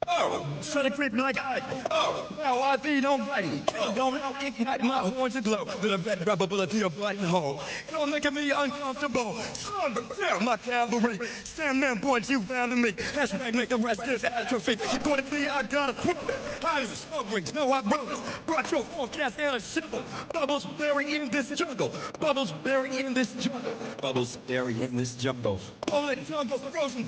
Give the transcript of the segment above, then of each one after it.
Oh, try to creep like I. Oh, now I be don't bite. Don't ignite my horns and glow. With a bad probability of biting hole. Don't make me uncomfortable. Down my cavalry. Stand man points you found in me. Hashtag make the rest is atrophy. Going to be I got a quote. I'm sobering. No, I brought your forecast and a symbol. Bubbles buried in this jungle. Bubbles buried in this jungle. Bubbles buried in this jungle. All that jungle frozen.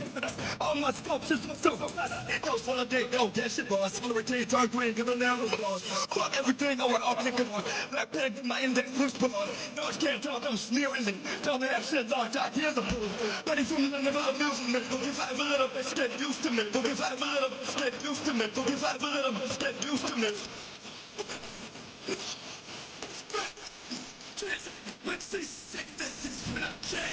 All my sculptures are so fast. No holiday, no that shit boss. All the retain dark green, give them down the boss. Fuck everything over all the good one. That peg my index loose put on. No, I can't tell them sneering me. Tell me that shit locked out. Here's the bull. But it's from the never amusing me. If I have a little bit, get used to me. If I have a little bit, get used to me. If I have a little bit, get used to me. Let's see sickness is when I can.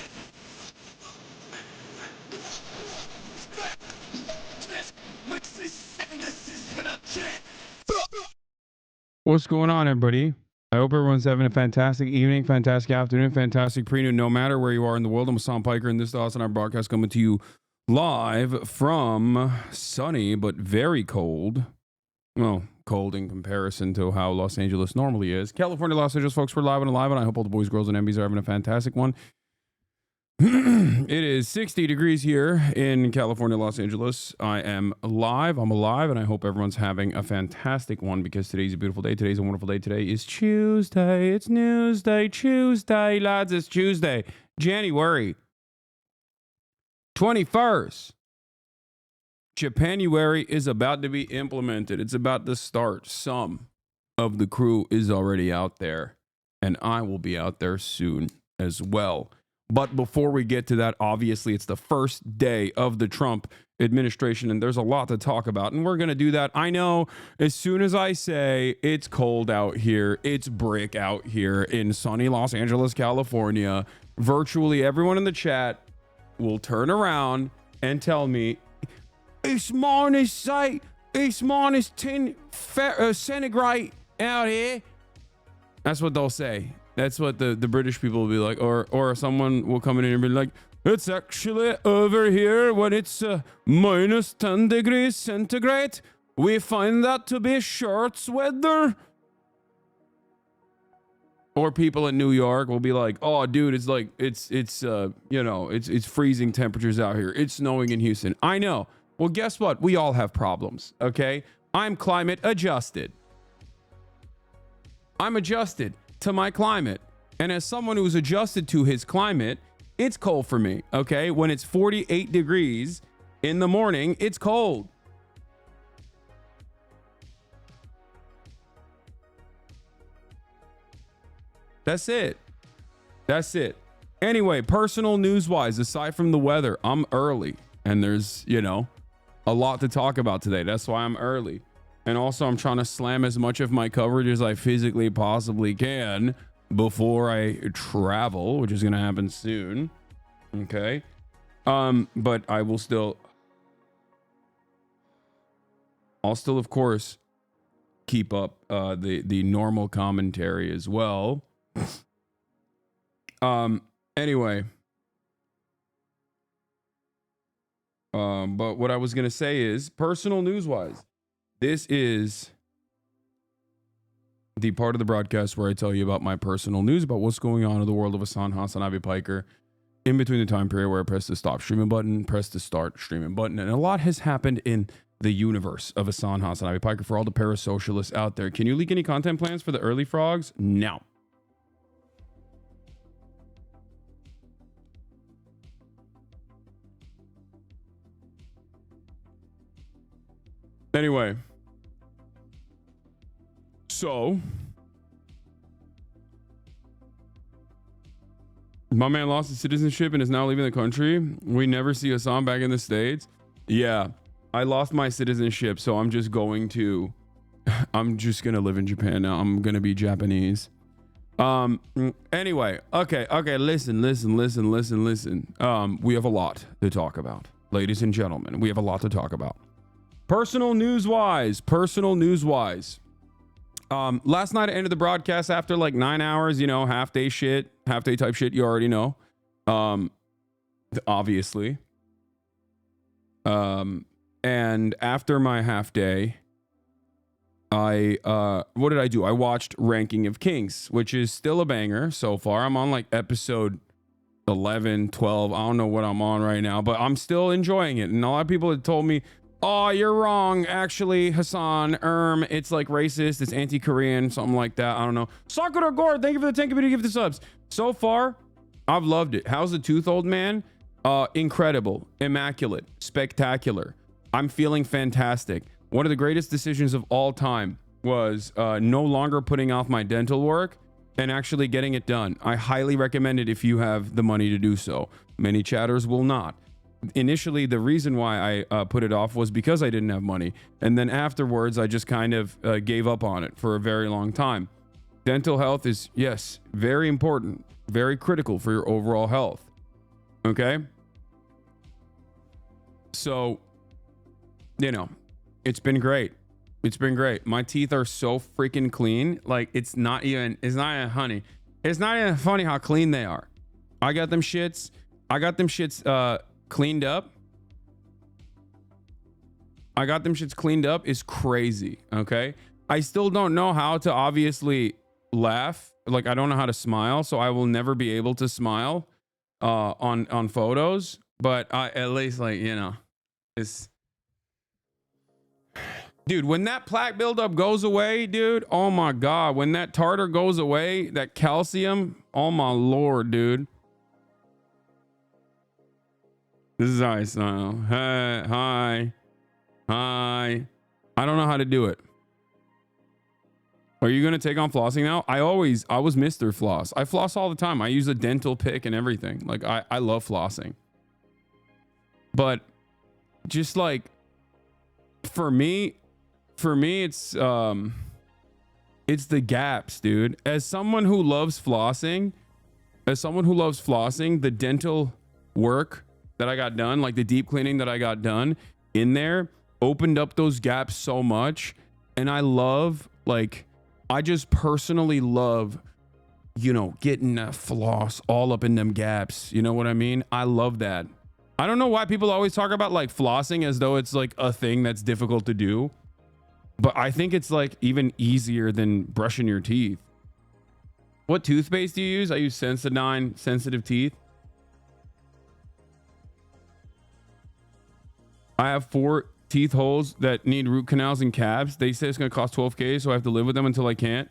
What's going on, everybody? I hope everyone's having a fantastic evening, fantastic afternoon, fantastic pre-noon, no matter where you are in the world. I'm Hasan Piker, and this is the HasanAbi broadcast coming to you live from sunny but very cold. Well, cold in comparison to how Los Angeles normally is. California, Los Angeles, folks, we're live and alive, and I hope all the boys, girls, and MBs are having a fantastic one. It is 60 degrees here in California, Los Angeles. I am live. I'm alive, and I hope everyone's having a fantastic one because today's a beautiful day. Today's a wonderful day. Today is Tuesday. It's Newsday. Tuesday, lads. It's Tuesday. January 21st. Japanuary is about to be implemented. It's about to start. Some of the crew is already out there, and I will be out there soon as well. But before we get to that, obviously, it's the first day of the Trump administration, and there's a lot to talk about, and we're going to do that. I know as soon as I say it's cold out here, it's brick out here in sunny Los Angeles, California, virtually everyone in the chat will turn around and tell me, it's minus 10 centigrade out here. That's what they'll say. That's what the British people will be like, or someone will come in and be like, it's actually over here when it's minus 10 degrees centigrade. We find that to be shorts weather. Or people in New York will be like, oh, dude, it's like it's freezing temperatures out here. It's snowing in Houston. I know. Well, guess what? We all have problems. Okay, I'm climate adjusted. I'm adjusted to my climate, and as someone who's adjusted to his climate, it's cold for me. Okay, when it's 48 degrees in the morning, it's cold. That's it. Anyway, personal news wise, aside from the weather, I'm early, and there's a lot to talk about today. That's why I'm early. And also, I'm trying to slam as much of my coverage as I physically possibly can before I travel, which is going to happen soon. Okay. But I'll still, of course, keep up the normal commentary as well. Anyway. But what I was going to say is, personal news-wise, this is the part of the broadcast where I tell you about my personal news, about what's going on in the world of HasanAbi Piker in between the time period where I press the stop streaming button, press the start streaming button. And a lot has happened in the universe of HasanAbi Piker for all the parasocialists out there. Can you leak any content plans for the early frogs? No. Anyway, so my man lost his citizenship and is now leaving the country. We never see Hasan back in the States. Yeah, I lost my citizenship, so I'm just going to live in Japan now. I'm gonna be Japanese. Anyway, okay, listen. We have a lot to talk about, ladies and gentlemen. We have a lot to talk about. Personal news wise. Last night I ended the broadcast after like 9 hours, you know, half day type shit. You already know. Obviously. And after my half day, what did I do? I watched Ranking of Kings, which is still a banger so far. I'm on like episode 11, 12. I don't know what I'm on right now, but I'm still enjoying it. And a lot of people had told me, oh, you're wrong. Actually, Hasan, it's like racist. It's anti-Korean, something like that. I don't know. Sakura Gore, thank you for the 10 community gift the subs. So far, I've loved it. How's the tooth, old man? Incredible, immaculate, spectacular. I'm feeling fantastic. One of the greatest decisions of all time was no longer putting off my dental work and actually getting it done. I highly recommend it if you have the money to do so. Many chatters will not. Initially, the reason why I put it off was because I didn't have money. And then afterwards, I just kind of gave up on it for a very long time. Dental health is, yes, very important, very critical for your overall health. Okay? So, you know, it's been great. It's been great. My teeth are so freaking clean. Like, it's not even honey. It's not even funny how clean they are. I got them shits cleaned up. Is crazy. Okay. I still don't know how to obviously laugh. Like, I don't know how to smile, so I will never be able to smile on photos. But at least, like, you know, it's, dude, when that plaque buildup goes away, dude, oh my God, when that tartar goes away, that calcium, oh my Lord, dude. This is how I smile. Hey, hi. I don't know how to do it. Are you going to take on flossing now? I was Mr. Floss. I floss all the time. I use a dental pick and everything. Like, I love flossing. But just like, for me, it's the gaps, dude. As someone who loves flossing, the dental work that I got done, like the deep cleaning that I got done in there, opened up those gaps so much. And I just personally love, you know, getting that floss all up in them gaps. You know what I mean? I love that. I don't know why people always talk about like flossing as though it's like a thing that's difficult to do. But I think it's like even easier than brushing your teeth. What toothpaste do you use? I use Sensodyne Sensitive Teeth. I have 4 teeth holes that need root canals and cabs. They say it's going to cost $12K, so I have to live with them until I can't.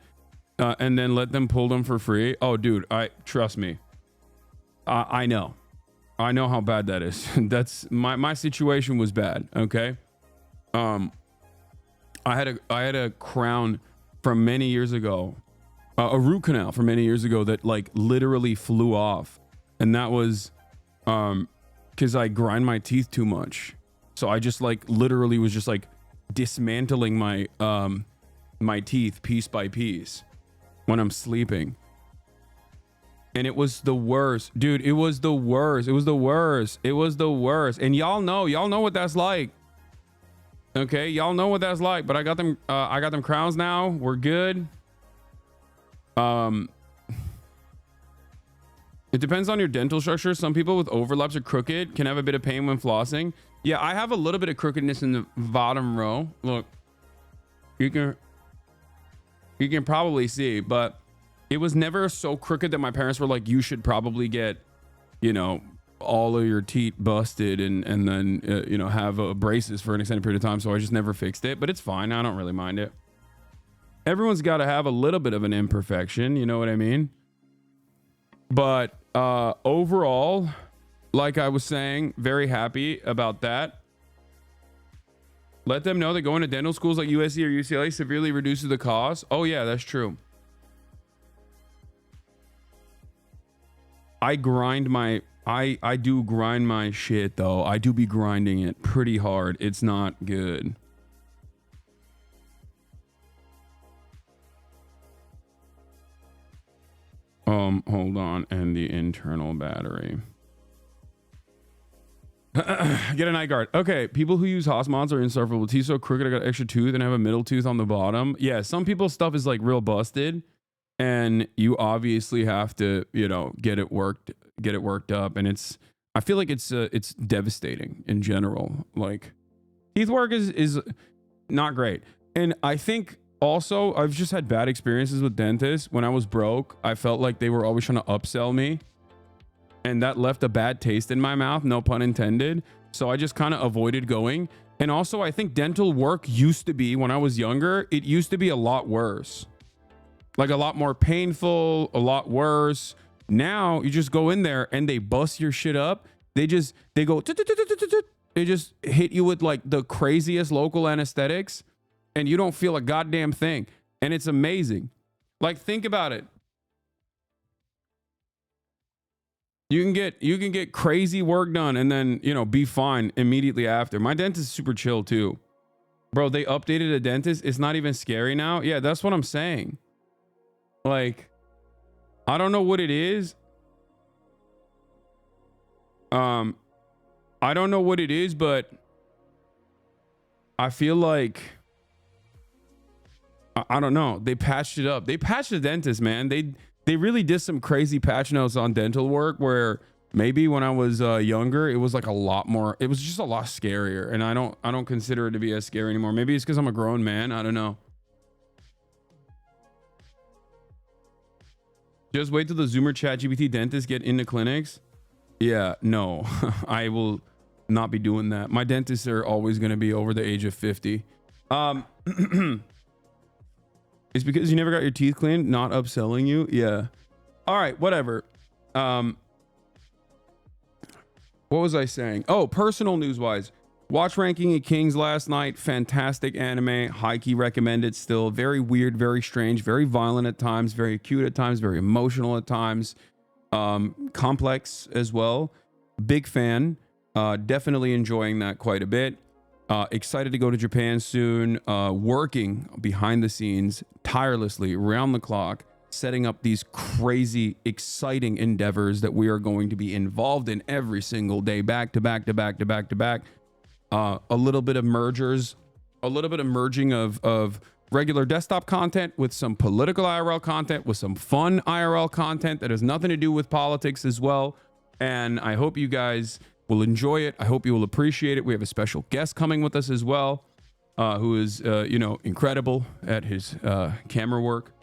And then let them pull them for free. Oh, dude, trust me. I know how bad that is. That's my situation was bad. Okay. I had a crown from many years ago, a root canal from many years ago that like literally flew off. And that was, cause I grind my teeth too much. So I just like literally was just like dismantling my, my teeth piece by piece when I'm sleeping. And it was the worst, dude. It was the worst. And y'all know what that's like. Okay. Y'all know what that's like, but I got them crowns now. We're good. It depends on your dental structure. Some people with overlaps or crooked can have a bit of pain when flossing. Yeah, I have a little bit of crookedness in the bottom row. Look, you can probably see, but it was never so crooked that my parents were like, you should probably get, you know, all of your teeth busted and then, you know, have braces for an extended period of time. So I just never fixed it, but it's fine. I don't really mind it. Everyone's got to have a little bit of an imperfection. You know what I mean? But overall, like I was saying, very happy about that. Let them know that going to dental schools like USC or UCLA severely reduces the cost. Oh yeah, that's true. I do grind my shit though. I do be grinding it pretty hard. It's not good. Hold on. And the internal battery. Get a night guard. Okay, people who use Haas mods are insufferable. Teeth so crooked, I got an extra tooth and I have a middle tooth on the bottom. Yeah, some people's stuff is like real busted, and you obviously have to, you know, get it worked up. And I feel like it's devastating in general. Like, teeth work is not great. And I think also I've just had bad experiences with dentists. When I was broke, I felt like they were always trying to upsell me, and that left a bad taste in my mouth, no pun intended. So I just kind of avoided going. And also, I think dental work used to be, when I was younger, it used to be a lot worse. Like a lot more painful, a lot worse. Now you just go in there and they bust your shit up. They go, they just hit you with like the craziest local anesthetics, and you don't feel a goddamn thing. And it's amazing. Like, think about it. You can get crazy work done and then, you know, be fine immediately after. My dentist is super chill too. Bro, they updated a dentist. It's not even scary now. Yeah, that's what I'm saying. Like, I don't know what it is. I don't know what it is, but I feel like I don't know. They patched it up. They patched the dentist, man. They really did some crazy patch notes on dental work where maybe when I was younger, it was like a lot more. It was just a lot scarier, and I don't consider it to be as scary anymore. Maybe it's because I'm a grown man. I don't know. Just wait till the Zoomer ChatGPT dentists get into clinics. Yeah, no, I will not be doing that. My dentists are always going to be over the age of 50. It's because you never got your teeth cleaned, not upselling you. Yeah. All right, whatever. What was I saying? Oh, personal news wise. Watch Ranking of Kings last night. Fantastic anime. High key recommended still. Very weird, very strange, very violent at times, very cute at times, very emotional at times. Complex as well. Big fan. Definitely enjoying that quite a bit. Excited to go to Japan soon. Working behind the scenes tirelessly around the clock, setting up these crazy, exciting endeavors that we are going to be involved in every single day, back to back to back to back to back. A little bit of mergers, a little bit of merging of regular desktop content with some political IRL content, with some fun IRL content that has nothing to do with politics as well. And I hope you guys will enjoy it. I hope you will appreciate it. We have a special guest coming with us as well, who is, you know, incredible at his camera work.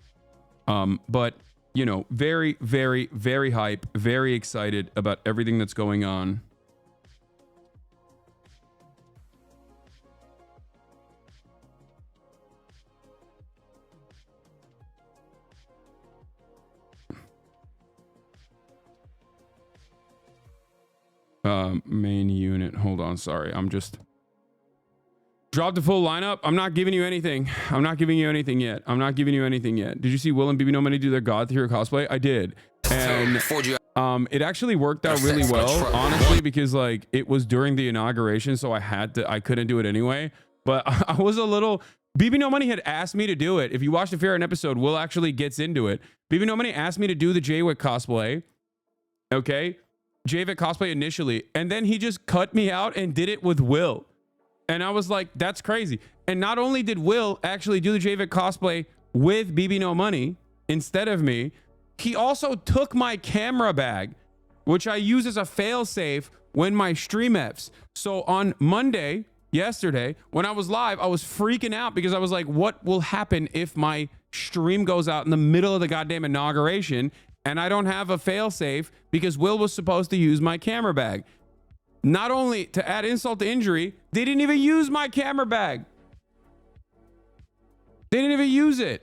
But, you know, very, very, very hype, very excited about everything that's going on. Main unit. Hold on. Sorry. I'm just dropped the full lineup. I'm not giving you anything. I'm not giving you anything yet. I'm not giving you anything yet. Did you see Will and BB No Money do their God Hero cosplay? I did. And it actually worked out really well, honestly, because like it was during the inauguration, so I couldn't do it anyway. But I was a little. BB No Money had asked me to do it. If you watch the Farron episode, Will actually gets into it. BB No Money asked me to do the Jaywick cosplay. Okay. Jaywick cosplay initially, and then he just cut me out and did it with Will. And I was like, that's crazy. And not only did Will actually do the Jaywick cosplay with BB No Money instead of me, he also took my camera bag, which I use as a failsafe when my stream Fs. So on Monday, yesterday, when I was live, I was freaking out because I was like, what will happen if my stream goes out in the middle of the goddamn inauguration and I don't have a failsafe because Will was supposed to use my camera bag? Not only to add insult to injury, they didn't even use my camera bag. They didn't even use it.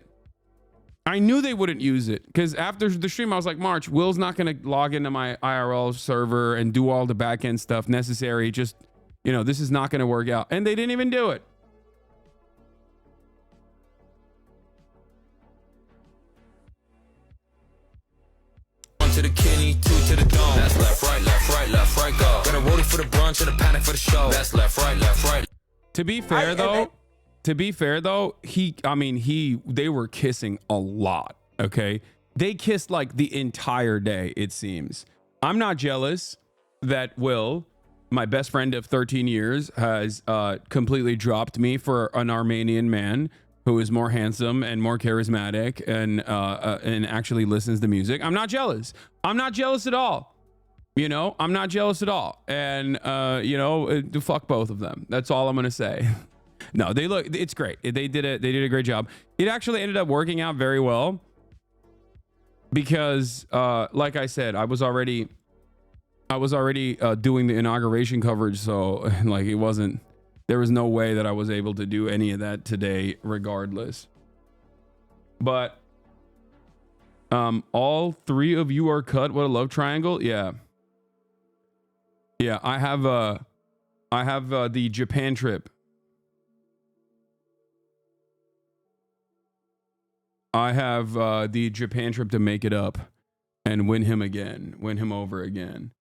I knew they wouldn't use it because after the stream, I was like, March, Will's not going to log into my IRL server and do all the back end stuff necessary. Just, you know, this is not going to work out. And they didn't even do it. To the Kenny, two to the dome. That's left, right, go. Got a rollie for the brunch and a panic for the show. That's left, right. To be fair though, they were kissing a lot. Okay. They kissed like the entire day, it seems. I'm not jealous that Will my best friend of 13 years has completely dropped me for an Armenian man who is more handsome and more charismatic and actually listens to music. I'm not jealous. I'm not jealous at all. You know, I'm not jealous at all. And, you know, fuck both of them. That's all I'm going to say. No, it's great. They did a great job. It actually ended up working out very well because, like I said, I was already doing the inauguration coverage. So like there was no way that I was able to do any of that today regardless. But, all three of you are cut. What a love triangle. Yeah. Yeah. I have the Japan trip. I have the Japan trip to make it up and win him over again.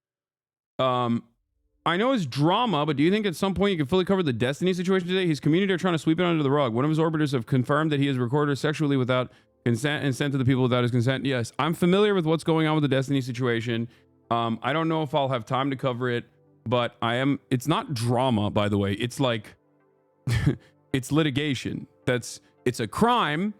I know it's drama, but do you think at some point you can fully cover the Destiny situation today? His community are trying to sweep it under the rug. One of his orbiters have confirmed that he has recorded her sexually without consent and sent to the people without his consent. Yes, I'm familiar with what's going on with the Destiny situation. I don't know if I'll have time to cover it, but it's not drama, by the way. It's like, it's litigation. It's a crime.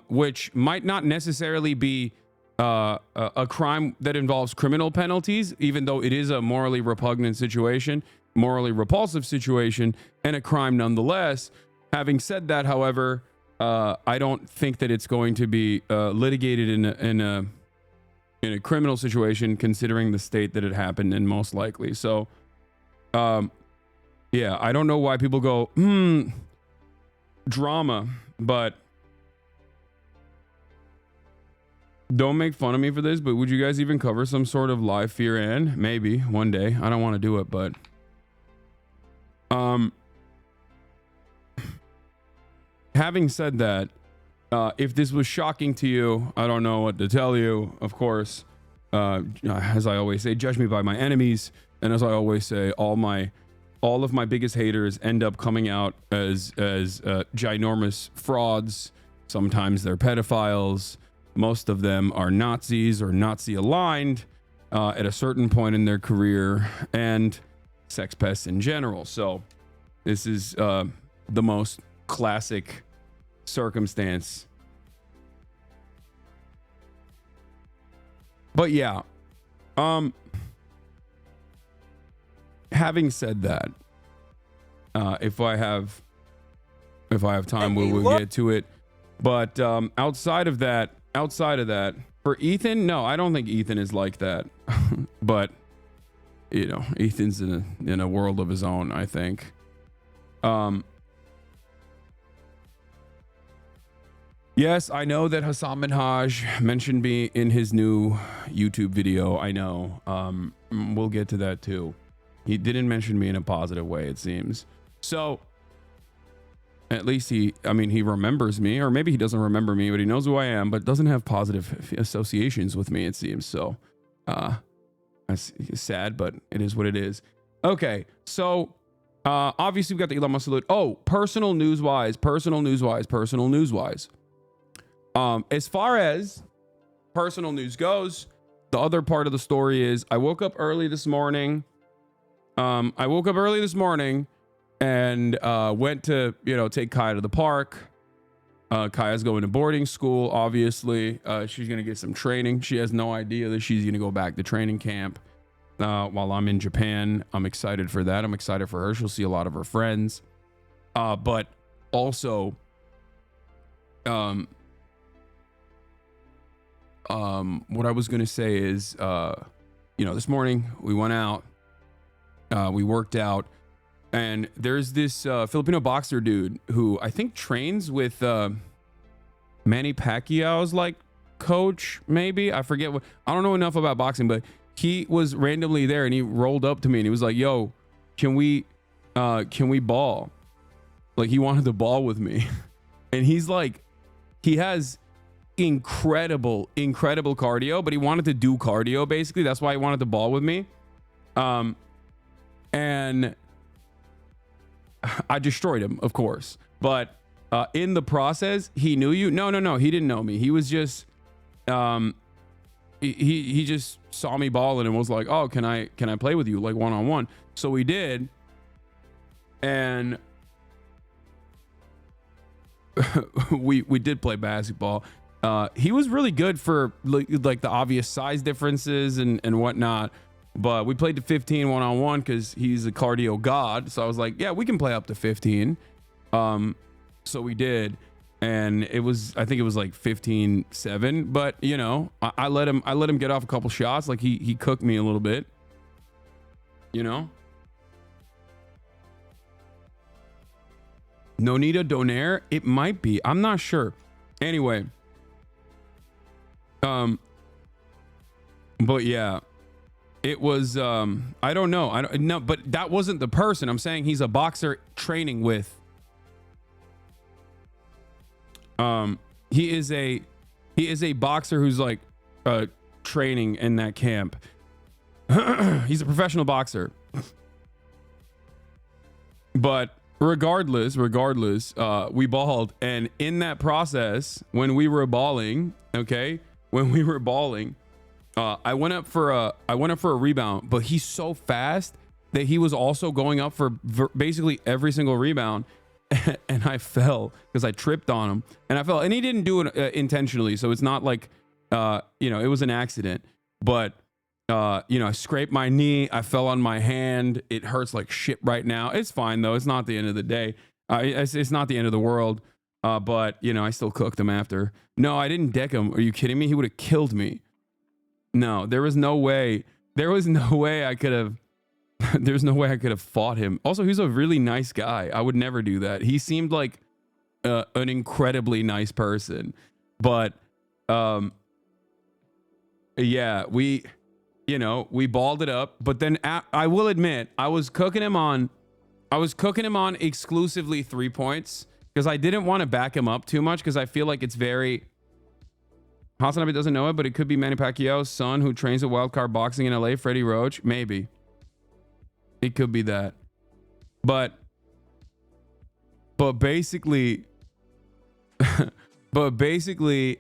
Which might not necessarily be a crime that involves criminal penalties, even though it is a morally repugnant situation, morally repulsive situation, and a crime nonetheless. Having said that, however, I don't think that it's going to be litigated in a criminal situation, considering the state that it happened in, most likely. So, yeah, I don't know why people go, drama, but don't make fun of me for this, but would you guys even cover some sort of live fear and maybe one day? I don't want to do it, but having said that, if this was shocking to you, I don't know what to tell you. Of course, as I always say, judge me by my enemies, and as I always say, all of my biggest haters end up coming out as ginormous frauds. Sometimes they're pedophiles. Most of them are Nazis or Nazi aligned at a certain point in their career, and sex pests in general. So this is the most classic circumstance. But yeah, having said that, if I have time, we'll get to it. But outside of that, for Ethan, no, I don't think Ethan is like that. But you know, Ethan's in a world of his own, I think. Yes, I know that Hassan Minhaj mentioned me in his new YouTube video. I know. We'll get to that too. He didn't mention me in a positive way, it seems. So at least he remembers me, or maybe he doesn't remember me, but he knows who I am, but doesn't have positive associations with me, it seems. So, that's sad, but it is what it is. Okay. So, obviously we've got the Elon Musk salute. Oh, personal news wise. As far as personal news goes, the other part of the story is I woke up early this morning. And went to, take Kaya to the park. Kaya's going to boarding school, obviously. She's going to get some training. She has no idea that she's going to go back to training camp while I'm in Japan. I'm excited for that. I'm excited for her. She'll see a lot of her friends. But also, what I was going to say is, this morning we went out, we worked out. And there's this Filipino boxer dude who I think trains with Manny Pacquiao's coach, maybe. I forget what. I don't know enough about boxing, but he was randomly there and he rolled up to me and he was like, "Yo, can we ball?" Like, he wanted to ball with me. And he has incredible cardio, but he wanted to do cardio basically. That's why he wanted to ball with me. And I destroyed him, of course, but in the process, he knew you. No, he didn't know me. He was just he just saw me balling and was like, oh, can I play with you like one-on-one? So we did. And we did play basketball. He was really good for like the obvious size differences and whatnot. But we played to 15 one-on-one because he's a cardio god. So I was like, yeah, we can play up to 15. So we did. And I think it was like 15-7, but you know, I let him get off a couple shots. Like he cooked me a little bit, you know. Nonita Donaire, it might be, I'm not sure. Anyway, but yeah, it was, I don't know, but that wasn't the person. I'm saying he's a boxer training with. He is a boxer who's like training in that camp. He's a professional boxer. But regardless, we balled, and in that process, when we were balling, I went up for a rebound, but he's so fast that he was also going up for basically every single rebound. And I fell because I tripped on him, and I fell, and he didn't do it intentionally. So it's not like, you know, it was an accident, but, you know, I scraped my knee. I fell on my hand. It hurts like shit right now. It's fine though. It's not the end of the day. It's not the end of the world. But you know, I still cooked him after. No, I didn't deck him. Are you kidding me? He would have killed me. No, there was no way. There's no way I could have fought him. Also, he's a really nice guy. I would never do that. He seemed like an incredibly nice person. But yeah, we balled it up. But then I will admit, I was cooking him on exclusively 3 points because I didn't want to back him up too much because I feel like it's very. HasanAbi doesn't know it, but it could be Manny Pacquiao's son who trains at Wildcard Boxing in LA, Freddie Roach. Maybe. It could be that. But basically,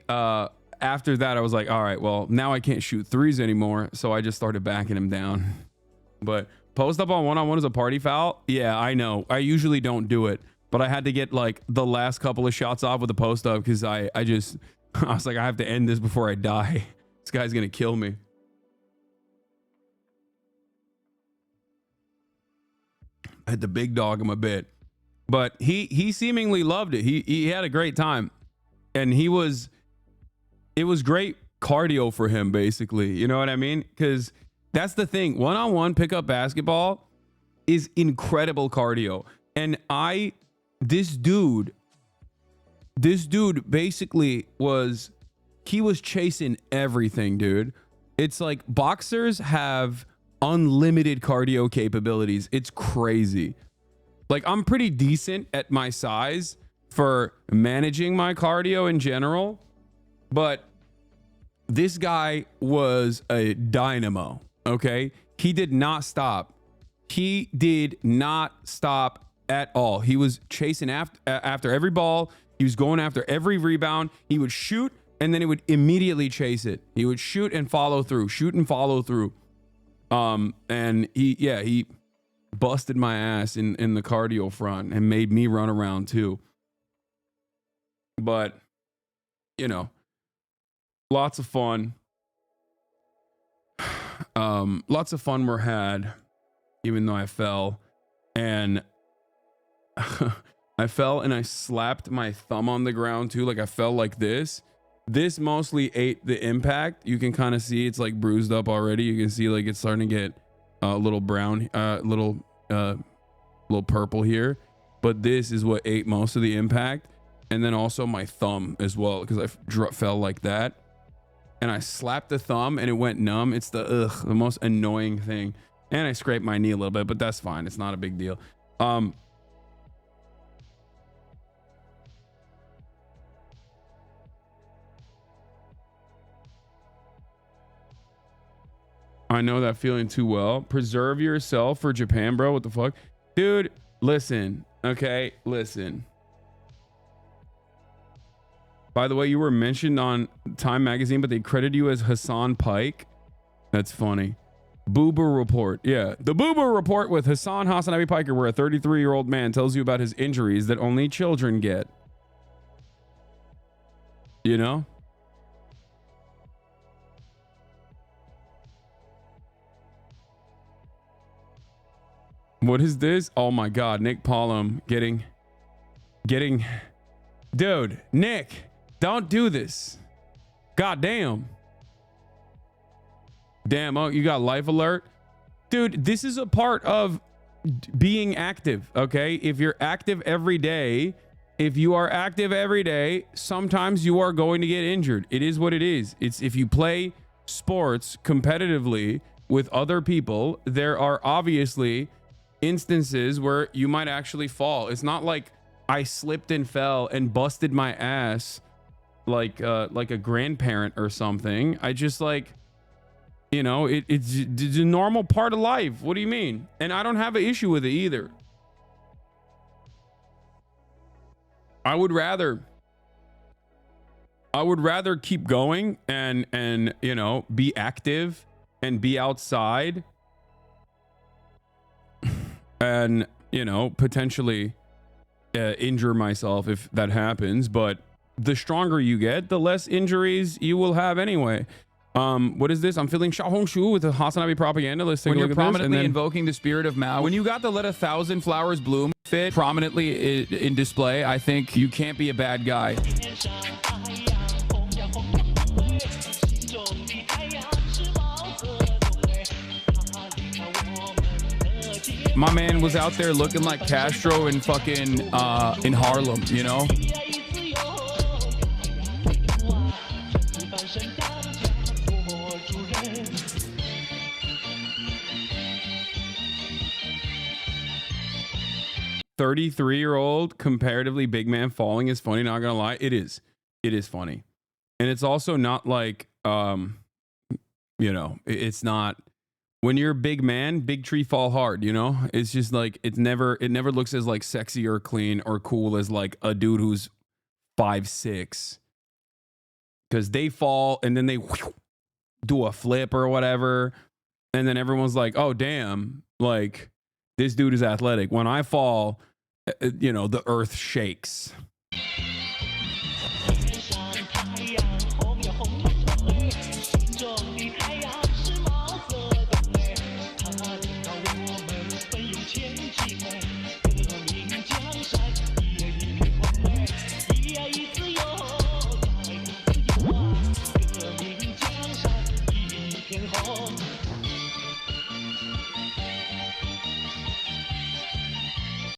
after that, I was like, all right, well, now I can't shoot threes anymore. So I just started backing him down. But post up on one-on-one is a party foul. Yeah, I know. I usually don't do it, but I had to get like the last couple of shots off with the post up because I was like, I have to end this before I die. This guy's going to kill me. I had to big dog him a bit, but he seemingly loved it. He had a great time, and it was great cardio for him, basically. You know what I mean? Because that's the thing. One-on-one pickup basketball is incredible cardio. And this dude basically was chasing everything, dude. It's like boxers have unlimited cardio capabilities. It's crazy. Like, I'm pretty decent at my size for managing my cardio in general, but this guy was a dynamo. Okay, he did not stop. He did not stop at all. He was chasing after every ball. He was going after every rebound. He would shoot, and then he would immediately chase it. He would shoot and follow through. And he busted my ass in the cardio front and made me run around too. But, you know, lots of fun. Lots of fun were had, even though I fell. And I fell and I slapped my thumb on the ground too. Like, I fell like this. This mostly ate the impact. You can kind of see it's like bruised up already. You can see like it's starting to get a little brown, little purple here. But this is what ate most of the impact. And then also my thumb as well, because I fell like that. And I slapped the thumb and it went numb. It's the most annoying thing. And I scraped my knee a little bit, but that's fine. It's not a big deal. I know that feeling too well. Preserve yourself for Japan, bro. What the fuck? Dude, listen. Okay, listen. By the way, you were mentioned on Time Magazine, but they credited you as Hasan Pike. That's funny. Boober Report. Yeah. The Boober Report with HasanAbi Piker, where a 33-year-old man tells you about his injuries that only children get. You know? What is this? Oh my God. Nick Pollum getting. Dude, Nick, don't do this. God damn. Damn, oh, you got life alert? Dude, this is a part of being active, okay? If you're active every day, sometimes you are going to get injured. It is what it is. It's if you play sports competitively with other people, there are obviously instances where you might actually fall. It's not like I slipped and fell and busted my ass like a grandparent or something. I just like, you know, it's a normal part of life. What do you mean? And I don't have an issue with it either. I would rather keep going and you know, be active and be outside and, you know, potentially injure myself if that happens. But the stronger you get, the less injuries you will have anyway. What is this? I'm feeling Xiaohongshu with the HasanAbi propaganda. Let's take a look at this. When you're prominently invoking the spirit of Mao, when you got the let 1,000 flowers bloom fit prominently in display, I think you can't be a bad guy. My man was out there looking like Castro in fucking in Harlem, you know? "33-year-old comparatively big man falling is funny, not gonna lie." It is funny. And it's also not like you know, it's not, when you're a big man, big tree fall hard, you know? It's just like, it never looks as like sexy or clean or cool as like a dude who's 5'6", because they fall and then they do a flip or whatever, and then everyone's like, oh damn, like this dude is athletic. When I fall, you know, the earth shakes.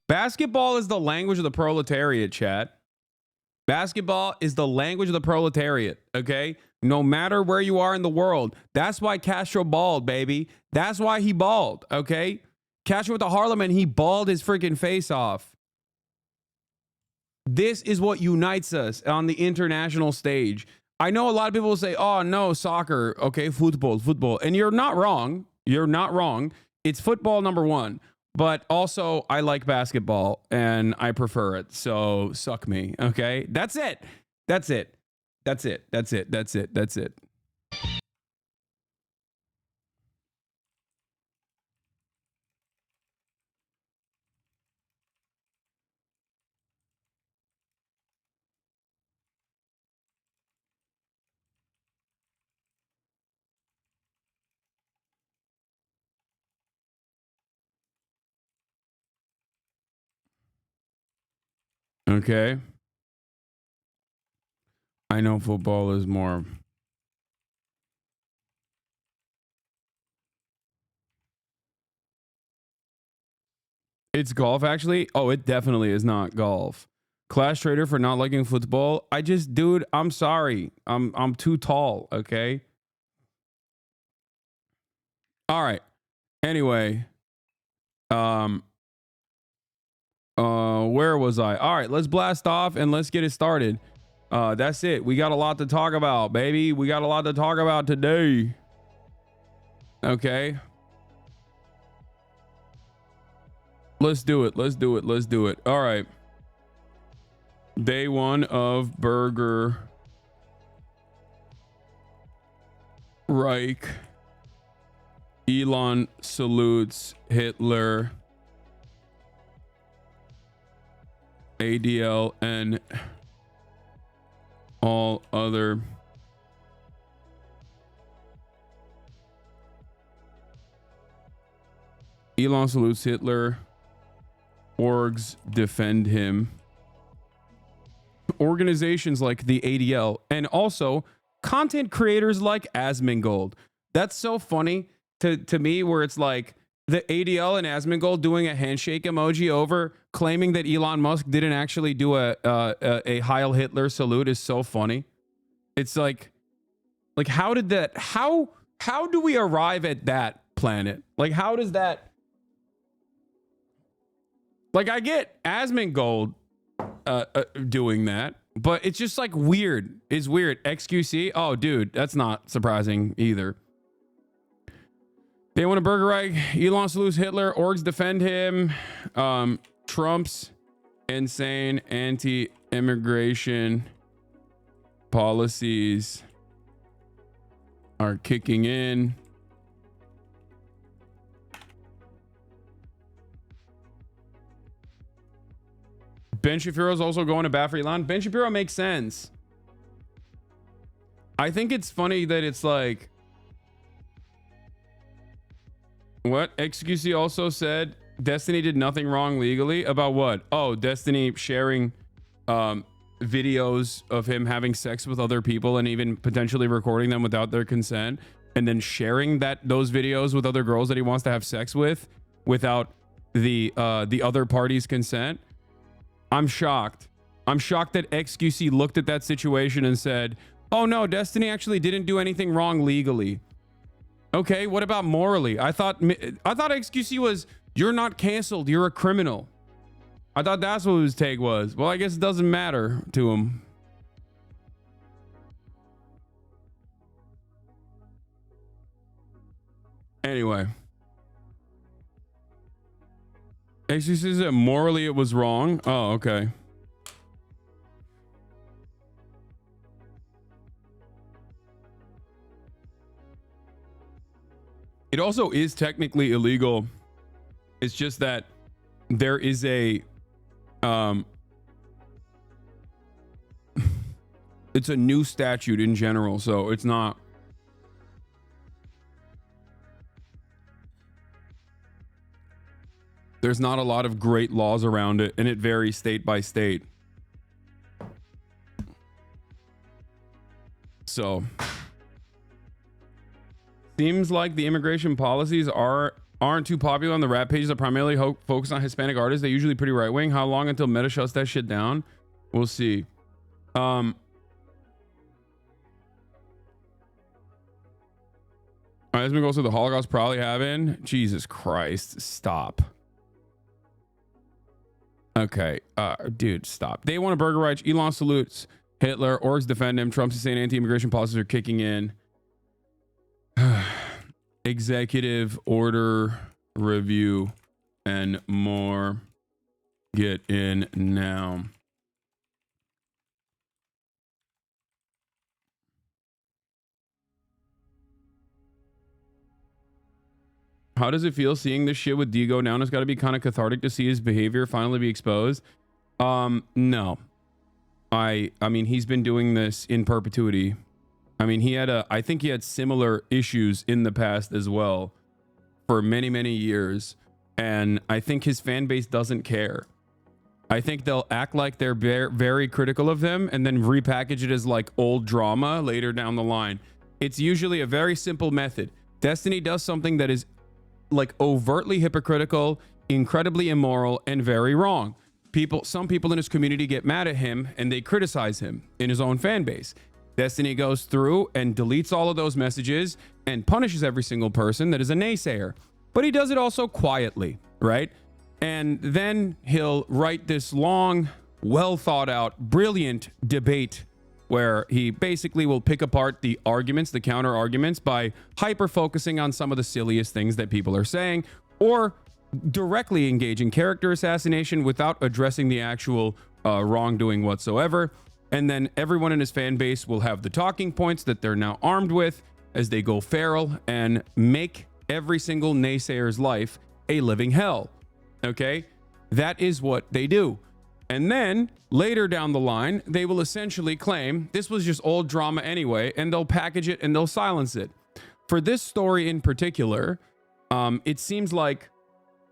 Basketball is the language of the proletariat, chat. Basketball is the language of the proletariat, okay? No matter where you are in the world. That's why Castro balled, baby. That's why he balled, okay? Castro with the Harlem, and he balled his freaking face off. This is what unites us on the international stage. I know a lot of people will say, oh, no, soccer, okay, football. And you're not wrong. You're not wrong. It's football number one. But also, I like basketball, and I prefer it. So, suck me, okay? That's it. That's it. That's it. That's it. That's it. That's it. Okay. I know football is more. It's golf, actually. Oh, it definitely is not golf. Clash Trader for not liking football. Dude, I'm sorry. I'm too tall, okay? All right. Anyway, where was I? All right, let's blast off and let's get it started. That's it. We got a lot to talk about, baby. We got a lot to talk about today. Okay. Let's do it. Let's do it. Let's do it. All right. Day one of Burger Reich. Elon salutes Hitler. ADL and all other Elon salutes Hitler. Orgs defend him. Organizations like the ADL and also content creators like Asmongold. That's so funny to me, where it's like the ADL and Asmongold doing a handshake emoji over claiming that Elon Musk didn't actually do a Heil Hitler salute is so funny. It's like how did that, how do we arrive at that planet? Like, how does that, like, I get Asmongold doing that, but it's just like weird. It's weird. XQC. Oh, dude, that's not surprising either. They want a burger right. Elon salutes Hitler. Orgs defend him. Trump's insane anti-immigration policies are kicking in. Ben Shapiro's also going to bat for Elon. Ben Shapiro makes sense. I think it's funny that it's like, what? XQC also said Destiny did nothing wrong legally. About what? Oh, Destiny sharing videos of him having sex with other people and even potentially recording them without their consent, and then sharing those videos with other girls that he wants to have sex with without the other party's consent. I'm shocked. I'm shocked that XQC looked at that situation and said, oh no, Destiny actually didn't do anything wrong legally. Okay, what about morally? I thought XQC was, you're not canceled, you're a criminal. I thought that's what his take was. Well, I guess it doesn't matter to him. Anyway. XQC says that morally it was wrong. Oh, okay. It also is technically illegal. It's just that there is a it's a new statute in general, so it's not. There's not a lot of great laws around it, and it varies state by state. So seems like the immigration policies aren't too popular on the rap pages that primarily focus on Hispanic artists. They're usually pretty right wing. How long until Meta shuts that shit down? We'll see. As we go through the Holocaust, probably having. Jesus Christ, stop. Okay, dude, stop. They want a burger right. Elon salutes Hitler. Orgs defend him. Trump's insane anti-immigration policies are kicking in. Executive order review and more. Get in now. How does it feel seeing this shit with D go down? It's got to be kind of cathartic to see his behavior finally be exposed. No. I mean, he's been doing this in perpetuity. I mean, I think he had similar issues in the past as well for many, many years. And I think his fan base doesn't care. I think they'll act like they're very critical of him and then repackage it as like old drama later down the line. It's usually a very simple method. Destiny does something that is like overtly hypocritical, incredibly immoral, and very wrong. Some people in his community get mad at him and they criticize him in his own fan base. Destiny goes through and deletes all of those messages and punishes every single person that is a naysayer. But he does it also quietly, right? And then he'll write this long, well thought out, brilliant debate where he basically will pick apart the arguments, the counter arguments, by hyper focusing on some of the silliest things that people are saying, or directly engage in character assassination without addressing the actual wrongdoing whatsoever. And then everyone in his fan base will have the talking points that they're now armed with as they go feral and make every single naysayer's life a living hell. Okay? That is what they do. And then later down the line, they will essentially claim this was just old drama anyway, and they'll package it and they'll silence it. For this story in particular, it seems like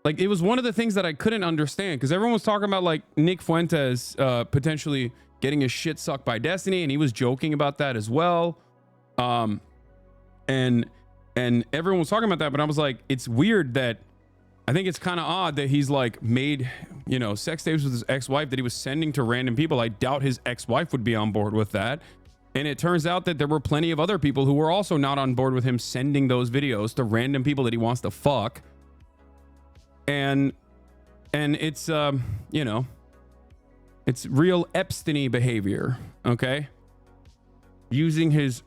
it was one of the things that I couldn't understand, because everyone was talking about like Nick Fuentes potentially getting his shit sucked by Destiny, and he was joking about that as well. And everyone was talking about that, but I was like, it's weird that I think it's kind of odd that he's like made, you know, sex tapes with his ex-wife that he was sending to random people. I doubt his ex-wife would be on board with that. And it turns out that there were plenty of other people who were also not on board with him sending those videos to random people that he wants to fuck. And it's, you know, it's real Epstein-y behavior, okay? Using his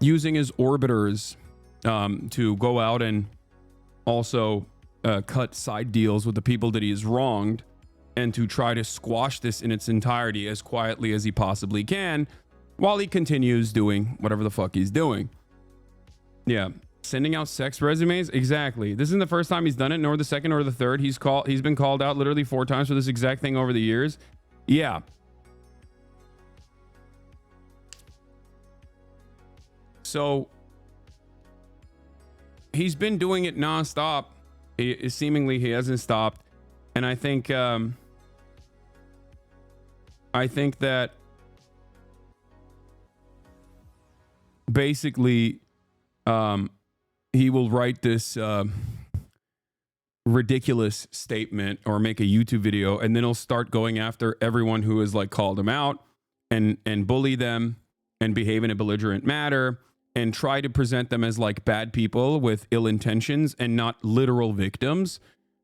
orbiters to go out and also cut side deals with the people that he has wronged, and to try to squash this in its entirety as quietly as he possibly can while he continues doing whatever the fuck he's doing. Yeah. Sending out sex resumes? Exactly. This isn't the first time he's done it, nor the second or the third. He's been called out literally 4 times for this exact thing over the years. Yeah. So he's been doing it nonstop. Seemingly he hasn't stopped. And I think that basically he will write this ridiculous statement or make a YouTube video, and then he'll start going after everyone who has like called him out and bully them and behave in a belligerent manner and try to present them as like bad people with ill intentions and not literal victims.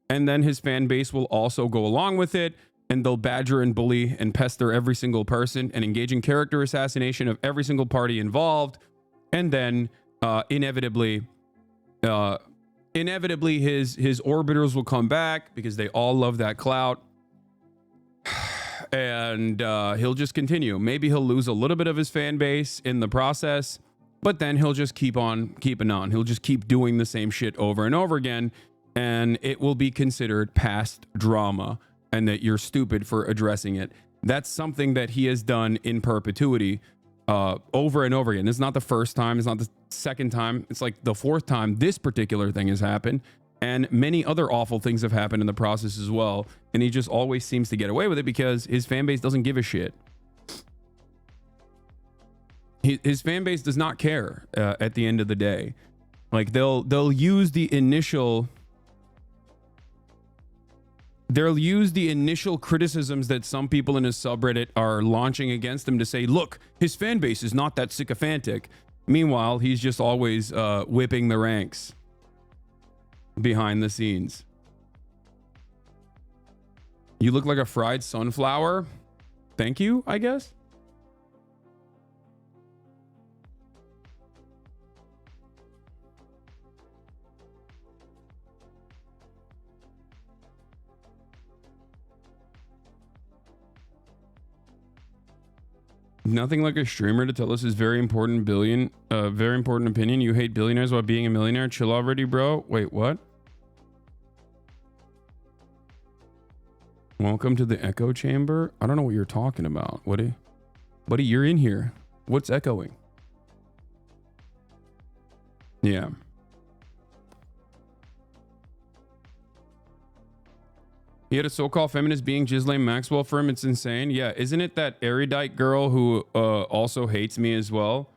And then his fan base will also go along with it, and they'll badger and bully and pester every single person and engage in character assassination of every single party involved. And then inevitably his orbiters will come back because they all love that clout. And he'll just continue. Maybe he'll lose a little bit of his fan base in the process, but then he'll just keep on keeping on. He'll just keep doing the same shit over and over again, and it will be considered past drama and that you're stupid for addressing it. That's something that he has done in perpetuity over and over again. It's not the first time. It's not the second time. It's like the 4th time this particular thing has happened. And many other awful things have happened in the process as well. And he just always seems to get away with it because his fan base doesn't give a shit. His fan base does not care at the end of the day. Like they'll use the initial criticisms that some people in his subreddit are launching against him to say, look, his fan base is not that sycophantic. Meanwhile, he's just always whipping the ranks behind the scenes. You look like a fried sunflower. Thank you, I guess. Nothing like a streamer to tell us his very important opinion. You hate billionaires while being a millionaire. Chill already, bro. Wait, what? Welcome to the echo chamber. I don't know what you're talking about. Buddy, you're in here. What's echoing? Yeah. He had a so-called feminist being Ghislaine Maxwell for him. It's insane. Yeah, isn't it that erudite girl who also hates me as well?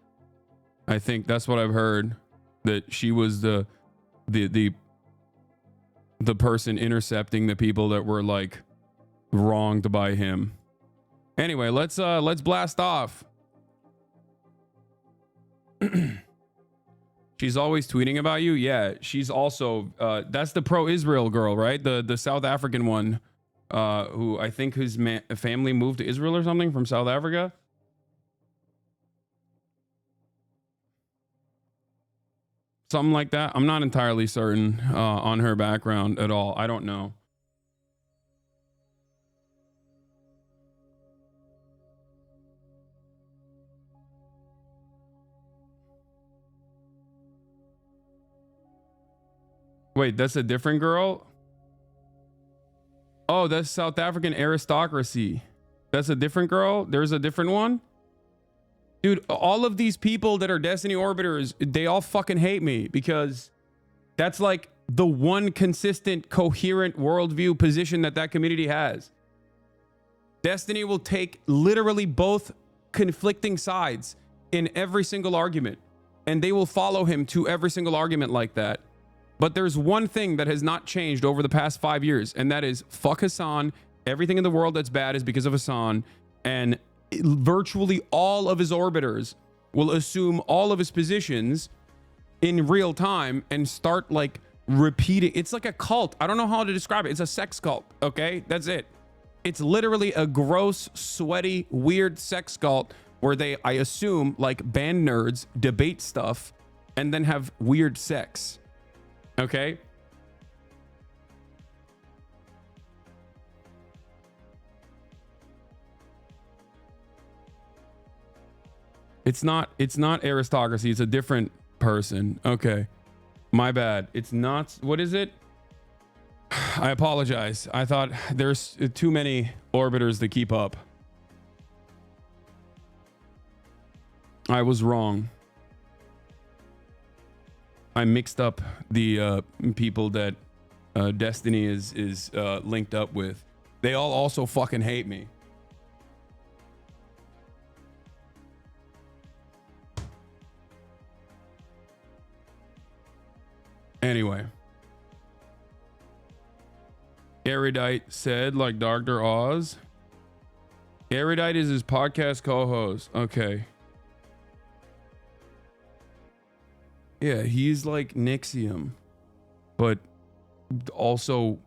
I think that's what I've heard. That she was the person intercepting the people that were like wronged by him. Anyway, let's blast off. She's always tweeting about you. Yeah, she's also that's the pro-Israel girl, right? The South African one, who I think his family moved to Israel or something from South Africa. Something like that. I'm not entirely certain on her background at all. I don't know. Wait, that's a different girl? Oh, that's South African aristocracy. That's a different girl? There's a different one? Dude, all of these people that are Destiny Orbiters, they all fucking hate me because that's like the one consistent, coherent worldview position that community has. Destiny will take literally both conflicting sides in every single argument, and they will follow him to every single argument like that. But there's one thing that has not changed over the past 5 years, and that is fuck Hasan. Everything in the world that's bad is because of Hasan, and virtually all of his orbiters will assume all of his positions in real time and start like repeating. It's like a cult. I don't know how to describe it. It's a sex cult. Okay, that's it. It's literally a gross, sweaty, weird sex cult where they, I assume, like band nerds debate stuff and then have weird sex. Okay. It's not aristocracy. It's a different person. Okay. My bad. It's not, what is it? I apologize. I thought there's too many orbiters to keep up. I was wrong. I mixed up the people that Destiny is linked up with. They all also fucking hate me. Anyway. Erudite said, like Dr. Oz. Erudite is his podcast co-host. Okay. Yeah, he's like Nixium, but also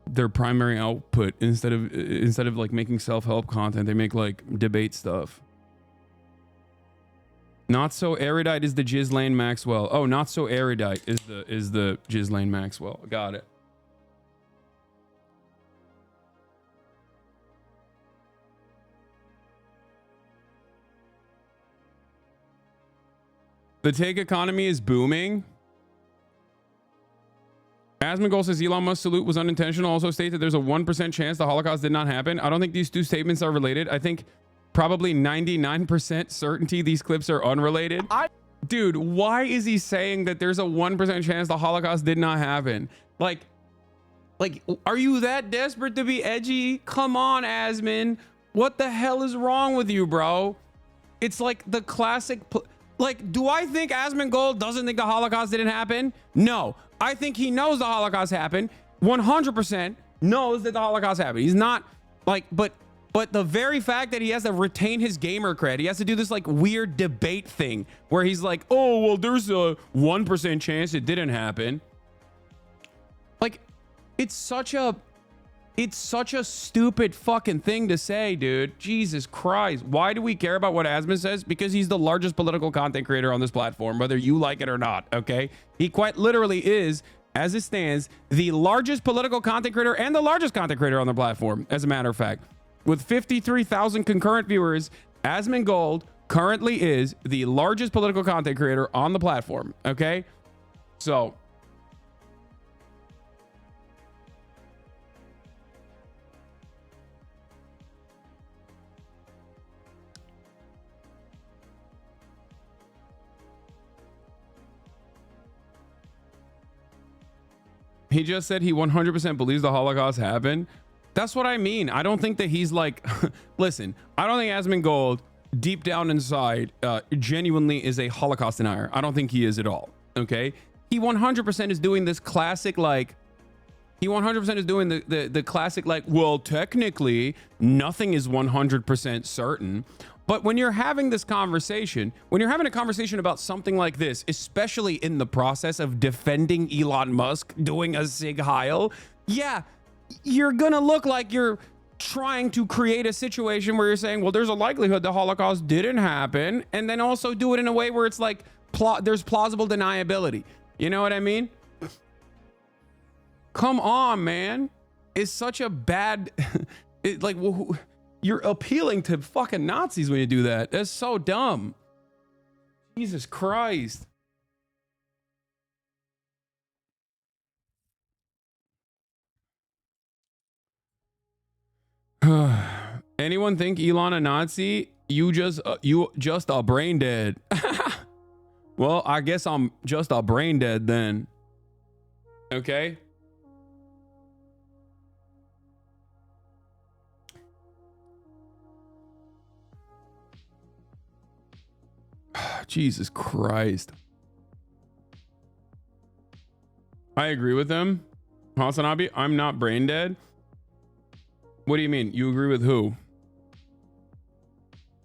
their primary output instead of like making self-help content, they make like debate stuff. Not So Erudite is the Ghislaine Maxwell. Oh, Not So Erudite is the Ghislaine Maxwell. Got it. The take economy is booming. Asmongold says Elon Musk's salute was unintentional. Also state that there's a 1% chance the Holocaust did not happen. I don't think these two statements are related. I think probably 99% certainty these clips are unrelated. Dude, why is he saying that there's a 1% chance the Holocaust did not happen? Like, are you that desperate to be edgy? Come on, Asmon. What the hell is wrong with you, bro? It's like the classic... Like, do I think Asmongold doesn't think the Holocaust didn't happen? No. I think he knows the Holocaust happened. 100% knows that the Holocaust happened. He's not like, but the very fact that he has to retain his gamer cred, he has to do this like weird debate thing where he's like, oh, well, there's a 1% chance it didn't happen. Like, it's such a stupid fucking thing to say, dude. Jesus Christ. Why do we care about what Asmon says? Because he's the largest political content creator on this platform, whether you like it or not, okay? He quite literally is, as it stands, the largest political content creator and the largest content creator on the platform, as a matter of fact. With 53,000 concurrent viewers, Asmongold currently is the largest political content creator on the platform, okay? So... He just said he 100% believes the Holocaust happened. That's what I mean. I don't think that he's like, listen, I don't think Asmongold deep down inside genuinely is a Holocaust denier. I don't think he is at all. Okay. He 100% is doing this classic, like, he 100% is doing the classic, like, well, technically nothing is 100% certain. But when you're having this conversation, when you're having a conversation about something like this, especially in the process of defending Elon Musk doing a SIG Heil, yeah, you're gonna look like you're trying to create a situation where you're saying, well, there's a likelihood the Holocaust didn't happen, and then also do it in a way where it's like, there's plausible deniability. You know what I mean? Come on, man. It's such a bad like you're appealing to fucking Nazis when you do that. That's so dumb. Jesus Christ. Anyone think Elon a Nazi? You just a brain dead. Well, I guess I'm just a brain dead then. Okay. Jesus Christ. I agree with him. HasanAbi, I'm not brain dead. What do you mean? You agree with who?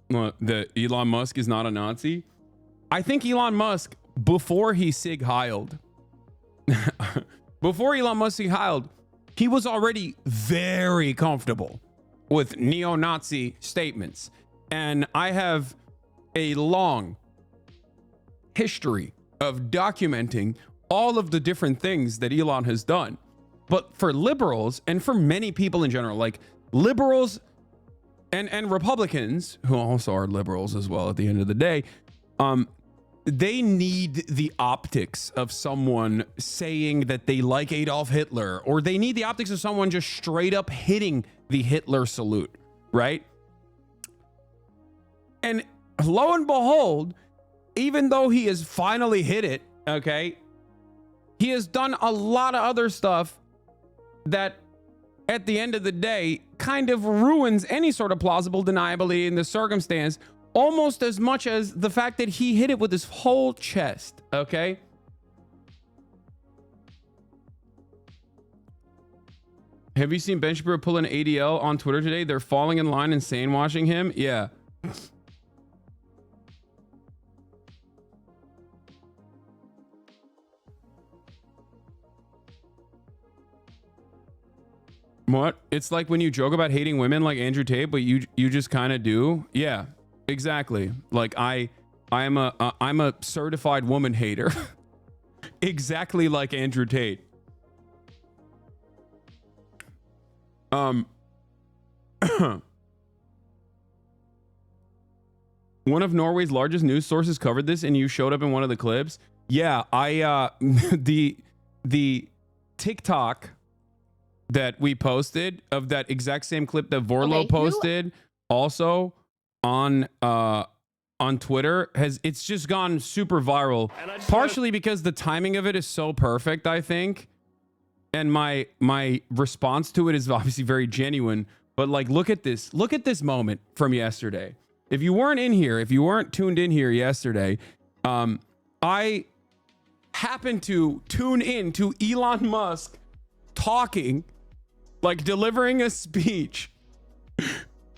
What, that Elon Musk is not a Nazi? I think Elon Musk, before he SIG Heiled, before Elon Musk SIG Heiled, he was already very comfortable with neo-Nazi statements. And I have a long history of documenting all of the different things that Elon has done. But for liberals and for many people in general, like liberals and Republicans, who also are liberals as well at the end of the day, they need the optics of someone saying that they like Adolf Hitler, or they need the optics of someone just straight up hitting the Hitler salute, right? And lo and behold, even though he has finally hit it, okay, he has done a lot of other stuff that at the end of the day kind of ruins any sort of plausible deniability in the circumstance, almost as much as the fact that he hit it with his whole chest, okay? Have you seen Ben Shapiro pull an ADL on Twitter today? They're falling in line and sane washing him. Yeah. What? It's like when you joke about hating women like Andrew Tate, but you just kind of do. Yeah, exactly. Like I'm a certified woman hater. Exactly like Andrew Tate. One of Norway's largest news sources covered this, and you showed up in one of the clips. Yeah, I the TikTok that we posted of that exact same clip that Vorlo posted also on Twitter it's just gone super viral, partially because the timing of it is so perfect, I think, and my response to it is obviously very genuine. But like, look at this moment from yesterday. If you weren't in here, if you weren't tuned in here yesterday, I happened to tune in to Elon Musk talking, like delivering a speech,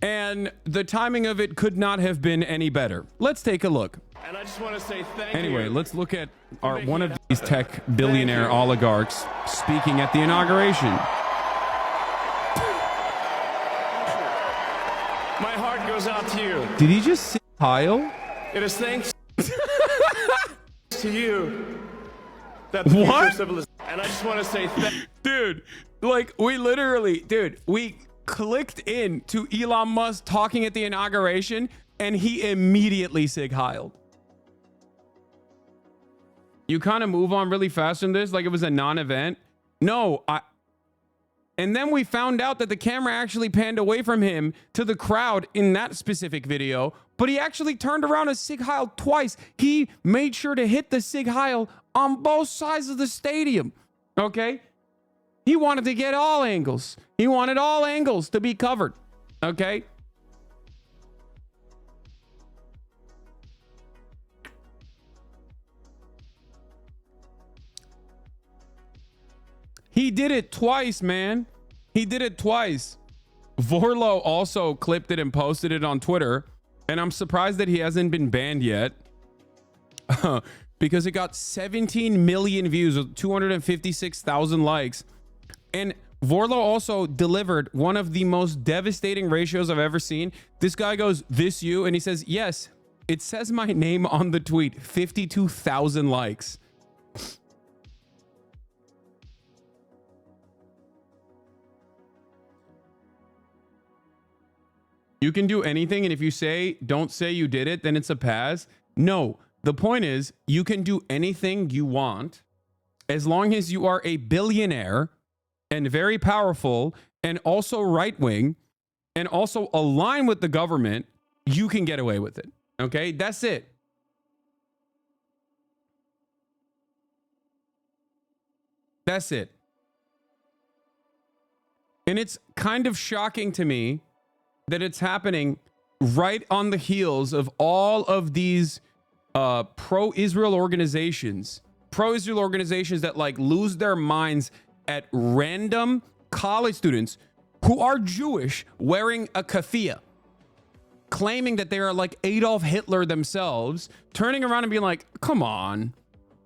and the timing of it could not have been any better. Let's take a look. And I just want to say thank you. Anyway, let's look at one of these tech billionaire oligarchs speaking at the inauguration. My heart goes out to you. Did he just say Heil? It is thanks to you that the future of civilization. And I just want to say dude, like we clicked in to Elon Musk talking at the inauguration, and he immediately SIG Heiled. You kind of move on really fast from this like it was a non-event. No, and then we found out that the camera actually panned away from him to the crowd in that specific video, but he actually turned around and SIG Heiled twice. He made sure to hit the SIG Heil on both sides of the stadium, okay? He wanted to get all angles. He wanted all angles to be covered, okay? He did it twice, man. He did it twice. Vorlo also clipped it and posted it on Twitter, and I'm surprised that he hasn't been banned yet because it got 17 million views with 256,000 likes. And Vorlo also delivered one of the most devastating ratios I've ever seen. This guy goes, "This you?" And he says, "Yes, It says my name on the tweet. 52,000 likes. You can do anything, and if you don't say you did it, then it's a pass. No, the point is, you can do anything you want as long as you are a billionaire and very powerful and also right-wing and also align with the government. You can get away with it. Okay, that's it. That's it. And it's kind of shocking to me that it's happening right on the heels of all of these pro-Israel organizations that like lose their minds at random college students who are Jewish wearing a keffiyeh, claiming that they are like Adolf Hitler themselves, turning around and being like, come on.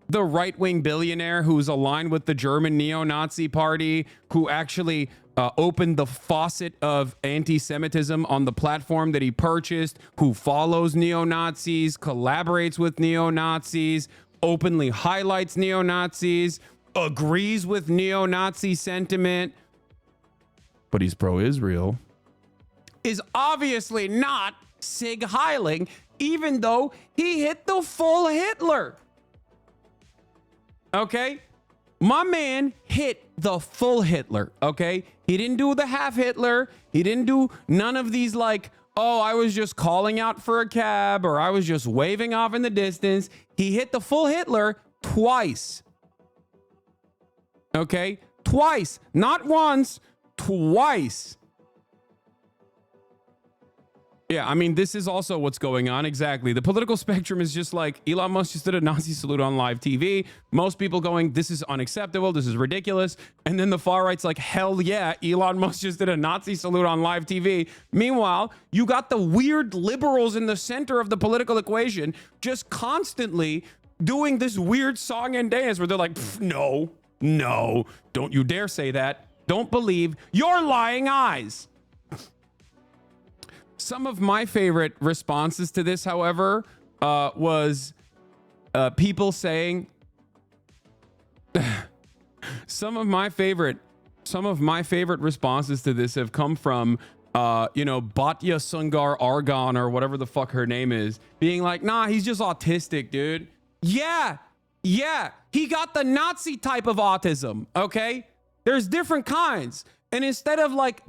The right-wing billionaire who's aligned with the German neo-Nazi party, who actually opened the faucet of anti-Semitism on the platform that he purchased, who follows neo-Nazis, collaborates with neo-Nazis, openly highlights neo-Nazis, agrees with neo-Nazi sentiment, but he's pro-Israel, is obviously not SIG heiling, even though he hit the full Hitler. Okay? My man hit the full Hitler, okay? He didn't do the half Hitler. He didn't do none of these like, oh, I was just calling out for a cab or I was just waving off in the distance. He hit the full Hitler twice. Okay? Twice. Not once, twice. Yeah, I mean, this is also what's going on. Exactly. The political spectrum is just like Elon Musk just did a Nazi salute on live TV. Most people going, this is unacceptable. This is ridiculous. And then the far right's like, hell yeah, Elon Musk just did a Nazi salute on live TV. Meanwhile, you got the weird liberals in the center of the political equation just constantly doing this weird song and dance where they're like, no, don't you dare say that. Don't believe your lying eyes. Some of my favorite responses to this, however, was people saying some of my favorite responses to this have come from Batya Sungar Argon or whatever the fuck her name is, being like, nah, he's just autistic, dude. Yeah, he got the Nazi type of autism. Okay, there's different kinds. And instead of like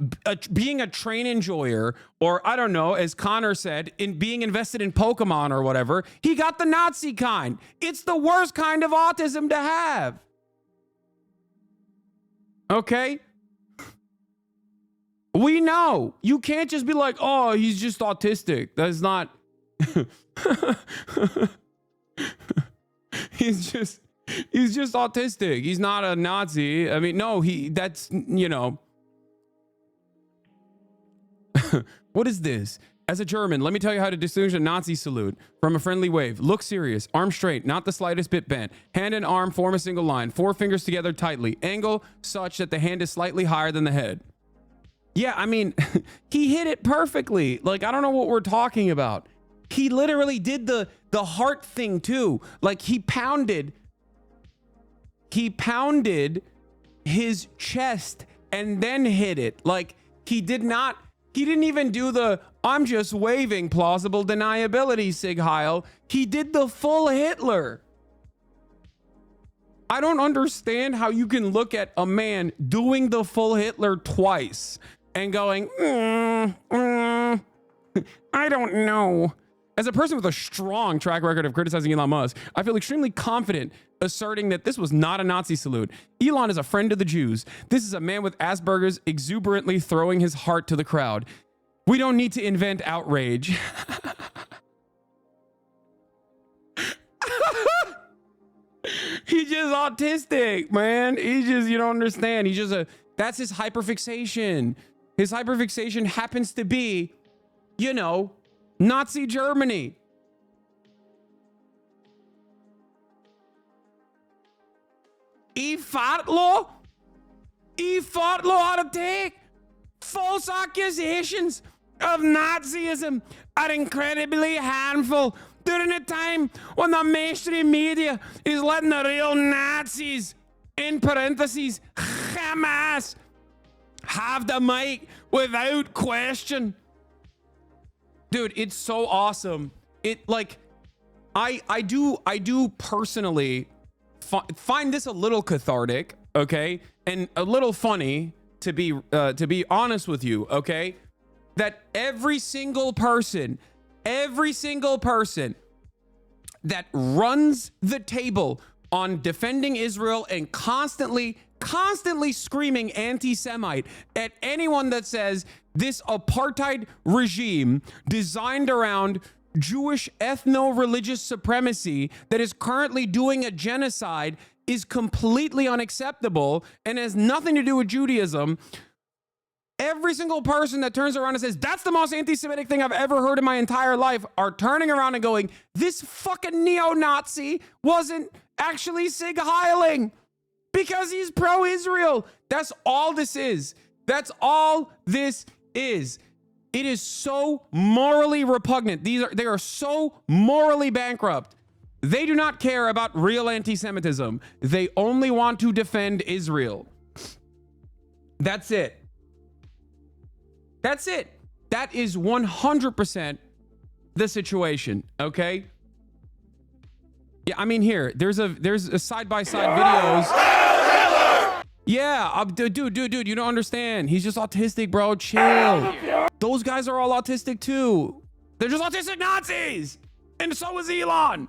being a train enjoyer, or I don't know, as Connor said, in being invested in Pokemon or whatever, he got the Nazi kind. It's the worst kind of autism to have. Okay? We know. You can't just be like, oh, he's just autistic. That's not... He's just autistic. He's not a Nazi. I mean, no, that's, you know... What is this? As a German, let me tell you how to distinguish a Nazi salute from a friendly wave. Look serious, arm straight, not the slightest bit bent. Hand and arm form a single line, 4 fingers together tightly. Angle such that the hand is slightly higher than the head. Yeah, I mean, he hit it perfectly. Like, I don't know what we're talking about. He literally did the heart thing too. Like, he pounded his chest and then hit it. Like, he didn't even do the, I'm just waving plausible deniability, SIG Heil. He did the full Hitler. I don't understand how you can look at a man doing the full Hitler twice and going, I don't know. As a person with a strong track record of criticizing Elon Musk, I feel extremely confident asserting that this was not a Nazi salute. Elon is a friend of the Jews. This is a man with Asperger's exuberantly throwing his heart to the crowd. We don't need to invent outrage. He's just autistic, man. He's just, you don't understand. He's just that's his hyperfixation. His hyperfixation happens to be, you know, Nazi Germany. He fought how to take false accusations of Nazism are incredibly harmful during a time when the mainstream media is letting the real Nazis, in parentheses, Hamas, have the mic without question. Dude, it's so awesome. It like, I do personally find this a little cathartic, okay, and a little funny to be honest with you, okay, that every single person that runs the table on defending Israel and constantly screaming anti-Semite at anyone that says this apartheid regime designed around Jewish ethno-religious supremacy that is currently doing a genocide is completely unacceptable and has nothing to do with Judaism. Every single person that turns around and says, that's the most anti-Semitic thing I've ever heard in my entire life, are turning around and going, this fucking neo-Nazi wasn't actually SIG heiling because he's pro-Israel. That's all this is. That's all this is. It is so morally repugnant. They are so morally bankrupt. They do not care about real anti-Semitism. They only want to defend Israel. That's it. That's it. That is 100% the situation, okay? Yeah, I mean, here, there's a side-by-side videos. Yeah, dude, you don't understand. He's just autistic, bro. Chill. Those guys are all autistic too. They're just autistic Nazis. And so is Elon.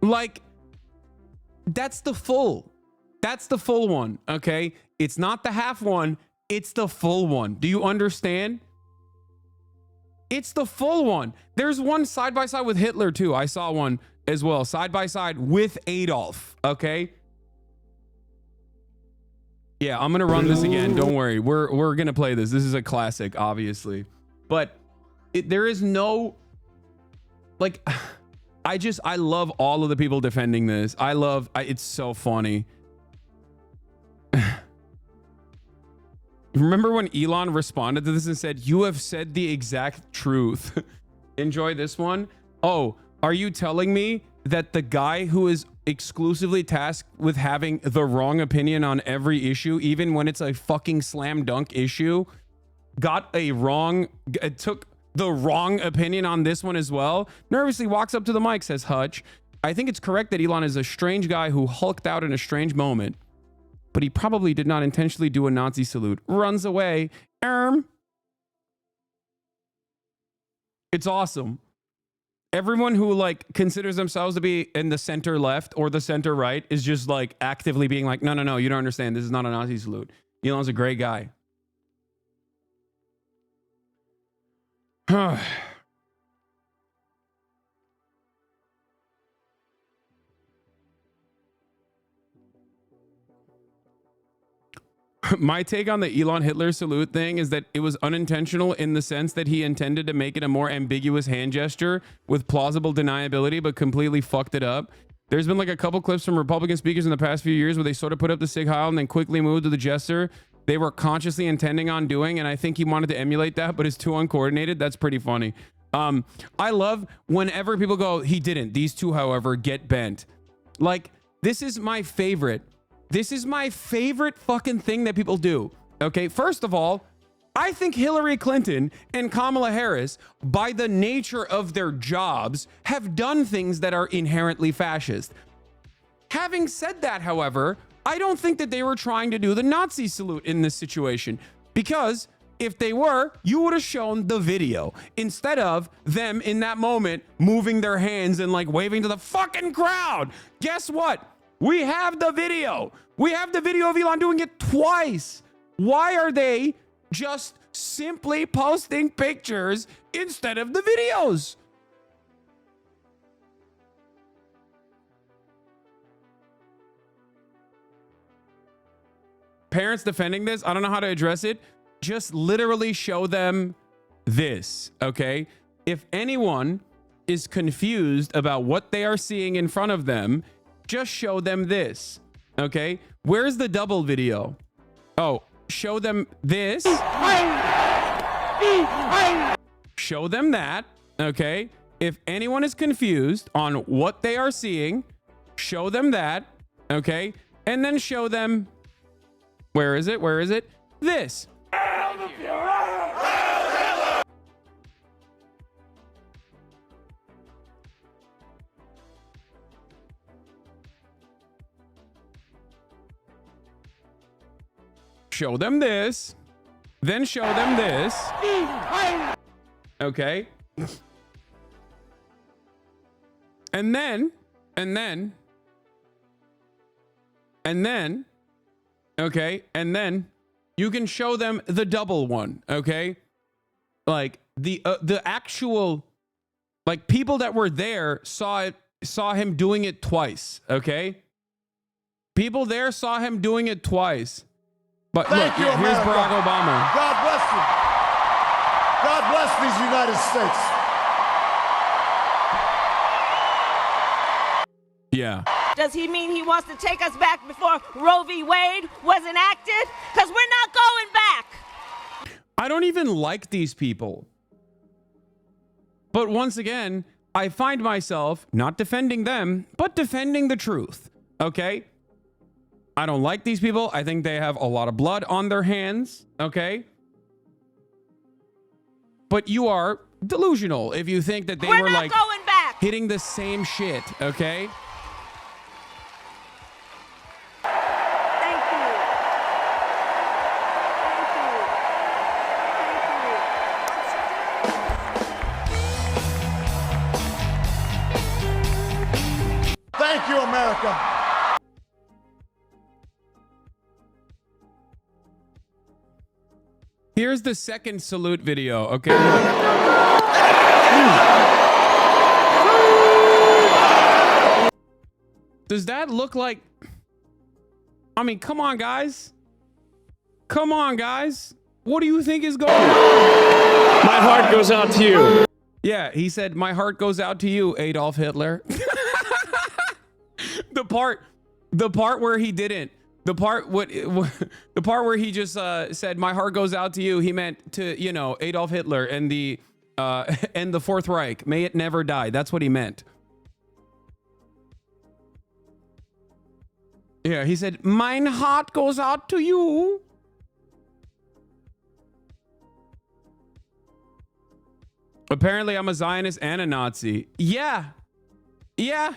Like, that's the full one, okay? It's not the half one, it's the full one. Do you understand? It's the full one. There's one side by side with Hitler too. I saw one as well, side by side with Adolf, okay? Yeah, I'm gonna run this again. Don't worry. We're gonna play this. This is a classic, obviously. But there is no, like, I love all of the people defending this. It's so funny. Remember when Elon responded to this and said, you have said the exact truth. Enjoy this one. Oh, are you telling me that the guy who is exclusively tasked with having the wrong opinion on every issue, even when it's a fucking slam dunk issue, took the wrong opinion on this one as well? Nervously walks up to the mic, says Hutch, I think it's correct that Elon is a strange guy who hulked out in a strange moment, but he probably did not intentionally do a Nazi salute. Runs away. It's awesome. Everyone who like considers themselves to be in the center left or the center right is just like actively being like, no, you don't understand. This is not a Nazi salute. Elon's a great guy. My take on the Elon Hitler salute thing is that it was unintentional in the sense that he intended to make it a more ambiguous hand gesture with plausible deniability, but completely fucked it up. There's been like a couple clips from Republican speakers in the past few years where they sort of put up the SIG Heil and then quickly moved to the gesture they were consciously intending on doing, and I think he wanted to emulate that, but it's too uncoordinated. That's pretty funny. I love whenever people go, he didn't. These two, however, get bent. Like, this is my favorite. This is my favorite fucking thing that people do. Okay, first of all, I think Hillary Clinton and Kamala Harris, by the nature of their jobs, have done things that are inherently fascist. Having said that, however, I don't think that they were trying to do the Nazi salute in this situation, because if they were, you would have shown the video instead of them in that moment moving their hands and like waving to the fucking crowd. Guess what? We have the video. We have the video of Elon doing it twice. Why are they just simply posting pictures instead of the videos? Parents defending this, I don't know how to address it. Just literally show them this, okay? If anyone is confused about what they are seeing in front of them, just show them this. Okay, where's the double video? Oh, show them this. Show them that. Okay, if anyone is confused on what they are seeing, show them that. Okay, and then show them, where is it? Where is it? This. Show them this, then show them this. Okay. And then, okay, and then you can show them the double one, okay? Like the actual, like, people that were there saw him doing it twice, okay? People there saw him doing it twice. But look, Thank you, here's America. Barack Obama. God bless you. God bless these United States. Yeah. Does he mean he wants to take us back before Roe v. Wade was enacted? Because we're not going back. I don't even like these people. But once again, I find myself not defending them, but defending the truth. Okay? I don't like these people. I think they have a lot of blood on their hands. Okay? But you are delusional if you think that they We're were not like going back. hitting the same shit. Okay? Thank you. Thank you, America. Here's the second salute video. Okay? Does that look like... I mean, come on, guys. Come on, guys. What do you think is going on? My heart goes out to you. Yeah, he said, my heart goes out to you, Adolf Hitler. The part where he didn't. The part where he just said, my heart goes out to you, he meant to, you know, Adolf Hitler and the Fourth Reich. May it never die. That's what he meant. Yeah, he said, mine heart goes out to you. Apparently, I'm a Zionist and a Nazi. Yeah. Yeah.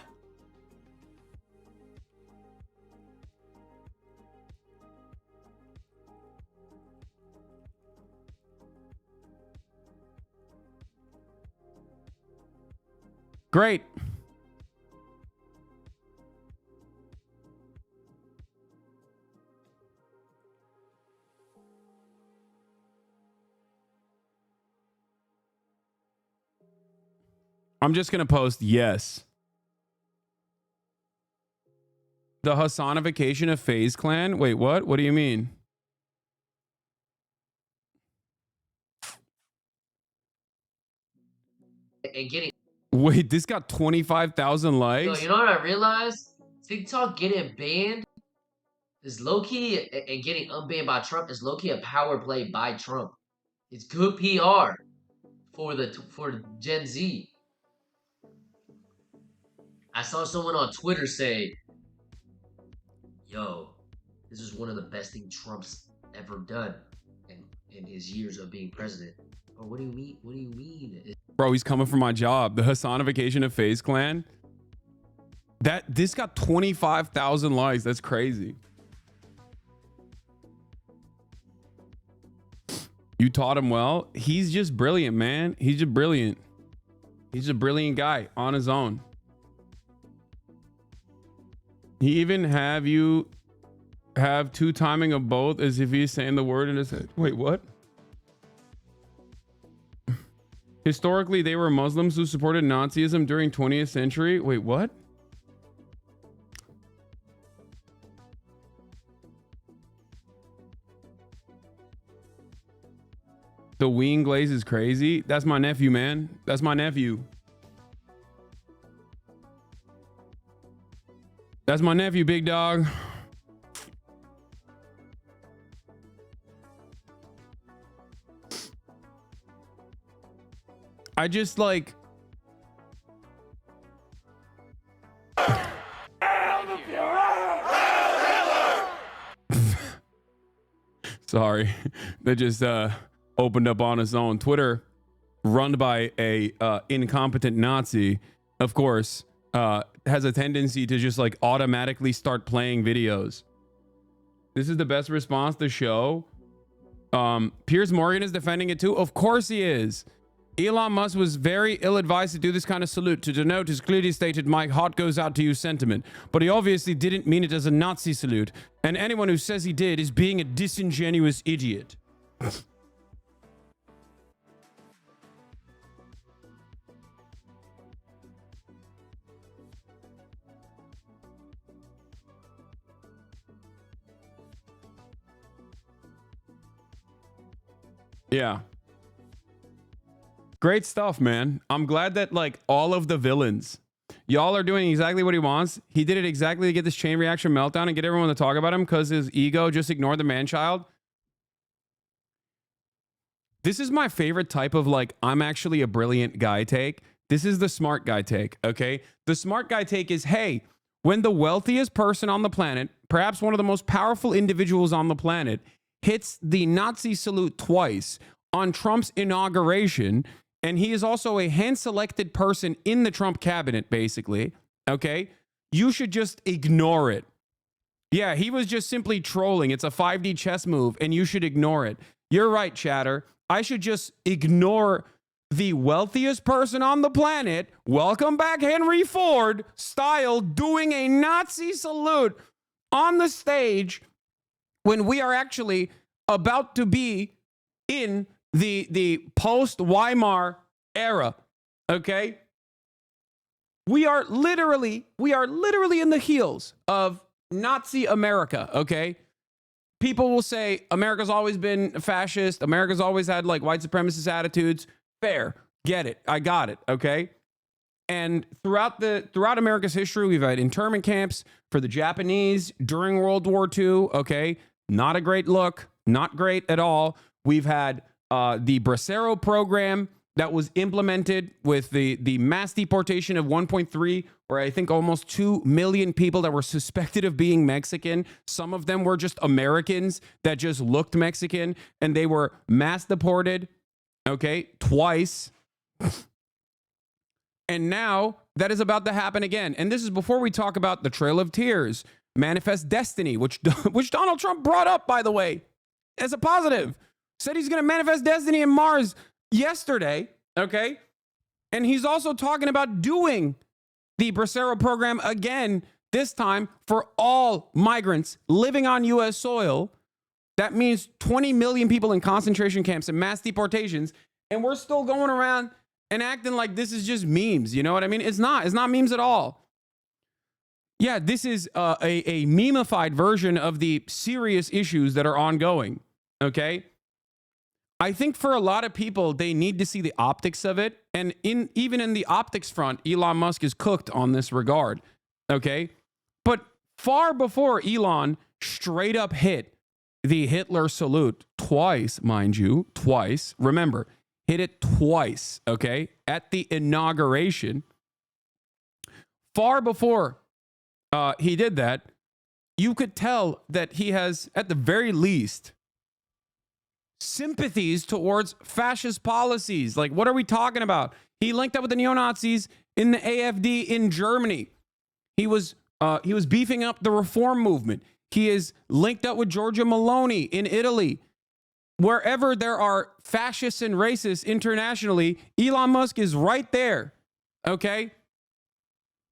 Great. I'm just going to post yes. The Hasanification of FaZe Clan? Wait, what? What do you mean? And getting Wait, this got 25,000 likes? yo, you know what I realized? TikTok getting banned is low key, and getting unbanned by Trump is low key a power play by Trump. It's good PR for Gen Z. I saw someone on Twitter say, "Yo, this is one of the best things Trump's ever done in his years of being president." Oh, what do you mean? What do you mean? Bro, he's coming for my job. The Hasanification of FaZe Clan. This got 25,000 likes. That's crazy. You taught him well. He's just brilliant, man. He's just brilliant. He's a brilliant guy on his own. He even have you have two timing of both as if he's saying the word in his head. Wait, what? Historically, they were Muslims who supported Nazism during 20th century. Wait, what? The wing glaze is crazy. That's my nephew, man. That's my nephew. That's my nephew, big dog. I just like. Sorry, that just opened up on its own. Twitter, run by a incompetent Nazi, of course, has a tendency to just like automatically start playing videos. This is the best response to show. Piers Morgan is defending it too. Of course he is. Elon Musk was very ill-advised to do this kind of salute to denote his clearly stated "my heart goes out to you" sentiment, but he obviously didn't mean it as a Nazi salute, and anyone who says he did is being a disingenuous idiot. Yeah. Great stuff, man. I'm glad that like all of the villains, y'all are doing exactly what he wants. He did it exactly to get this chain reaction meltdown and get everyone to talk about him because his ego just ignored the man-child. This is my favorite type of like, I'm actually a brilliant guy take. This is the smart guy take, okay? The smart guy take is, hey, when the wealthiest person on the planet, perhaps one of the most powerful individuals on the planet, hits the Nazi salute twice on Trump's inauguration, and he is also a hand-selected person in the Trump cabinet, basically, okay? You should just ignore it. Yeah, he was just simply trolling. It's a 5D chess move, and you should ignore it. You're right, chatter. I should just ignore the wealthiest person on the planet, welcome back Henry Ford style, doing a Nazi salute on the stage when we are actually about to be in the post-Weimar era, okay? We are literally in the heels of Nazi America, okay? People will say America's always been fascist. America's always had like white supremacist attitudes. Fair. Get it. I got it, okay? And throughout America's history, we've had internment camps for the Japanese during World War II, okay? Not a great look. Not great at all. We've had the Bracero program that was implemented with the mass deportation of 1.3, or I think almost 2 million people that were suspected of being Mexican. Some of them were just Americans that just looked Mexican, and they were mass deported, okay, twice. And now that is about to happen again. And this is before we talk about the Trail of Tears, Manifest Destiny, which Donald Trump brought up, by the way, as a positive. Said he's going to manifest destiny in Mars yesterday, okay? And he's also talking about doing the Bracero program again, this time for all migrants living on U.S. soil. That means 20 million people in concentration camps and mass deportations. And we're still going around and acting like this is just memes. You know what I mean? It's not memes at all. Yeah, this is a memeified version of the serious issues that are ongoing, okay? I think for a lot of people, they need to see the optics of it. And even in the optics front, Elon Musk is cooked on this regard, okay? But far before Elon straight up hit the Hitler salute twice, mind you, twice. Remember, hit it twice, okay? At the inauguration. Far before he did that, you could tell that he has, at the very least, sympathies towards fascist policies. Like, what are we talking about? He linked up with the neo-Nazis in the AfD in Germany. He was beefing up the reform movement. He is linked up with Giorgia Meloni in Italy. Wherever there are fascists and racists internationally, Elon Musk is right there. Okay?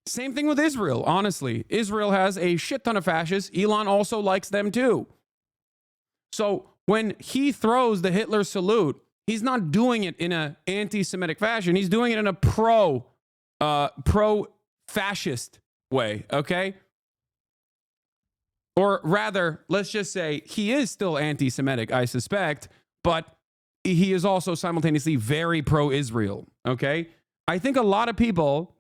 Same thing with Israel, honestly. Israel has a shit ton of fascists. Elon also likes them too. So when he throws the Hitler salute, he's not doing it in an anti-Semitic fashion. He's doing it in a pro-fascist way, okay? Or rather, let's just say he is still anti-Semitic, I suspect, but he is also simultaneously very pro-Israel, okay? I think a lot of people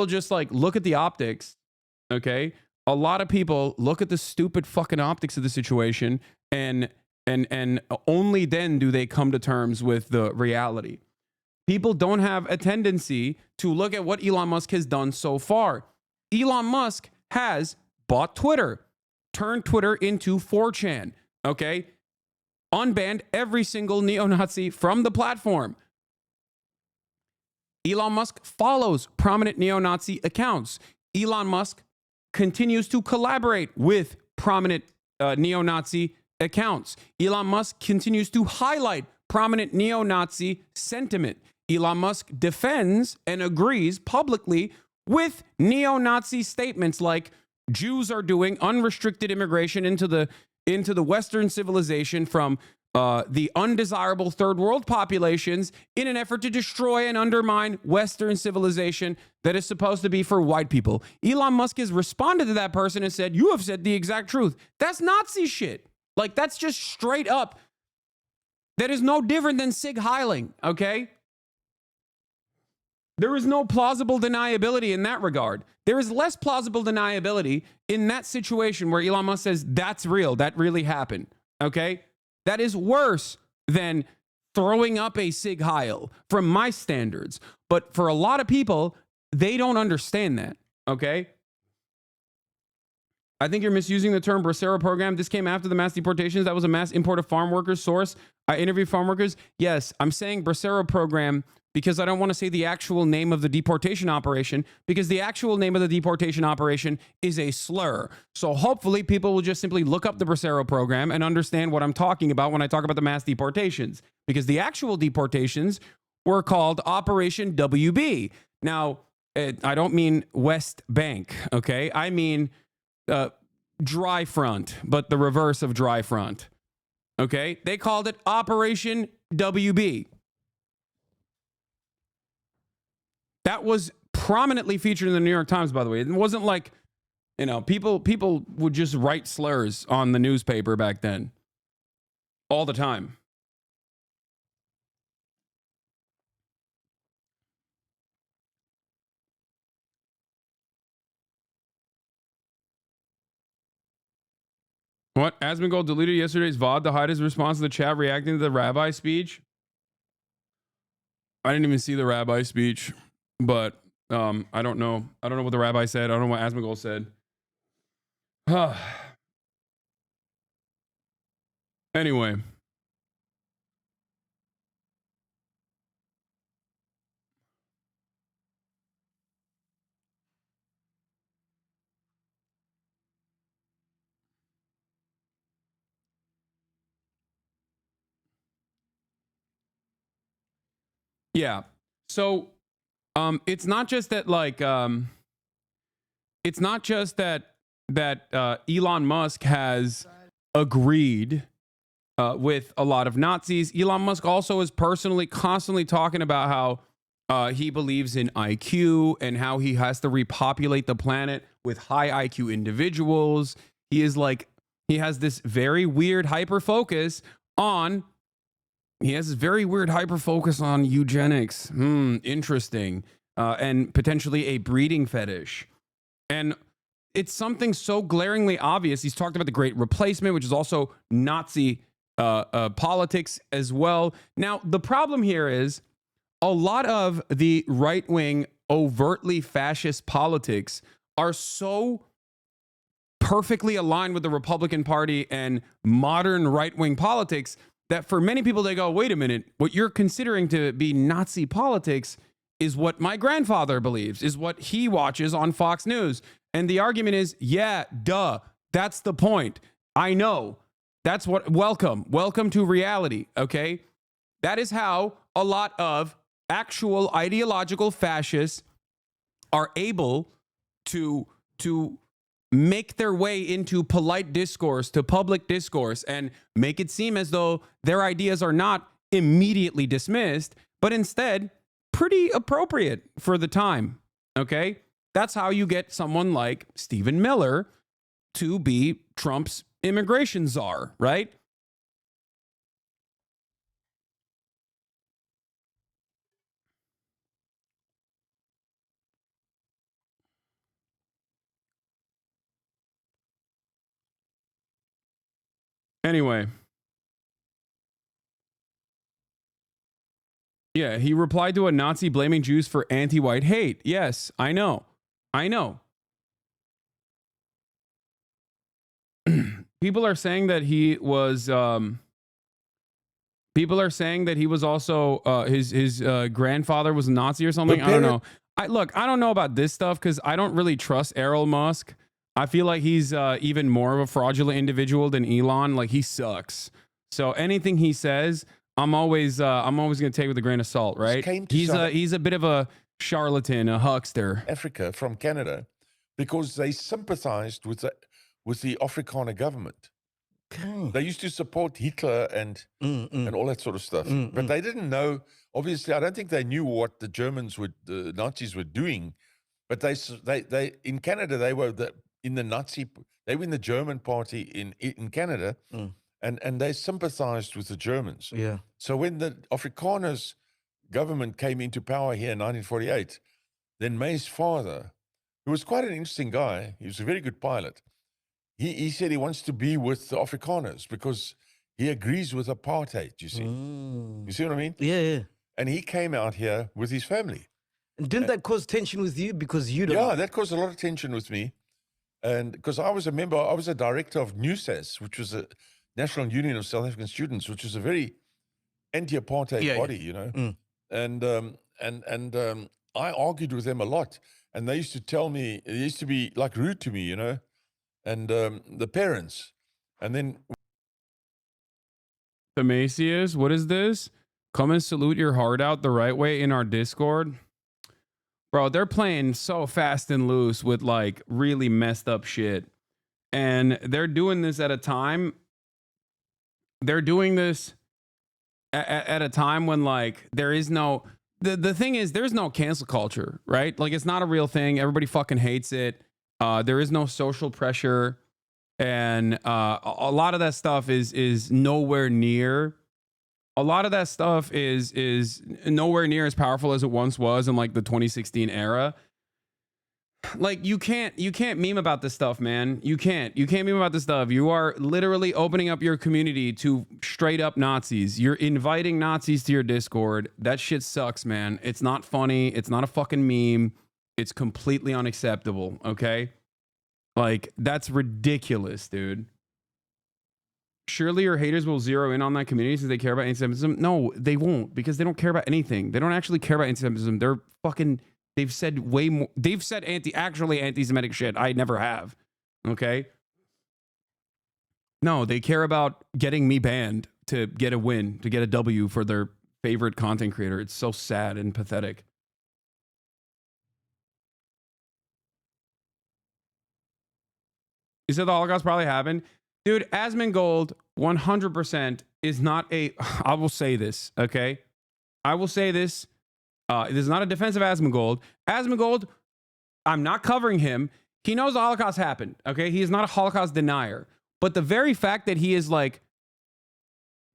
just like look at the optics, okay? A lot of people look at the stupid fucking optics of the situation and only then do they come to terms with the reality. people don't have a tendency to look at what Elon Musk has done so far. Elon Musk has bought Twitter, turned Twitter into 4chan, okay? Unbanned every single neo-Nazi from the platform. Elon Musk follows prominent neo-Nazi accounts. Elon Musk continues to collaborate with prominent neo-Nazi accounts. Elon Musk continues to highlight prominent neo-Nazi sentiment. Elon Musk defends and agrees publicly with neo-Nazi statements like Jews are doing unrestricted immigration into the Western civilization from the undesirable third world populations in an effort to destroy and undermine Western civilization that is supposed to be for white people. Elon Musk has responded to that person and said, you have said the exact truth. That's Nazi shit. Like, that's just straight up. That is no different than SIG heiling, okay? There is no plausible deniability in that regard. There is less plausible deniability in that situation where Elon Musk says, that's real, that really happened, okay? That is worse than throwing up a SIG heil from my standards. But for a lot of people, they don't understand that, okay? I think you're misusing the term Bracero program. This came after the mass deportations. That was a mass import of farm workers. Source, I interviewed farm workers. Yes, I'm saying Bracero program because I don't want to say the actual name of the deportation operation, because the actual name of the deportation operation is a slur. So hopefully people will just simply look up the Bracero program and understand what I'm talking about when I talk about the mass deportations, because the actual deportations were called Operation WB. Now, I don't mean West Bank, okay? I mean dry front, but the reverse of dry front, okay? They called it Operation WB. That was prominently featured in the New York Times, by the way. It wasn't like, you know, people would just write slurs on the newspaper back then. All the time. What? Asmongold deleted yesterday's VOD to hide his response to the chat reacting to the rabbi speech? I didn't even see the rabbi speech, but I don't know. I don't know what the rabbi said. I don't know what Asmongold said. Anyway. Yeah. So it's not just that it's not just that Elon Musk has agreed with a lot of Nazis. Elon Musk also is personally constantly talking about how he believes in IQ and how he has to repopulate the planet with high IQ individuals. He has this very weird hyper focus on eugenics. Interesting. And potentially a breeding fetish. And it's something so glaringly obvious. He's talked about the Great Replacement, which is also Nazi politics as well. Now, the problem here is a lot of the right-wing, overtly fascist politics are so perfectly aligned with the Republican Party and modern right-wing politics that for many people, they go, wait a minute, what you're considering to be Nazi politics is what my grandfather believes, is what he watches on Fox News. And the argument is, yeah, duh, that's the point. I know. That's what, welcome to reality, okay? That is how a lot of actual ideological fascists are able to make their way into polite discourse, to public discourse, and make it seem as though their ideas are not immediately dismissed, but instead pretty appropriate for the time, okay? That's how you get someone like Stephen Miller to be Trump's immigration czar, right? Anyway, Yeah, he replied to a Nazi blaming Jews for anti-white hate. Yes, I know. I know. People are saying that he was people are saying that he was also his grandfather was a Nazi or something. I don't know. I don't know about this stuff because I don't really trust Elon Musk. I feel like he's even more of a fraudulent individual than Elon. Like, he sucks. So anything he says, I'm always gonna take with a grain of salt, right? He's a bit of a charlatan, a huckster. Africa from Canada, because they sympathized with the Afrikaner government. Okay. They used to support Hitler and all that sort of stuff, but they didn't know. Obviously, I don't think they knew what the Nazis were doing. But they in Canada they were in the German party in Canada, and they sympathized with the Germans. Yeah. So when the Afrikaners government came into power here in 1948, then May's father, who was quite an interesting guy, he was a very good pilot. He said he wants to be with the Afrikaners because he agrees with apartheid, you see. You see what I mean? Yeah, yeah. And he came out here with his family. And didn't that cause tension with you because you don't? Yeah, that caused a lot of tension with me. And because I was a director of NUSAS, which was a National Union of South African Students, which was a very anti-apartheid body, you know. And I argued with them a lot. And they used to tell me, they used to be like rude to me, you know. And the parents, and then Themasius, what is this? Come and salute your heart out the right way in our Discord. Bro, they're playing so fast and loose with like really messed up shit. And they're doing this at a time. They're doing this at a time when like there is no, the thing is there's no cancel culture, right? Like, it's not a real thing. Everybody fucking hates it. There is no social pressure, and a lot of that stuff is nowhere near. A lot of that stuff is nowhere near as powerful as it once was in like the 2016 era. Like, you can't meme about this stuff, man. You can't meme about this stuff. You are literally opening up your community to straight up Nazis. You're inviting Nazis to your Discord. That shit sucks, man. It's not funny. It's not a fucking meme. It's completely unacceptable, okay? Like, that's ridiculous, dude. Surely your haters will zero in on that community since they care about anti-Semitism. No, they won't, because they don't care about anything. They don't actually care about anti-Semitism. They're fucking, they've said way more. They've said actually anti-Semitic shit. I never have, okay? No, they care about getting me banned to get a win, to get a W for their favorite content creator. It's so sad and pathetic. You said the Holocaust probably happened. Dude, Asmongold 100% is not a... I will say this, okay? I will say this. This is not a defense of Asmongold. Asmongold, I'm not covering him. He knows the Holocaust happened, okay? He is not a Holocaust denier. But the very fact that he is, like,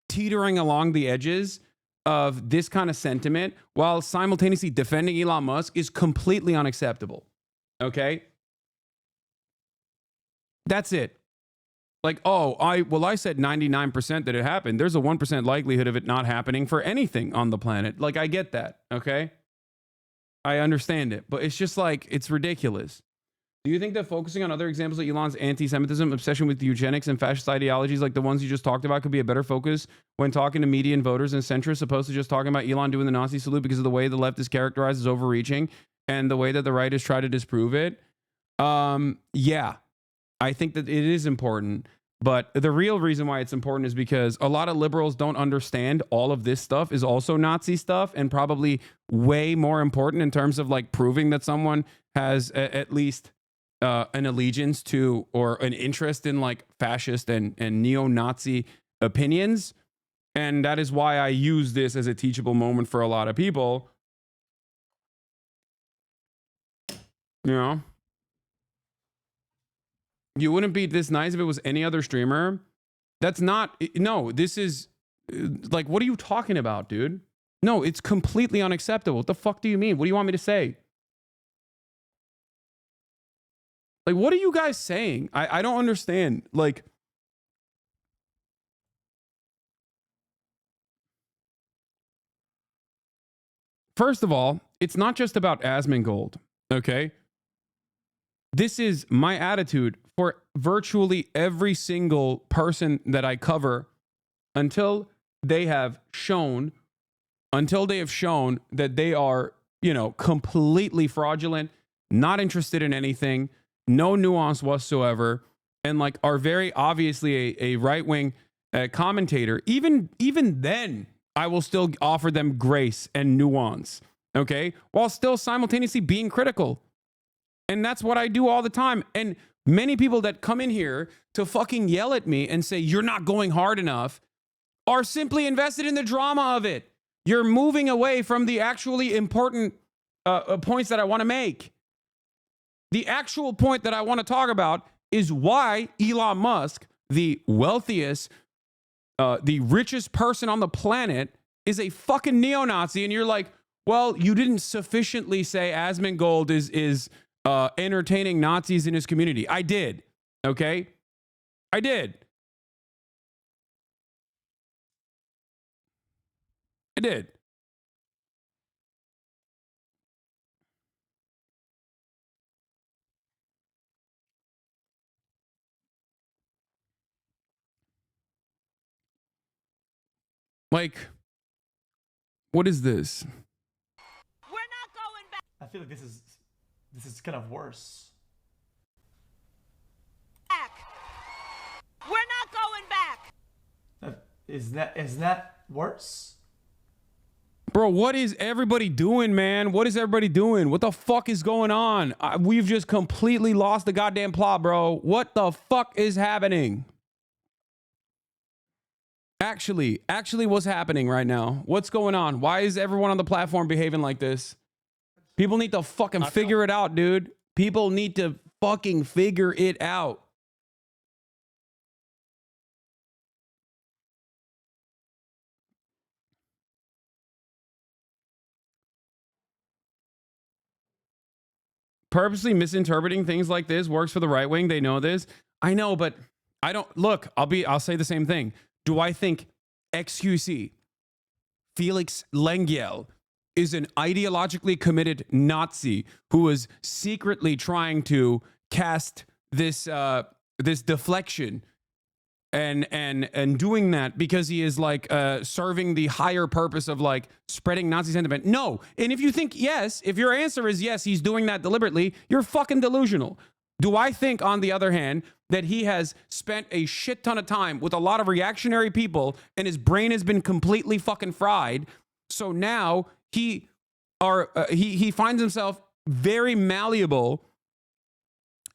teetering along the edges of this kind of sentiment while simultaneously defending Elon Musk is completely unacceptable, okay? That's it. Like, oh, I said 99% that it happened. There's a 1% likelihood of it not happening for anything on the planet. Like, I get that, okay? I understand it, but it's just like, it's ridiculous. Do you think that focusing on other examples of Elon's anti-Semitism, obsession with eugenics, and fascist ideologies like the ones you just talked about could be a better focus when talking to median voters and centrists, opposed to just talking about Elon doing the Nazi salute because of the way the left is characterized as overreaching and the way that the right has tried to disprove it? Yeah. I think that it is important, but the real reason why it's important is because a lot of liberals don't understand all of this stuff is also Nazi stuff, and probably way more important in terms of like proving that someone has at least an allegiance to or an interest in like fascist and neo-Nazi opinions. And that is why I use this as a teachable moment for a lot of people. You know? You wouldn't be this nice if it was any other streamer. That's not, no, this is, like, what are you talking about, dude? No, it's completely unacceptable. What the fuck do you mean? What do you want me to say? Like, what are you guys saying? I don't understand. Like, first of all, it's not just about Asmongold, okay? This is my attitude for virtually every single person that I cover until they have shown that they are, you know, completely fraudulent, not interested in anything, no nuance whatsoever, and like are very obviously a right-wing commentator. Even then, I will still offer them grace and nuance, okay? While still simultaneously being critical. And that's what I do all the time. And many people that come in here to fucking yell at me and say, you're not going hard enough, are simply invested in the drama of it. You're moving away from the actually important points that I want to make. The actual point that I want to talk about is why Elon Musk, the wealthiest, the richest person on the planet, is a fucking neo-Nazi. And you're like, well, you didn't sufficiently say Asmongold is entertaining Nazis in his community. I did. Okay? I did. I did. Like, what is this? We're not going back. I feel like this is kind of worse. We're not going back. Is that worse? Bro, what is everybody doing, man? What is everybody doing? What the fuck is going on? We've just completely lost the goddamn plot, bro. What the fuck is happening? Actually, what's happening right now? What's going on? Why is everyone on the platform behaving like this? People need to fucking figure it out, dude. People need to fucking figure it out. Purposely misinterpreting things like this works for the right wing. They know this. I know, but I don't look. I'll say the same thing. Do I think XQC, Felix Lengyel, is an ideologically committed Nazi who is secretly trying to cast this this deflection and doing that because he is like serving the higher purpose of like spreading Nazi sentiment? No. And if you think yes, if your answer is yes, he's doing that deliberately, you're fucking delusional. Do I think, on the other hand, that he has spent a shit ton of time with a lot of reactionary people and his brain has been completely fucking fried? So now he finds himself very malleable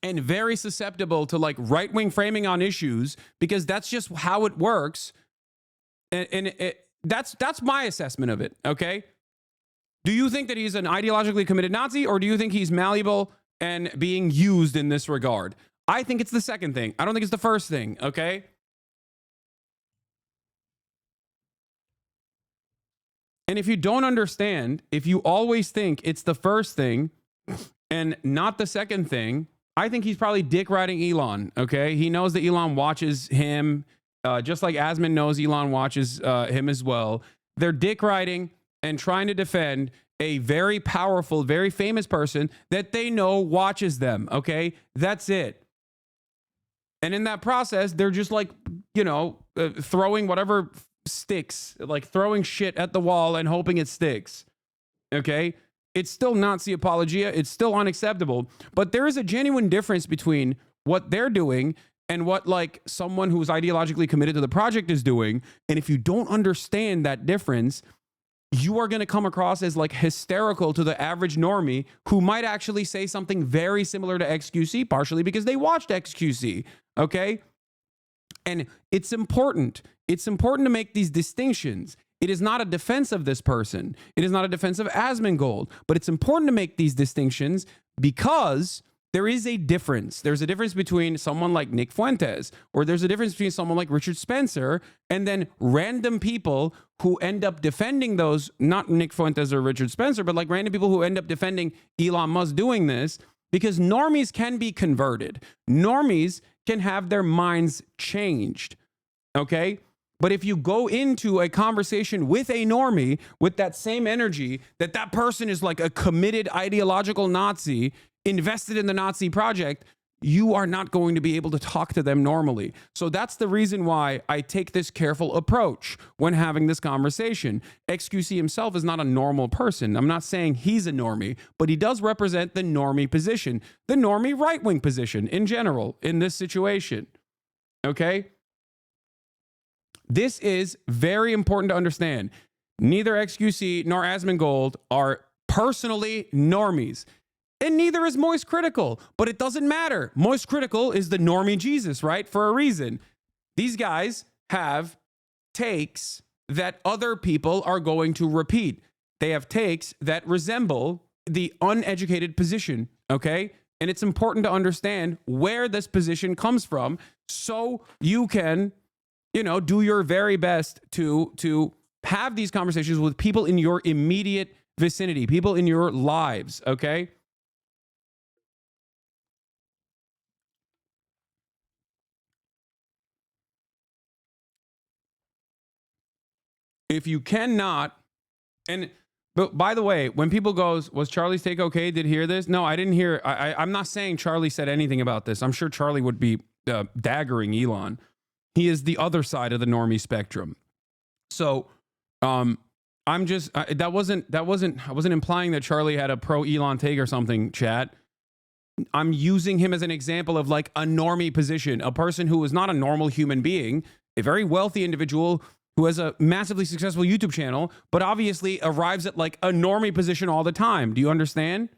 and very susceptible to like right-wing framing on issues because that's just how it works. And that's my assessment of it, okay? Do you think that he's an ideologically committed Nazi, or do you think he's malleable and being used in this regard? I think it's the second thing. I don't think it's the first thing, okay? And if you don't understand, if you always think it's the first thing and not the second thing, I think he's probably dick riding Elon, okay? He knows that Elon watches him, just like Asmon knows Elon watches him as well. They're dick riding and trying to defend a very powerful, very famous person that they know watches them, okay? That's it. And in that process, they're just like, you know, throwing whatever sticks, like throwing shit at the wall and hoping it sticks, okay? It's still Nazi apologia. It's still unacceptable. But there is a genuine difference between what they're doing and what like someone who's ideologically committed to the project is doing. And if you don't understand that difference, you are going to come across as like hysterical to the average normie who might actually say something very similar to XQC, partially because they watched XQC, okay? And it's important. It's important to make these distinctions. It is not a defense of this person. It is not a defense of Asmongold. But it's important to make these distinctions because there is a difference. There's a difference between someone like Nick Fuentes, or there's a difference between someone like Richard Spencer, and then random people who end up defending those, not Nick Fuentes or Richard Spencer, but like random people who end up defending Elon Musk doing this, because normies can be converted. Normies can have their minds changed, okay? But if you go into a conversation with a normie with that same energy, that person is like a committed ideological Nazi invested in the Nazi project, you are not going to be able to talk to them normally. So that's the reason why I take this careful approach when having this conversation. XQC himself is not a normal person. I'm not saying he's a normie, but he does represent the normie position, the normie right-wing position in general in this situation. Okay? This is very important to understand. Neither XQC nor Asmongold are personally normies. And neither is Moist Critical, but it doesn't matter. Moist Critical is the normie Jesus, right? For a reason. These guys have takes that other people are going to repeat. They have takes that resemble the uneducated position, okay? And it's important to understand where this position comes from so you can, you know, do your very best to have these conversations with people in your immediate vicinity, people in your lives, okay? If you cannot, but by the way, when people goes, was Charlie's take okay? Did hear this? No, I didn't hear. I'm not saying Charlie said anything about this. I'm sure Charlie would be daggering Elon. He is the other side of the normie spectrum. So, I'm just I wasn't implying that Charlie had a pro Elon take or something, chat. I'm using him as an example of like a normie position, a person who is not a normal human being, a very wealthy individual who has a massively successful YouTube channel, but obviously arrives at like a normie position all the time. Do you understand?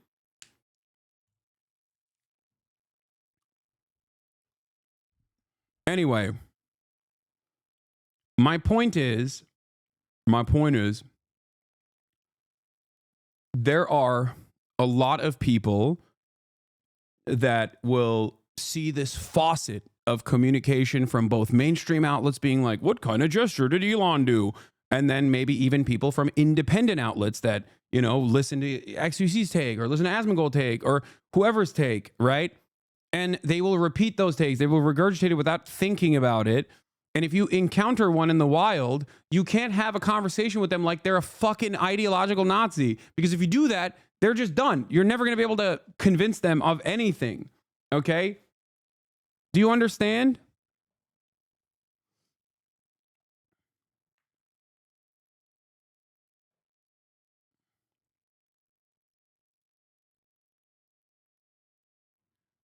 Anyway, my point is, there are a lot of people that will see this faucet of communication from both mainstream outlets being like, what kind of gesture did Elon do? And then maybe even people from independent outlets that, you know, listen to XQC's take or listen to Asmongold take or whoever's take, right? And they will repeat those takes. They will regurgitate it without thinking about it. And if you encounter one in the wild, you can't have a conversation with them like they're a fucking ideological Nazi. Because if you do that, they're just done. You're never going to be able to convince them of anything. Okay? Do you understand?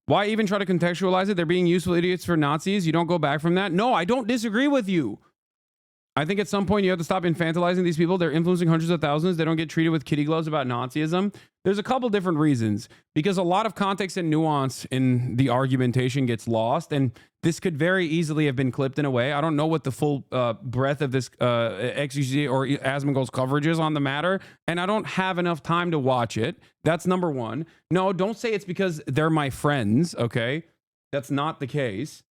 Why even try to contextualize it? They're being useful idiots for Nazis. You don't go back from that? No, I don't disagree with you. I think at some point you have to stop infantilizing these people. They're influencing hundreds of thousands. They don't get treated with kitty gloves about Nazism. There's a couple different reasons, because a lot of context and nuance in the argumentation gets lost, and this could very easily have been clipped in a way. I don't know what the full breadth of this XUC or Asmongold's coverage is on the matter, and I don't have enough time to watch it. That's number one. No, don't say it's because they're my friends, okay? That's not the case.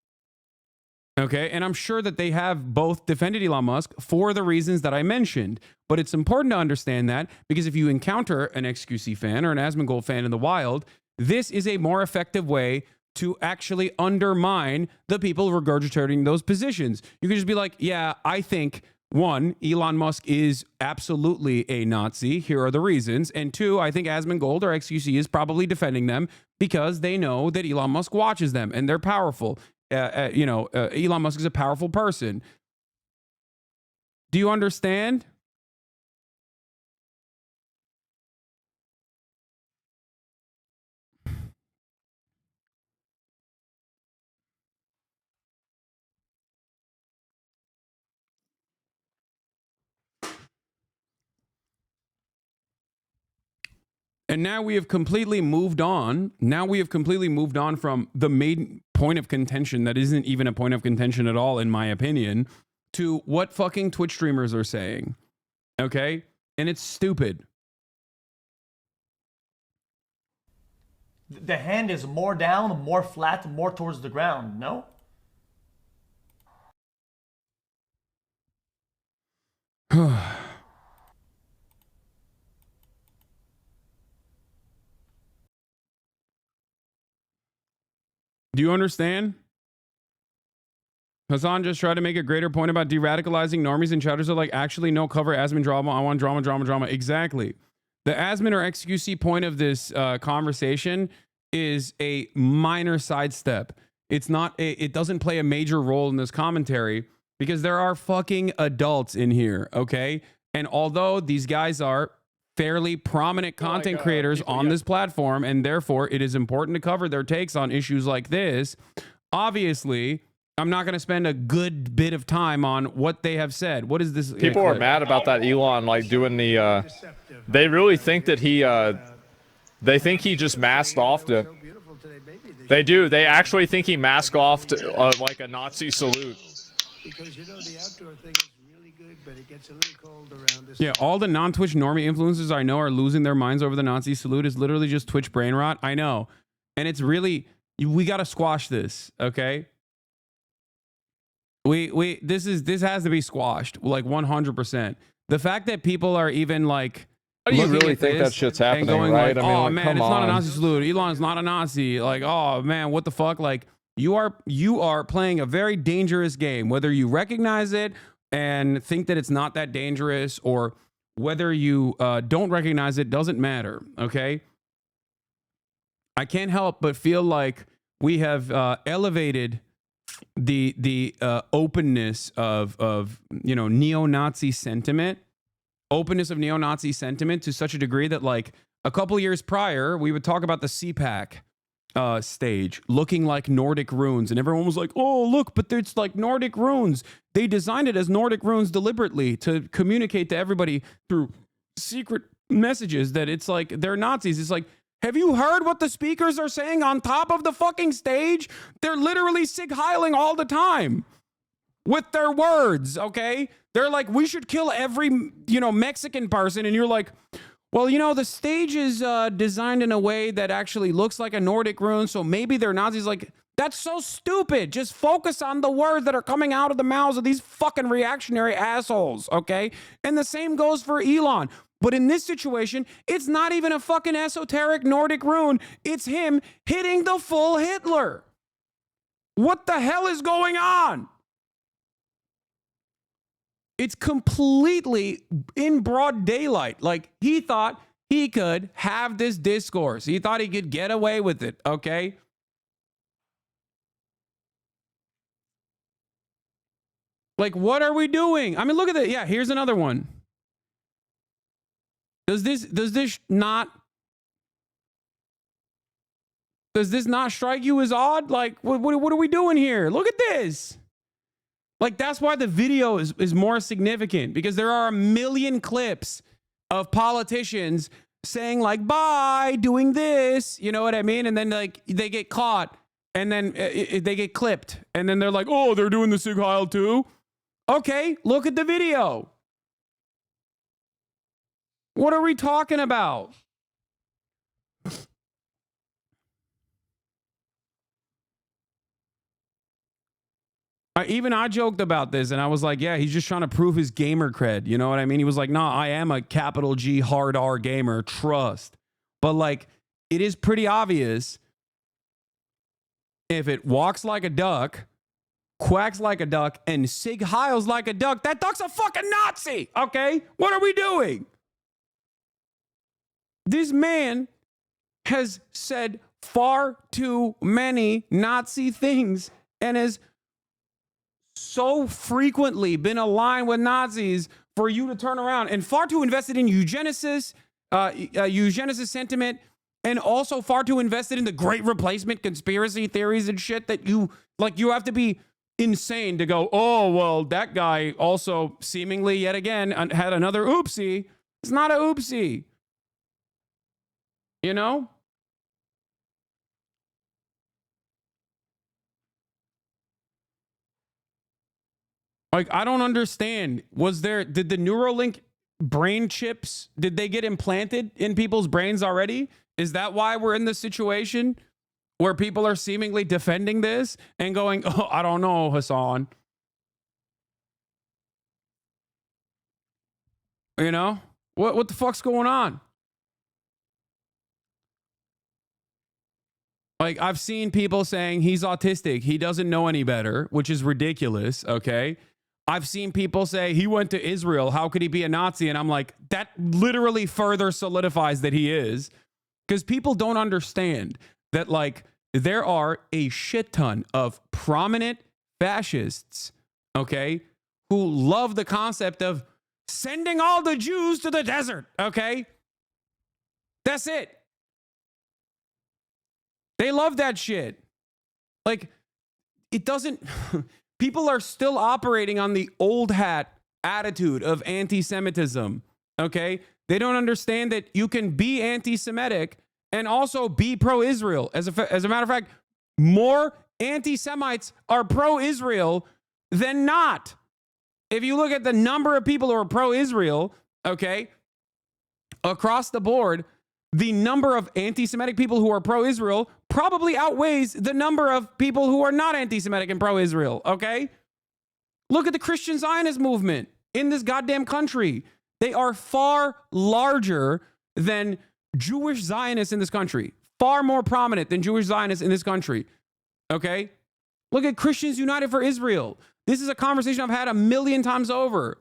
Okay, and I'm sure that they have both defended Elon Musk for the reasons that I mentioned. But it's important to understand that, because if you encounter an XQC fan or an Asmongold fan in the wild, this is a more effective way to actually undermine the people regurgitating those positions. You can just be like, yeah, I think, one, Elon Musk is absolutely a Nazi. Here are the reasons. And two, I think Asmongold or XQC is probably defending them because they know that Elon Musk watches them and they're powerful. Elon Musk is a powerful person. Do you understand? And now we have completely moved on. Now we have completely moved on from the main point of contention that isn't even a point of contention at all, in my opinion, to what fucking Twitch streamers are saying. Okay? And it's stupid. The hand is more down, more flat, more towards the ground, no? Do you understand? Hasan just tried to make a greater point about de-radicalizing normies, and chatters are like, actually, no, cover Asmin drama. I want drama, drama, drama. Exactly. The Asmin or XQC point of this conversation is a minor sidestep. It's not. It doesn't play a major role in this commentary because there are fucking adults in here, okay? And although these guys are fairly prominent content creators on this platform, and therefore it is important to cover their takes on issues like this, obviously, I'm not going to spend a good bit of time on what they have said. What is this? People are mad about that Elon, like, doing the, they really think that he, they think he just masked off to, they do, they actually think he masked off to, like a Nazi salute. Because, you know, the outdoor thing is really good, but it gets a little cold around this. Yeah, all the non-Twitch normie influencers I know are losing their minds over the Nazi salute. Is literally just Twitch brain rot. I know. And it's really, we got to squash this, okay? This has to be squashed, like 100%. The fact that people are even like, do you really think that shit's happening, going right? Like, I mean, oh like, man, it's not a Nazi salute. Elon's not a Nazi. Like, oh man, what the fuck? Like, you are playing a very dangerous game. Whether you recognize it and think that it's not that dangerous, or whether you don't recognize it, doesn't matter. Okay. I can't help but feel like we have elevated the openness of you know, neo-Nazi sentiment, openness of neo-Nazi sentiment to such a degree that, like, a couple years prior, we would talk about the CPAC stage looking like Nordic runes, and everyone was like, oh look, but it's like Nordic runes. They designed it as Nordic runes deliberately to communicate to everybody through secret messages that it's like they're Nazis. It's like, have you heard what the speakers are saying on top of the fucking stage? They're literally SIG heiling all the time with their words, okay? They're like, we should kill every, you know, Mexican person, and you're like, well, you know, the stage is designed in a way that actually looks like a Nordic rune, so maybe they're Nazis. Like, that's so stupid. Just focus on the words that are coming out of the mouths of these fucking reactionary assholes, okay? And the same goes for Elon. But in this situation, it's not even a fucking esoteric Nordic rune. It's him hitting the full Hitler. What the hell is going on? It's completely in broad daylight. Like, he thought he could have this discourse. He thought he could get away with it, okay? Like, what are we doing? I mean, look at that. Yeah, here's another one. Does this not strike you as odd? Like, what are we doing here? Look at this. Like, that's why the video is more significant, because there are a million clips of politicians saying, like, bye, doing this, you know what I mean? And then, like, they get caught, and then they get clipped, and then they're like, oh, they're doing the SIG Heil too? Okay, look at the video. What are we talking about? I joked about this, and I was like, yeah, he's just trying to prove his gamer cred. You know what I mean? He was like, nah, I am a capital G hard R gamer, trust. But, like, it is pretty obvious if it walks like a duck, quacks like a duck, and SIG Heils like a duck, that duck's a fucking Nazi, okay? What are we doing? This man has said far too many Nazi things and has so frequently been aligned with Nazis for you to turn around, and far too invested in eugenicist sentiment, and also far too invested in the Great Replacement conspiracy theories and shit that you have to be insane to go, oh, well, that guy also seemingly yet again had another oopsie. It's not a oopsie. You know? Like, I don't understand. Did the Neuralink brain chips, did they get implanted in people's brains already? Is that why we're in this situation where people are seemingly defending this and going, oh, I don't know, Hasan. You know? What the fuck's going on? Like, I've seen people saying he's autistic, he doesn't know any better, which is ridiculous, okay? I've seen people say he went to Israel, how could he be a Nazi? And I'm like, that literally further solidifies that he is. Because people don't understand that, like, there are a shit ton of prominent fascists, okay, who love the concept of sending all the Jews to the desert, okay? That's it. They love that shit. Like, it doesn't... People are still operating on the old hat attitude of anti-Semitism, okay? They don't understand that you can be anti-Semitic and also be pro-Israel. As a matter of fact, more anti-Semites are pro-Israel than not. If you look at the number of people who are pro-Israel, okay, across the board, the number of anti-Semitic people who are pro-Israel probably outweighs the number of people who are not anti-Semitic and pro-Israel, okay? Look at the Christian Zionist movement in this goddamn country. They are far larger than Jewish Zionists in this country. Far more prominent than Jewish Zionists in this country, okay? Look at Christians United for Israel. This is a conversation I've had 1,000,000 times over.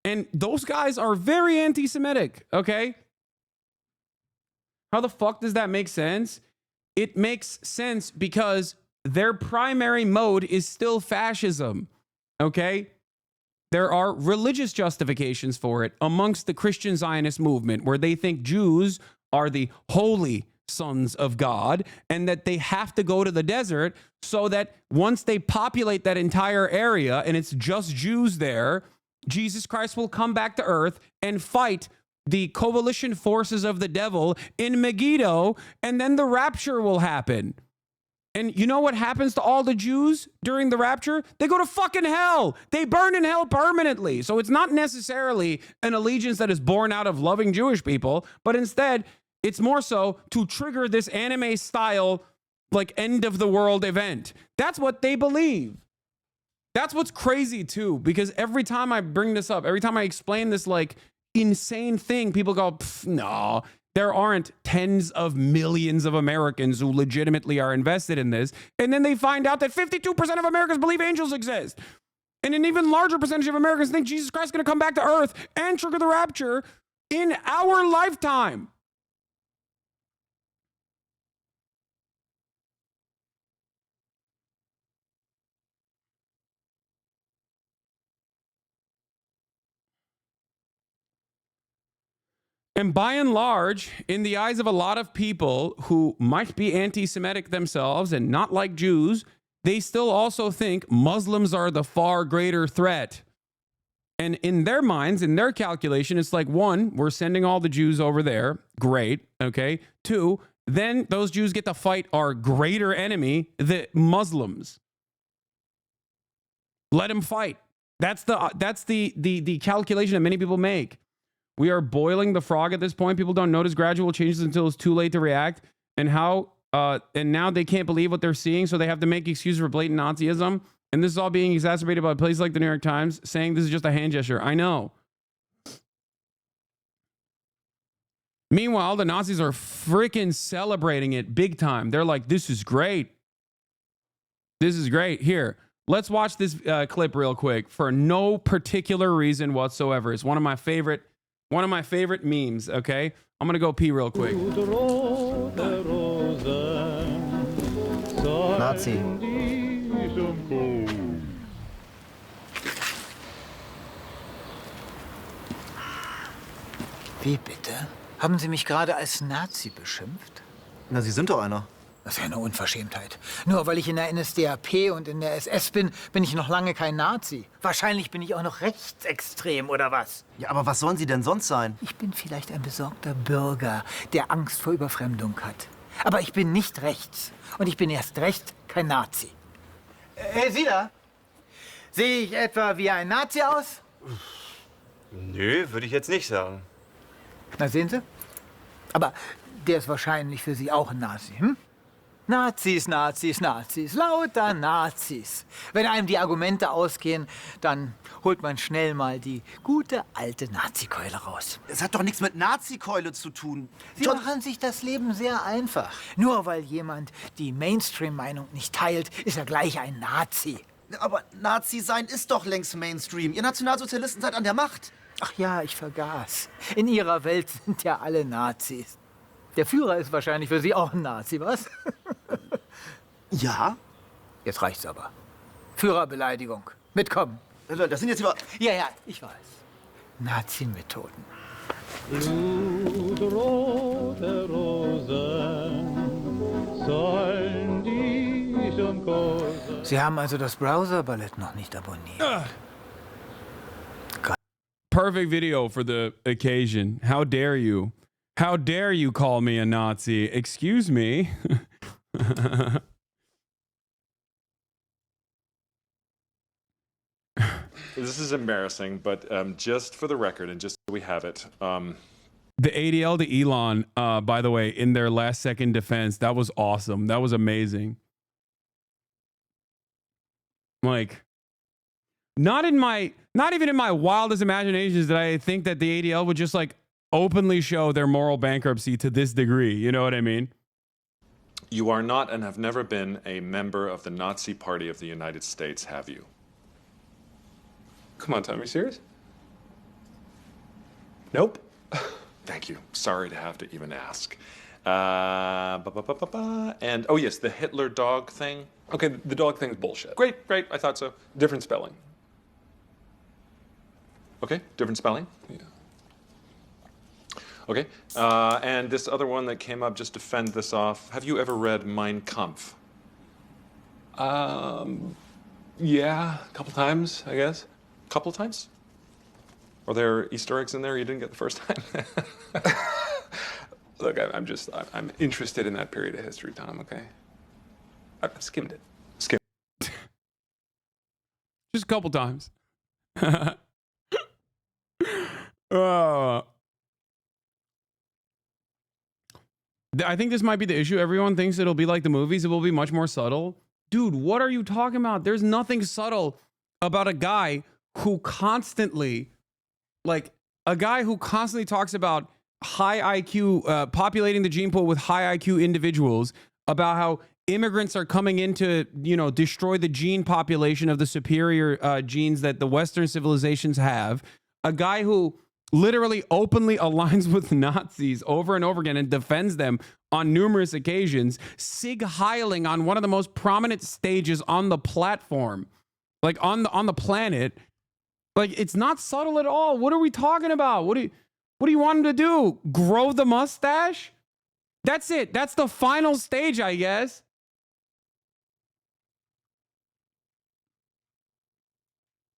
And those guys are very anti-Semitic, okay? How the fuck does that make sense? It makes sense because their primary mode is still fascism, okay? There are religious justifications for it amongst the Christian Zionist movement where they think Jews are the holy sons of God and that they have to go to the desert so that once they populate that entire area and it's just Jews there, Jesus Christ will come back to earth and fight the coalition forces of the devil in Megiddo, and then the rapture will happen. And you know what happens to all the Jews during the rapture? They go to fucking hell. They burn in hell permanently. So it's not necessarily an allegiance that is born out of loving Jewish people, but instead, it's more so to trigger this anime style, like, end of the world event. That's what they believe. That's what's crazy too, because every time I bring this up, every time I explain this, like, insane thing, people go, no, there aren't tens of millions of Americans who legitimately are invested in this. And then they find out that 52% of Americans believe angels exist. And an even larger percentage of Americans think Jesus Christ is going to come back to earth and trigger the rapture in our lifetime. And by and large, in the eyes of a lot of people who might be anti-Semitic themselves and not like Jews, they still also think Muslims are the far greater threat. And in their minds, in their calculation, it's like, one, we're sending all the Jews over there. Great. Okay. Two, then those Jews get to fight our greater enemy, the Muslims. Let them fight. That's the calculation that many people make. We are boiling the frog at this point. People don't notice gradual changes until it's too late to react. And now they can't believe what they're seeing, so they have to make excuses for blatant Nazism. And this is all being exacerbated by places like the New York Times saying this is just a hand gesture. I know. Meanwhile, the Nazis are freaking celebrating it big time. They're like, this is great. This is great. Here, let's watch this clip real quick for no particular reason whatsoever. It's one of my favorite memes, okay? I'm gonna go pee real quick. Nazi. Wie bitte? Haben Sie mich gerade als Nazi beschimpft? Na, Sie sind doch einer. Das ist ja eine Unverschämtheit. Nur weil ich in der NSDAP und in der SS bin, bin ich noch lange kein Nazi. Wahrscheinlich bin ich auch noch rechtsextrem, oder was? Ja, aber was sollen Sie denn sonst sein? Ich bin vielleicht ein besorgter Bürger, der Angst vor Überfremdung hat. Aber ich bin nicht rechts. Und ich bin erst recht kein Nazi. Hey, Sie da? Sehe ich etwa wie ein Nazi aus? Nö, würde ich jetzt nicht sagen. Na, sehen Sie? Aber der ist wahrscheinlich für Sie auch ein Nazi, hm? Nazis, Nazis, Nazis, lauter Nazis. Wenn einem die Argumente ausgehen, dann holt man schnell mal die gute alte Nazi-Keule raus. Es hat doch nichts mit Nazi-Keule zu tun. Sie machen sich das Leben sehr einfach. Nur weil jemand die Mainstream-Meinung nicht teilt, ist er gleich ein Nazi. Aber Nazi sein ist doch längst Mainstream. Ihr Nationalsozialisten seid an der Macht. Ach ja, ich vergaß. In Ihrer Welt sind ja alle Nazis. Der Führer ist wahrscheinlich für Sie auch ein Nazi, was? Ja? Jetzt reicht's aber. Führerbeleidigung. Mitkommen. Das sind jetzt über... Ja, ich weiß. Nazi-Methoden. Blutrote Rosen sollen dich umkosen. Sie haben also das Browser-Ballett noch nicht abonniert. Perfect video for the occasion. How dare you? How dare you call me a Nazi? Excuse me. This is embarrassing, but just for the record and just so we have it. The ADL to Elon, by the way, in their last second defense, that was awesome. That was amazing. Like, not even in my wildest imaginations did I think that the ADL would just like openly show their moral bankruptcy to this degree. You know what I mean? You are not and have never been a member of the Nazi Party of the United States, have you? Come on, Tom, are you serious? Nope. Thank you. Sorry to have to even ask. And, oh yes, the Hitler dog thing. Okay, the dog thing's bullshit. Great, I thought so. Different spelling. Okay, different spelling? Yeah. Okay, and this other one that came up, just to fend this off, have you ever read Mein Kampf? Yeah, a couple times, I guess. Couple times? Are there Easter eggs in there you didn't get the first time? Look, I'm interested in that period of history, Tom, okay? I've skimmed it. Just a couple times. I think this might be the issue. Everyone thinks it'll be like the movies. It will be much more subtle. Dude, what are you talking about? There's nothing subtle about a guy who constantly talks about high IQ, populating the gene pool with high IQ individuals, about how immigrants are coming in to, destroy the gene population of the superior genes that the Western civilizations have. A guy who literally openly aligns with Nazis over and over again and defends them on numerous occasions, SIG heiling on one of the most prominent stages on the platform, like on the planet. Like, it's not subtle at all. What are we talking about? What do you want him to do? Grow the mustache? That's it. That's the final stage, I guess.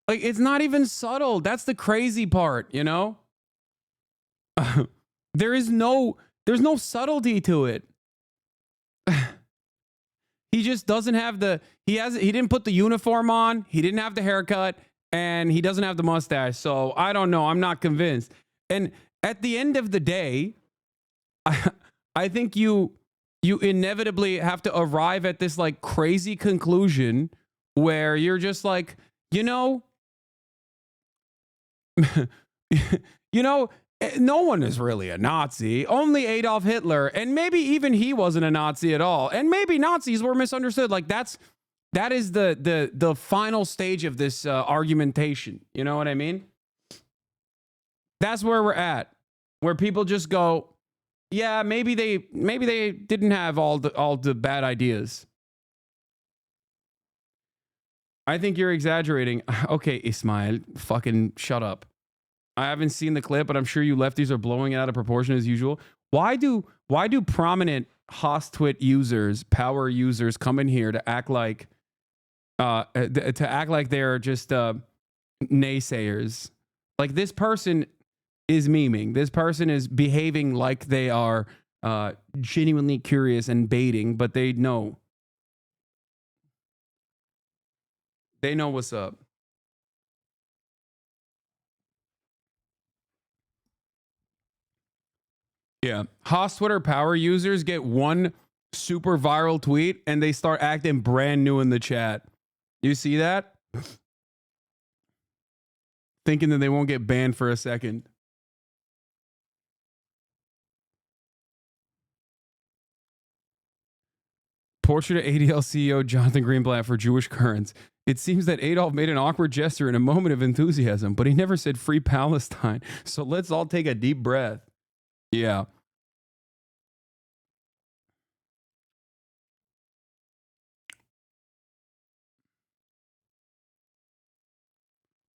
Like, it's not even subtle. That's the crazy part, you know? There's no subtlety to it. He just doesn't have he didn't put the uniform on, he didn't have the haircut, and he doesn't have the mustache. So I don't know. I'm not convinced. And at the end of the day, I think you inevitably have to arrive at this like crazy conclusion where you're just like, no one is really a Nazi. Only Adolf Hitler, and maybe even he wasn't a Nazi at all. And maybe Nazis were misunderstood. Like that is the final stage of this argumentation. You know what I mean? That's where we're at, where people just go, yeah, maybe they didn't have all the bad ideas. I think you're exaggerating. Okay, Ismail, fucking shut up. I haven't seen the clip, but I'm sure you lefties are blowing it out of proportion as usual. Why do prominent Hostwit users, power users, come in here to act like they're just naysayers? Like, this person is memeing. This person is behaving like they are genuinely curious and baiting, but they know. They know what's up. Yeah. Haas Twitter power users get one super viral tweet and they start acting brand new in the chat. You see that? Thinking that they won't get banned for a second. Portrait of ADL CEO Jonathan Greenblatt for Jewish Currents. It seems that Adolf made an awkward gesture in a moment of enthusiasm, but he never said free Palestine. So let's all take a deep breath. Yeah.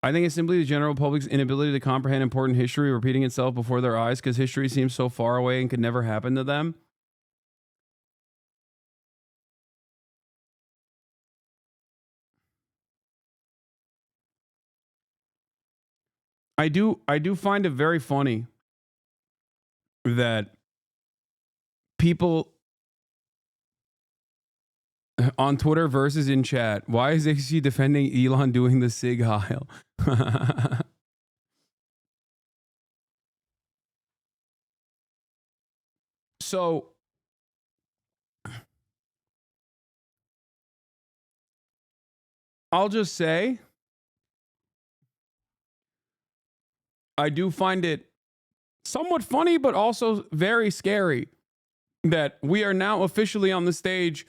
I think it's simply the general public's inability to comprehend important history repeating itself before their eyes because history seems so far away and could never happen to them. I do find it very funny that people on Twitter versus in chat, why is XG defending Elon doing the SIG Heil? So I'll just say I do find it somewhat funny, but also very scary that we are now officially on the stage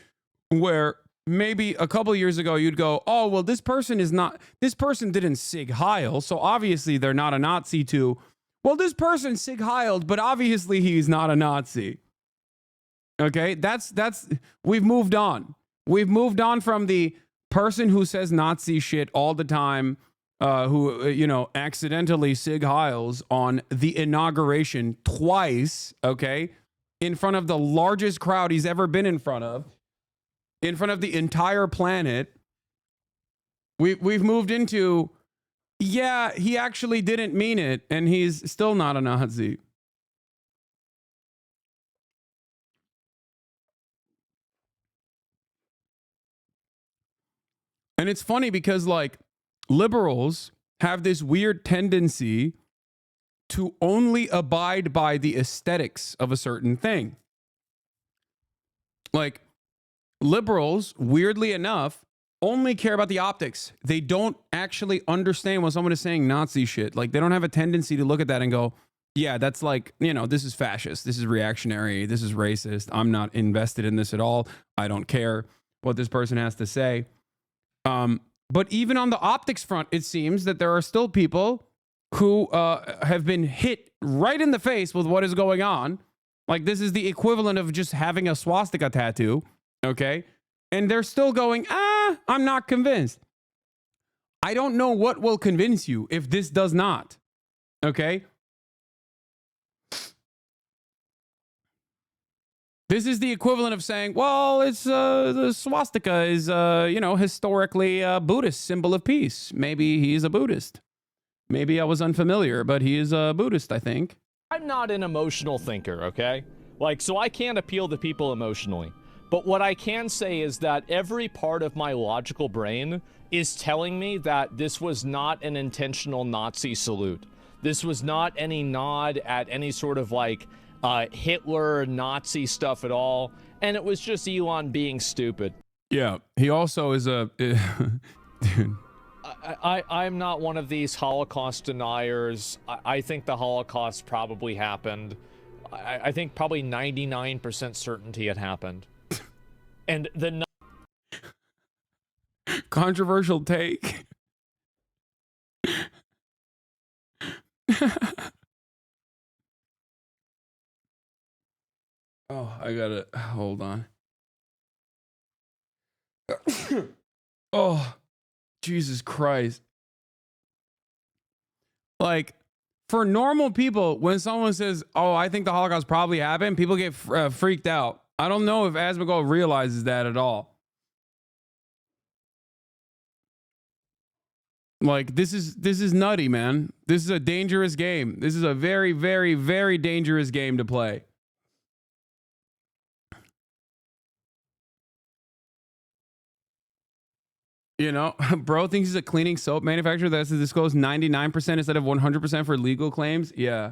where maybe a couple years ago you'd go, oh, well, this person didn't SIG Heil, so obviously they're not a Nazi too. Well, this person SIG Heiled, but obviously he's not a Nazi. Okay, we've moved on. We've moved on from the person who says Nazi shit all the time, who, accidentally SIG Heils on the inauguration twice, okay, in front of the largest crowd he's ever been in front of the entire planet. We've moved into, yeah, he actually didn't mean it, and he's still not a Nazi. And it's funny because, like, liberals have this weird tendency to only abide by the aesthetics of a certain thing. Like, liberals, weirdly enough, only care about the optics. They don't actually understand when someone is saying Nazi shit. Like, they don't have a tendency to look at that and go, yeah, that's like, this is fascist. This is reactionary. This is racist. I'm not invested in this at all. I don't care what this person has to say. But even on the optics front, it seems that there are still people who have been hit right in the face with what is going on. Like, this is the equivalent of just having a swastika tattoo, okay? And they're still going, I'm not convinced. I don't know what will convince you if this does not, okay? This is the equivalent of saying, well, it's the swastika is, historically a Buddhist symbol of peace. Maybe he's a Buddhist. Maybe I was unfamiliar, but he is a Buddhist, I think. I'm not an emotional thinker, okay? So I can't appeal to people emotionally. But what I can say is that every part of my logical brain is telling me that this was not an intentional Nazi salute. This was not any nod at any sort of, Hitler, Nazi stuff at all, and it was just Elon being stupid. Yeah, he also is a... dude. I'm not one of these Holocaust deniers. I think the Holocaust probably happened. I think probably 99% certainty it happened. And the... Controversial take. Oh, I gotta hold on. Oh, Jesus Christ. Like, for normal people, when someone says, oh, I think the Holocaust probably happened, people get freaked out. I don't know if Asmagol realizes that at all. Like, this is nutty, man. This is a dangerous game. This is a very, very, very dangerous game to play. Bro thinks he's a cleaning soap manufacturer that has to disclose 99% instead of 100% for legal claims. Yeah.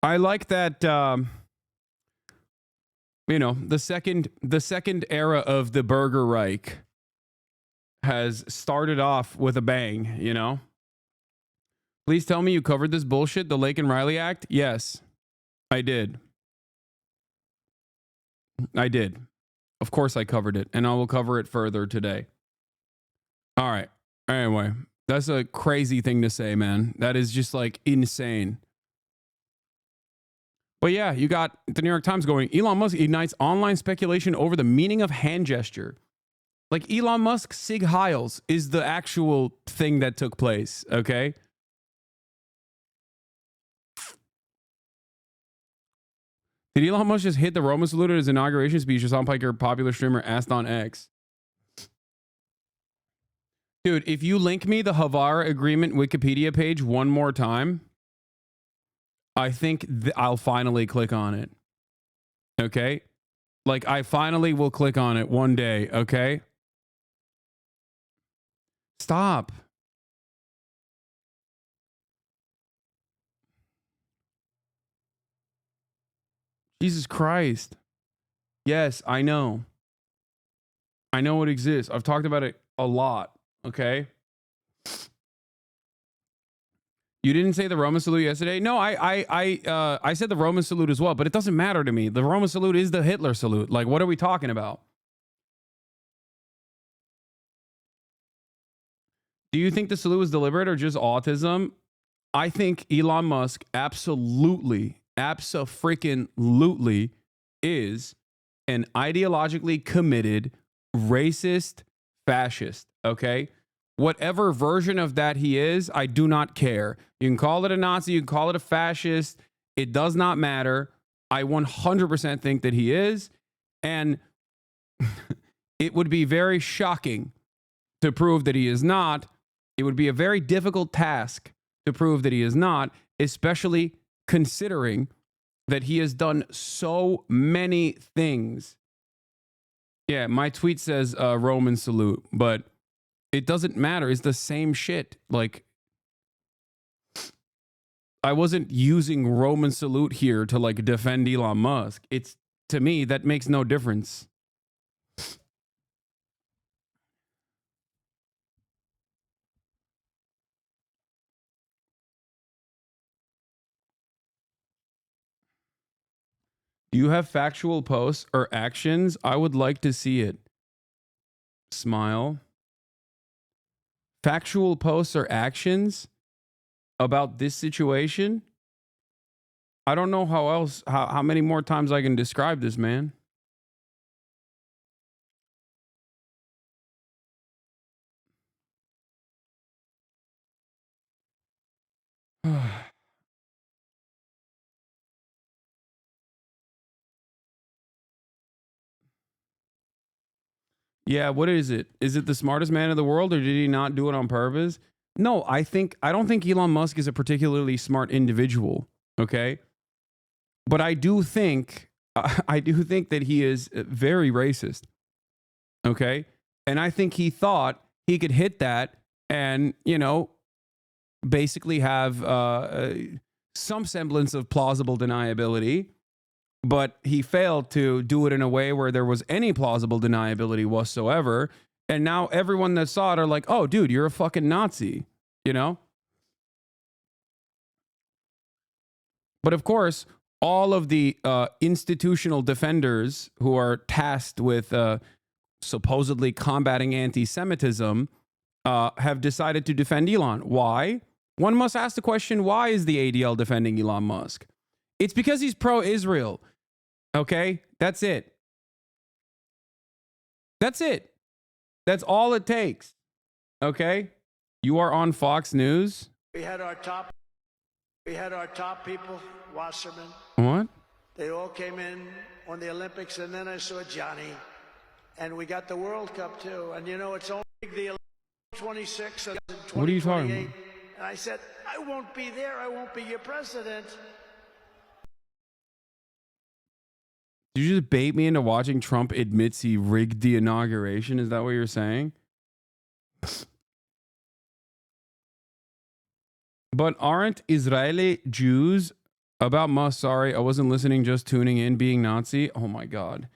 I like that. You know, the second era of the Burger Reich has started off with a bang. You know. Please tell me you covered this bullshit, the Lake and Riley Act. Yes, I did. I did. Of course, I covered it, and I will cover it further today. All right. Anyway, that's a crazy thing to say, man. That is just like insane. But yeah, you got the New York Times going, Elon Musk ignites online speculation over the meaning of hand gesture. Like Elon Musk, SIG Heils is the actual thing that took place, okay? Did Elon Musk just hit the Roman salute at his inauguration speech? Hasan Piker, popular streamer, asked on X. Dude, if you link me the Havara Agreement Wikipedia page one more time, I think I'll finally click on it. Okay? Like, I finally will click on it one day, okay? Stop. Jesus Christ. Yes, I know. I know it exists. I've talked about it a lot, okay? You didn't say the Roman salute yesterday? No, I said the Roman salute as well, but it doesn't matter to me. The Roman salute is the Hitler salute. Like, what are we talking about? Do you think the salute was deliberate or just autism? I think Elon Musk absolutely is an ideologically committed racist fascist, okay? Whatever version of that he is, I do not care. You can call it a Nazi, you can call it a fascist. It does not matter. I 100% think that he is. And it would be very shocking to prove that he is not. It would be a very difficult task to prove that he is not, especially considering that he has done so many things. Yeah, my tweet says Roman salute, but it doesn't matter. It's the same shit. Like, I wasn't using Roman salute here to like defend Elon Musk. It's, to me, that makes no difference. Do you have factual posts or actions? I would like to see it. Smile. Factual posts or actions about this situation? I don't know how many more times I can describe this, man. Yeah, what is it? Is it the smartest man in the world, or did he not do it on purpose? No, I don't think Elon Musk is a particularly smart individual, okay? But I do think that he is very racist. Okay? And I think he thought he could hit that and, you know, basically have some semblance of plausible deniability, but he failed to do it in a way where there was any plausible deniability whatsoever. And now everyone that saw it are like, oh, dude, you're a fucking Nazi, you know? But of course, all of the institutional defenders who are tasked with supposedly combating anti-Semitism have decided to defend Elon. Why? One must ask the question, why is the ADL defending Elon Musk? It's because he's pro-Israel. Okay? That's it. That's it. That's all it takes. Okay? You are on Fox News. We had our top people, Wasserman. What? They all came in on the Olympics, and then I saw Johnny, and we got the World Cup too. And you know, it's only the 26 and 2028. What are you talking about? And I said, I won't be there. I won't be your president. Did you just bait me into watching Trump admits he rigged the inauguration? Is that what you're saying? But aren't Israeli Jews about sorry, I wasn't listening, just tuning in, being Nazi? Oh my God.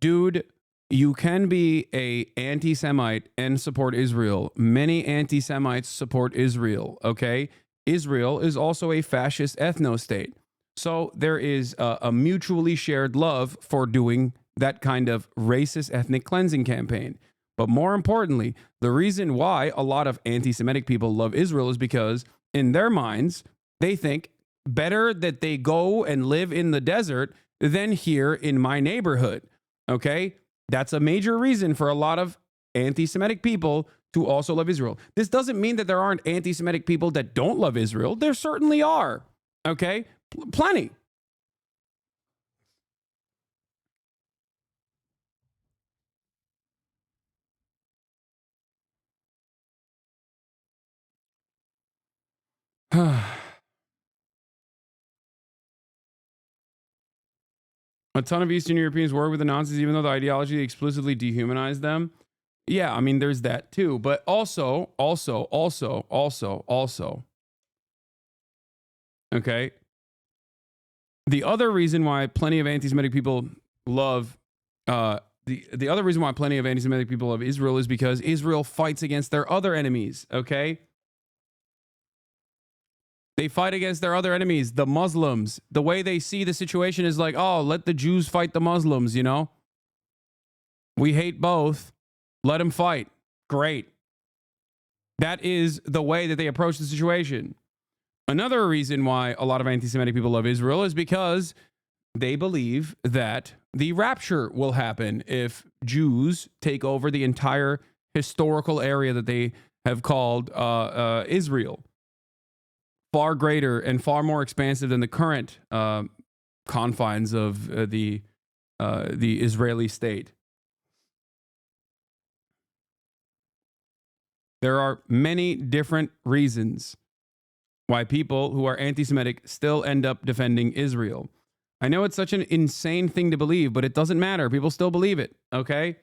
Dude, you can be a anti-Semite and support Israel. Many anti-Semites support Israel, okay? Israel is also a fascist ethno-state. So there is a mutually shared love for doing that kind of racist ethnic cleansing campaign. But more importantly, the reason why a lot of anti-Semitic people love Israel is because in their minds, they think better that they go and live in the desert than here in my neighborhood. Okay? That's a major reason for a lot of anti-Semitic people to also love Israel. This doesn't mean that there aren't anti-Semitic people that don't love Israel. There certainly are. Okay? Plenty. A ton of Eastern Europeans work with the Nazis, even though the ideology explicitly dehumanized them. Yeah, I mean, there's that too. But also, okay. The other reason why plenty of anti-Semitic people love the other reason why plenty of anti-Semitic people love Israel is because Israel fights against their other enemies, okay? They fight against their other enemies, the Muslims. The way they see the situation is like, oh, let the Jews fight the Muslims, you know? We hate both. Let them fight. Great. That is the way that they approach the situation. Another reason why a lot of anti-Semitic people love Israel is because they believe that the rapture will happen if Jews take over the entire historical area that they have called Israel. Far greater and far more expansive than the current confines of the Israeli state. There are many different reasons why people who are anti-Semitic still end up defending Israel. I know it's such an insane thing to believe, but it doesn't matter. People still believe it, okay?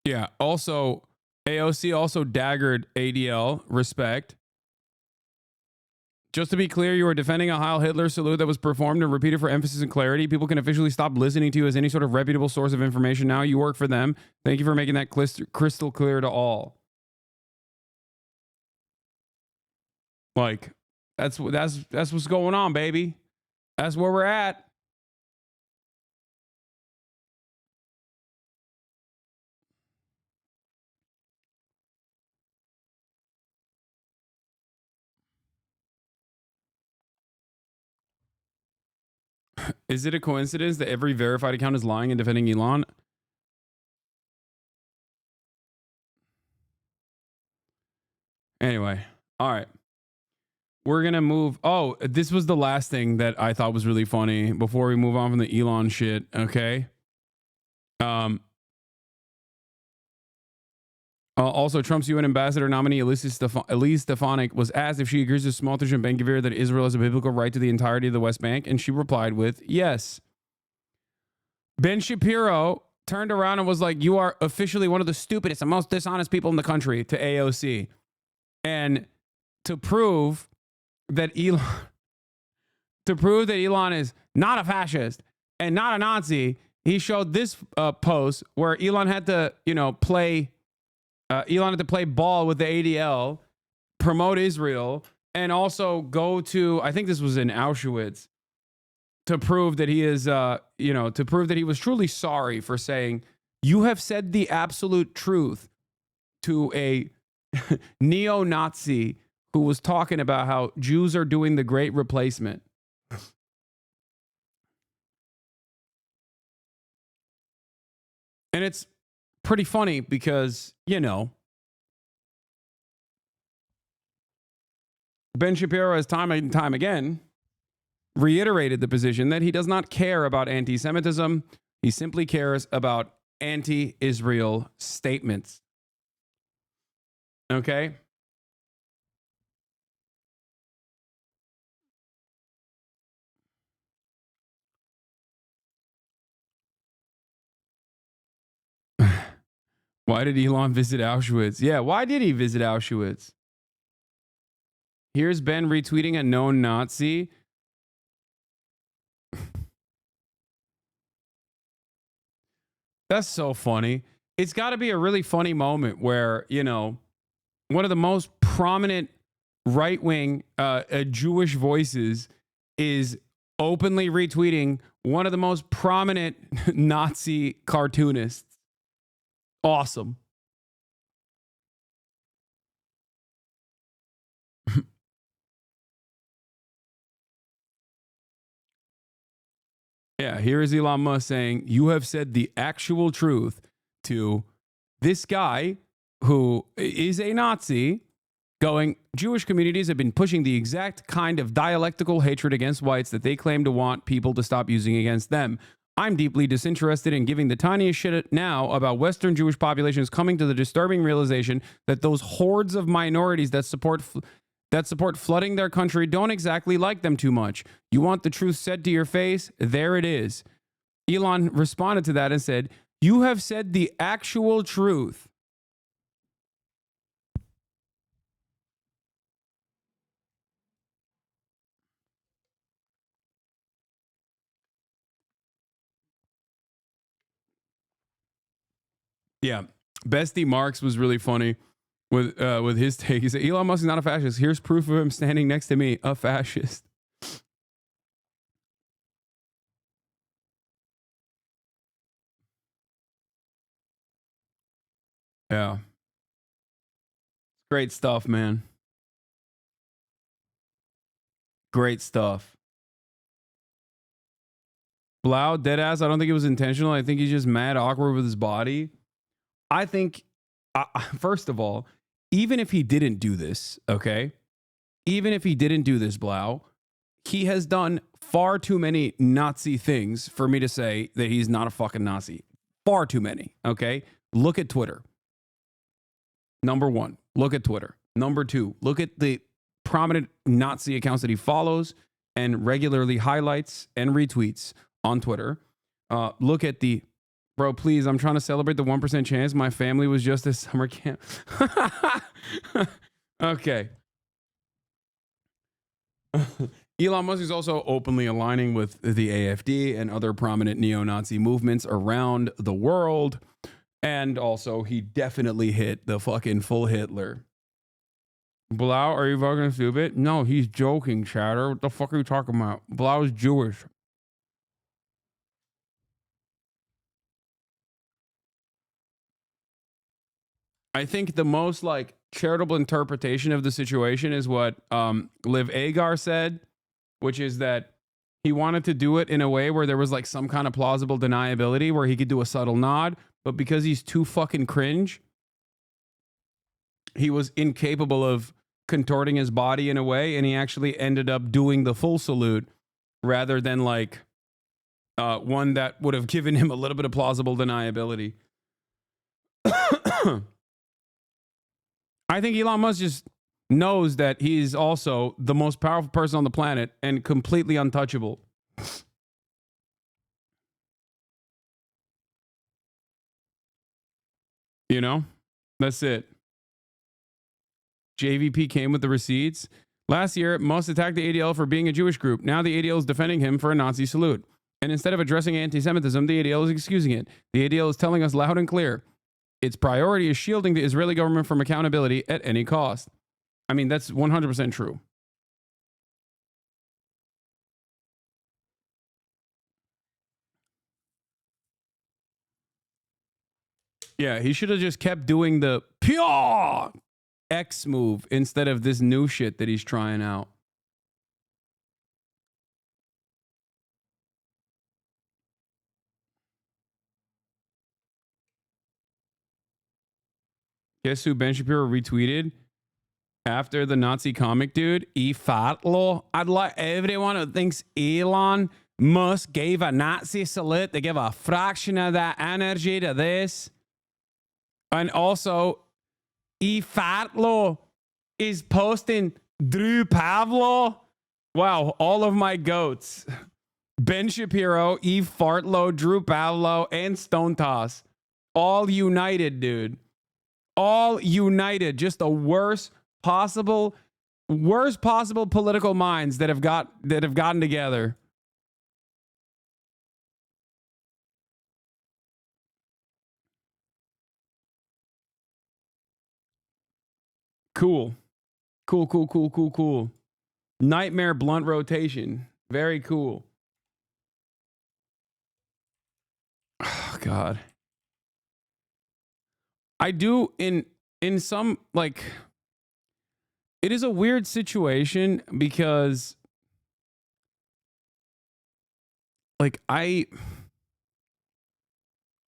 Yeah, also, AOC also daggered ADL, respect. Just to be clear, you are defending a Heil Hitler salute that was performed and repeated for emphasis and clarity. People can officially stop listening to you as any sort of reputable source of information now. You work for them. Thank you for making that crystal clear to all. Like, that's what's going on, baby. That's where we're at. Is it a coincidence that every verified account is lying and defending Elon? Anyway, all right. We're going to move. Oh, this was the last thing that I thought was really funny before we move on from the Elon shit, okay? Also, Trump's UN ambassador nominee Elise Stefanik was asked if she agrees with Smotrich and Ben-Gvir that Israel has a biblical right to the entirety of the West Bank, and she replied with yes. Ben Shapiro turned around and was like, you are officially one of the stupidest and most dishonest people in the country, to AOC. And to prove that Elon is not a fascist and not a Nazi, he showed this post where Elon had to, play ball with the ADL, promote Israel, and also go to, I think this was in Auschwitz, to prove that he is, to prove that he was truly sorry for saying, you have said the absolute truth to a neo-Nazi who was talking about how Jews are doing the great replacement. And it's pretty funny because, Ben Shapiro has time and time again reiterated the position that he does not care about anti-Semitism. He simply cares about anti-Israel statements. Okay? Why did Elon visit Auschwitz? Yeah, why did he visit Auschwitz? Here's Ben retweeting a known Nazi. That's so funny. It's got to be a really funny moment where, you know, one of the most prominent right-wing Jewish voices is openly retweeting one of the most prominent Nazi cartoonists. Awesome. Yeah, here is Elon Musk saying, you have said the actual truth to this guy who is a Nazi, going, Jewish communities have been pushing the exact kind of dialectical hatred against whites that they claim to want people to stop using against them. I'm deeply disinterested in giving the tiniest shit now about Western Jewish populations coming to the disturbing realization that those hordes of minorities that support flooding their country don't exactly like them too much. You want the truth said to your face? There it is. Elon responded to that and said, you have said the actual truth. Yeah. Bestie Marks was really funny with his take. He said, Elon Musk is not a fascist. Here's proof of him standing next to me, a fascist. Yeah. Great stuff, man. Great stuff. Blau, deadass, I don't think it was intentional. I think he's just mad awkward with his body. I think, first of all, even if he didn't do this, okay? Even if he didn't do this, Blau, he has done far too many Nazi things for me to say that he's not a fucking Nazi. Far too many, okay? Look at Twitter. Number one, look at Twitter. Number two, look at the prominent Nazi accounts that he follows and regularly highlights and retweets on Twitter. Look at the, bro, please, I'm trying to celebrate the 1% chance. My family was just at summer camp. Okay. Elon Musk is also openly aligning with the AfD and other prominent neo-Nazi movements around the world. And also, he definitely hit the fucking full Hitler. Blau, are you fucking stupid? No, he's joking, chatter. What the fuck are you talking about? Blau's Jewish. I think the most like charitable interpretation of the situation is what Liv Agar said, which is that he wanted to do it in a way where there was like some kind of plausible deniability where he could do a subtle nod, but because he's too fucking cringe, he was incapable of contorting his body in a way, and he actually ended up doing the full salute rather than like one that would have given him a little bit of plausible deniability. I think Elon Musk just knows that he's also the most powerful person on the planet and completely untouchable. You know? That's it. JVP came with the receipts. Last year, Musk attacked the ADL for being a Jewish group. Now the ADL is defending him for a Nazi salute. And instead of addressing anti-Semitism, the ADL is excusing it. The ADL is telling us loud and clear, its priority is shielding the Israeli government from accountability at any cost. I mean, that's 100% true. Yeah, he should have just kept doing the pure X move instead of this new shit that he's trying out. Guess who Ben Shapiro retweeted? after the Nazi comic dude, Fatlo. I'd like everyone who thinks Elon Musk gave a Nazi salute to give a fraction of that energy to this. And also, Fatlo is posting Drew Pavlo. Wow, all of my goats. Ben Shapiro, Fartlo, Drew Pavlo, and Stone Toss. All united, dude. All united. Just the worst possible political minds that have gotten together. Cool. Cool. Nightmare blunt rotation. Very cool. Oh, God. I do in some, like, it is a weird situation because, like,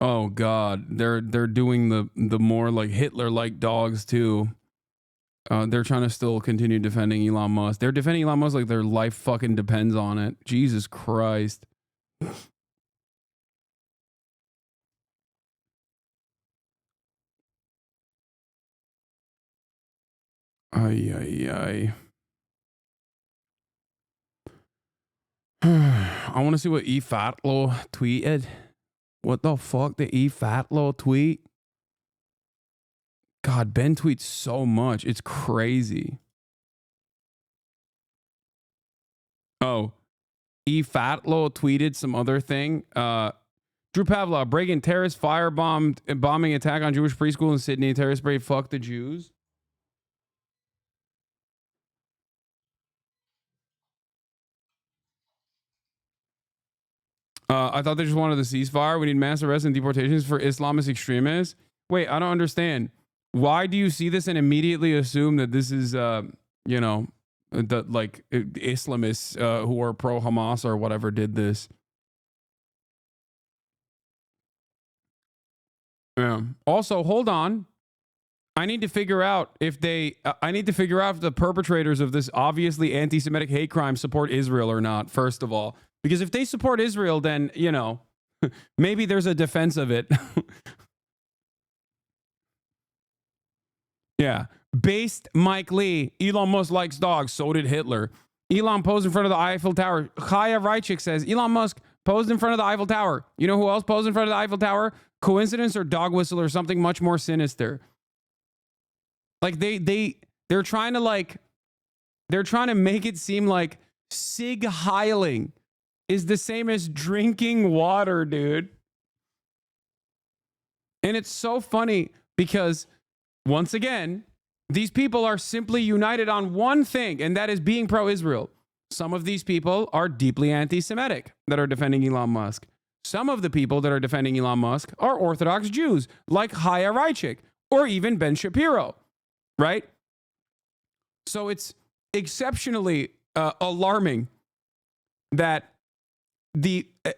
oh God, they're doing the more like Hitler-like dogs too. They're trying to still continue defending Elon Musk. They're defending Elon Musk like their life fucking depends on it. Jesus Christ. Ay. I want to see what Fatlo tweeted. What the fuck did Fatlo tweet? God, Ben tweets so much. It's crazy. Oh, Fatlo tweeted some other thing. Drew Pavlov, breaking terrorist firebombed bombing attack on Jewish preschool in Sydney. Terrorist brave, fuck the Jews. I thought they just wanted the ceasefire. We need mass arrests and deportations for Islamist extremists. Wait, I don't understand. Why do you see this and immediately assume that this is, the like Islamists who are pro Hamas or whatever did this? Yeah. Also, hold on. I need to figure out if the perpetrators of this obviously anti-Semitic hate crime support Israel or not, first of all. Because if they support Israel, then, maybe there's a defense of it. Yeah. Based Mike Lee, Elon Musk likes dogs, so did Hitler. Elon posed in front of the Eiffel Tower. Chaya Reichik says, Elon Musk posed in front of the Eiffel Tower. You know who else posed in front of the Eiffel Tower? Coincidence or dog whistle or something much more sinister. Like they're trying to make it seem like SIG heiling is the same as drinking water, dude. And it's so funny because, once again, these people are simply united on one thing, and that is being pro-Israel. Some of these people are deeply anti-Semitic that are defending Elon Musk. Some of the people that are defending Elon Musk are Orthodox Jews, like Chaya Reichik, or even Ben Shapiro, right? So it's exceptionally alarming that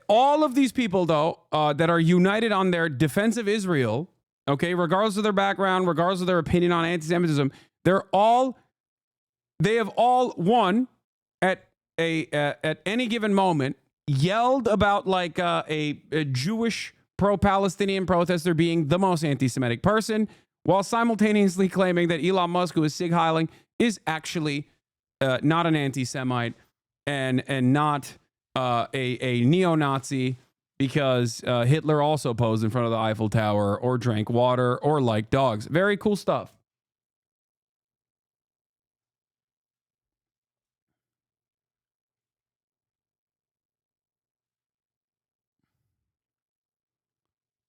all of these people, though, that are united on their defense of Israel, okay, regardless of their background, regardless of their opinion on anti-Semitism, they have all one at any given moment yelled about like a Jewish pro-Palestinian protester being the most anti-Semitic person, while simultaneously claiming that Elon Musk, who is SIG heiling, is actually not an anti-Semite and not a neo-Nazi, because Hitler also posed in front of the Eiffel Tower or drank water or liked dogs. Very cool stuff.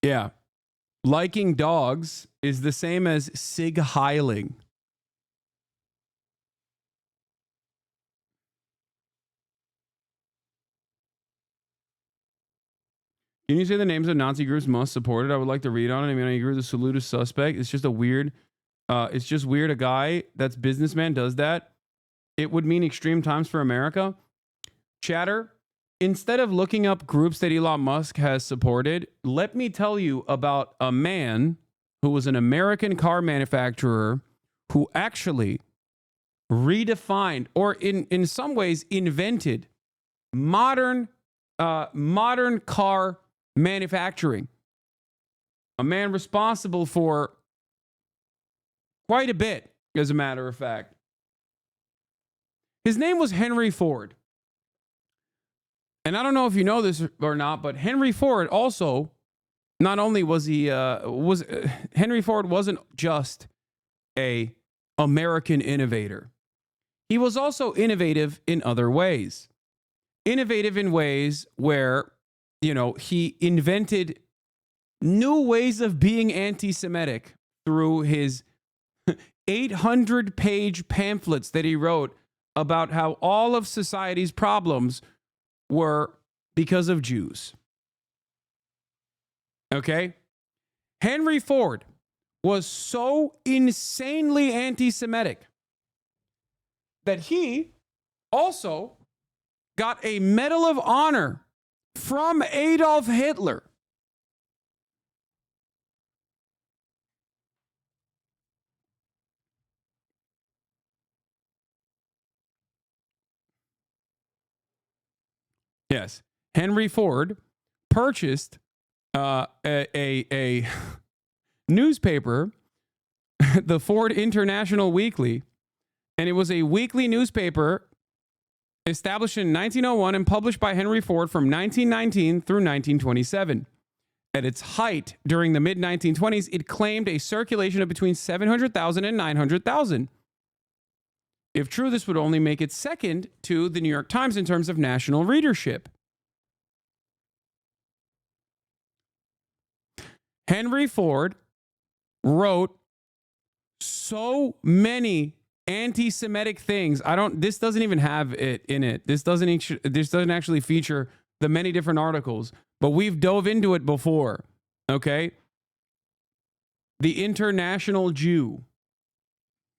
Yeah. Liking dogs is the same as SIG heiling. Can you say the names of Nazi groups Musk supported? I would like to read on it. I mean, I agree with the salute is suspect. It's just weird a guy that's businessman does that. It would mean extreme times for America. Chatter, instead of looking up groups that Elon Musk has supported, let me tell you about a man who was an American car manufacturer who actually redefined, or in some ways invented modern car manufacturing. A man responsible for quite a bit, as a matter of fact. His name was Henry Ford. And I don't know if you know this or not, but Henry Ford also, not only was he, Henry Ford wasn't just a American innovator. He was also innovative in other ways. Innovative in ways where, he invented new ways of being anti-Semitic through his 800-page pamphlets that he wrote about how all of society's problems were because of Jews. Okay? Henry Ford was so insanely anti-Semitic that he also got a Medal of Honor from Adolf Hitler. Yes, Henry Ford purchased a newspaper, the Ford International Weekly, and it was a weekly newspaper established in 1901 and published by Henry Ford from 1919 through 1927. At its height during the mid-1920s, it claimed a circulation of between 700,000 and 900,000. If true, this would only make it second to the New York Times in terms of national readership. Henry Ford wrote so many anti-Semitic things. This doesn't even have it in it. This doesn't actually feature the many different articles, but we've dove into it before. Okay? The International Jew.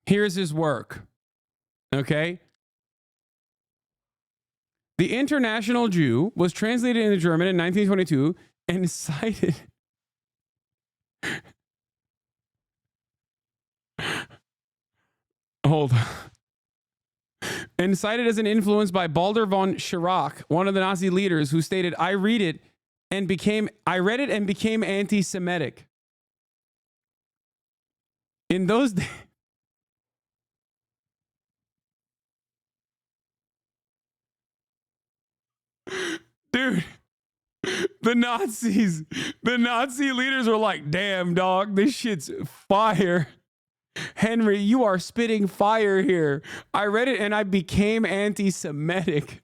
Here's his work. Okay? The International Jew was translated into German in 1922 and cited and cited as an influence by Baldur von Schirach, one of the Nazi leaders, who stated, I read it and became anti-Semitic. In those days, dude, the Nazi leaders were like, damn, dog, this shit's fire. Henry, you are spitting fire here. I read it and I became anti-Semitic.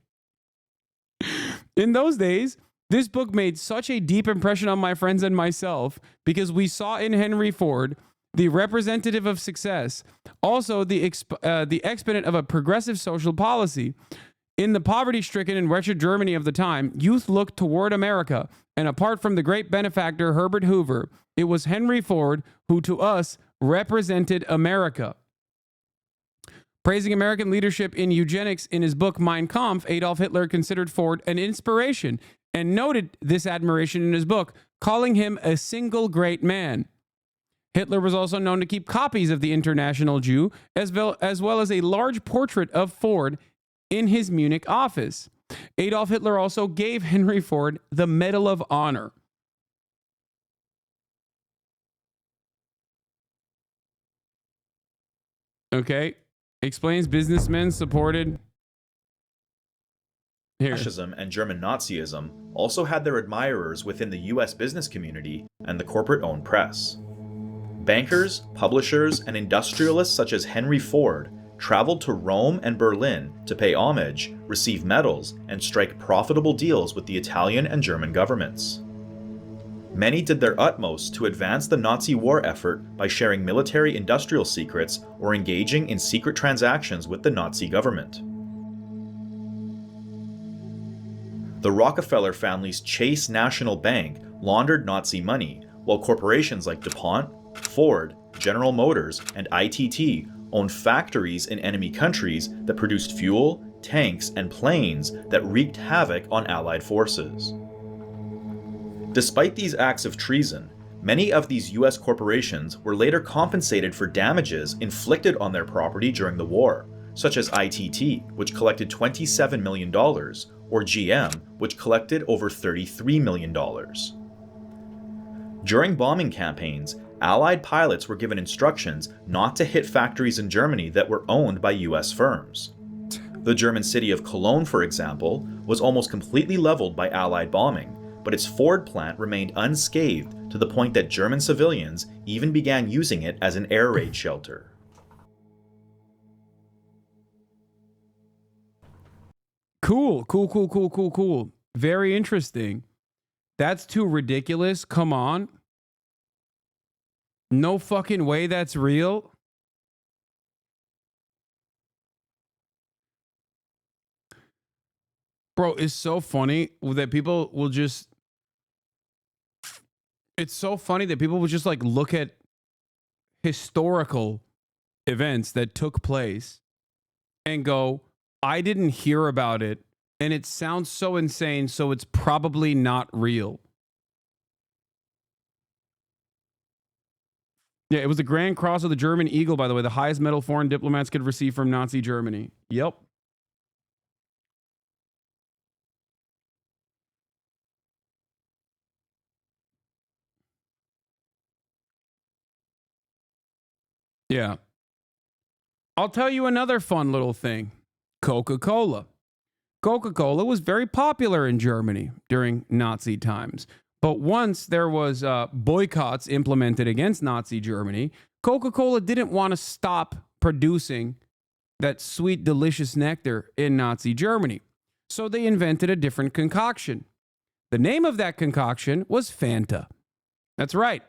In those days, this book made such a deep impression on my friends and myself because we saw in Henry Ford the representative of success, also the exponent of a progressive social policy. In the poverty-stricken and wretched Germany of the time, youth looked toward America, and apart from the great benefactor Herbert Hoover, it was Henry Ford who, to us, represented America. Praising American leadership in eugenics in his book Mein Kampf, Adolf Hitler considered Ford an inspiration and noted this admiration in his book, calling him a single great man. Hitler was also known to keep copies of the International Jew, as well as a large portrait of Ford in his Munich office. Adolf Hitler also gave Henry Ford the Medal of Honor. Okay. Explains businessmen supported. Here. Fascism and German Nazism also had their admirers within the US business community and the corporate-owned press. Bankers, publishers, and industrialists such as Henry Ford traveled to Rome and Berlin to pay homage, receive medals, and strike profitable deals with the Italian and German governments. Many did their utmost to advance the Nazi war effort by sharing military-industrial secrets or engaging in secret transactions with the Nazi government. The Rockefeller family's Chase National Bank laundered Nazi money, while corporations like DuPont, Ford, General Motors, and ITT owned factories in enemy countries that produced fuel, tanks, and planes that wreaked havoc on Allied forces. Despite these acts of treason, many of these US corporations were later compensated for damages inflicted on their property during the war, such as ITT, which collected $27 million, or GM, which collected over $33 million. During bombing campaigns, Allied pilots were given instructions not to hit factories in Germany that were owned by US firms. The German city of Cologne, for example, was almost completely leveled by Allied bombing, but its Ford plant remained unscathed to the point that German civilians even began using it as an air raid shelter. Cool. Very interesting. That's too ridiculous. Come on. No fucking way that's real. Bro, it's so funny that people will just... It's so funny that people will just like look at historical events that took place and go, I didn't hear about it, and it sounds so insane, so it's probably not real. Yeah, it was the Grand Cross of the German Eagle, by the way, the highest medal foreign diplomats could receive from Nazi Germany. Yep. Yeah. I'll tell you another fun little thing. Coca-Cola. Coca-Cola was very popular in Germany during Nazi times. But once there was boycotts implemented against Nazi Germany, Coca-Cola didn't want to stop producing that sweet, delicious nectar in Nazi Germany. So they invented a different concoction. The name of that concoction was Fanta. That's right.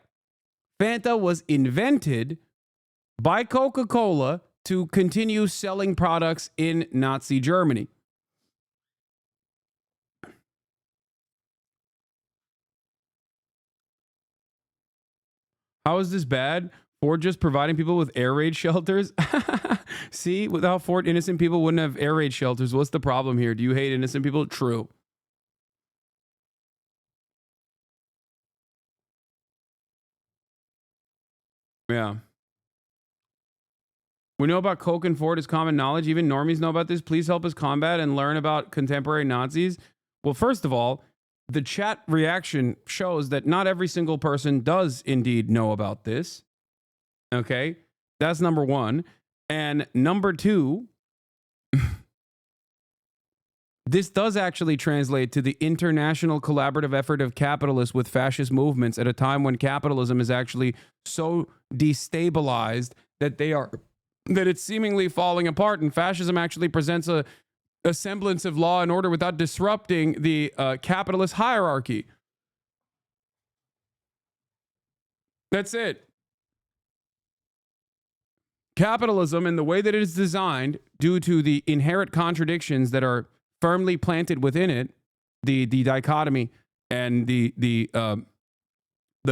Fanta was invented by Coca-Cola to continue selling products in Nazi Germany. How is this bad? Ford just providing people with air raid shelters? See, without Ford, innocent people wouldn't have air raid shelters. What's the problem here? Do you hate innocent people? True. Yeah. We know about Coke and Ford as common knowledge. Even normies know about this. Please help us combat and learn about contemporary Nazis. Well, first of all, the chat reaction shows that not every single person does indeed know about this. Okay? That's number one. And number two, this does actually translate to the international collaborative effort of capitalists with fascist movements at a time when capitalism is actually so destabilized that it's seemingly falling apart, and fascism actually presents a semblance of law and order without disrupting the capitalist hierarchy. That's it. Capitalism, and the way that it is designed, due to the inherent contradictions that are firmly planted within it, the dichotomy and the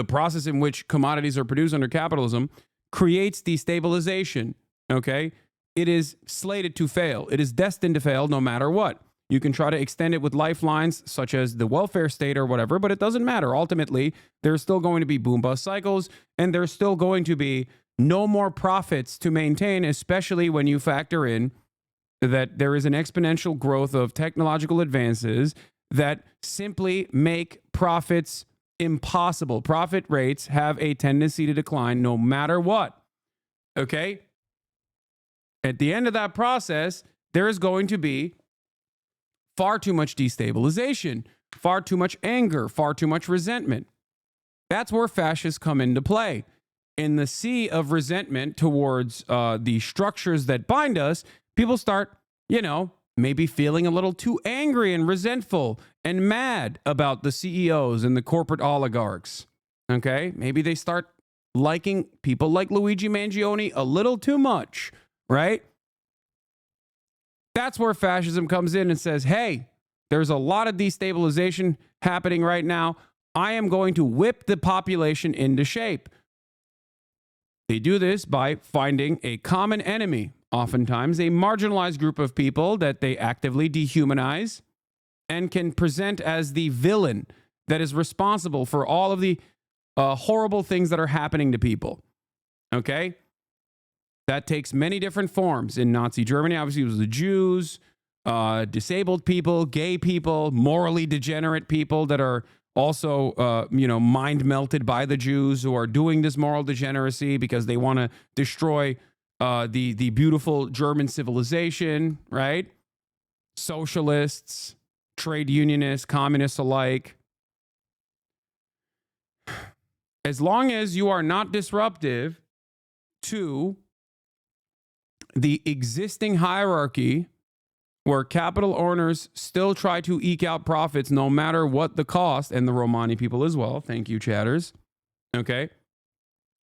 process in which commodities are produced under capitalism, creates destabilization. Okay? It is slated to fail. It is destined to fail no matter what. You can try to extend it with lifelines such as the welfare state or whatever, but it doesn't matter. Ultimately, there's still going to be boom-bust cycles, and there's still going to be no more profits to maintain, especially when you factor in that there is an exponential growth of technological advances that simply make profits impossible. Profit rates have a tendency to decline no matter what. Okay? At the end of that process, there is going to be far too much destabilization, far too much anger, far too much resentment. That's where fascists come into play. In the sea of resentment towards the structures that bind us, people start, maybe feeling a little too angry and resentful and mad about the CEOs and the corporate oligarchs. Okay? Maybe they start liking people like Luigi Mangione a little too much, right? That's where fascism comes in and says, hey, there's a lot of destabilization happening right now. I am going to whip the population into shape. They do this by finding a common enemy, oftentimes a marginalized group of people that they actively dehumanize and can present as the villain that is responsible for all of the horrible things that are happening to people. Okay? That takes many different forms. In Nazi Germany, obviously, it was the Jews, disabled people, gay people, morally degenerate people that are also, mind melted by the Jews who are doing this moral degeneracy because they want to destroy the beautiful German civilization, right? Socialists, trade unionists, communists alike. As long as you are not disruptive to the existing hierarchy where capital owners still try to eke out profits no matter what the cost, and the Romani people as well. Thank you, chatters. Okay.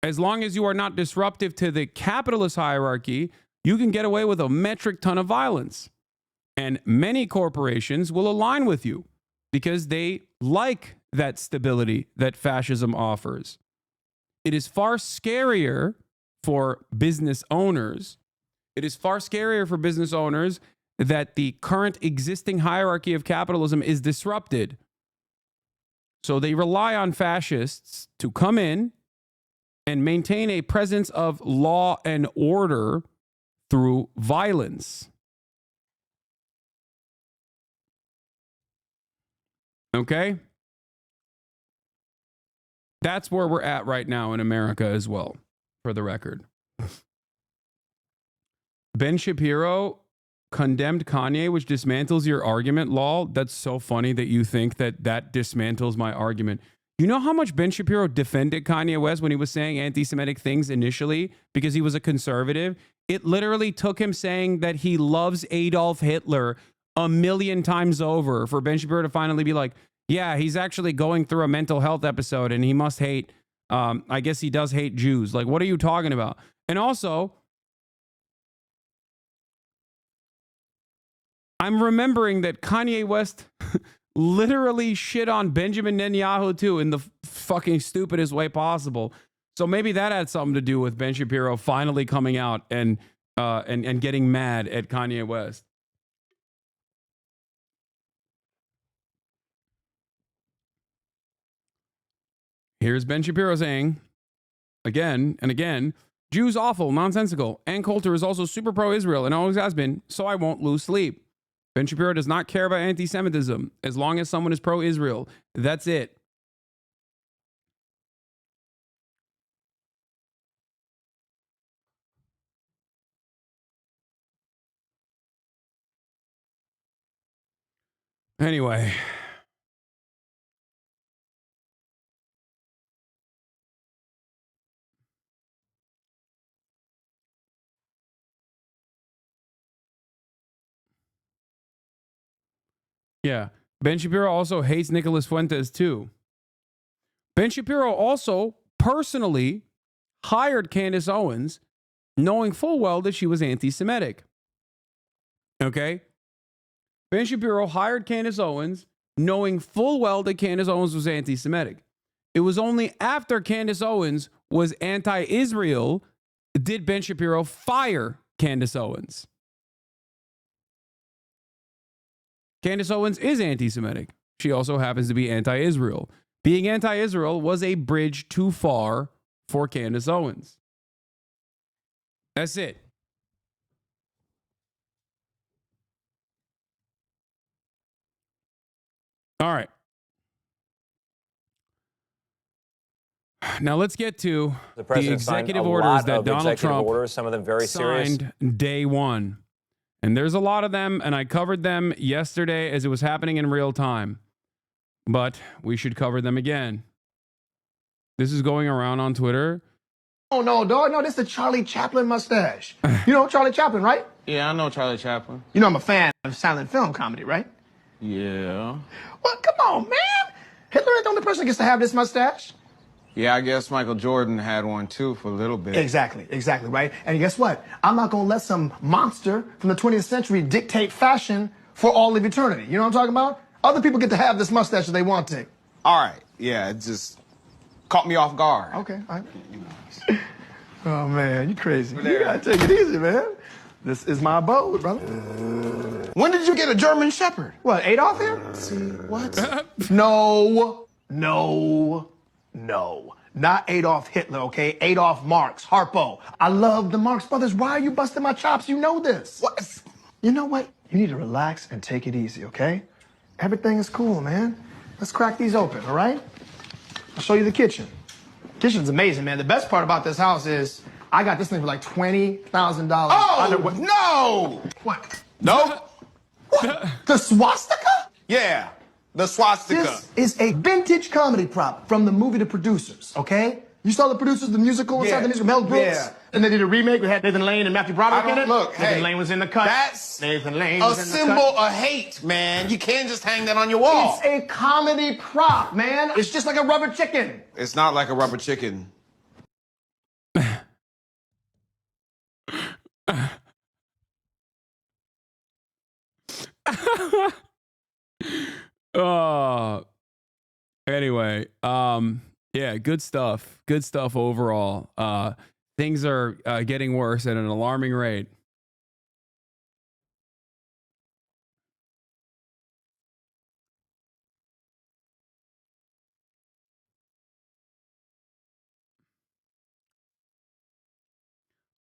As long as you are not disruptive to the capitalist hierarchy, you can get away with a metric ton of violence. And many corporations will align with you because they like that stability that fascism offers. It is far scarier for business owners. It is far scarier for business owners that the current existing hierarchy of capitalism is disrupted. So they rely on fascists to come in and maintain a presence of law and order through violence. Okay? That's where we're at right now in America as well, for the record. Ben Shapiro condemned Kanye, which dismantles your argument. Lol, that's so funny that you think that dismantles my argument. You know how much Ben Shapiro defended Kanye West when he was saying anti-Semitic things initially because he was a conservative? It literally took him saying that he loves Adolf Hitler 1,000,000 times over for Ben Shapiro to finally be like, yeah, he's actually going through a mental health episode and he must hate, I guess he does hate Jews. Like, what are you talking about? And also, I'm remembering that Kanye West literally shit on Benjamin Netanyahu too in the fucking stupidest way possible. So maybe that had something to do with Ben Shapiro finally coming out and getting mad at Kanye West. Here's Ben Shapiro saying, again and again, Jews awful, nonsensical. Ann Coulter is also super pro-Israel and always has been, so I won't lose sleep. Ben Shapiro does not care about anti-Semitism as long as someone is pro-Israel. That's it. Anyway. Yeah. Ben Shapiro also hates Nicholas Fuentes too. Ben Shapiro also personally hired Candace Owens knowing full well that she was anti-Semitic. Okay? Ben Shapiro hired Candace Owens knowing full well that Candace Owens was anti-Semitic. It was only after Candace Owens was anti-Israel did Ben Shapiro fire Candace Owens. Candace Owens is anti-Semitic. She also happens to be anti-Israel. Being anti-Israel was a bridge too far for Candace Owens. That's it. All right. Now let's get to the executive orders that Donald Trump some of them very signed day one. And there's a lot of them, and I covered them yesterday as it was happening in real time. But we should cover them again. This is going around on Twitter. Oh, no, dog. No, this is the Charlie Chaplin mustache. You know Charlie Chaplin, right? Yeah, I know Charlie Chaplin. You know I'm a fan of silent film comedy, right? Yeah. Well, come on, man. Hitler ain't the only person that gets to have this mustache. Yeah, I guess Michael Jordan had one too for a little bit. Exactly, right? And guess what? I'm not going to let some monster from the 20th century dictate fashion for all of eternity. You know what I'm talking about? Other people get to have this mustache if they want to. All right, yeah, it just caught me off guard. Okay, all right. Oh, man, you crazy. You got to take it easy, man. This is my abode, brother. When did you get a German Shepherd? What, Adolf here? See, what? No. Not Adolf Hitler, okay? Adolf Marx, Harpo. I love the Marx Brothers. Why are you busting my chops? You know this. What? You know what? You need to relax and take it easy, okay? Everything is cool, man. Let's crack these open, all right? I'll show you the kitchen. Kitchen's amazing, man. The best part about this house is I got this thing for like $20,000. Oh, no! What? No? What? The swastika? Yeah, the swastika. This is a vintage comedy prop from the movie The Producers, okay? You saw The Producers, the musical inside the musical, Mel Brooks? Yeah. And they did a remake. We had Nathan Lane and Matthew Broderick in it. Look, Nathan hey, Lane was in the cut. That's Nathan Lane a was in the symbol cut. of hate, man. You can't just hang that on your wall. It's a comedy prop, man. It's just like a rubber chicken. It's not like a rubber chicken. Anyway, yeah, good stuff. Good stuff overall. Things are getting worse at an alarming rate.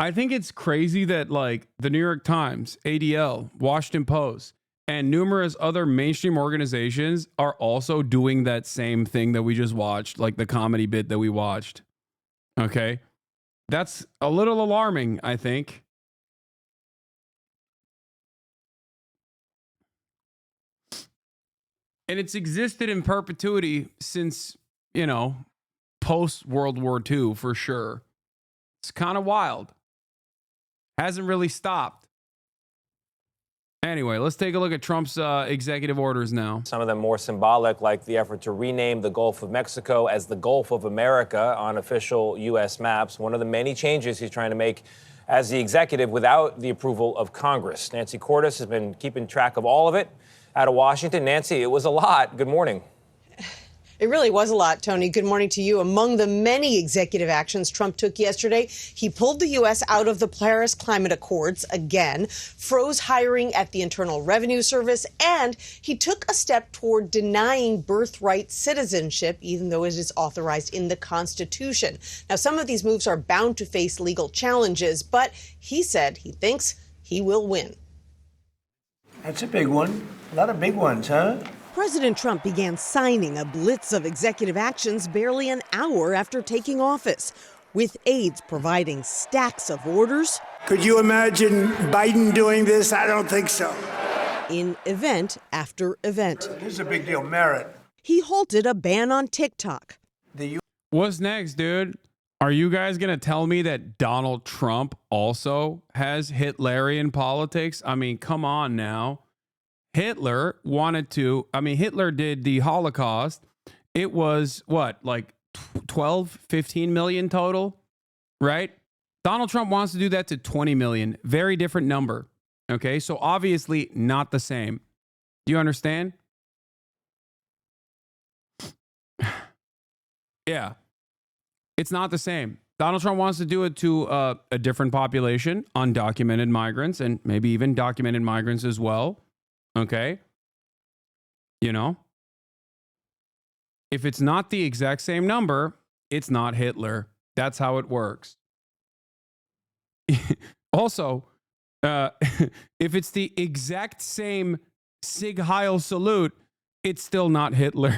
I think it's crazy that like the New York Times, ADL, Washington Post, and numerous other mainstream organizations are also doing that same thing that we just watched, like the comedy bit that we watched. Okay. That's a little alarming, I think. And it's existed in perpetuity since, you know, post World War II for sure. It's kind of wild. Hasn't really stopped. Anyway, let's take a look at Trump's executive orders now. Some of them more symbolic, like the effort to rename the Gulf of Mexico as the Gulf of America on official U.S. maps. One of the many changes he's trying to make as the executive without the approval of Congress. Nancy Cordes has been keeping track of all of it out of Washington. Nancy, it was a lot. Good morning. It really was a lot, Tony. Good morning to you. Among the many executive actions Trump took yesterday, he pulled the U.S. out of the Paris Climate Accords again, froze hiring at the Internal Revenue Service, and he took a step toward denying birthright citizenship, even though it is authorized in the Constitution. Now, some of these moves are bound to face legal challenges, but he said he thinks he will win. That's a big one. A lot of big ones, huh? President Trump began signing a blitz of executive actions barely an hour after taking office, with aides providing stacks of orders. Could you imagine Biden doing this? I don't think so. In event after event. This is a big deal. Merit. He halted a ban on TikTok. What's next, dude? Are you guys going to tell me that Donald Trump also has Hitlerian politics? I mean, come on now. Hitler Hitler did the Holocaust. It was what, like 12, 15 million total, right? Donald Trump wants to do that to 20 million. Very different number. Okay, so obviously not the same. Do you understand? Yeah, it's not the same. Donald Trump wants to do it to a different population, undocumented migrants, and maybe even documented migrants as well. Okay. You know, if it's not the exact same number, it's not Hitler. That's how it works. Also, if it's the exact same SIG Heil salute, it's still not Hitler.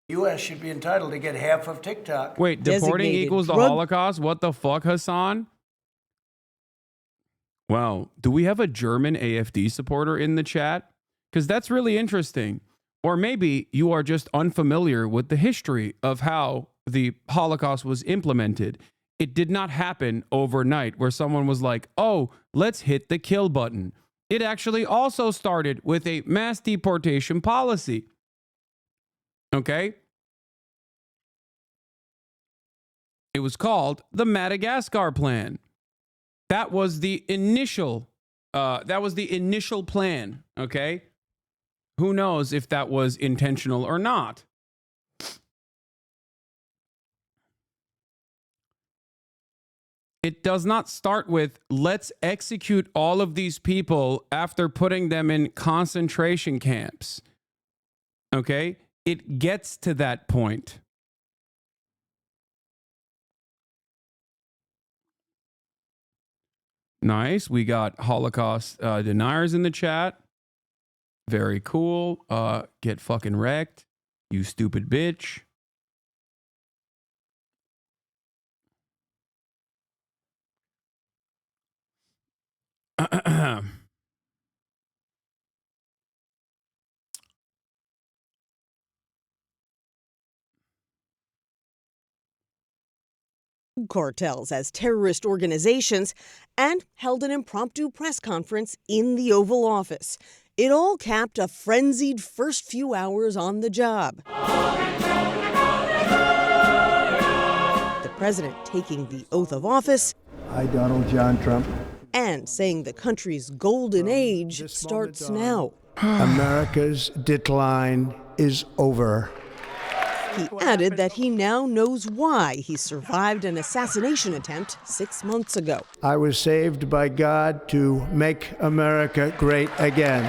U.S. should be entitled to get half of TikTok. Wait, deporting equals the Holocaust? What the fuck, Hasan? Wow. Do we have a German AFD supporter in the chat? Because that's really interesting. Or maybe you are just unfamiliar with the history of how the Holocaust was implemented. It did not happen overnight where someone was like, oh, let's hit the kill button. It actually also started with a mass deportation policy. Okay? It was called the Madagascar Plan. That was the initial plan, okay? Who knows if that was intentional or not? It does not start with, let's execute all of these people after putting them in concentration camps. Okay? It gets to that point. Nice. We got Holocaust deniers in the chat. Very cool. Get fucking wrecked, you stupid bitch. Cartels as terrorist organizations and held an impromptu press conference in the Oval Office. It all capped a frenzied first few hours on the job. The president taking the oath of office. I, Donald John Trump. And saying the country's golden age starts now. America's decline is over. He added that he now knows why he survived an assassination attempt 6 months ago. I was saved by God to make America great again.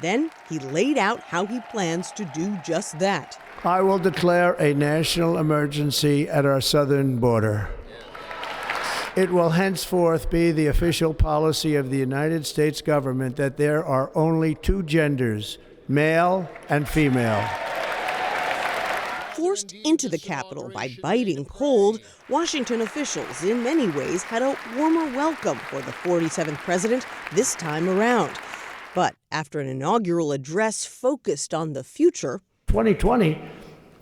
Then he laid out how he plans to do just that. I will declare a national emergency at our southern border. It will henceforth be the official policy of the United States government that there are only two genders, male and female. Forced into the Capitol by biting cold, Washington officials in many ways had a warmer welcome for the 47th president this time around. But after an inaugural address focused on the future, 2020,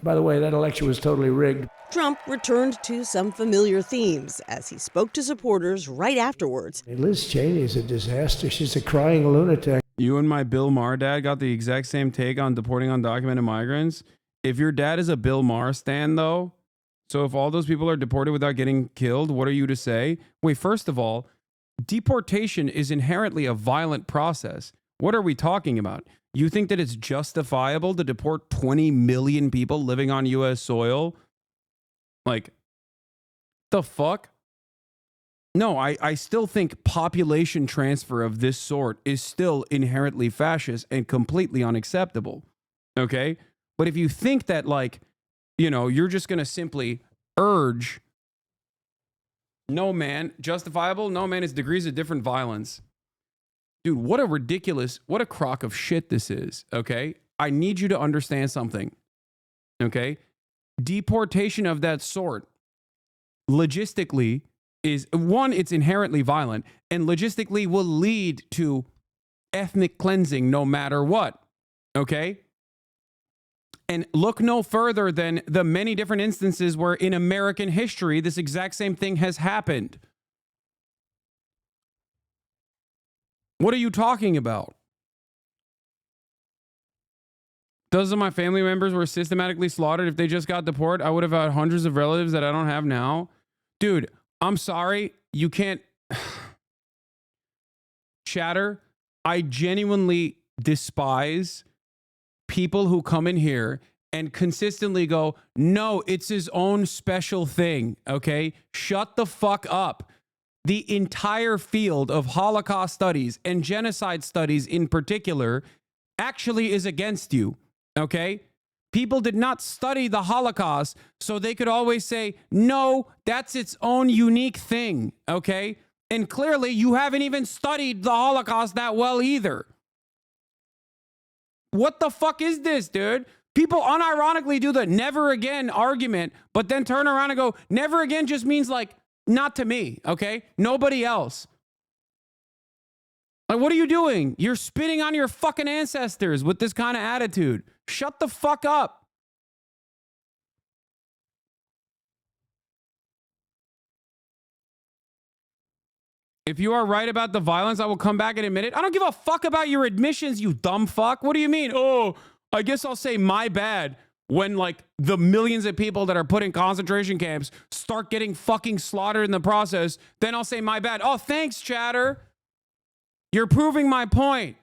by the way, that election was totally rigged. Trump returned to some familiar themes as he spoke to supporters right afterwards. Liz Cheney is a disaster. She's a crying lunatic. You and my Bill Maher dad got the exact same take on deporting undocumented migrants. If your dad is a Bill Maher stan, though, so if all those people are deported without getting killed, what are you to say? Wait, first of all, deportation is inherently a violent process. What are we talking about? You think that it's justifiable to deport 20 million people living on U.S. soil? Like, the fuck? No, I still think population transfer of this sort is still inherently fascist and completely unacceptable. Okay? But if you think that, like, you know, you're just going to simply urge, no, man, justifiable? No, man, it's degrees of different violence. Dude, what a ridiculous, what a crock of shit this is, okay? I need you to understand something, okay? Deportation of that sort, logistically, is, one, it's inherently violent, and logistically will lead to ethnic cleansing no matter what, okay? And look no further than the many different instances where in American history, this exact same thing has happened. What are you talking about? Dozens of my family members were systematically slaughtered. If they just got deported, I would have had hundreds of relatives that I don't have now. Dude, I'm sorry. You can't. Chatter, I genuinely despise people who come in here and consistently go, no, it's his own special thing, okay? Shut the fuck up. The entire field of Holocaust studies and genocide studies in particular actually is against you, okay? People did not study the Holocaust so they could always say, no, that's its own unique thing, okay? And clearly you haven't even studied the Holocaust that well either. What the fuck is this, dude? People unironically do the never again argument, but then turn around and go, never again just means like, not to me, okay? Nobody else. Like, what are you doing? You're spitting on your fucking ancestors with this kind of attitude. Shut the fuck up. If you are right about the violence, I will come back and admit it. I don't give a fuck about your admissions, you dumb fuck. What do you mean? Oh, I guess I'll say my bad when, like, the millions of people that are put in concentration camps start getting fucking slaughtered in the process. Then I'll say my bad. Oh, thanks, chatter. You're proving my point.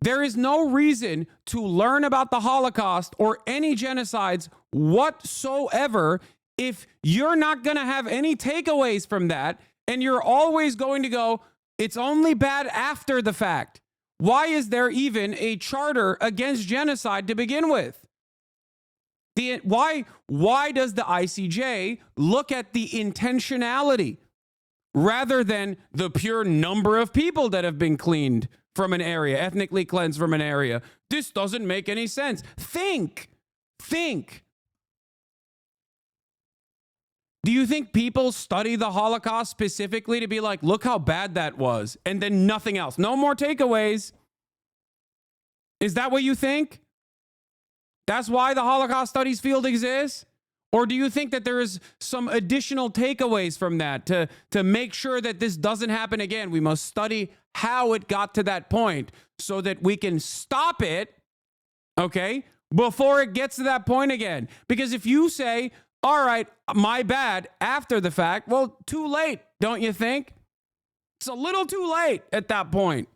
There is no reason to learn about the Holocaust or any genocides whatsoever if you're not going to have any takeaways from that, and you're always going to go, it's only bad after the fact. Why is there even a charter against genocide to begin with? Why does the ICJ look at the intentionality rather than the pure number of people that have been cleaned from an area, ethnically cleansed from an area? This doesn't make any sense. Think. Do you think people study the Holocaust specifically to be like, look how bad that was, and then nothing else? No more takeaways. Is that what you think? That's why the Holocaust Studies field exists? Or do you think that there is some additional takeaways from that to make sure that this doesn't happen again? We must study how it got to that point so that we can stop it, okay, before it gets to that point again. Because if you say, all right, my bad, after the fact, well, too late, don't you think? It's a little too late at that point.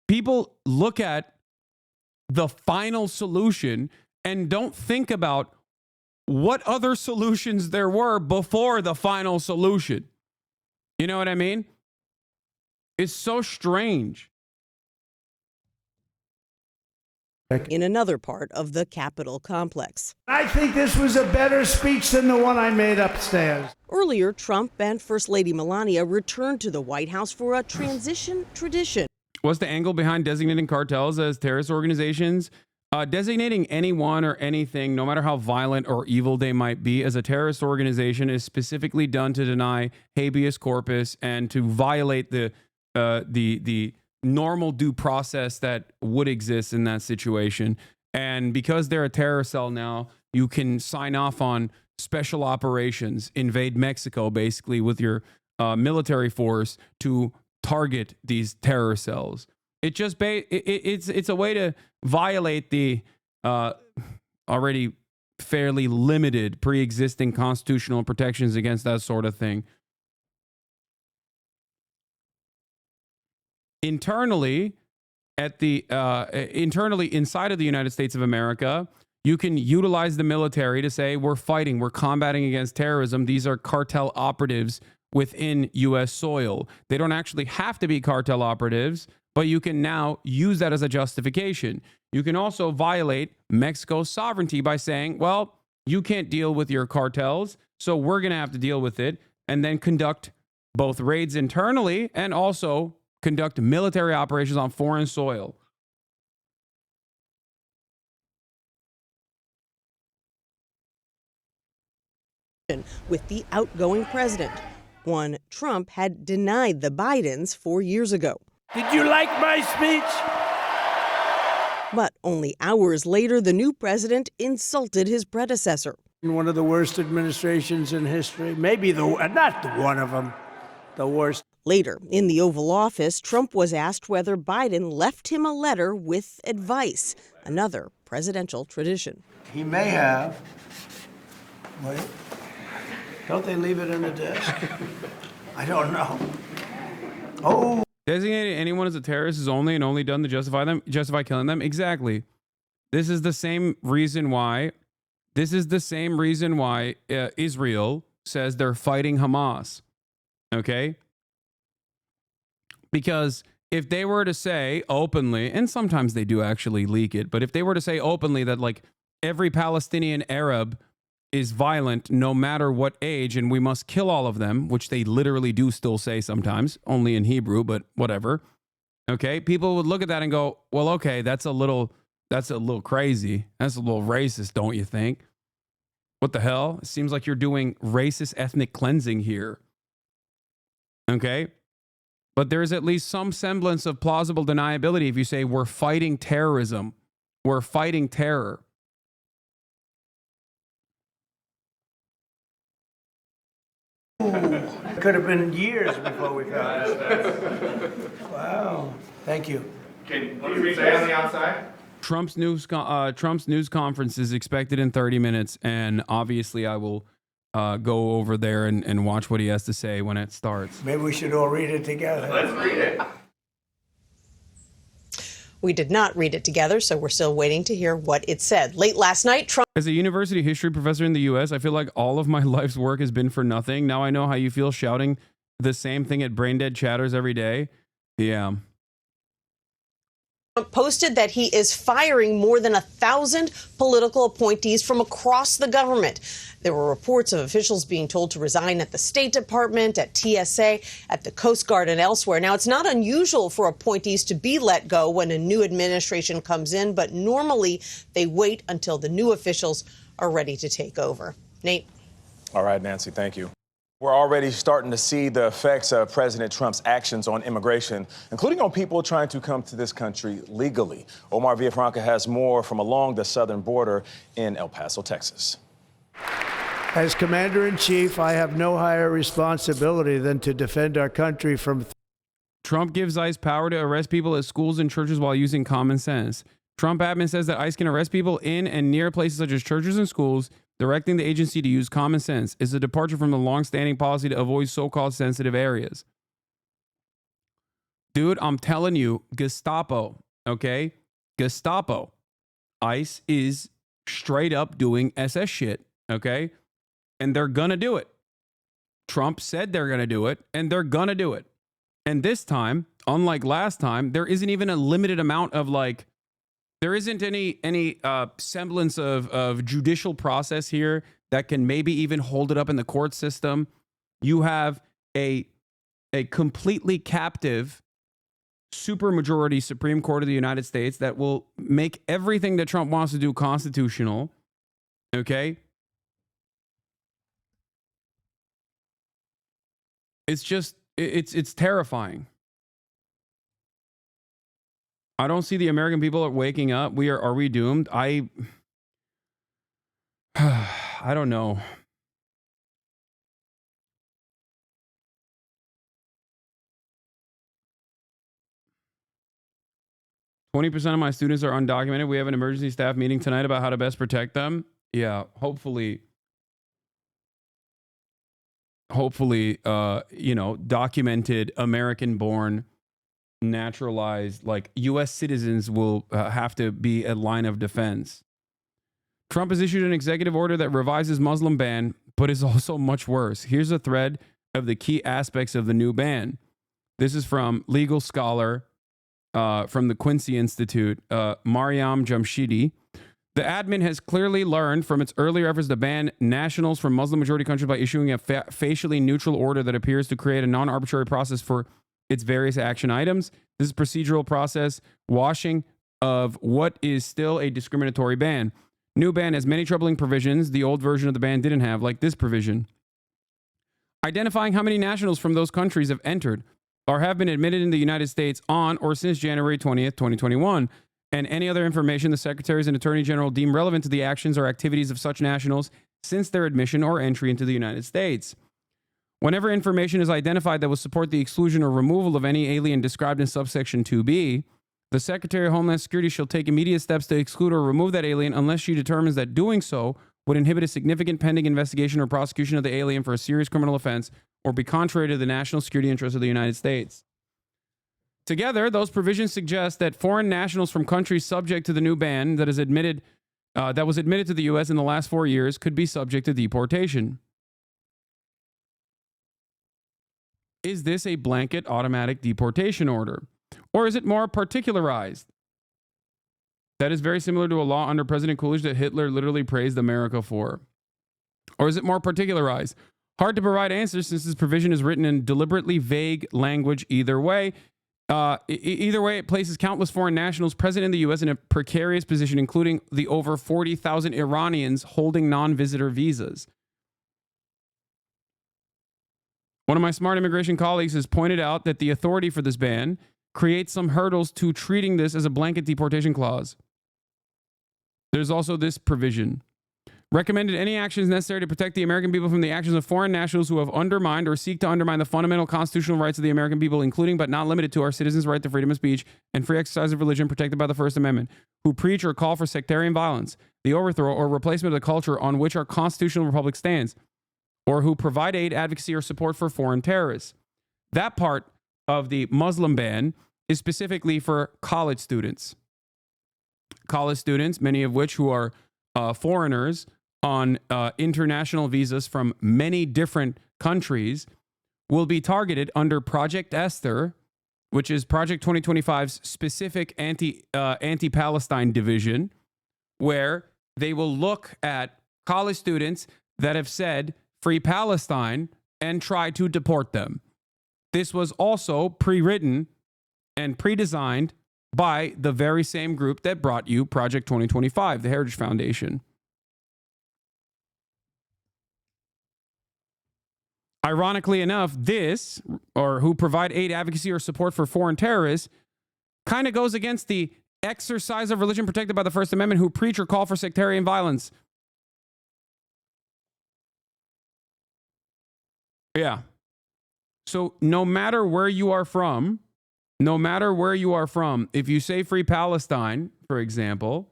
People look at the final solution and don't think about what other solutions there were before the final solution. You know what I mean? It's so strange. In another part of the Capitol complex. I think this was a better speech than the one I made upstairs. Earlier, Trump and First Lady Melania returned to the White House for a transition tradition. What's the angle behind designating cartels as terrorist organizations? Designating anyone or anything, no matter how violent or evil they might be, as a terrorist organization is specifically done to deny habeas corpus and to violate the normal due process that would exist in that situation. And because they're a terror cell now, you can sign off on special operations, invade Mexico, basically with your military force to target these terror cells. It just it's a way to violate the already fairly limited pre-existing constitutional protections against that sort of thing. Internally, internally inside of the United States of America, you can utilize the military to say we're fighting, we're combating against terrorism. These are cartel operatives within U.S. soil. They don't actually have to be cartel operatives, but you can now use that as a justification. You can also violate Mexico's sovereignty by saying, well, you can't deal with your cartels, so we're going to have to deal with it, and then conduct both raids internally and also conduct military operations on foreign soil. With the outgoing president, one Trump had denied the Bidens 4 years ago. Did you like my speech? But only hours later, the new president insulted his predecessor. In one of the worst administrations in history, maybe not one of them, the worst. Later, in the Oval Office, Trump was asked whether Biden left him a letter with advice, another presidential tradition. He may have. Wait. Don't they leave it in the desk? I don't know. Oh. Designating anyone as a terrorist is only done to justify killing them. Exactly. This is the same reason why Israel says they're fighting Hamas. Okay? Because if they were to say openly, and sometimes they do actually leak it, but if they were to say openly that like every Palestinian Arab is violent no matter what age and we must kill all of them, which they literally do still say sometimes, only in Hebrew, but whatever. Okay, people would look at that and go, well, okay, that's a little crazy. That's a little racist, don't you think? What the hell? It seems like you're doing racist ethnic cleansing here. Okay? But there's at least some semblance of plausible deniability if you say we're fighting terrorism. We're fighting terror. It could have been years before we found this. Wow. Thank you. Can you say on the outside? Trump's news conference is expected in 30 minutes, and obviously I will go over there and watch what he has to say when it starts. Maybe we should all read it together. Let's read it. We did not read it together, so we're still waiting to hear what it said. Late last night, Trump... As a university history professor in the U.S., I feel like all of my life's work has been for nothing. Now I know how you feel shouting the same thing at brain dead chatters every day. Yeah. posted that he is firing more than 1,000 political appointees from across the government. There were reports of officials being told to resign at the State Department, at TSA, at the Coast Guard, and elsewhere. Now, it's not unusual for appointees to be let go when a new administration comes in, but normally they wait until the new officials are ready to take over. Nate. All right, Nancy, thank you. We're already starting to see the effects of President Trump's actions on immigration, including on people trying to come to this country legally. Omar Villafranca has more from along the southern border in El Paso, Texas. As Commander-in-Chief, I have no higher responsibility than to defend our country from... Trump gives ICE power to arrest people at schools and churches while using common sense. Trump admin says that ICE can arrest people in and near places such as churches and schools, directing the agency to use common sense. Is a departure from the long-standing policy to avoid so-called sensitive areas. Dude, I'm telling you, Gestapo, okay? Gestapo. ICE is straight up doing SS shit, okay? And they're gonna do it. Trump said they're gonna do it, and they're gonna do it. And this time, unlike last time, there isn't even a limited amount of like, there isn't any semblance of judicial process here that can maybe even hold it up in the court system. You have a completely captive supermajority Supreme Court of the United States that will make everything that Trump wants to do constitutional. Okay? It's just, it's terrifying. I don't see the American people are waking up. Are we doomed? I don't know. "20% of my students are undocumented. We have an emergency staff meeting tonight about how to best protect them." Yeah, hopefully, documented, American-born, naturalized, like U.S. citizens will have to be a line of defense. Trump has issued an executive order that revises Muslim ban, but is also much worse. Here's a thread of the key aspects of the new ban. This is from legal scholar from the Quincy Institute, Mariam Jamshidi. The admin has clearly learned from its earlier efforts to ban nationals from Muslim-majority countries by issuing a facially neutral order that appears to create a non-arbitrary process for its various action items. This is procedural process washing of what is still a discriminatory ban. New ban has many troubling provisions the old version of the ban didn't have, like this provision. Identifying how many nationals from those countries have entered or have been admitted in the United States on or since January 20th, 2021, and any other information the secretaries and attorney general deem relevant to the actions or activities of such nationals since their admission or entry into the United States. Whenever information is identified that will support the exclusion or removal of any alien described in subsection 2B, the Secretary of Homeland Security shall take immediate steps to exclude or remove that alien unless she determines that doing so would inhibit a significant pending investigation or prosecution of the alien for a serious criminal offense or be contrary to the national security interests of the United States. Together, those provisions suggest that foreign nationals from countries subject to the new ban that was admitted to the U.S. in the last 4 years could be subject to deportation. Is this a blanket automatic deportation order? Or is it more particularized? That is very similar to a law under President Coolidge that Hitler literally praised America for. Or is it more particularized? Hard to provide answers since this provision is written in deliberately vague language either way. Either way, it places countless foreign nationals present in the U.S. in a precarious position, including the over 40,000 Iranians holding non-visitor visas. One of my smart immigration colleagues has pointed out that the authority for this ban creates some hurdles to treating this as a blanket deportation clause. There's also this provision. Recommended any actions necessary to protect the American people from the actions of foreign nationals who have undermined or seek to undermine the fundamental constitutional rights of the American people, including but not limited to our citizens' right to freedom of speech and free exercise of religion protected by the First Amendment, who preach or call for sectarian violence, the overthrow or replacement of the culture on which our constitutional republic stands, or who provide aid, advocacy, or support for foreign terrorists. That part of the Muslim ban is specifically for college students. College students, many of which who are foreigners on international visas from many different countries, will be targeted under Project Esther, which is Project 2025's specific anti-Palestine division, where they will look at college students that have said free Palestine and try to deport them. This was also pre-written and pre-designed by the very same group that brought you Project 2025, the Heritage Foundation. Ironically enough, this, or who provide aid, advocacy, or support for foreign terrorists, kind of goes against the exercise of religion protected by the First Amendment, who preach or call for sectarian violence. Yeah. So no matter where you are from, if you say free Palestine, for example,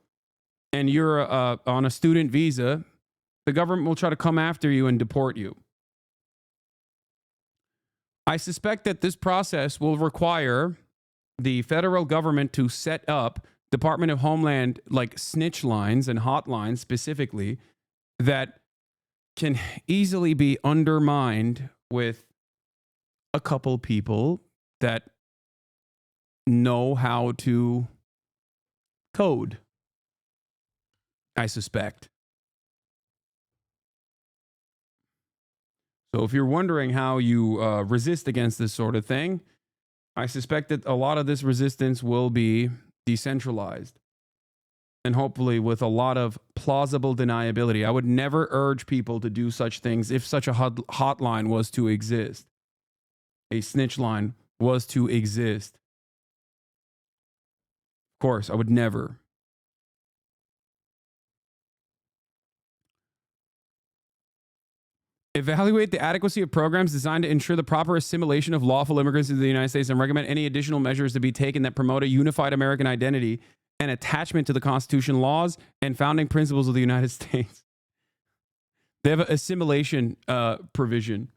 and you're on a student visa, the government will try to come after you and deport you. I suspect that this process will require the federal government to set up Department of Homeland like snitch lines and hotlines specifically that can easily be undermined with a couple people that know how to code, I suspect. So if you're wondering how you resist against this sort of thing, I suspect that a lot of this resistance will be decentralized and hopefully with a lot of plausible deniability. I would never urge people to do such things if such a hotline was to exist. A snitch line was to exist. Of course, I would never. Evaluate the adequacy of programs designed to ensure the proper assimilation of lawful immigrants into the United States and recommend any additional measures to be taken that promote a unified American identity and attachment to the Constitution, laws, and founding principles of the United States. They have an assimilation provision.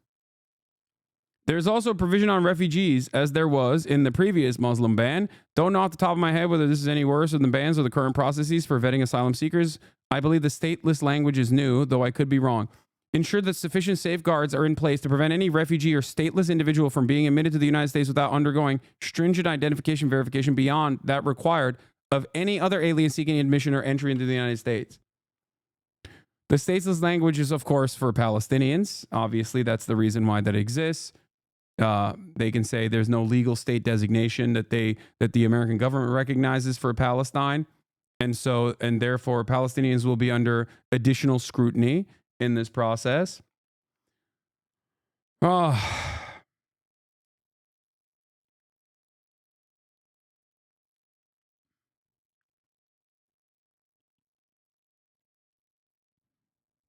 There's also a provision on refugees, as there was in the previous Muslim ban. Don't know off the top of my head whether this is any worse than the bans or the current processes for vetting asylum seekers. I believe the stateless language is new, though I could be wrong. Ensure that sufficient safeguards are in place to prevent any refugee or stateless individual from being admitted to the United States without undergoing stringent identification verification beyond that required of any other alien seeking admission or entry into the United States. The stateless language is, of course, for Palestinians. Obviously, that's the reason why that exists. They can say there's no legal state designation that the American government recognizes for Palestine, and therefore Palestinians will be under additional scrutiny in this process. The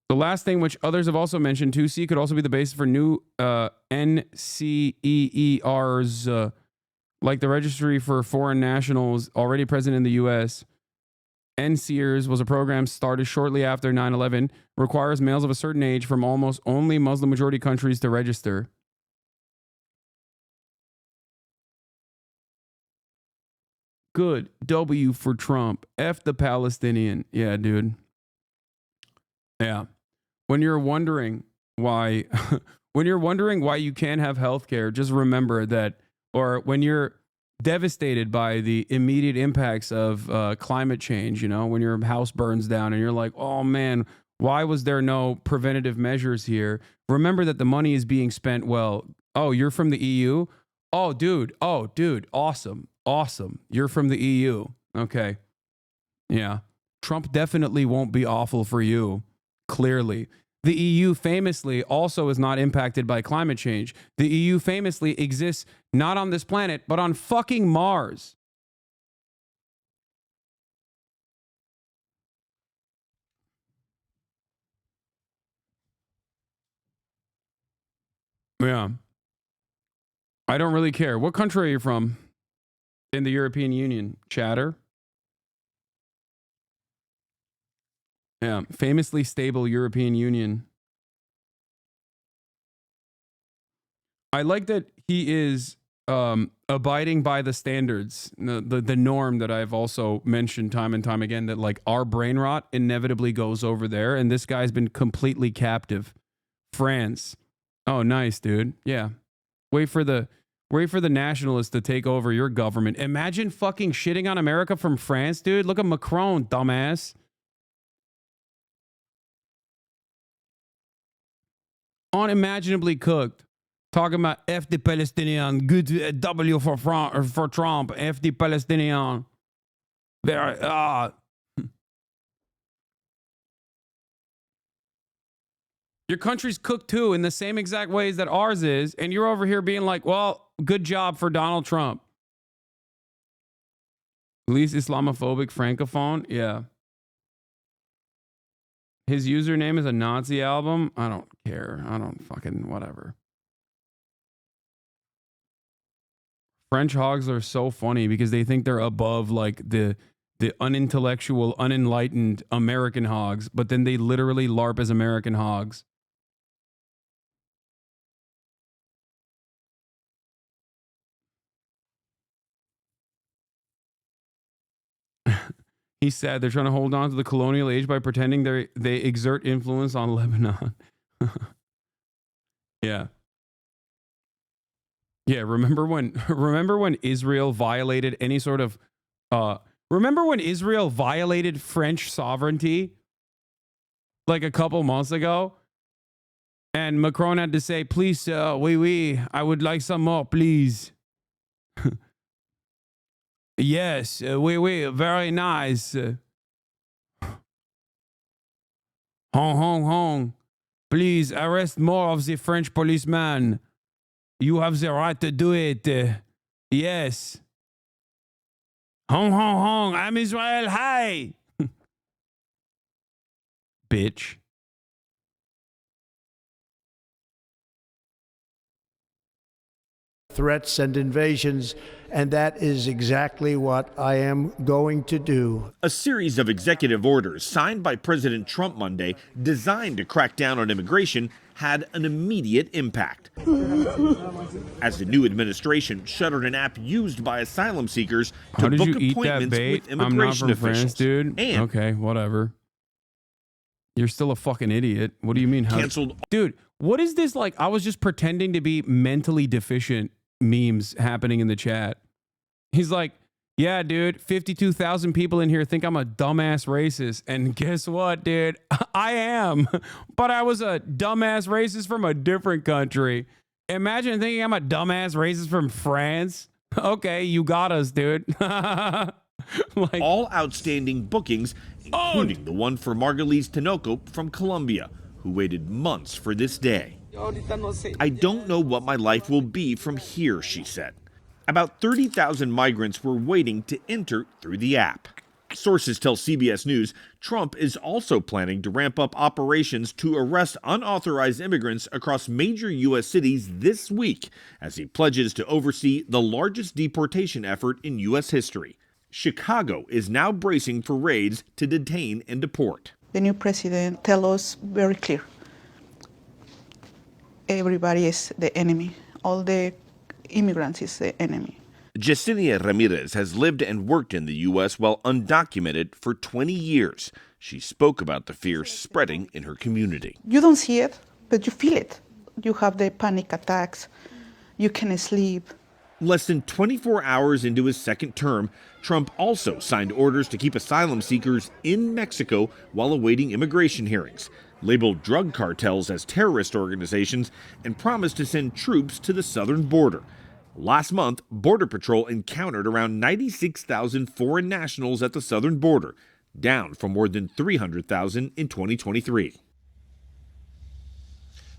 last thing, which others have also mentioned, 2C could also be the basis for new NCEERs, like the Registry for Foreign Nationals already present in the U.S. NCEERs was a program started shortly after 9/11, requires males of a certain age from almost only Muslim majority countries to register. Good. W for Trump. F the Palestinian. Yeah, dude. Yeah. When you're wondering why you can't have healthcare, just remember that, or when you're devastated by the immediate impacts of climate change, when your house burns down and you're like, oh man, why was there no preventative measures here? Remember that the money is being spent well. Oh, you're from the EU? Oh, dude. Awesome. You're from the EU. Okay. Yeah. Trump definitely won't be awful for you. Clearly. The EU famously also is not impacted by climate change. The EU famously exists not on this planet, but on fucking Mars. Yeah. I don't really care. What country are you from? In the European Union. Chatter? Yeah. Famously stable European Union. I like that he is abiding by the standards, the norm that I've also mentioned time and time again, that like our brain rot inevitably goes over there, and this guy's been completely captive. France. Oh, nice, dude. Yeah. Wait for the nationalists to take over your government. Imagine fucking shitting on America from France, dude. Look at Macron, dumbass. Unimaginably cooked. Talking about F the Palestinian, good W for Trump, F the Palestinian. Very, Your country's cooked too in the same exact ways that ours is, and you're over here being like, well, good job for Donald Trump. Least Islamophobic francophone? Yeah. His username is a Nazi album? I don't care. I don't fucking whatever. French hogs are so funny because they think they're above like the unintellectual, unenlightened American hogs, but then they literally LARP as American hogs. He said they're trying to hold on to the colonial age by pretending they exert influence on Lebanon. Yeah. Yeah, remember when Israel violated any sort of remember when Israel violated French sovereignty like a couple months ago? And Macron had to say, "Please, oui, I would like some more, please." Yes, oui, very nice. Hong Hong. Please arrest more of the French policemen. You have the right to do it. Yes. Hong, I'm Israel. Hi. Bitch. Threats and invasions, and that is exactly what I am going to do. A series of executive orders signed by President Trump Monday designed to crack down on immigration had an immediate impact. As the new administration shuttered an app used by asylum seekers to book appointments with immigration I'm not from officials. France, dude. And okay, whatever. You're still a fucking idiot. What do you mean? Canceled. Dude, what is this like? I was just pretending to be mentally deficient memes happening in the chat. He's like, yeah, dude, 52,000 people in here think I'm a dumbass racist. And guess what, dude? I am. But I was a dumbass racist from a different country. Imagine thinking I'm a dumbass racist from France. Okay, you got us, dude. Like, all outstanding bookings, including the one for Margalise Tinoco from Colombia, who waited months for this day. I don't know what my life will be from here, she said. About 30,000 migrants were waiting to enter through the app. Sources tell CBS News Trump is also planning to ramp up operations to arrest unauthorized immigrants across major U.S. cities this week as he pledges to oversee the largest deportation effort in U.S. history. Chicago is now bracing for raids to detain and deport. The new president tells us very clear. Everybody is the enemy. All the immigrants is the enemy. Yesenia Ramirez has lived and worked in the U.S. while undocumented for 20 years. She spoke about the fear spreading in her community. You don't see it, but you feel it. You have the panic attacks. You can't sleep. Less than 24 hours into his second term, Trump also signed orders to keep asylum seekers in Mexico while awaiting immigration hearings, labeled drug cartels as terrorist organizations, and promised to send troops to the southern border. Last month, Border Patrol encountered around 96,000 foreign nationals at the southern border, down from more than 300,000 in 2023.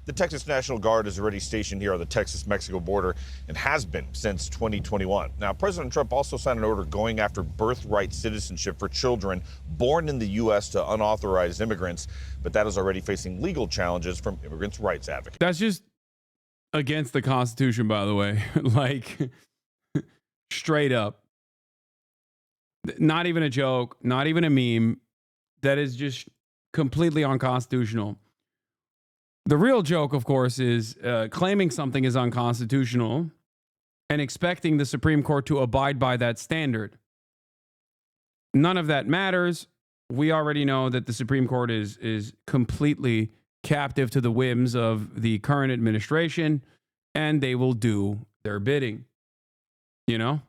The Texas National Guard is already stationed here on the Texas-Mexico border and has been since 2021. Now, President Trump also signed an order going after birthright citizenship for children born in the U.S. to unauthorized immigrants, but that is already facing legal challenges from immigrants' rights advocates. That's just against the Constitution, by the way. Like, straight up. Not even a joke, not even a meme. That is just completely unconstitutional. The real joke, of course, is claiming something is unconstitutional and expecting the Supreme Court to abide by that standard. None of that matters. We already know that the Supreme Court is completely captive to the whims of the current administration, and they will do their bidding. You know?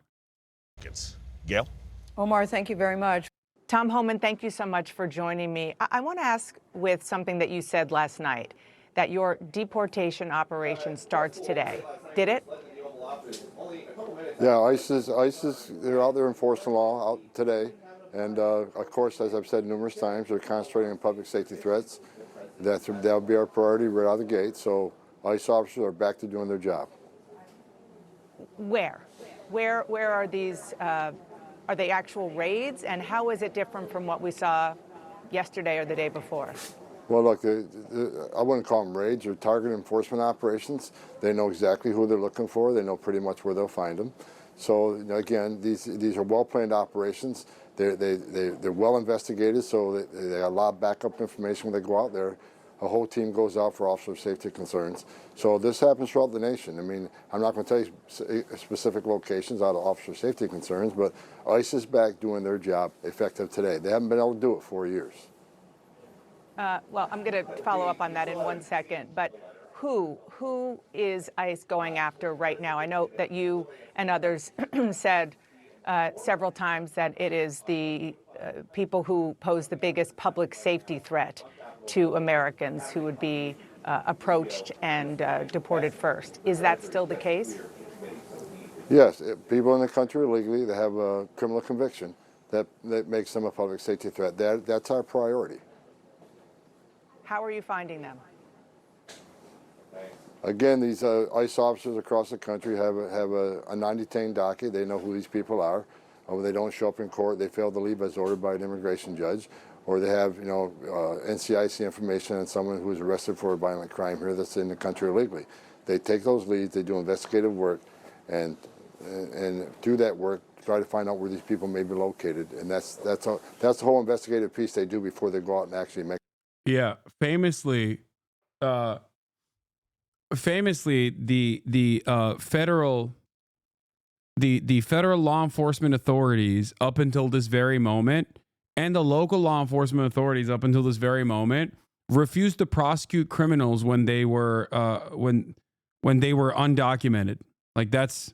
Gail? Omar, thank you very much. Tom Homan, thank you so much for joining me. I want to ask with something that you said last night, that your deportation operation starts today. Did it? Yeah, ISIS, they're out there enforcing law out today. And of course, as I've said numerous times, they're concentrating on public safety threats. That'll be our priority right out of the gate. So ICE officers are back to doing their job. Where are these, are they actual raids? And how is it different from what we saw yesterday or the day before? Well, look, I wouldn't call them raids. They're target enforcement operations. They know exactly who they're looking for. They know pretty much where they'll find them. So, again, these are well-planned operations. They're well investigated, so they have a lot of backup information when they go out there. A whole team goes out for officer safety concerns. So this happens throughout the nation. I mean, I'm not going to tell you specific locations out of officer safety concerns, but ICE is back doing their job effective today. They haven't been able to do it for 4 years. Well, I'm going to follow up on that in 1 second, but who is ICE going after right now? I know that you and others said several times that it is the people who pose the biggest public safety threat to Americans who would be approached and deported first. Is that still the case? Yes, people in the country illegally that have a criminal conviction that makes them a public safety threat. That's our priority. How are you finding them? Again, these ICE officers across the country have a 90-10 docket. They know who these people are. When they don't show up in court, they fail to leave as ordered by an immigration judge, or they have, NCIC information on someone who was arrested for a violent crime here that's in the country illegally. They take those leads, they do investigative work, and through that work, try to find out where these people may be located. And that's the whole investigative piece they do before they go out and actually make. Yeah, famously, the federal law enforcement authorities up until this very moment, and the local law enforcement authorities up until this very moment, refused to prosecute criminals when they were when they were undocumented. Like that's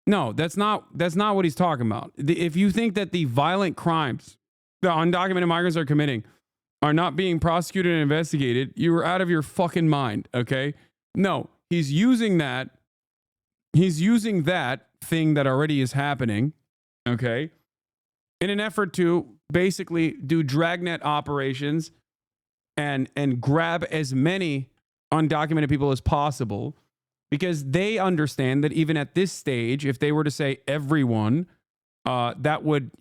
not what he's talking about. If you think that the violent crimes the undocumented migrants are committing are not being prosecuted and investigated, you are out of your fucking mind, okay? No, he's using that thing that already is happening, okay, in an effort to basically do dragnet operations and grab as many undocumented people as possible, because they understand that even at this stage, if they were to say everyone, that would,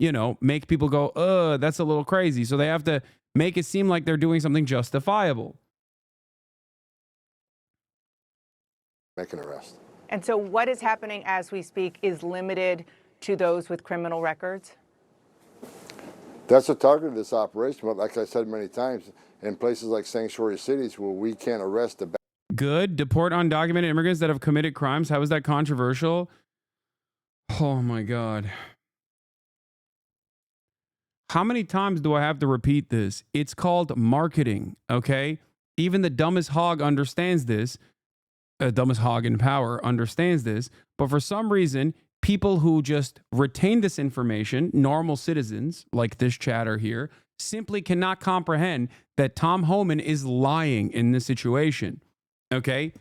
make people go, that's a little crazy. So they have to make it seem like they're doing something justifiable. Make an arrest. And so what is happening as we speak is limited to those with criminal records? That's the target of this operation. But like I said many times, in places like sanctuary cities where we can't arrest the good, deport undocumented immigrants that have committed crimes. How is that controversial? Oh my God. How many times do I have to repeat this? It's called marketing, okay? Even the dumbest hog understands this. Dumbest hog in power understands this. But for some reason, people who just retain this information, normal citizens like this chatter here, simply cannot comprehend that Tom Homan is lying in this situation, okay?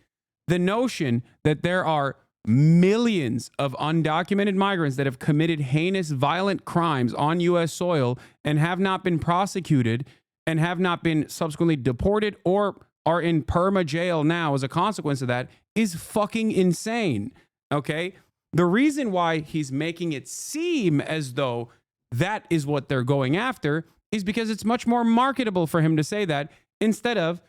The notion that there are millions of undocumented migrants that have committed heinous, violent crimes on U.S. soil and have not been prosecuted and have not been subsequently deported or are in perma jail now as a consequence of that is fucking insane, okay? The reason why he's making it seem as though that is what they're going after is because it's much more marketable for him to say that instead of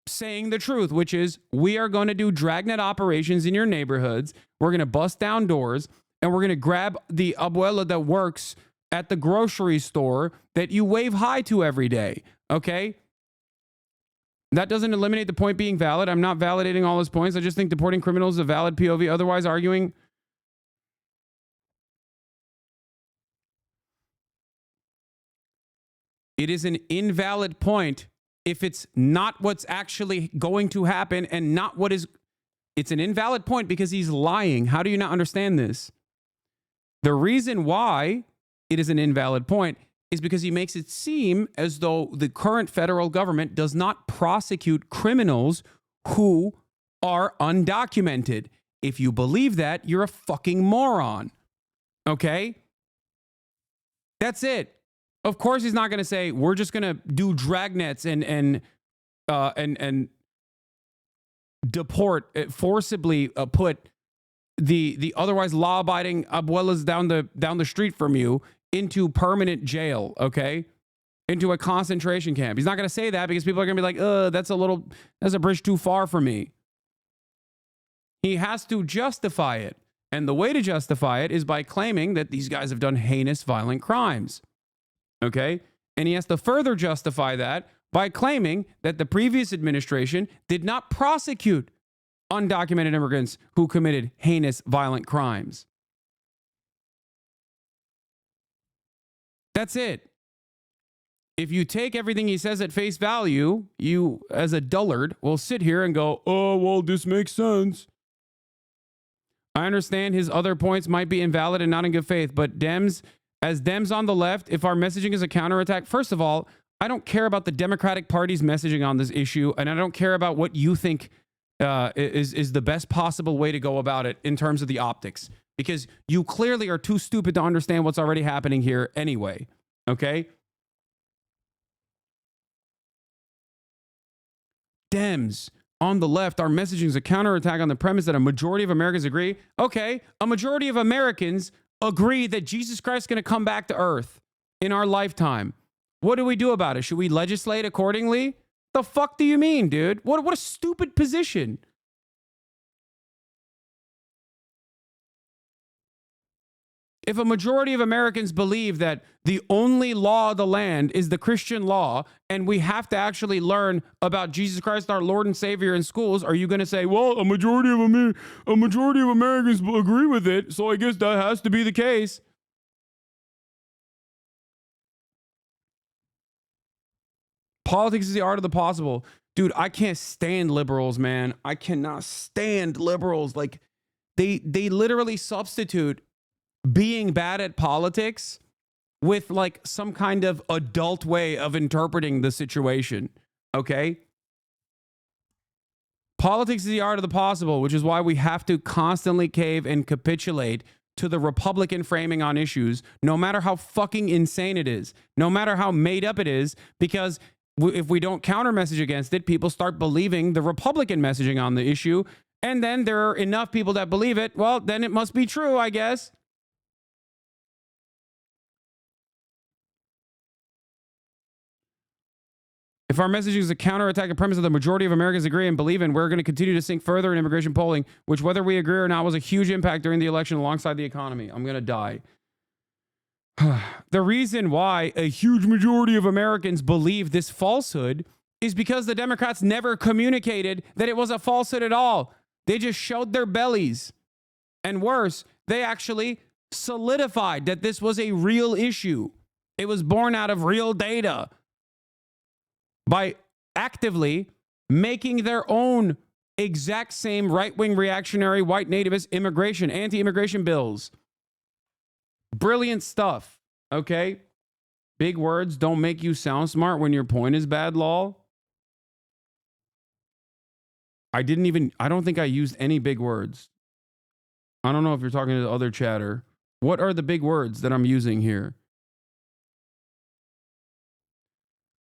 saying the truth, which is we are going to do dragnet operations in your neighborhoods. We're going to bust down doors and we're going to grab the abuela that works at the grocery store that you wave hi to every day. Okay. That doesn't eliminate the point being valid. I'm not validating all his points. I just think deporting criminals is a valid POV. Otherwise, arguing It is an invalid point if it's not what's actually going to happen and not what is. It's an invalid point because he's lying. How do you not understand this? The reason why it is an invalid point is because he makes it seem as though the current federal government does not prosecute criminals who are undocumented. If you believe that, you're a fucking moron. Okay? That's it. Of course, he's not going to say we're just going to do dragnets and deport, forcibly put the otherwise law-abiding abuelas down the street from you into permanent jail. Okay, into a concentration camp. He's not going to say that because people are going to be like, that's a bridge too far for me. He has to justify it. And the way to justify it is by claiming that these guys have done heinous, violent crimes. Okay? And he has to further justify that by claiming that the previous administration did not prosecute undocumented immigrants who committed heinous, violent crimes. That's it. If you take everything he says at face value, you, as a dullard, will sit here and go, oh, well, this makes sense. I understand his other points might be invalid and not in good faith, but as Dems on the left, if our messaging is a counterattack, first of all, I don't care about the Democratic Party's messaging on this issue, and I don't care about what you think is the best possible way to go about it in terms of the optics, because you clearly are too stupid to understand what's already happening here anyway, okay? Dems on the left, our messaging is a counterattack on the premise that a majority of Americans agree. Okay, a majority of Americans agree that Jesus Christ is going to come back to earth in our lifetime. What do we do about it? Should we legislate accordingly? The fuck do you mean, dude? What a stupid position. If a majority of Americans believe that the only law of the land is the Christian law, and we have to actually learn about Jesus Christ, our Lord and Savior, in schools, are you going to say, well, a majority of Americans agree with it, so I guess that has to be the case? Politics is the art of the possible. Dude, I can't stand liberals, man. I cannot stand liberals. Like, they literally substitute being bad at politics with like some kind of adult way of interpreting the situation. Okay? Politics is the art of the possible, which is why we have to constantly cave and capitulate to the Republican framing on issues, no matter how fucking insane it is, no matter how made up it is, because if we don't counter message against it, people start believing the Republican messaging on the issue, and then there are enough people that believe it. Well, then it must be true, I guess. If our messaging is a counterattack, a premise that the majority of Americans agree and believe in, we're going to continue to sink further in immigration polling, which, whether we agree or not, was a huge impact during the election alongside the economy. I'm going to die. The reason why a huge majority of Americans believe this falsehood is because the Democrats never communicated that it was a falsehood at all. They just showed their bellies. And worse, they actually solidified that this was a real issue. It was born out of real data by actively making their own exact same right-wing reactionary white nativist immigration, anti-immigration bills. Brilliant stuff, okay? Big words don't make you sound smart when your point is bad, lol. I don't think I used any big words. I don't know if you're talking to the other chatter. What are the big words that I'm using here?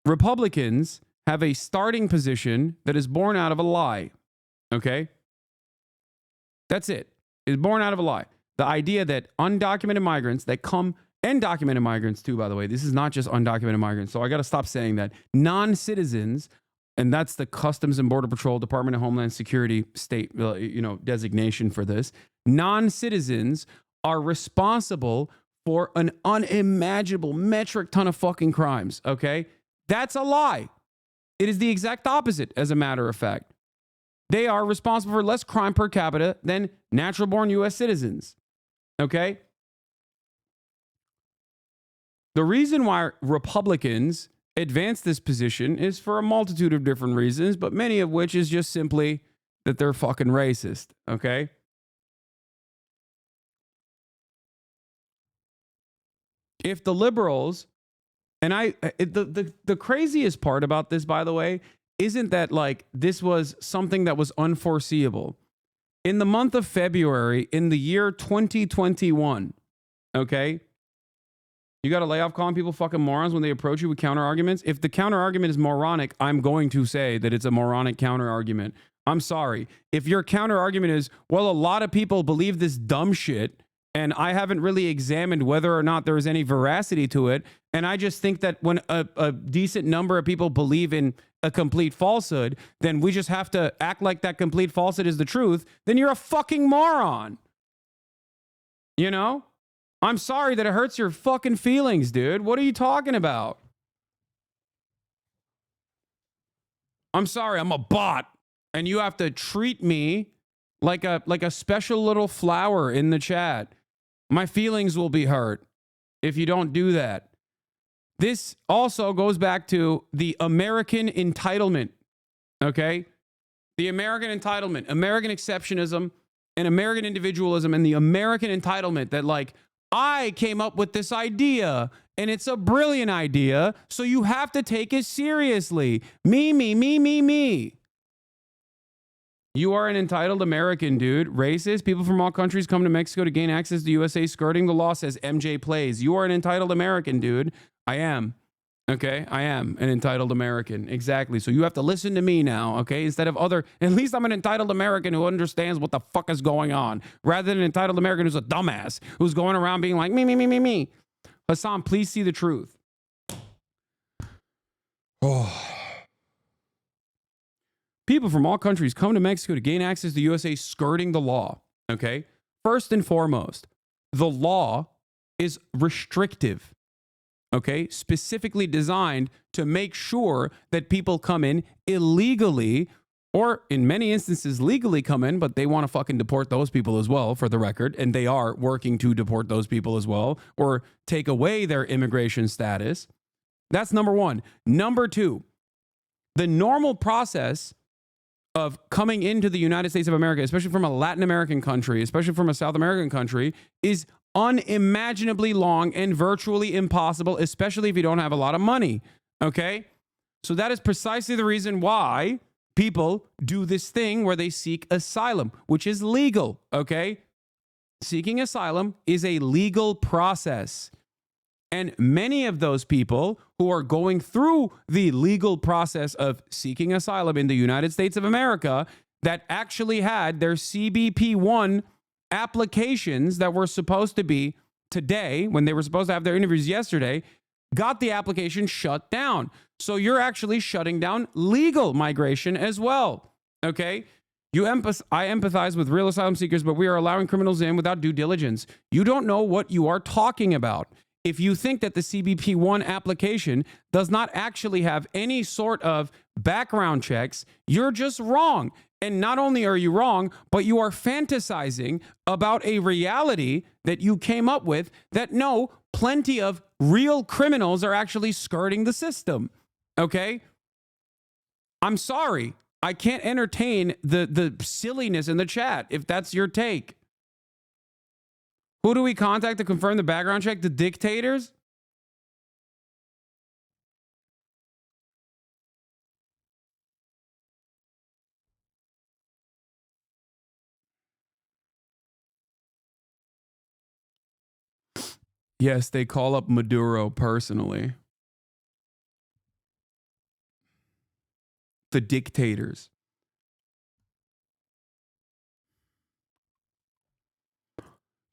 Republicans have a starting position that is born out of a lie. Okay? That's it. It's born out of a lie. The idea that undocumented migrants that come, and documented migrants too, by the way, this is not just undocumented migrants, so I got to stop saying that. Non-citizens, and that's the Customs and Border Patrol, Department of Homeland Security state, designation for this. Non-citizens are responsible for an unimaginable metric ton of fucking crimes, okay? That's a lie. It is the exact opposite, as a matter of fact. They are responsible for less crime per capita than natural-born U.S. citizens, okay? The reason why Republicans advance this position is for a multitude of different reasons, but many of which is just simply that they're fucking racist, okay? If the liberals, and the craziest part about this, by the way, isn't that like this was something that was unforeseeable. In the month of February, in the year 2021, okay? You got to lay off calling people fucking morons when they approach you with counter arguments. If the counter argument is moronic, I'm going to say that it's a moronic counter argument. I'm sorry. If your counter argument is, well, a lot of people believe this dumb shit, and I haven't really examined whether or not there is any veracity to it, and I just think that when a decent number of people believe in a complete falsehood, then we just have to act like that complete falsehood is the truth, then you're a fucking moron. You know? I'm sorry that it hurts your fucking feelings, dude. What are you talking about? I'm sorry, I'm a bot, and you have to treat me like a special little flower in the chat. My feelings will be hurt if you don't do that. This also goes back to the American entitlement, okay? The American entitlement, American exceptionism, and American individualism, and the American entitlement that, like, I came up with this idea, and it's a brilliant idea, so you have to take it seriously. Me, me, me, me, me. You are an entitled American, dude. Racist. People from all countries come to Mexico to gain access to the USA, skirting the law, says MJ Plays. You are an entitled American, dude. I am. Okay? I am an entitled American. Exactly. So you have to listen to me now, okay? Instead of other... At least I'm an entitled American who understands what the fuck is going on, rather than an entitled American who's a dumbass, who's going around being like, me, me, me, me, me. Hasan, please see the truth. Oh... People from all countries come to Mexico to gain access to the USA, skirting the law, okay? First and foremost, the law is restrictive, okay? Specifically designed to make sure that people come in illegally, or in many instances legally come in, but they want to fucking deport those people as well, for the record, and they are working to deport those people as well, or take away their immigration status. That's number one. Number two, the normal process of coming into the United States of America, especially from a Latin American country, especially from a South American country, is unimaginably long and virtually impossible, especially if you don't have a lot of money, okay? So that is precisely the reason why people do this thing where they seek asylum, which is legal, okay? Seeking asylum is a legal process. And many of those people who are going through the legal process of seeking asylum in the United States of America that actually had their CBP-1 applications that were supposed to be today, when they were supposed to have their interviews yesterday, got the application shut down. So you're actually shutting down legal migration as well, okay? I empathize with real asylum seekers, but we are allowing criminals in without due diligence. You don't know what you are talking about. If you think that the CBP-1 application does not actually have any sort of background checks, you're just wrong. And not only are you wrong, but you are fantasizing about a reality that you came up with that no, plenty of real criminals are actually skirting the system. Okay? I'm sorry. I can't entertain the silliness in the chat if that's your take. Who do we contact to confirm the background check? The dictators? Yes, they call up Maduro personally. The dictators.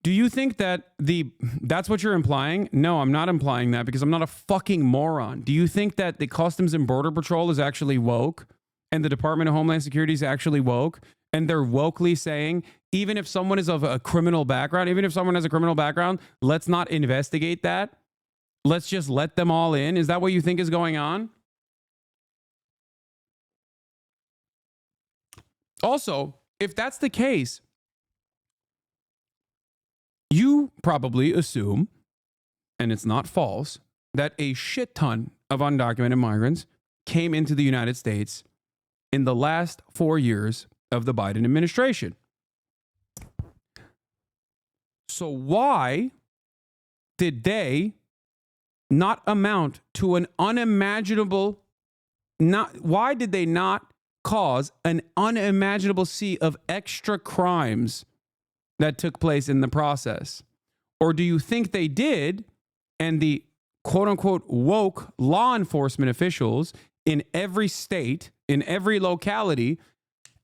Do you think that that's what you're implying? No, I'm not implying that because I'm not a fucking moron. Do you think that the Customs and Border Patrol is actually woke and the Department of Homeland Security is actually woke and they're wokely saying, even if someone is of a criminal background, even if someone has a criminal background, let's not investigate that. Let's just let them all in. Is that what you think is going on? Also, if that's the case, you probably assume, and it's not false, that a shit ton of undocumented migrants came into the United States in the last 4 years of the Biden administration. So why did they not amount to an unimaginable, why did they not cause an unimaginable sea of extra crimes that took place in the process? Or do you think they did, and the quote unquote woke law enforcement officials in every state, in every locality,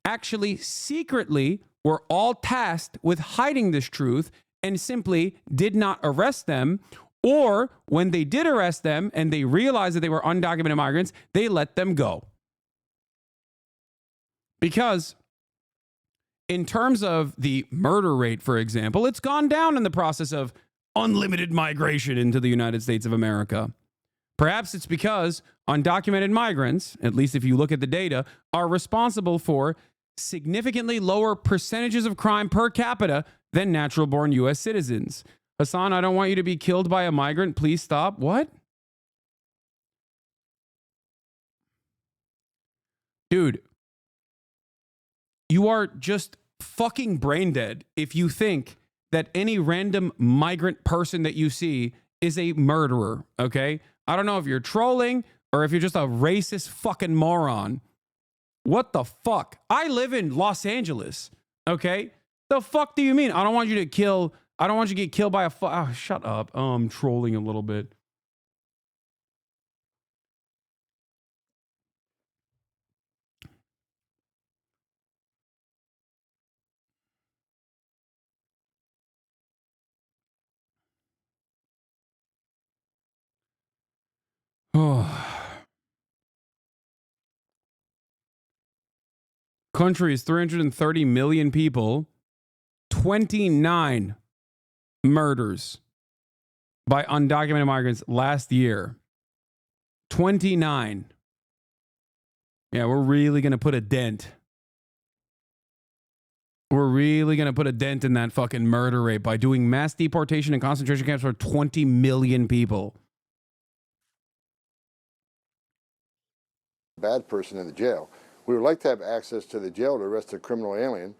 actually secretly were all tasked with hiding this truth and simply did not arrest them? Or when they did arrest them and they realized that they were undocumented migrants, they let them go? Because in terms of the murder rate, for example, it's gone down in the process of unlimited migration into the United States of America. Perhaps it's because undocumented migrants, at least if you look at the data, are responsible for significantly lower percentages of crime per capita than natural-born U.S. citizens. Hasan, I don't want you to be killed by a migrant. Please stop. What? Dude, you are just fucking brain dead if you think that any random migrant person that you see is a murderer, okay? I don't know if you're trolling or if you're just a racist fucking moron. What the fuck? I live in Los Angeles, okay? The fuck do you mean? I don't want you to get killed by a oh, shut up. Oh, I'm trolling a little bit. Country is 330 million people, 29 murders by undocumented migrants last year. 29. Yeah, we're really going to put a dent. We're really going to put a dent in that fucking murder rate by doing mass deportation and concentration camps for 20 million people. Bad person in the jail. We would like to have access to the jail to arrest a criminal alien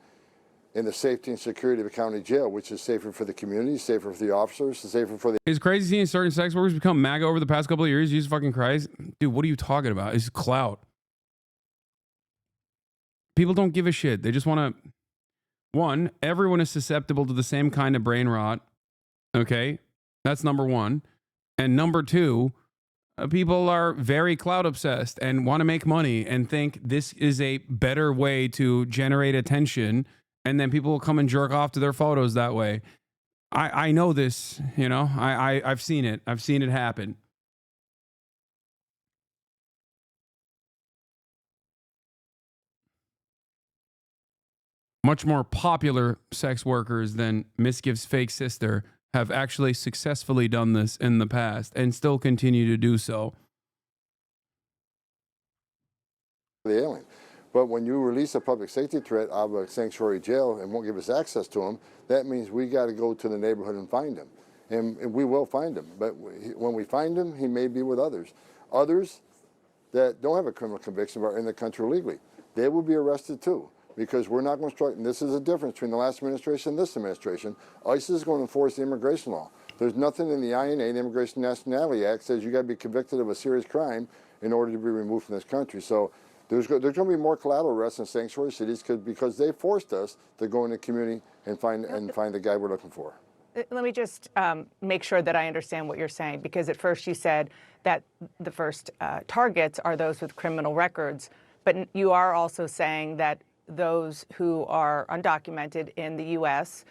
in the safety and security of a county jail, which is safer for the community, safer for the officers, safer for the... It's crazy seeing certain sex workers become MAGA over the past couple of years. Jesus fucking Christ. Dude, what are you talking about? It's clout. People don't give a shit. They just want to... One, everyone is susceptible to the same kind of brain rot. Okay? That's number one. And number two, people are very clout obsessed and want to make money and think this is a better way to generate attention. And then people will come and jerk off to their photos that way. I know this, you know, I've seen it. I've seen it happen. Much more popular sex workers than Miss Gibbs' fake sister have actually successfully done this in the past and still continue to do so. The alien. But when you release a public safety threat out of a sanctuary jail and won't give us access to him, that means we got to go to the neighborhood and find him. And we will find him. But when we find him, he may be with others. Others that don't have a criminal conviction but are in the country illegally, they will be arrested too. Because we're not going to strike, and this is the difference between the last administration and this administration. ICE is going to enforce the immigration law. There's nothing in the INA, the Immigration Nationality Act, says you got to be convicted of a serious crime in order to be removed from this country. So there's going to be more collateral arrests in sanctuary cities because they forced us to go in the community and find the guy we're looking for. Let me just make sure that I understand what you're saying, because at first you said that the first targets are those with criminal records, but you are also saying that those who are undocumented in the U.S.,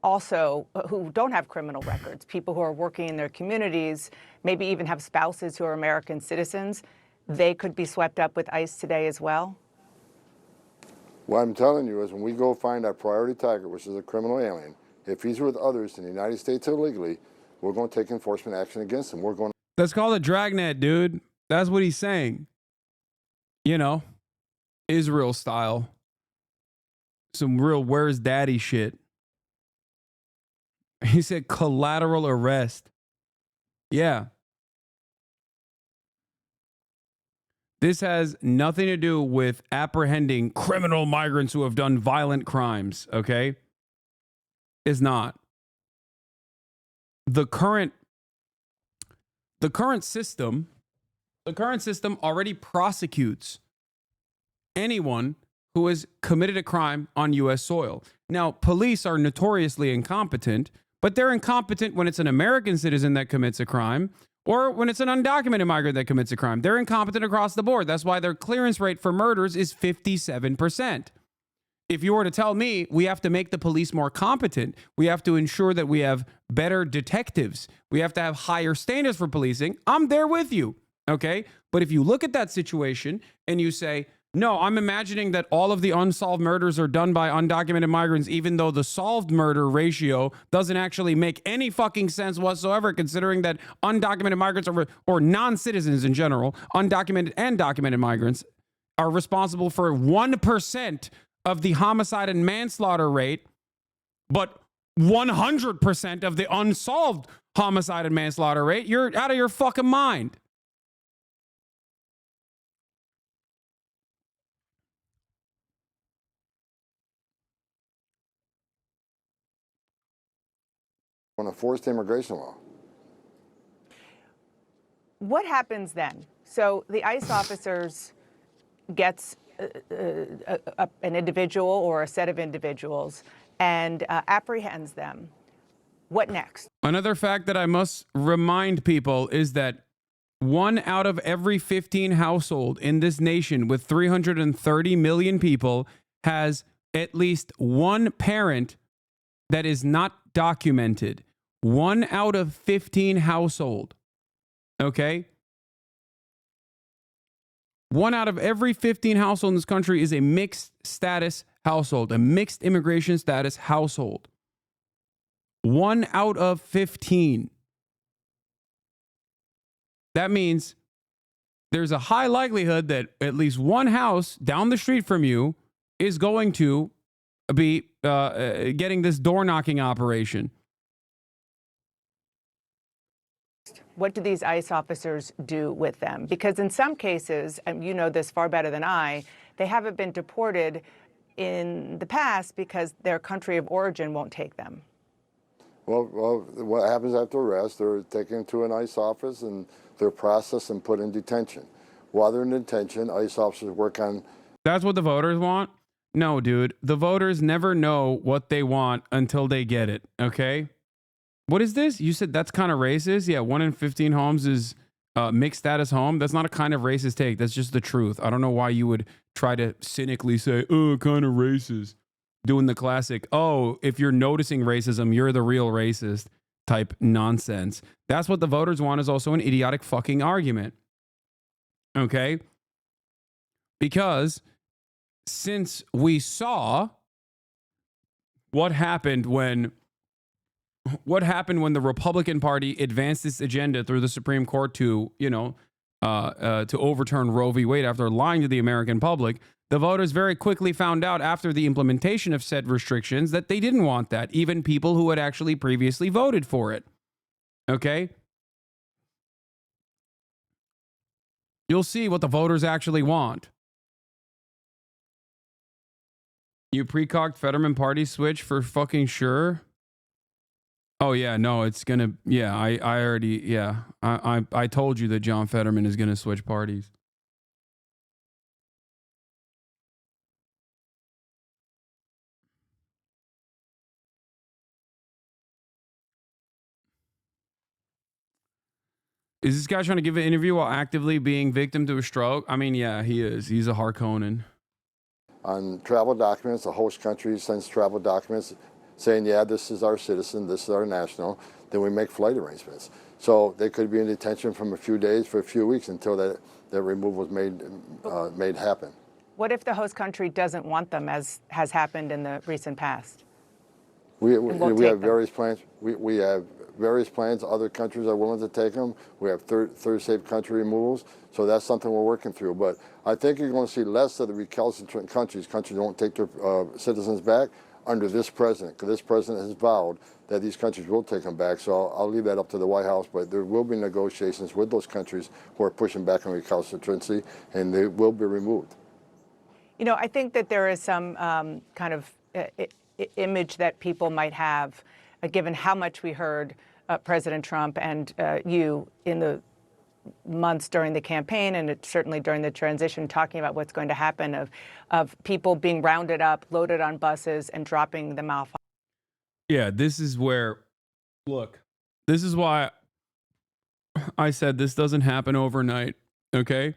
also who don't have criminal records, people who are working in their communities, maybe even have spouses who are American citizens, they could be swept up with ICE today as well? What I'm telling you is when we go find our priority target, which is a criminal alien, if he's with others in the United States illegally, we're going to take enforcement action against him. We're going to... That's called a dragnet, dude. That's what he's saying. You know, Israel style. Some real where's daddy shit. He said collateral arrest. Yeah. This has nothing to do with apprehending criminal migrants who have done violent crimes, okay? Is not. The current system already prosecutes anyone who has committed a crime on U.S. soil. Now, police are notoriously incompetent, but they're incompetent when it's an American citizen that commits a crime or when it's an undocumented migrant that commits a crime. They're incompetent across the board. That's why their clearance rate for murders is 57%. If you were to tell me we have to make the police more competent, we have to ensure that we have better detectives, we have to have higher standards for policing, I'm there with you, okay? But if you look at that situation and you say, no, I'm imagining that all of the unsolved murders are done by undocumented migrants, even though the solved murder ratio doesn't actually make any fucking sense whatsoever, considering that undocumented migrants or non-citizens in general, undocumented and documented migrants, are responsible for 1% of the homicide and manslaughter rate, but 100% of the unsolved homicide and manslaughter rate. You're out of your fucking mind. On a forced immigration law. What happens then? So the ICE officers gets an individual or a set of individuals and apprehends them. What next? Another fact that I must remind people is that 1 out of every 15 household in this nation with 330 million people has at least one parent that is not documented. 1 out of 15 household. Okay? 1 out of every 15 household in this country is a mixed status household, a mixed immigration status household. 1 out of 15. That means there's a high likelihood that at least one house down the street from you is going to be getting this door knocking operation. What do these ICE officers do with them? Because in some cases, and you know this far better than I, they haven't been deported in the past because their country of origin won't take them. Well, what happens after arrest? They're taken to an ICE office and they're processed and put in detention. While they're in detention, ICE officers work on... That's what the voters want? No, dude. The voters never know what they want until they get it, okay? What is this? You said that's kind of racist? Yeah, 1 in 15 homes is mixed status home. That's not a kind of racist take. That's just the truth. I don't know why you would try to cynically say, oh, kind of racist. Doing the classic, oh, if you're noticing racism, you're the real racist type nonsense. That's what the voters want, is also an idiotic fucking argument. Okay? Because since we saw what happened when the Republican Party advanced this agenda through the Supreme Court to overturn Roe v. Wade after lying to the American public, the voters very quickly found out after the implementation of said restrictions that they didn't want that, even people who had actually previously voted for it. Okay? You'll see what the voters actually want. You precocked Fetterman party switch for fucking sure? Oh yeah, no, it's gonna, yeah, I already, yeah, I told you that John Fetterman is gonna switch parties. Is this guy trying to give an interview while actively being victim to a stroke? I mean, yeah, he is. He's a Harkonnen. On travel documents, the host country sends travel documents saying, yeah, this is our citizen, this is our national. Then we make flight arrangements. So they could be in detention from a few days for a few weeks until that removal was made happen. What if the host country doesn't want them, as has happened in the recent past? We have various plans. We have various plans. Other countries are willing to take them. We have third safe country removals. So that's something we're working through. But I think you're going to see less of the recalcitrant countries. Countries won't take their citizens back. under this president, because this president has vowed that these countries will take them back. So I'll leave that up to the White House, but there will be negotiations with those countries who are pushing back on recalcitrancy, and they will be removed. You know, I think that there is some kind of image that people might have, given how much we heard President Trump and you in the months during the campaign, and certainly during the transition, talking about what's going to happen of people being rounded up, loaded on buses, and dropping them off. Yeah, this is where, look, this is why I said this doesn't happen overnight, okay?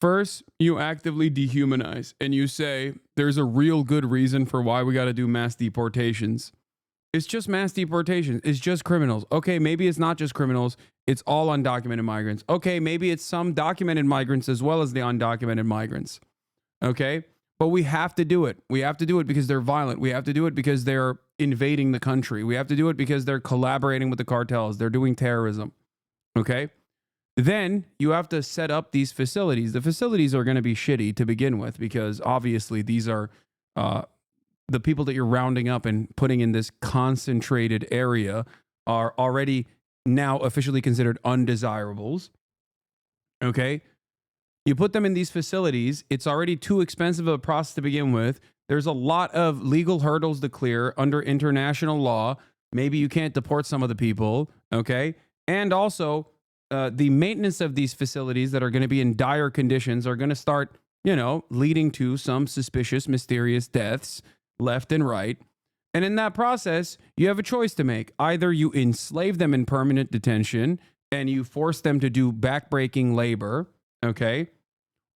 First, you actively dehumanize, and you say there's a real good reason for why we got to do mass deportations. It's just mass deportation. It's just criminals. Okay, maybe it's not just criminals. It's all undocumented migrants. Okay, maybe it's some documented migrants as well as the undocumented migrants. Okay, but we have to do it. We have to do it because they're violent. We have to do it because they're invading the country. We have to do it because they're collaborating with the cartels. They're doing terrorism. Okay, then you have to set up these facilities. The facilities are going to be shitty to begin with because obviously these are the people that you're rounding up and putting in this concentrated area are already now officially considered undesirables. Okay. You put them in these facilities. It's already too expensive of a process to begin with. There's a lot of legal hurdles to clear under international law. Maybe you can't deport some of the people. Okay. And also the maintenance of these facilities that are going to be in dire conditions are going to start, leading to some suspicious, mysterious deaths left and right. And in that process, you have a choice to make. Either you enslave them in permanent detention and you force them to do backbreaking labor, okay?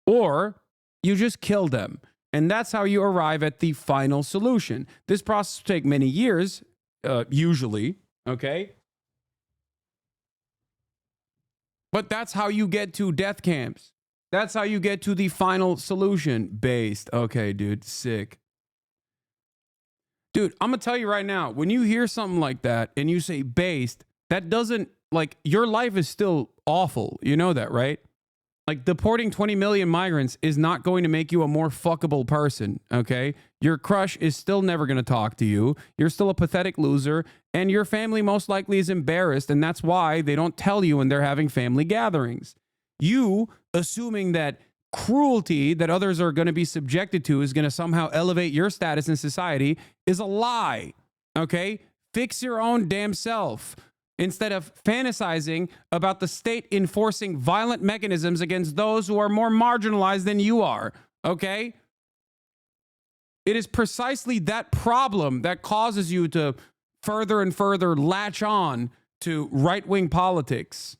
Or you just kill them. And that's how you arrive at the final solution. This process will take many years, usually, okay? But that's how you get to death camps. That's how you get to the final solution. Based. Okay, dude, sick. Dude, I'm going to tell you right now, when you hear something like that and you say based, that doesn't, your life is still awful. You know that, right? Deporting 20 million migrants is not going to make you a more fuckable person, okay? Your crush is still never going to talk to you. You're still a pathetic loser, and your family most likely is embarrassed, and that's why they don't tell you when they're having family gatherings. You assuming that cruelty that others are going to be subjected to is going to somehow elevate your status in society is a lie, okay? Fix your own damn self instead of fantasizing about the state enforcing violent mechanisms against those who are more marginalized than you are, okay? It is precisely that problem that causes you to further and further latch on to right-wing politics.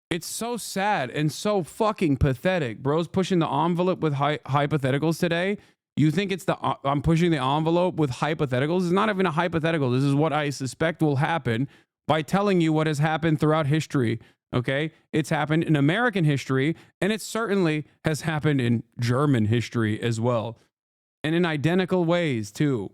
It's so sad and so fucking pathetic. Bro's pushing the envelope with hypotheticals today. You think it's I'm pushing the envelope with hypotheticals? It's not even a hypothetical. This is what I suspect will happen by telling you what has happened throughout history. Okay? It's happened in American history, and it certainly has happened in German history as well. And in identical ways, too.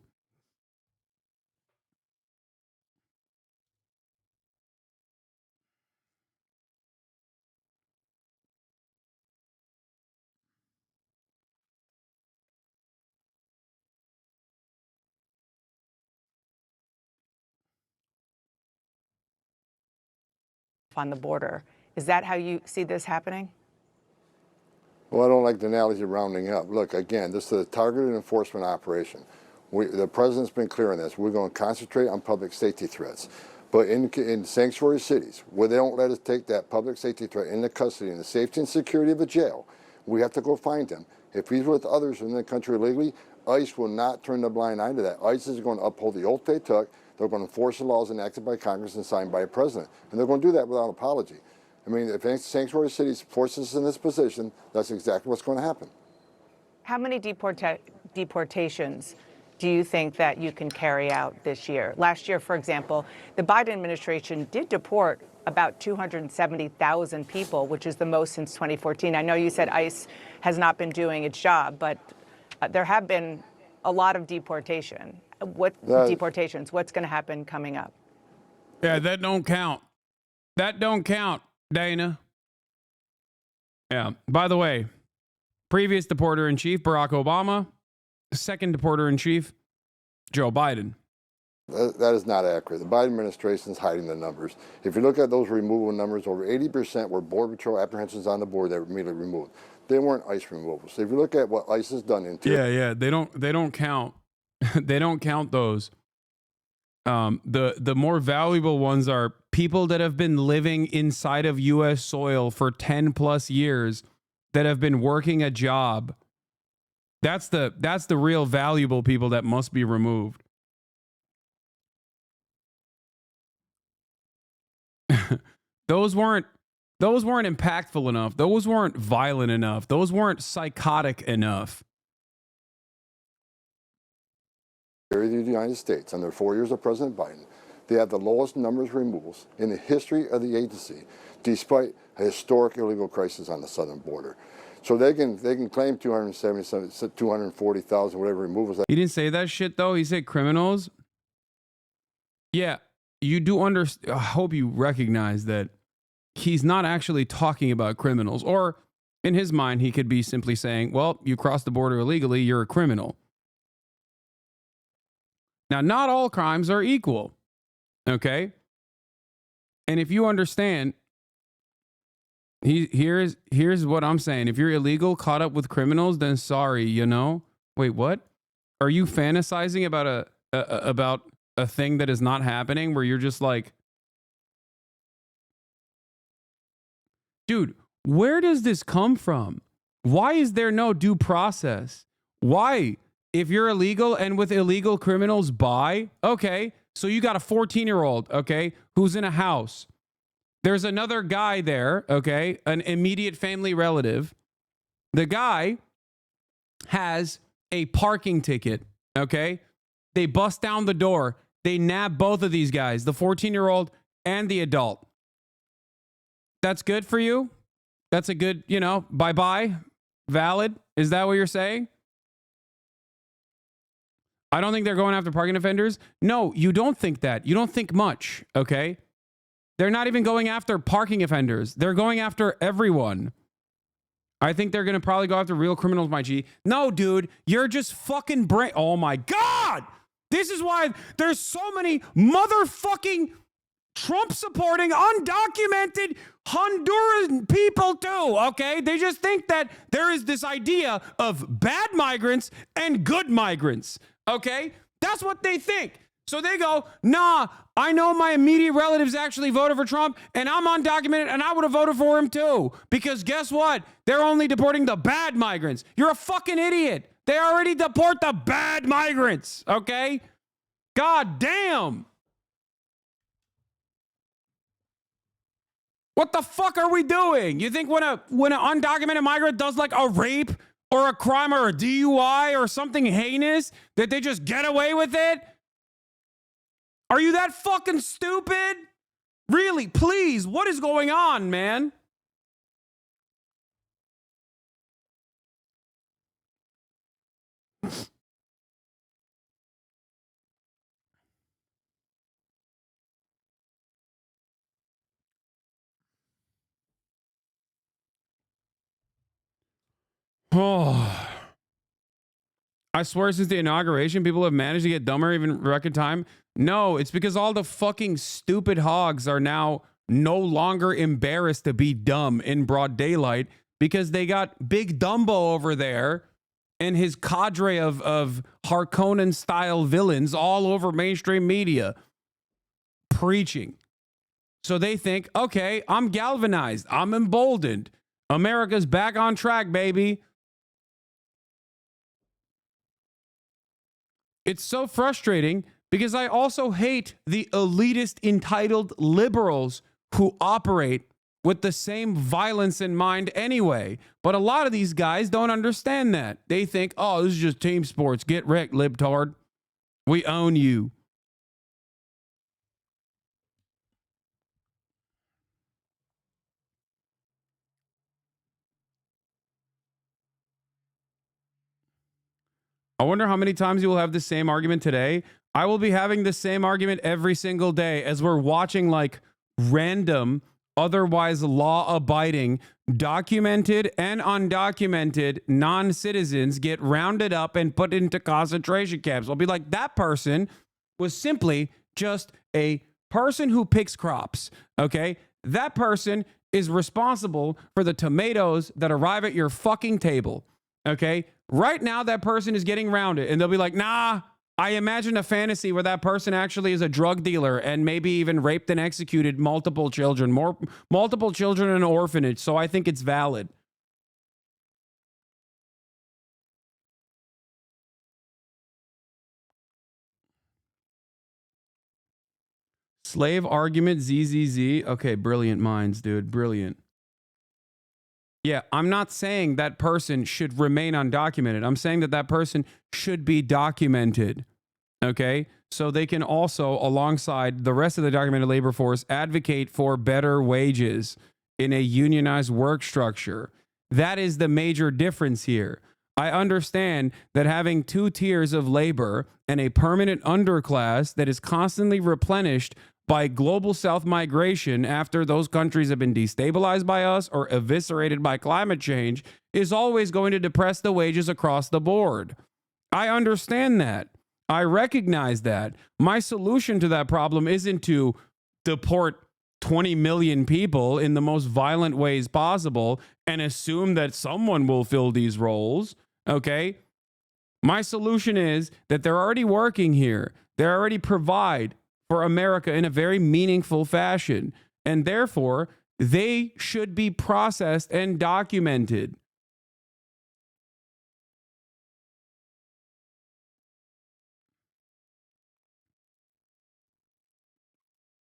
On the border. Is that how you see this happening? Well, I don't like the analogy of rounding up. Look, again, this is a targeted enforcement operation. The president's been clear on this. We're going to concentrate on public safety threats. But in sanctuary cities, where they don't let us take that public safety threat into custody and the safety and security of a jail, we have to go find him. If he's with others in the country illegally, ICE will not turn a blind eye to that. ICE is going to uphold the oath they took. They're going to enforce the laws enacted by Congress and signed by a president. And they're going to do that without apology. I mean, if sanctuary cities force us in this position, that's exactly what's going to happen. How many deportations do you think that you can carry out this year? Last year, for example, the Biden administration did deport about 270,000 people, which is the most since 2014. I know you said ICE has not been doing its job, but there have been a lot of deportation. Deportations? What's going to happen coming up? Yeah, that don't count. That don't count, Dana. Yeah. By the way, previous deporter-in-chief, Barack Obama. Second deporter-in-chief, Joe Biden. That is not accurate. The Biden administration is hiding the numbers. If you look at those removal numbers, over 80% were Border Patrol apprehensions on the border that were immediately removed. They weren't ICE removals. So if you look at what ICE has done into Yeah, they don't count. They don't count those. The more valuable ones are people that have been living inside of U.S. soil for 10 plus years that have been working a job. That's the real valuable people that must be removed. Those weren't impactful enough. Those weren't violent enough. Those weren't psychotic enough. the United States under 4 years of President Biden, they have the lowest numbers of removals in the history of the agency, despite a historic illegal crisis on the southern border. So they can claim 270, 240,000, whatever removals. He didn't say that shit though. He said criminals. Yeah, you do understand. I hope you recognize that he's not actually talking about criminals. Or in his mind, he could be simply saying, well, you crossed the border illegally, you're a criminal. Now, not all crimes are equal. Okay? And if you understand, here's what I'm saying. If you're illegal, caught up with criminals, then sorry, you know? Wait, what? Are you fantasizing about a thing that is not happening where you're just like, dude, where does this come from? Why is there no due process? Why? If you're illegal and with illegal criminals buy, okay, so you got a 14-year-old, okay, who's in a house. There's another guy there, okay, an immediate family relative. The guy has a parking ticket, okay? They bust down the door. They nab both of these guys, the 14-year-old and the adult. That's good for you? That's a good, bye-bye, valid? Is that what you're saying? I don't think they're going after parking offenders. No, you don't think that. You don't think much, okay? They're not even going after parking offenders. They're going after everyone. I think they're going to probably go after real criminals, my G. No, dude, you're just fucking brain. Oh my God! This is why there's so many motherfucking Trump-supporting, undocumented Honduran people too, okay? They just think that there is this idea of bad migrants and good migrants, okay? That's what they think. So they go, nah, I know my immediate relatives actually voted for Trump, and I'm undocumented, and I would have voted for him too. Because guess what? They're only deporting the bad migrants. You're a fucking idiot. They already deport the bad migrants, okay? God damn. What the fuck are we doing? You think when an undocumented migrant does like a rape or a crime or a DUI or something heinous that they just get away with it? Are you that fucking stupid? Really, please, what is going on, man? Oh, I swear since the inauguration, people have managed to get dumber even record time. No, it's because all the fucking stupid hogs are now no longer embarrassed to be dumb in broad daylight because they got Big Dumbo over there and his cadre of Harkonnen-style villains all over mainstream media preaching. So they think, okay, I'm galvanized. I'm emboldened. America's back on track, baby. It's so frustrating because I also hate the elitist, entitled liberals who operate with the same violence in mind anyway. But a lot of these guys don't understand that. They think, oh, this is just team sports. Get wrecked, libtard. We own you. I wonder how many times you will have the same argument today. I will be having the same argument every single day as we're watching like random otherwise law-abiding, documented and undocumented non-citizens get rounded up and put into concentration camps. I'll be like, that person was simply just a person who picks crops, okay? That person is responsible for the tomatoes that arrive at your fucking table, okay? Right now, that person is getting rounded, and they'll be like, nah, I imagine a fantasy where that person actually is a drug dealer and maybe even raped and executed multiple children, multiple children in an orphanage, so I think it's valid. Slave argument, ZZZ. Okay, brilliant minds, dude. Brilliant. Yeah, I'm not saying that person should remain undocumented. I'm saying that that person should be documented. Okay? So they can also, alongside the rest of the documented labor force, advocate for better wages in a unionized work structure. That is the major difference here. I understand that having two tiers of labor and a permanent underclass that is constantly replenished by global south migration after those countries have been destabilized by us or eviscerated by climate change is always going to depress the wages across the board. I understand that. I recognize that. My solution to that problem isn't to deport 20 million people in the most violent ways possible and assume that someone will fill these roles, okay? My solution is that they're already working here. They already provide for America in a very meaningful fashion, and therefore they should be processed and documented.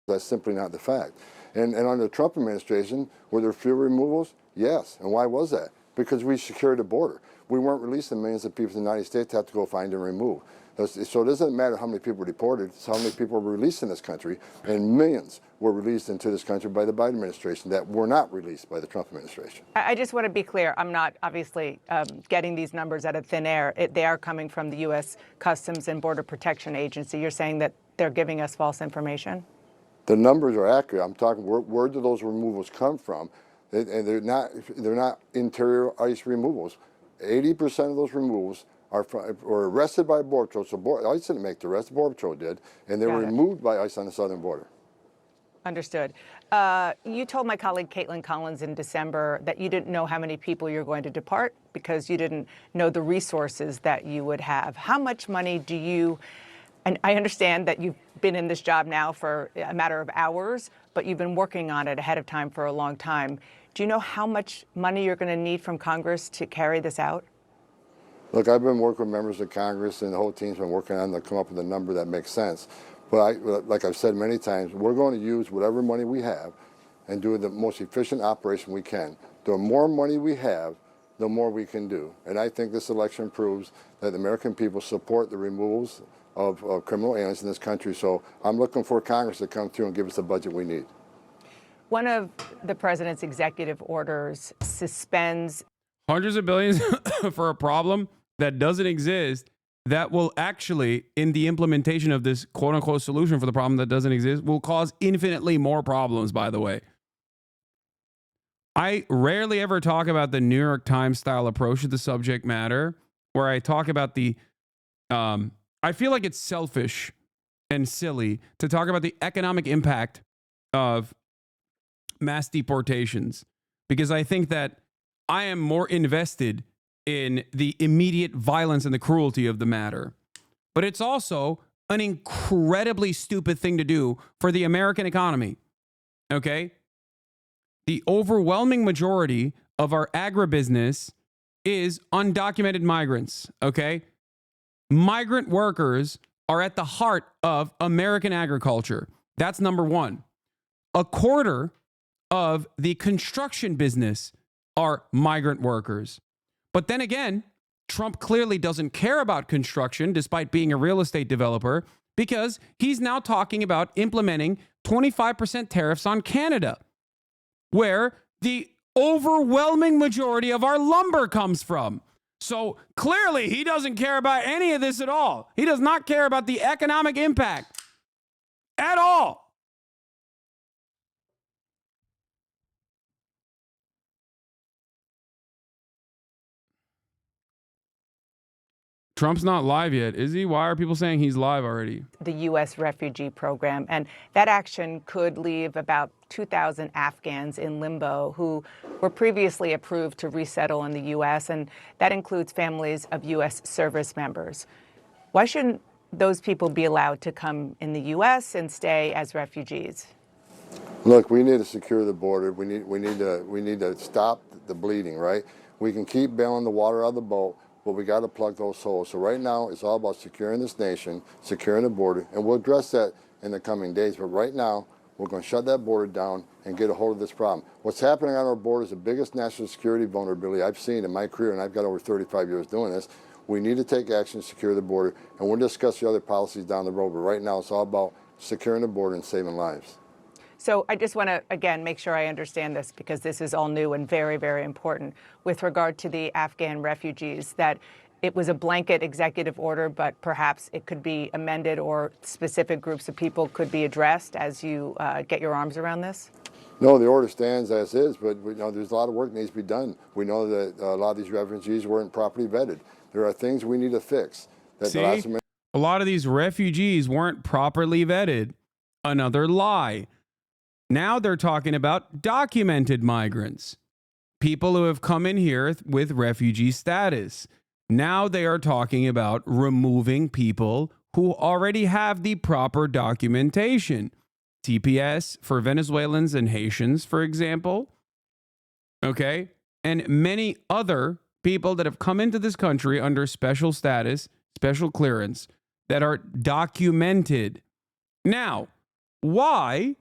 That's simply not the fact. And under the Trump administration, were there fewer removals? Yes. And why was that? Because we secured the border. We weren't releasing millions of people to the United States to have to go find and remove. So it doesn't matter how many people were deported, it's how many people were released in this country, and millions were released into this country by the Biden administration that were not released by the Trump administration. I just want to be clear. I'm not obviously getting these numbers out of thin air. They are coming from the U.S. Customs and Border Protection Agency. You're saying that they're giving us false information? The numbers are accurate. I'm talking, where do those removals come from? And they're not interior ICE removals. 80% of those removals are arrested by Border Patrol. So ICE didn't make the arrest, Border Patrol did, and they were removed by ICE on the southern border. Understood. You told my colleague Caitlin Collins in December that you didn't know how many people you're going to depart because you didn't know the resources that you would have. How much money do you, and I understand that you've been in this job now for a matter of hours, but you've been working on it ahead of time for a long time. Do you know how much money you're going to need from Congress to carry this out? Look, I've been working with members of Congress, and the whole team's been working on to come up with a number that makes sense. But like I've said many times, we're going to use whatever money we have and do the most efficient operation we can. The more money we have, the more we can do. And I think this election proves that the American people support the removals of criminal aliens in this country. So I'm looking for Congress to come through and give us the budget we need. One of the president's executive orders suspends hundreds of billions for a problem that doesn't exist, that will actually, in the implementation of this quote-unquote solution for the problem that doesn't exist, will cause infinitely more problems, by the way. I rarely ever talk about the New York Times style approach to the subject matter, where I talk about the, I feel like it's selfish and silly to talk about the economic impact of mass deportations, because I think that I am more invested in the immediate violence and the cruelty of the matter. But it's also an incredibly stupid thing to do for the American economy. Okay? The overwhelming majority of our agribusiness is undocumented migrants. Okay? Migrant workers are at the heart of American agriculture. That's number one. A quarter of the construction business are migrant workers. But then again, Trump clearly doesn't care about construction despite being a real estate developer, because he's now talking about implementing 25% tariffs on Canada, where the overwhelming majority of our lumber comes from. So clearly he doesn't care about any of this at all. He does not care about the economic impact at all. Trump's not live yet, is he? Why are people saying he's live already? The U.S. refugee program. And that action could leave about 2,000 Afghans in limbo who were previously approved to resettle in the U.S., and that includes families of U.S. service members. Why shouldn't those people be allowed to come in the U.S. and stay as refugees? Look, we need to secure the border. We need to stop the bleeding, right? We can keep bailing the water out of the boat, but we got to plug those holes. So right now, it's all about securing this nation, securing the border, and we'll address that in the coming days. But right now, we're going to shut that border down and get a hold of this problem. What's happening on our border is the biggest national security vulnerability I've seen in my career, and I've got over 35 years doing this. We need to take action to secure the border, and we'll discuss the other policies down the road. But right now, it's all about securing the border and saving lives. So I just want to, again, make sure I understand this, because this is all new and very, very important with regard to the Afghan refugees, that it was a blanket executive order, but perhaps it could be amended or specific groups of people could be addressed as you get your arms around this? No, the order stands as is, but there's a lot of work that needs to be done. We know that a lot of these refugees weren't properly vetted. There are things we need to fix. See, a lot of these refugees weren't properly vetted. Another lie. Now they're talking about documented migrants, people who have come in here with refugee status. Now they are talking about removing people who already have the proper documentation. TPS for Venezuelans and Haitians, for example. Okay. And many other people that have come into this country under special status, special clearance, that are documented. Now, why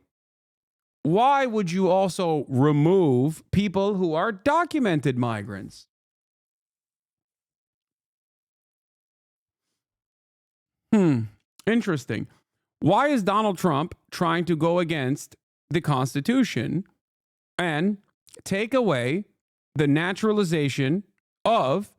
would you also remove people who are documented migrants? Interesting. Why is Donald Trump trying to go against the Constitution and take away the naturalization of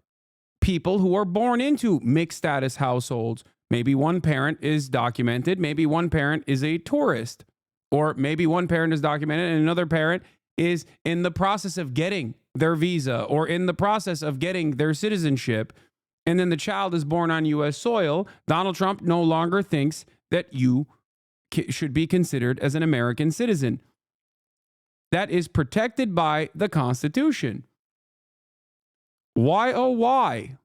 people who are born into mixed status households? Maybe one parent is documented, maybe one parent is a tourist, or maybe one parent is documented and another parent is in the process of getting their visa or in the process of getting their citizenship, and then the child is born on U.S. soil. Donald Trump no longer thinks that you should be considered as an American citizen. That is protected by the Constitution. Why, oh, why?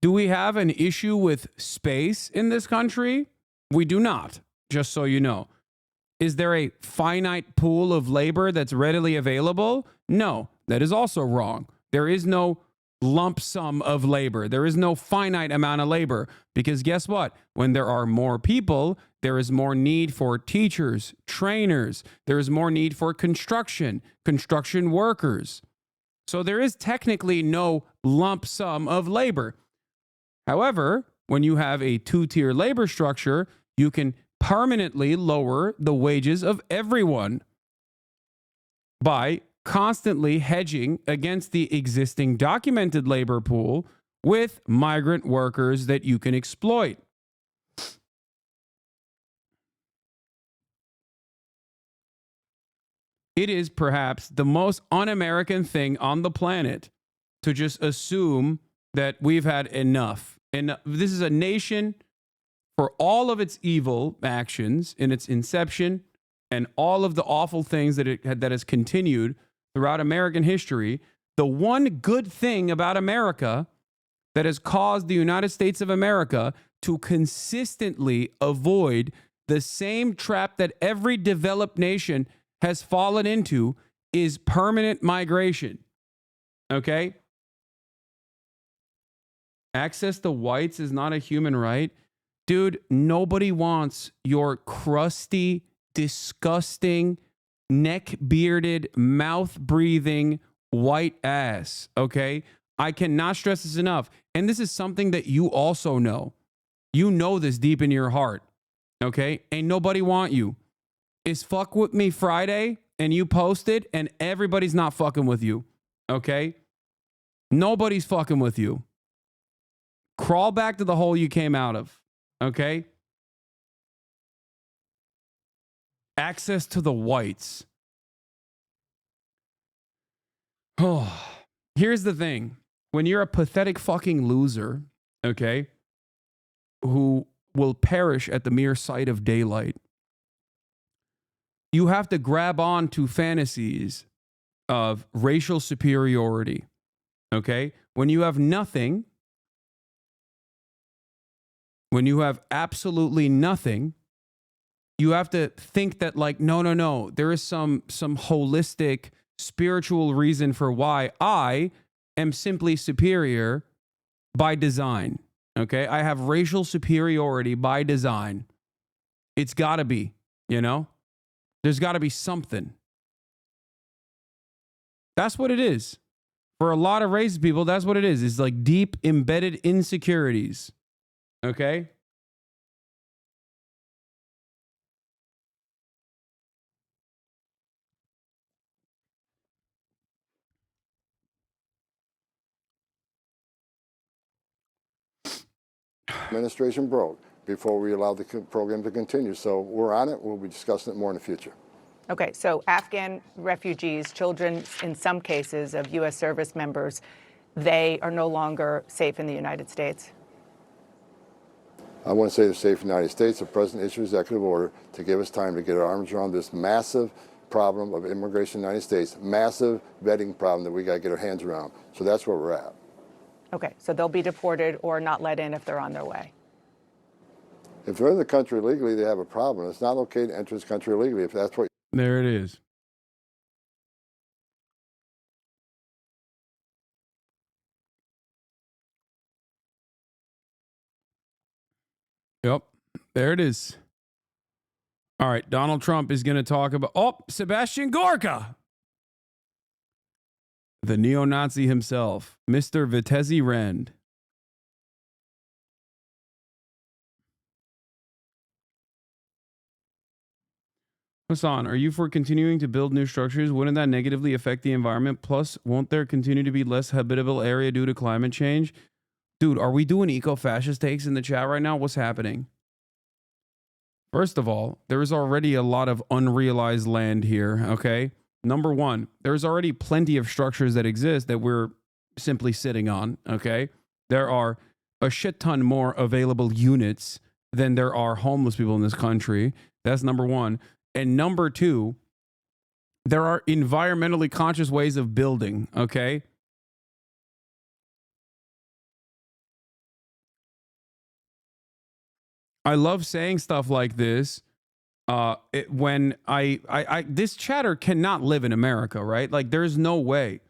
Do we have an issue with space in this country? We do not, just so you know. Is there a finite pool of labor that's readily available? No, that is also wrong. There is no lump sum of labor. There is no finite amount of labor, because guess what? When there are more people, there is more need for teachers, trainers. There is more need for construction workers. So there is technically no lump sum of labor. However, when you have a two-tier labor structure, you can permanently lower the wages of everyone by constantly hedging against the existing documented labor pool with migrant workers that you can exploit. It is perhaps the most un-American thing on the planet to just assume that we've had enough. And this is a nation, for all of its evil actions in its inception and all of the awful things that that has continued throughout American history, the one good thing about America that has caused the United States of America to consistently avoid the same trap that every developed nation has fallen into is permanent migration. Okay? Access to whites is not a human right. Dude, nobody wants your crusty, disgusting, neck-bearded, mouth-breathing white ass, okay? I cannot stress this enough. And this is something that you also know. You know this deep in your heart, okay? Ain't nobody want you. It's Fuck With Me Friday, and you posted, and everybody's not fucking with you, okay? Nobody's fucking with you. Crawl back to the hole you came out of, okay? Access to the whites. Oh, here's the thing. when you're a pathetic fucking loser, okay, who will perish at the mere sight of daylight, you have to grab on to fantasies of racial superiority, okay? When you have nothing, when you have absolutely nothing, you have to think that, like, no, there is some holistic spiritual reason for why I am simply superior by design, okay? I have racial superiority by design. It's got to be, you know? There's got to be something. That's what it is. For a lot of racist people, that's what it is. It's like deep embedded insecurities. Okay? Administration broke before we allowed the program to continue. So we're on it. We'll be discussing it more in the future. Okay, so Afghan refugees, children in some cases of U.S. service members, they are no longer safe in the United States. I want to say they're safe in the United States. The president issued an executive order to give us time to get our arms around this massive problem of immigration in the United States, massive vetting problem that we got to get our hands around. So that's where we're at. Okay, so they'll be deported or not let in if they're on their way. If they're in the country illegally, they have a problem. It's not okay to enter this country illegally if that's what. There it is. Yep. There it is. All right. Donald Trump is going to talk about, Sebastian Gorka, the neo-Nazi himself, Mr. Vitesse Rend. Hasan, are you for continuing to build new structures? Wouldn't that negatively affect the environment? Plus, won't there continue to be less habitable area due to climate change? Dude, are we doing eco-fascist takes in the chat right now? What's happening? First of all, there is already a lot of unrealized land here, okay? Number one, there's already plenty of structures that exist that we're simply sitting on, okay? There are a shit ton more available units than there are homeless people in this country. That's number one. And number two, there are environmentally conscious ways of building, okay? I love saying stuff like this when this chatter cannot live in America, right? Like, there's no way.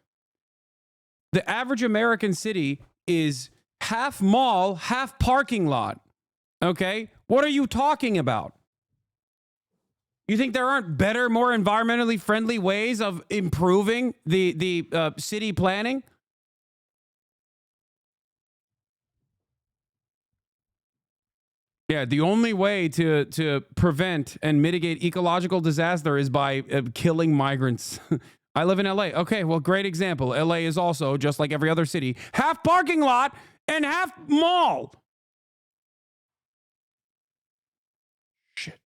The average American city is half mall, half parking lot, okay? What are you talking about? You think there aren't better, more environmentally friendly ways of improving the city planning? Yeah, the only way to prevent and mitigate ecological disaster is by killing migrants. I live in LA. Okay, well, great example. LA is also, just like every other city, half parking lot and half mall. Shit.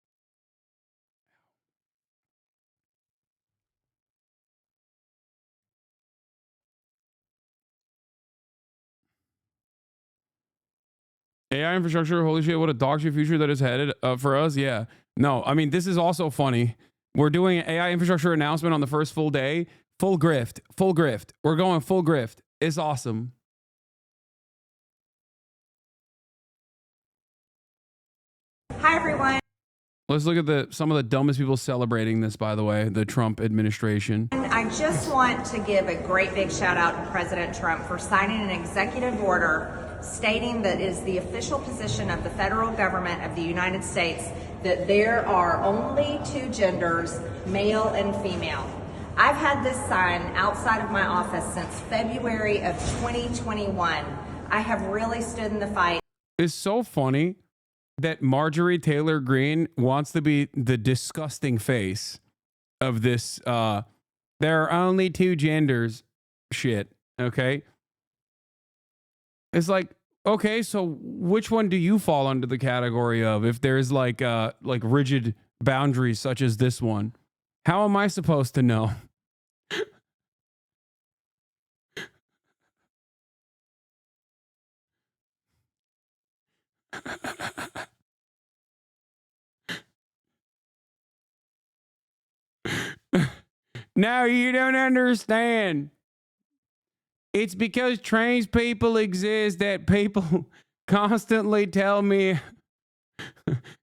AI infrastructure, holy shit, what a dog shit future that is headed for us. Yeah. No, I mean, this is also funny. We're doing an AI infrastructure announcement on the first full day. Full grift. Full grift. We're going full grift. It's awesome. Hi, everyone. Let's look at some of the dumbest people celebrating this, by the way, the Trump administration. I just want to give a great big shout out to President Trump for signing an executive order stating that it is the official position of the federal government of the United States that there are only two genders, male and female. I've had this sign outside of my office since February of 2021. I have really stood in the fight. It's so funny that Marjorie Taylor Greene wants to be the disgusting face of this there are only two genders shit, okay? It's like, okay, so which one do you fall under the category of if there's like rigid boundaries such as this one? How am I supposed to know? No, you don't understand. It's because trans people exist that people constantly tell me,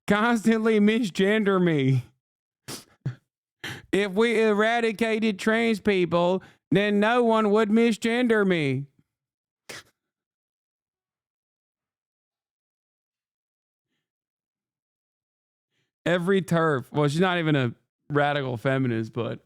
constantly misgender me. If we eradicated trans people, then no one would misgender me. Every turf. Well, she's not even a radical feminist, but.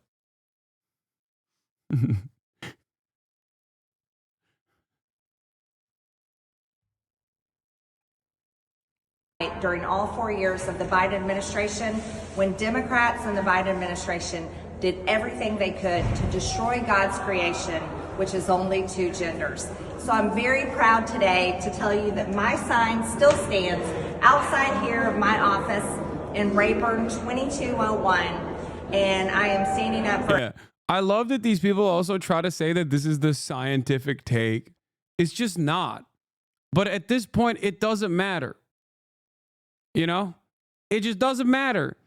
During all 4 years of the Biden administration, when Democrats and the Biden administration did everything they could to destroy God's creation, which is only 2 genders. So I'm very proud today to tell you that my sign still stands outside here of my office in Rayburn 2201, and I am standing up for... Yeah. I love that these people also try to say that this is the scientific take. It's just not. But at this point, it doesn't matter. You know? It just doesn't matter.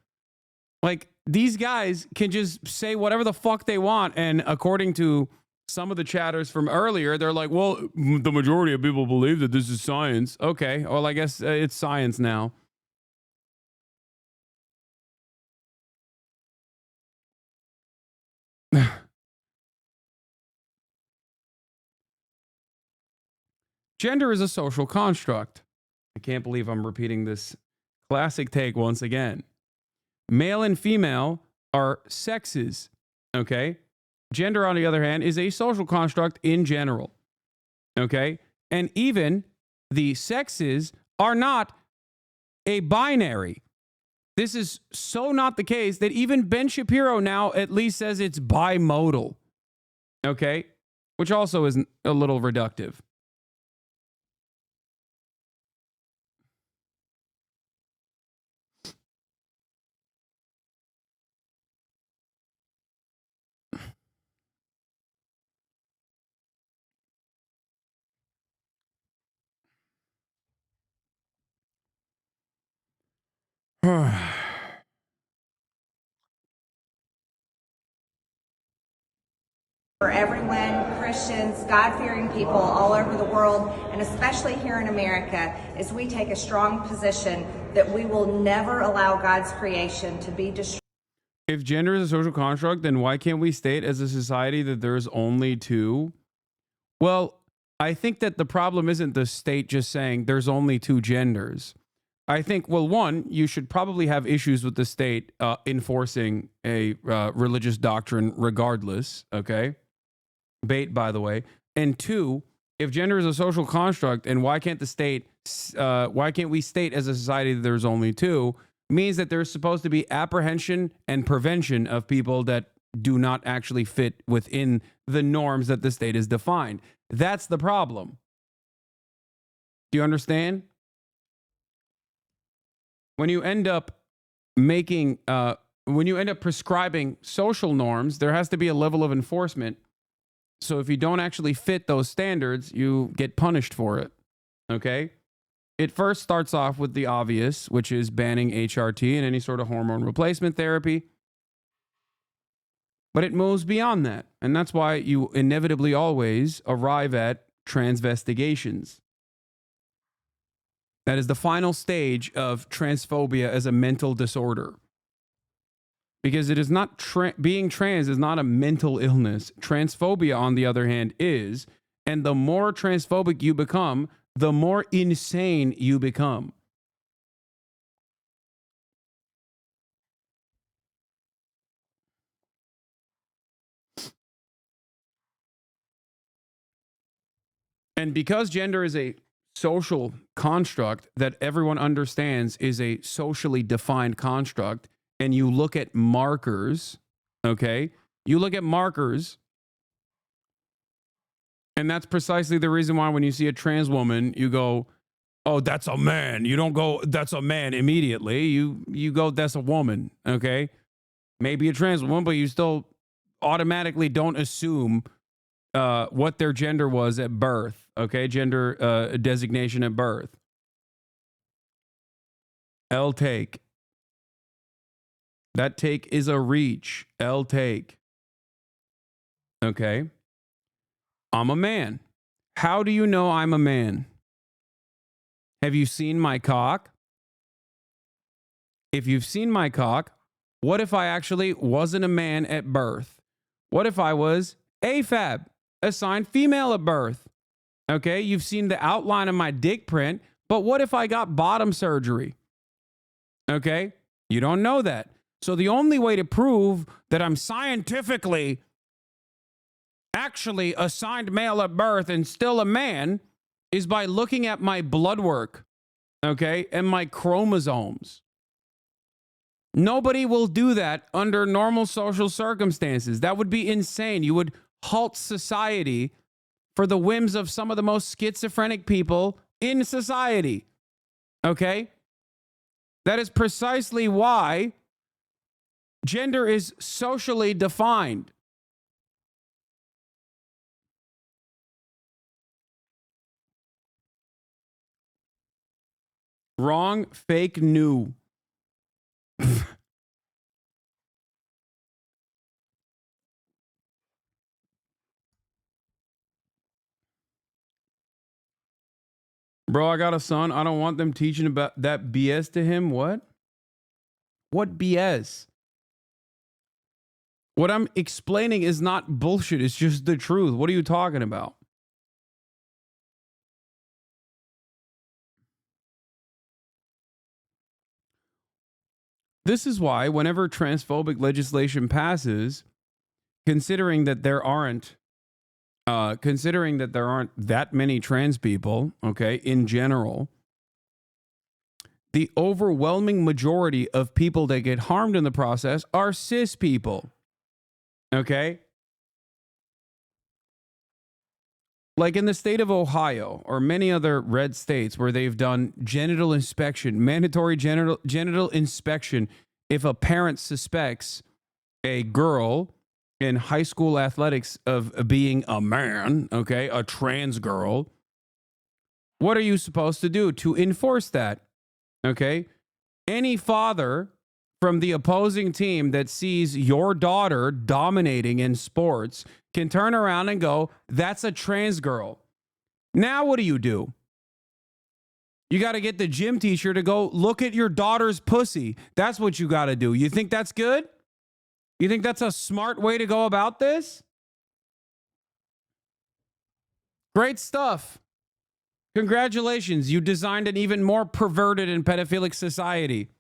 Like, these guys can just say whatever the fuck they want. And according to some of the chatters from earlier, they're like, well, the majority of people believe that this is science. Okay. Well, I guess it's science now. Gender is a social construct. I can't believe I'm repeating this classic take once again. Male and female are sexes, okay? Gender, on the other hand, is a social construct in general, okay? And even the sexes are not a binary. This is so not the case that even Ben Shapiro now at least says it's bimodal, okay? Which also is a little reductive. For everyone, Christians, God-fearing people all over the world, and especially here in America, as we take a strong position that we will never allow God's creation to be destroyed. If gender is a social construct, then why can't we state as a society that there's only 2? Well, I think that the problem isn't the state just saying there's only 2 genders. I think, well, one, you should probably have issues with the state enforcing a religious doctrine regardless, okay? Bait, by the way. And 2, if gender is a social construct, and why can't we state as a society that there's only 2, means that there's supposed to be apprehension and prevention of people that do not actually fit within the norms that the state has defined. That's the problem. Do you understand? When you end up prescribing social norms, there has to be a level of enforcement. So if you don't actually fit those standards, you get punished for it. Okay? It first starts off with the obvious, which is banning HRT and any sort of hormone replacement therapy. But it moves beyond that. And that's why you inevitably always arrive at transvestigations. That is the final stage of transphobia as a mental disorder. Because it is not being trans is not a mental illness. Transphobia, on the other hand, is. And the more transphobic you become, the more insane you become. And because gender is a social construct that everyone understands is a socially defined construct, and you look at markers, okay? You look at markers, and that's precisely the reason why when you see a trans woman, you go, oh, that's a man. You don't go, that's a man immediately. You go, that's a woman, okay? Maybe a trans woman, but you still automatically don't assume what their gender was at birth, okay? Gender designation at birth. L take. That take is a reach. L take. Okay. I'm a man. How do you know I'm a man? Have you seen my cock? If you've seen my cock, what if I actually wasn't a man at birth? What if I was AFAB, assigned female at birth? Okay, you've seen the outline of my dick print, but what if I got bottom surgery? Okay, you don't know that. So the only way to prove that I'm scientifically actually assigned male at birth and still a man is by looking at my blood work, okay, and my chromosomes. Nobody will do that under normal social circumstances. That would be insane. You would halt society for the whims of some of the most schizophrenic people in society. Okay? That is precisely why gender is socially defined. Wrong, fake, new. Bro, I got a son. I don't want them teaching about that BS to him. What? What BS? What I'm explaining is not bullshit. It's just the truth. What are you talking about? This is why whenever transphobic legislation passes, considering that there aren't that many trans people, okay, in general, the overwhelming majority of people that get harmed in the process are cis people. Okay? Like in the state of Ohio or many other red states where they've done genital inspection, mandatory genital inspection, if a parent suspects a girl in high school athletics of being a man, okay, a trans girl, what are you supposed to do to enforce that? Okay? Any father from the opposing team that sees your daughter dominating in sports can turn around and go, that's a trans girl. Now what do? You got to get the gym teacher to go look at your daughter's pussy. That's what you got to do. You think that's good? You think that's a smart way to go about this? Great stuff. Congratulations. You designed an even more perverted and pedophilic society.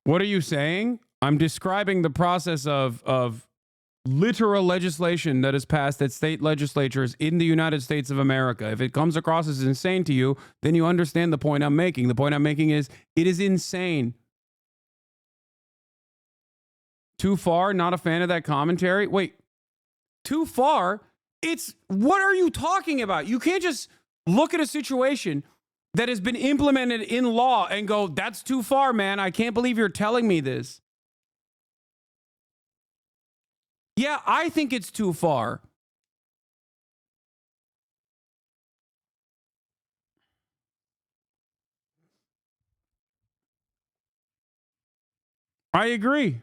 What are you saying? I'm describing the process of literal legislation that is passed at state legislatures in the United States of America. If it comes across as insane to you, then you understand the point I'm making. The point I'm making is it is insane. Too far? Not a fan of that commentary? Wait, too far? What are you talking about? You can't just look at a situation that has been implemented in law and go, that's too far, man. I can't believe you're telling me this. Yeah, I think it's too far. I agree.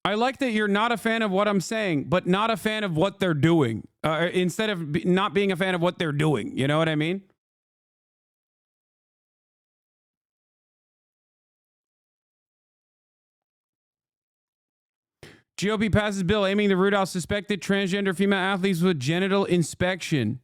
I like that you're not a fan of what I'm saying, but not a fan of what they're doing. Instead of not being a fan of what they're doing. You know what I mean? GOP passes bill aiming to root out suspected transgender female athletes with genital inspection.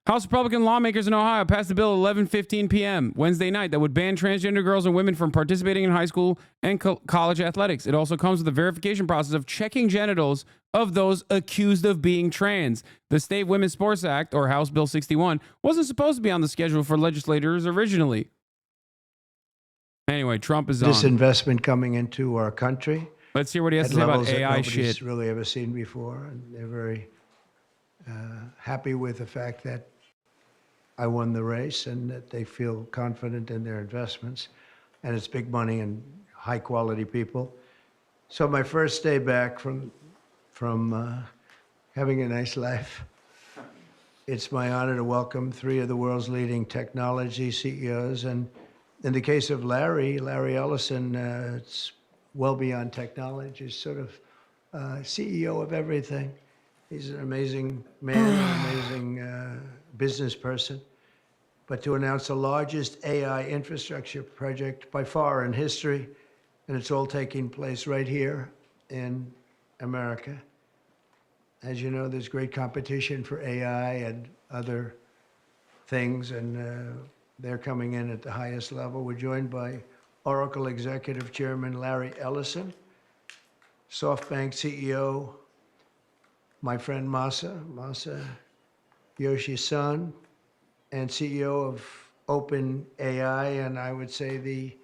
House Republican lawmakers in Ohio passed a bill at 11:15 p.m. Wednesday night that would ban transgender girls and women from participating in high school and college athletics. It also comes with a verification process of checking genitals of those accused of being trans. The State Women's Sports Act, or House Bill 61, wasn't supposed to be on the schedule for legislators originally. Anyway, Trump is on. This investment coming into our country. Let's hear what he has to say about AI shit. Nobody's really ever seen before, and they're very happy with the fact that I won the race and that they feel confident in their investments. And it's big money and high quality people. So my first day back from having a nice life, it's my honor to welcome 3 of the world's leading technology CEOs. And in the case of Larry Ellison, it's well beyond technology. He's sort of CEO of everything. He's an amazing man, an amazing business person. But to announce the largest AI infrastructure project by far in history, and it's all taking place right here in America. As you know, there's great competition for AI and other things, and they're coming in at the highest level. We're joined by Oracle Executive Chairman Larry Ellison, SoftBank CEO, my friend Masa Yoshi-san, and CEO of OpenAI, and I would say the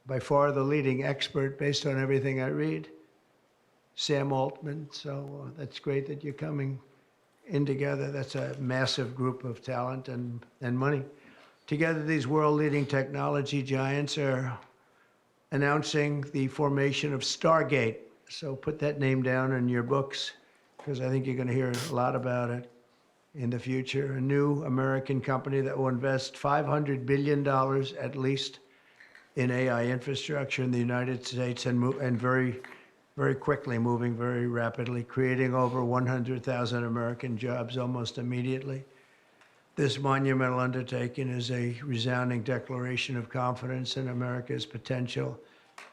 by far the leading expert based on everything I read, Sam Altman. So that's great that you're coming in together. That's a massive group of talent and money. Together, these world-leading technology giants are announcing the formation of Stargate. So put that name down in your books, because I think you're going to hear a lot about it in the future. A new American company that will invest $500 billion at least in AI infrastructure in the United States, and very, very quickly, moving very rapidly, creating over 100,000 American jobs almost immediately. This monumental undertaking is a resounding declaration of confidence in America's potential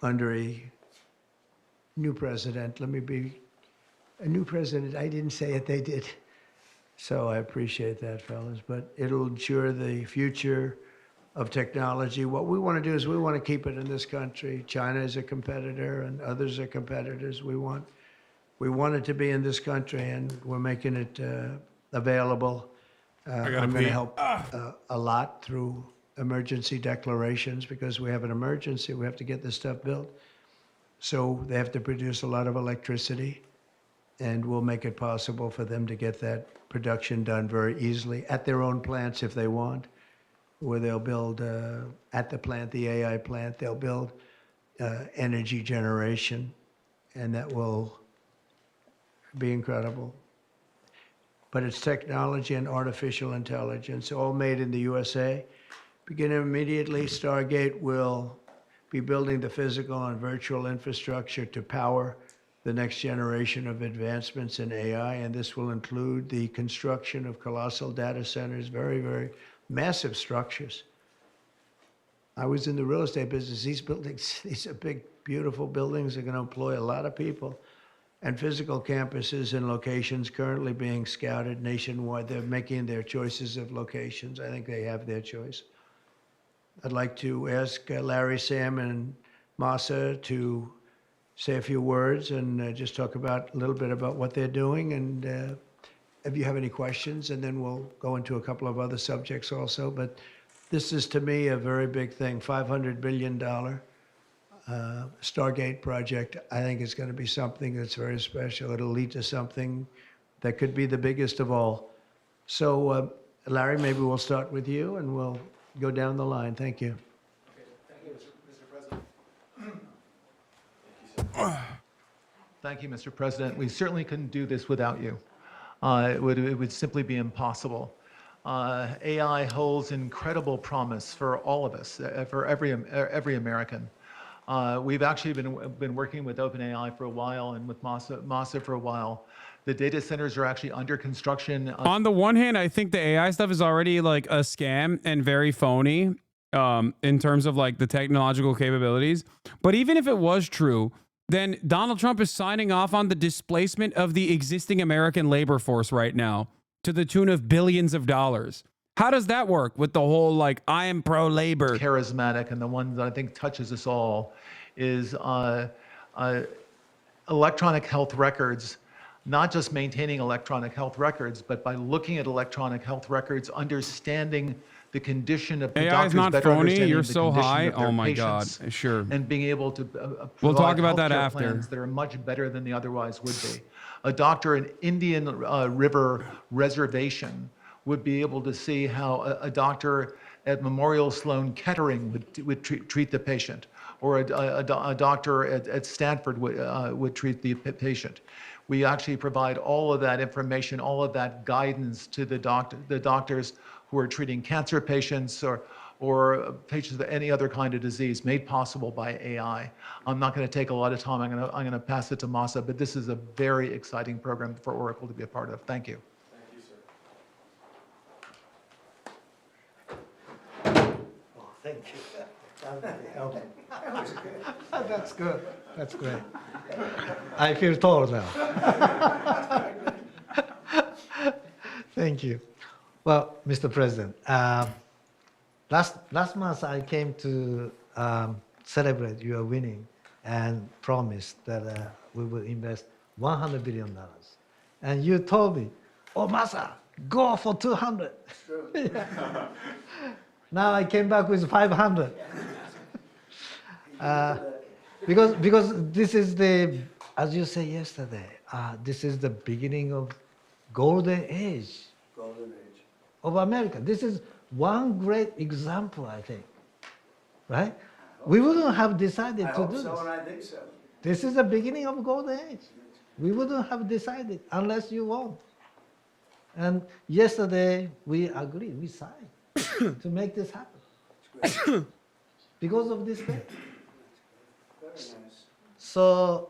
under a new president. Let me be a new president. I didn't say it, they did. So I appreciate that, fellas. But it'll ensure the future of technology. What we want to do is we want to keep it in this country. China is a competitor and others are competitors. We want it to be in this country, and we're making it available. I'm going to help a lot through emergency declarations, because we have an emergency. We have to get this stuff built. So they have to produce a lot of electricity, and we'll make it possible for them to get that production done very easily at their own plants if they want, where they'll build at the plant, the AI plant, they'll build energy generation, and that will be incredible. But it's technology and artificial intelligence, all made in the USA. Beginning immediately, Stargate will be building the physical and virtual infrastructure to power the next generation of advancements in AI, and this will include the construction of colossal data centers, very, very massive structures. I was in the real estate business. These buildings, these are big, beautiful buildings. They're going to employ a lot of people. And physical campuses and locations currently being scouted nationwide. They're making their choices of locations. I think they have their choice. I'd like to ask Larry, Sam, and Masa to say a few words and just talk about a little bit about what they're doing, and if you have any questions, and then we'll go into a couple of other subjects also. But this is, to me, a very big thing. $500 billion Stargate project. I think it's going to be something that's very special. It'll lead to something that could be the biggest of all. So, Larry, maybe we'll start with you, and we'll go down the line. Thank you. Thank you, Mr. President. We certainly couldn't do this without you. It would simply be impossible. AI holds incredible promise for all of us, for every American. We've actually been working with OpenAI for a while and with Masa for a while. The data centers are actually under construction. On the one hand, I think the AI stuff is already like a scam and very phony in terms of like the technological capabilities. But even if it was true, then Donald Trump is signing off on the displacement of the existing American labor force right now to the tune of billions of dollars. How does that work with the whole, like, I am pro-labor? Charismatic, and the one that I think touches us all is electronic health records. Not just maintaining electronic health records, but by looking at electronic health records, understanding the condition of the AI doctors, is not better phony. understanding You're the so condition high. of their Oh my God. patients, Sure. and being able to We'll talk about that healthcare after. plans that are much better than they otherwise would be. A doctor in Indian River Reservation would be able to see how a doctor at Memorial Sloan Kettering would treat the patient, or a doctor at Stanford would treat the patient. We actually provide all of that information, all of that guidance to the doctors who are treating cancer patients or patients with any other kind of disease, made possible by AI. I'm not going to take a lot of time. I'm going to pass it to Masa, but this is a very exciting program for Oracle to be a part of. Thank you. Thank you. That's good. That's great. I feel tall now. Thank you. Well, Mr. President, last month I came to celebrate your winning and promised that we will invest $100 billion. And you told me, oh, Masa, go for 200. Yeah. Now I came back with 500. Because this is the, as you said yesterday, this is the beginning of golden age of America. This is one great example, I think, right? We wouldn't have decided to do this. And I think so. This is the beginning of golden age. We wouldn't have decided unless you won. And yesterday we agreed, we signed to make this happen because of this day. Very nice. So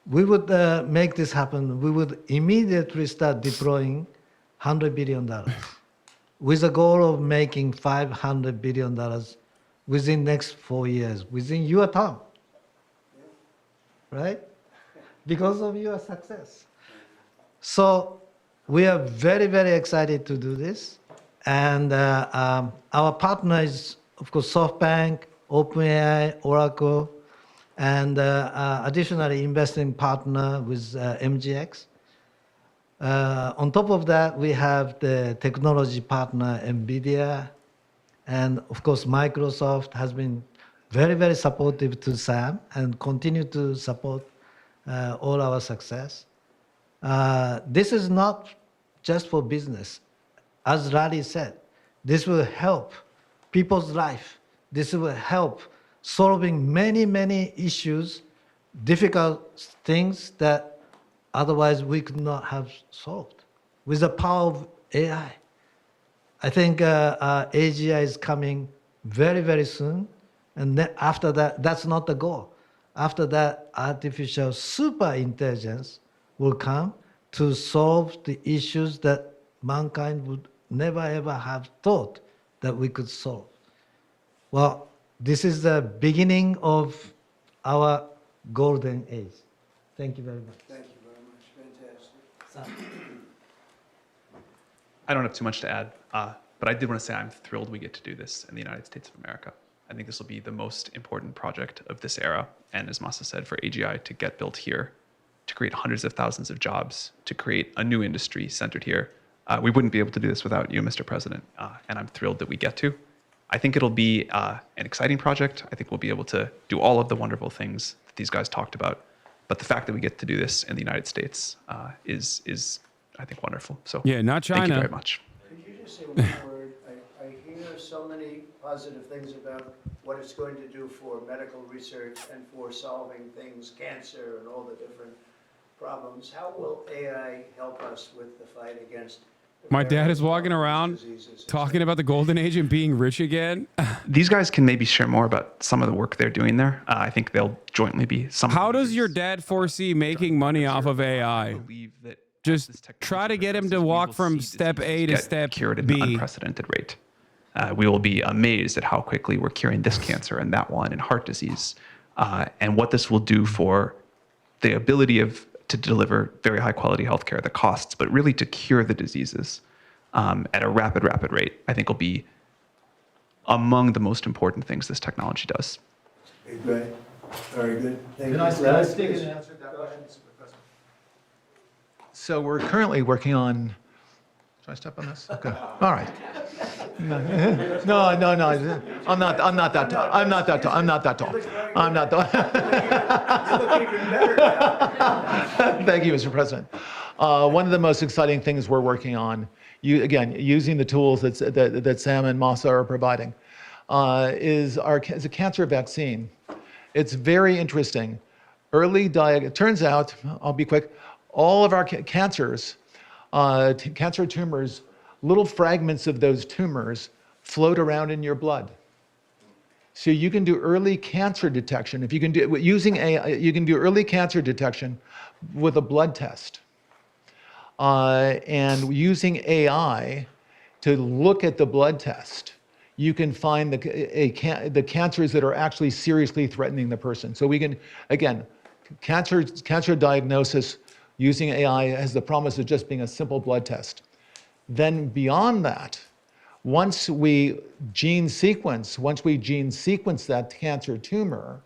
we would make this happen. We would immediately start deploying $100 billion with a goal of making $500 billion within next 4 years, within your term, right? Because of your success. So we are very, very excited to do this. And our partner is, of course, SoftBank, OpenAI, Oracle, and additionally investing partner with MGX. On top of that, we have the technology partner, NVIDIA, and of course, Microsoft has been very, very supportive to Sam and continue to support all our success. This is not just for business. As Larry said, this will help people's life. This will help solving many, many issues, difficult things that otherwise we could not have solved with the power of AI. I think AGI is coming very, very soon. And then after that, that's not the goal. After that, artificial super intelligence will come to solve the issues that mankind would never ever have thought that we could solve. Well, this is the beginning of our golden age. Thank you very much. Thank you very much. Fantastic. I don't have too much to add, but I did want to say I'm thrilled we get to do this in the United States of America. I think this will be the most important project of this era. And as Masa said, for AGI to get built here, to create hundreds of thousands of jobs, to create a new industry centered here, we wouldn't be able to do this without you, Mr. President. And I'm thrilled that we get to. I think it'll be an exciting project. I think we'll be able to do all of the wonderful things that these guys talked about. But the fact that we get to do this in the United States is I think, wonderful. So yeah, not China. Thank you very much. Could you just say one word? I hear so many positive things about what it's going to do for medical research and for solving things, cancer and all the different problems. How will AI help us with the fight against my dad is walking around talking about the golden age and being rich again. These guys can maybe share more about some of the work they're doing there. I think they'll jointly be some. How does your dad foresee making money off of AI? Just try to get him to walk from step A to step cured at B. an unprecedented rate. We will be amazed at how quickly we're curing this cancer and that one and heart disease, and what this will do for the ability to deliver very high quality healthcare, the costs, but really to cure the diseases at a rapid rate, I think will be among the most important things this technology does. Great. Very good. Thank you. Can I speak and answer that question? So we're currently working on. Should I step on this? Okay. All right. No. I'm not that tall. I'm not that tall. Thank you, Mr. President. One of the most exciting things we're working on, again, using the tools that Sam and Masa are providing, is a cancer vaccine. It's very interesting. It turns out, I'll be quick, all of our cancers, cancer tumors, little fragments of those tumors float around in your blood. So you can do early cancer detection. If you can do using AI, you can do early cancer detection with a blood test. And using AI to look at the blood test, you can find the cancers that are actually seriously threatening the person. So we can, again, cancer diagnosis using AI has the promise of just being a simple blood test. Then beyond that, once we gene sequence that cancer tumor,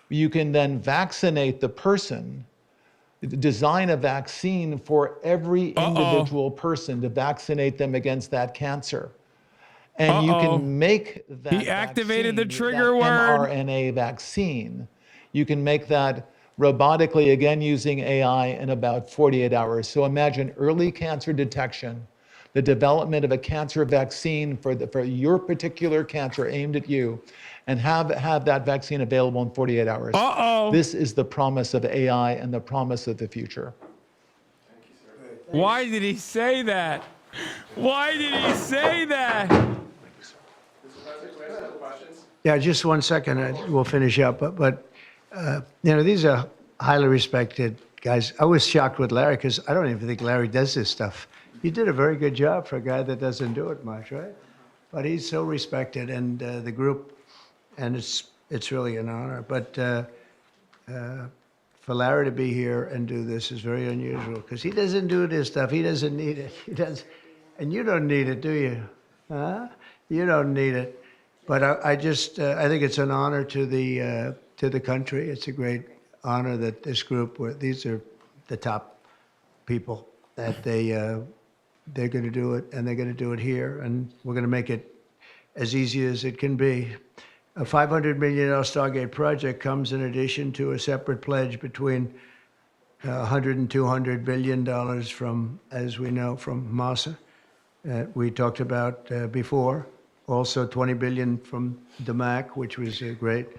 you can then vaccinate the person, design a vaccine for every individual person to vaccinate them against that cancer. And you can make that He activated the vaccine, trigger that word. mRNA vaccine. You can make that robotically, again, using AI in about 48 hours. So imagine early cancer detection, the development of a cancer vaccine for your particular cancer aimed at you, and have that vaccine available in 48 hours. This is the promise of AI and the promise of the future. Why did he say that? Why did he say that? Yeah, just 1 second, we'll finish up. But you know, these are highly respected guys. I was shocked with Larry because I don't even think Larry does this stuff. You did a very good job for a guy that doesn't do it much, right? But he's so respected, and the group, and it's really an honor. But for Larry to be here and do this is very unusual because he doesn't do this stuff. He doesn't need it. He does, and you don't need it, do you? Huh? You don't need it. But I think it's an honor to the country. It's a great honor that this group, these are the top people, that they're going to do it, and they're going to do it here, and we're going to make it as easy as it can be. A $500 million Stargate project comes in addition to a separate pledge between $100 and $200 billion from, as we know, from Massa, we talked about before. Also 20 billion from the MAC, which was great.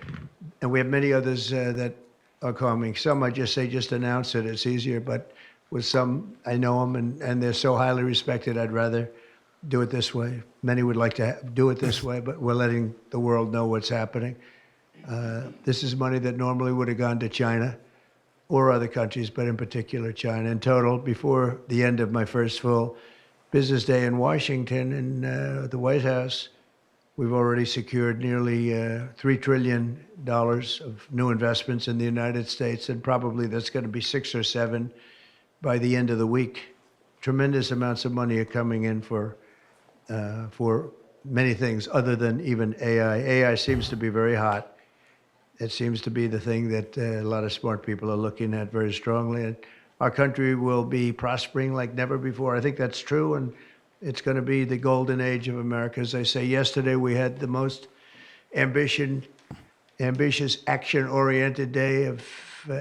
And we have many others that are coming. Some I just say, just announce it, it's easier, but with some, I know them and they're so highly respected, I'd rather do it this way. Many would like to do it this way, but we're letting the world know what's happening. This is money that normally would have gone to China or other countries, but in particular China. In total, before the end of my first full business day in Washington in the White House, we've already secured nearly $3 trillion of new investments in the United States, and probably that's going to be 6 or 7 by the end of the week. Tremendous amounts of money are coming in for many things other than even AI. AI seems to be very hot. It seems to be the thing that a lot of smart people are looking at very strongly. And our country will be prospering like never before. I think that's true, and it's going to be the golden age of America. As I say, yesterday we had the most ambitious, action-oriented day of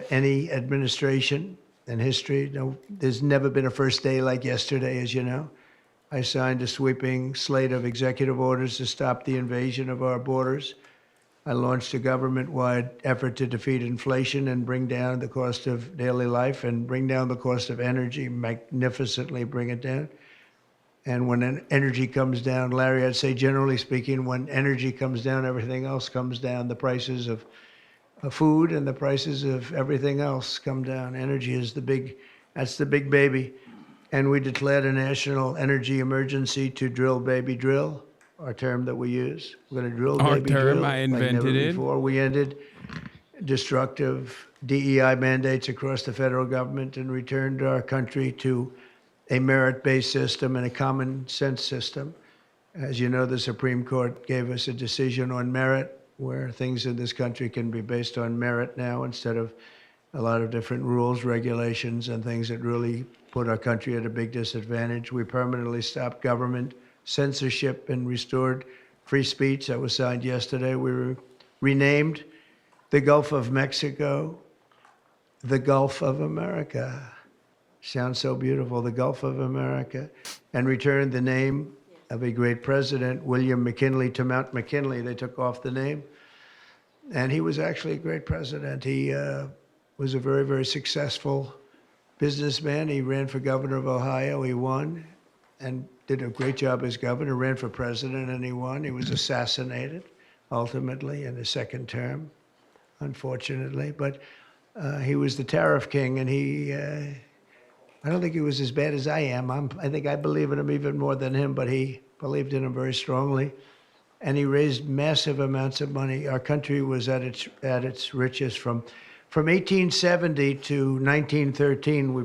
any administration in history. No, there's never been a first day like yesterday, as you know. I signed a sweeping slate of executive orders to stop the invasion of our borders. I launched a government-wide effort to defeat inflation and bring down the cost of daily life and bring down the cost of energy, magnificently bring it down. And when energy comes down, Larry, I'd say generally speaking, when energy comes down, everything else comes down. The prices of food and the prices of everything else come down. Energy is that's the big baby. And we declared a national energy emergency to drill, baby, drill, our term that we use. We're going to drill, Our baby, term, drill. I invented like never it. before. We ended destructive DEI mandates across the federal government and returned our country to a merit-based system and a common sense system. As you know, the Supreme Court gave us a decision on merit, where things in this country can be based on merit now instead of a lot of different rules, regulations, and things that really put our country at a big disadvantage. We permanently stopped government censorship and restored free speech. That was signed yesterday. We renamed the Gulf of Mexico the Gulf of America. Sounds so beautiful, the Gulf of America, and returned the name of a great president, William McKinley to Mount McKinley. They took off the name. And he was actually a great president. He was a very, very successful businessman. He ran for governor of Ohio. He won and did a great job as governor, ran for president, and he won. He was assassinated, ultimately, in his second term, unfortunately. But he was the tariff king, and I don't think he was as bad as I am. I think I believe in him even more than him, but he believed in him very strongly. And he raised massive amounts of money. Our country was at its richest from 1870 to 1913. We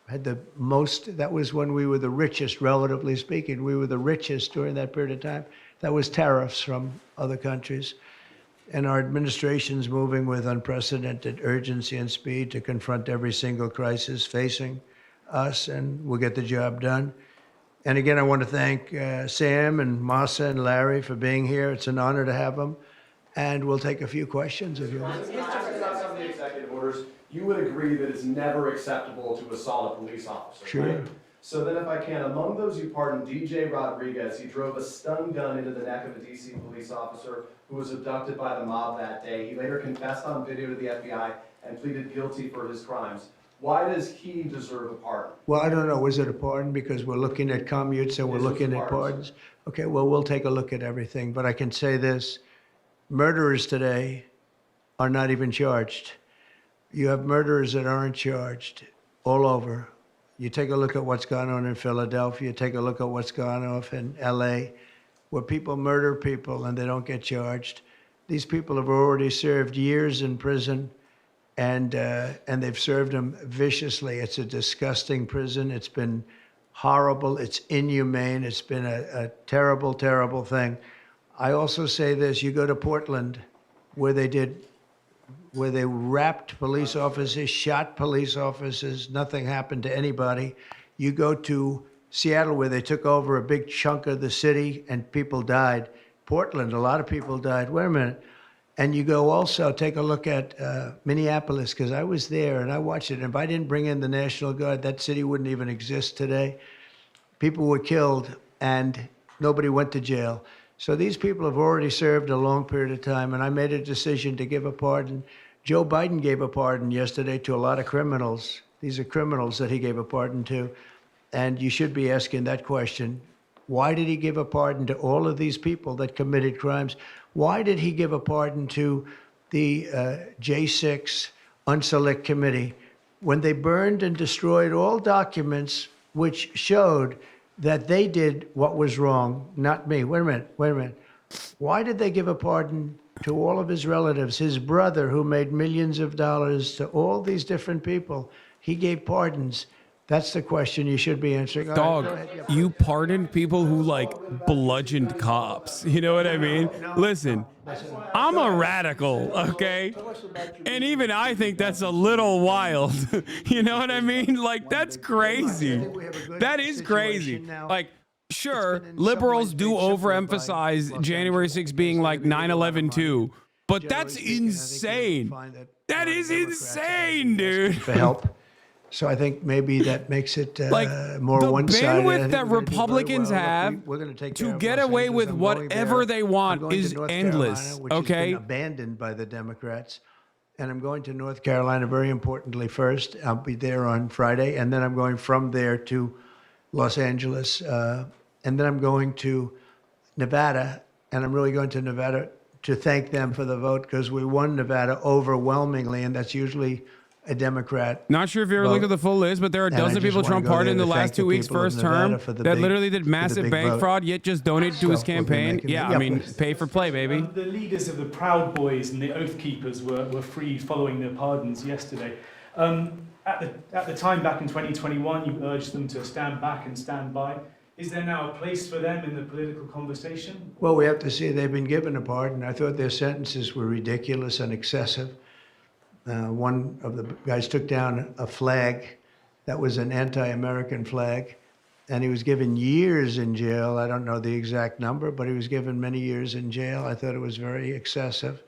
had the most. That was when we were the richest, relatively speaking. We were the richest during that period of time. That was tariffs from other countries. And our administration's moving with unprecedented urgency and speed to confront every single crisis facing us, and we'll get the job done. And again, I want to thank Sam and Masa and Larry for being here. It's an honor to have them. And we'll take a few questions if you want. Some of the executive orders, you would agree that it's never acceptable to assault a police officer, Sure. right? So then if I can, among those you pardoned, DJ Rodriguez, he drove a stun gun into the neck of a DC police officer who was abducted by the mob that day. He later confessed on video to the FBI and pleaded guilty for his crimes. Why does he deserve a pardon? Well, I don't know. Was it a pardon? Because we're looking at commutes and we're looking at pardons. Okay, well, we'll take a look at everything. But I can say this. Murderers today are not even charged. You have murderers that aren't charged all over. You take a look at what's gone on in Philadelphia. Take a look at what's gone on in LA, where people murder people and they don't get charged. These people have already served years in prison. And they've served them viciously. It's a disgusting prison. It's been horrible. It's inhumane. It's been a terrible, terrible thing. I also say this, you go to Portland, where they wrapped police officers, shot police officers, nothing happened to anybody. You go to Seattle, where they took over a big chunk of the city and people died. Portland, a lot of people died. Wait a minute. And you go also, take a look at Minneapolis, because I was there and I watched it. And if I didn't bring in the National Guard, that city wouldn't even exist today. People were killed and nobody went to jail. So these people have already served a long period of time, and I made a decision to give a pardon. Joe Biden gave a pardon yesterday to a lot of criminals. These are criminals that he gave a pardon to. And you should be asking that question. Why did he give a pardon to all of these people that committed crimes? Why did he give a pardon to the J6 Unselect Committee when they burned and destroyed all documents which showed that they did what was wrong, not me? Wait a minute. Why did they give a pardon to all of his relatives, his brother who made millions of dollars, to all these different people? He gave pardons. That's the question you should be answering. Dog, you pardoned people who like bludgeoned cops. You know what I mean? Listen, I'm a radical, okay? And even I think that's a little wild. You know what I mean? Like, that's crazy. That is crazy. Like, sure, liberals do overemphasize January 6th being like 9/11 too, but that's insane. That is insane, dude. For help. So I think maybe that makes it like more the one-sided. bandwidth that Republicans have to get away with whatever they want is endless. Which okay, has been abandoned by the Democrats, and I'm going to North Carolina. Very importantly, first I'll be there on Friday, and then I'm going from there to Los Angeles, and then I'm going to Nevada, and I'm really going to Nevada to thank them for the vote because we won Nevada overwhelmingly, and that's usually a Democrat. Not sure if you ever looked at the full list, but there are a dozen people Trump pardoned in the last 2 weeks first term that literally did massive bank fraud, yet just donated to his campaign. Yeah, I mean, pay for play, baby. The leaders of the Proud Boys and the Oath Keepers were freed following their pardons yesterday. At the time, back in 2021, you urged them to stand back and stand by. Is there now a place for them in the political conversation? Well, we have to see they've been given a pardon. I thought their sentences were ridiculous and excessive. One of the guys took down a flag that was an anti-American flag, and he was given years in jail. I don't know the exact number, but he was given many years in jail. I thought it was very excessive.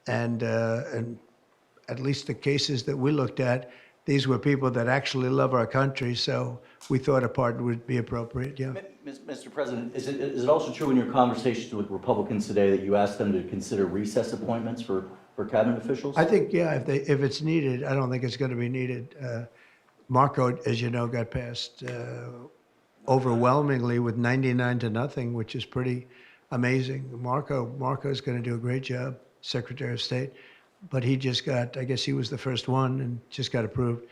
And at least the cases that we looked at, these were people that actually love our country, so we thought a pardon would be appropriate, yeah. Mr. President, is it also true in your conversations with Republicans today that you asked them to consider recess appointments for cabinet officials? I think, yeah, if it's needed, I don't think it's going to be needed. Marco, as you know, got passed overwhelmingly with 99-0, which is pretty amazing. Marco's going to do a great job, Secretary of State, but he just got, I guess he was the first one and just got approved.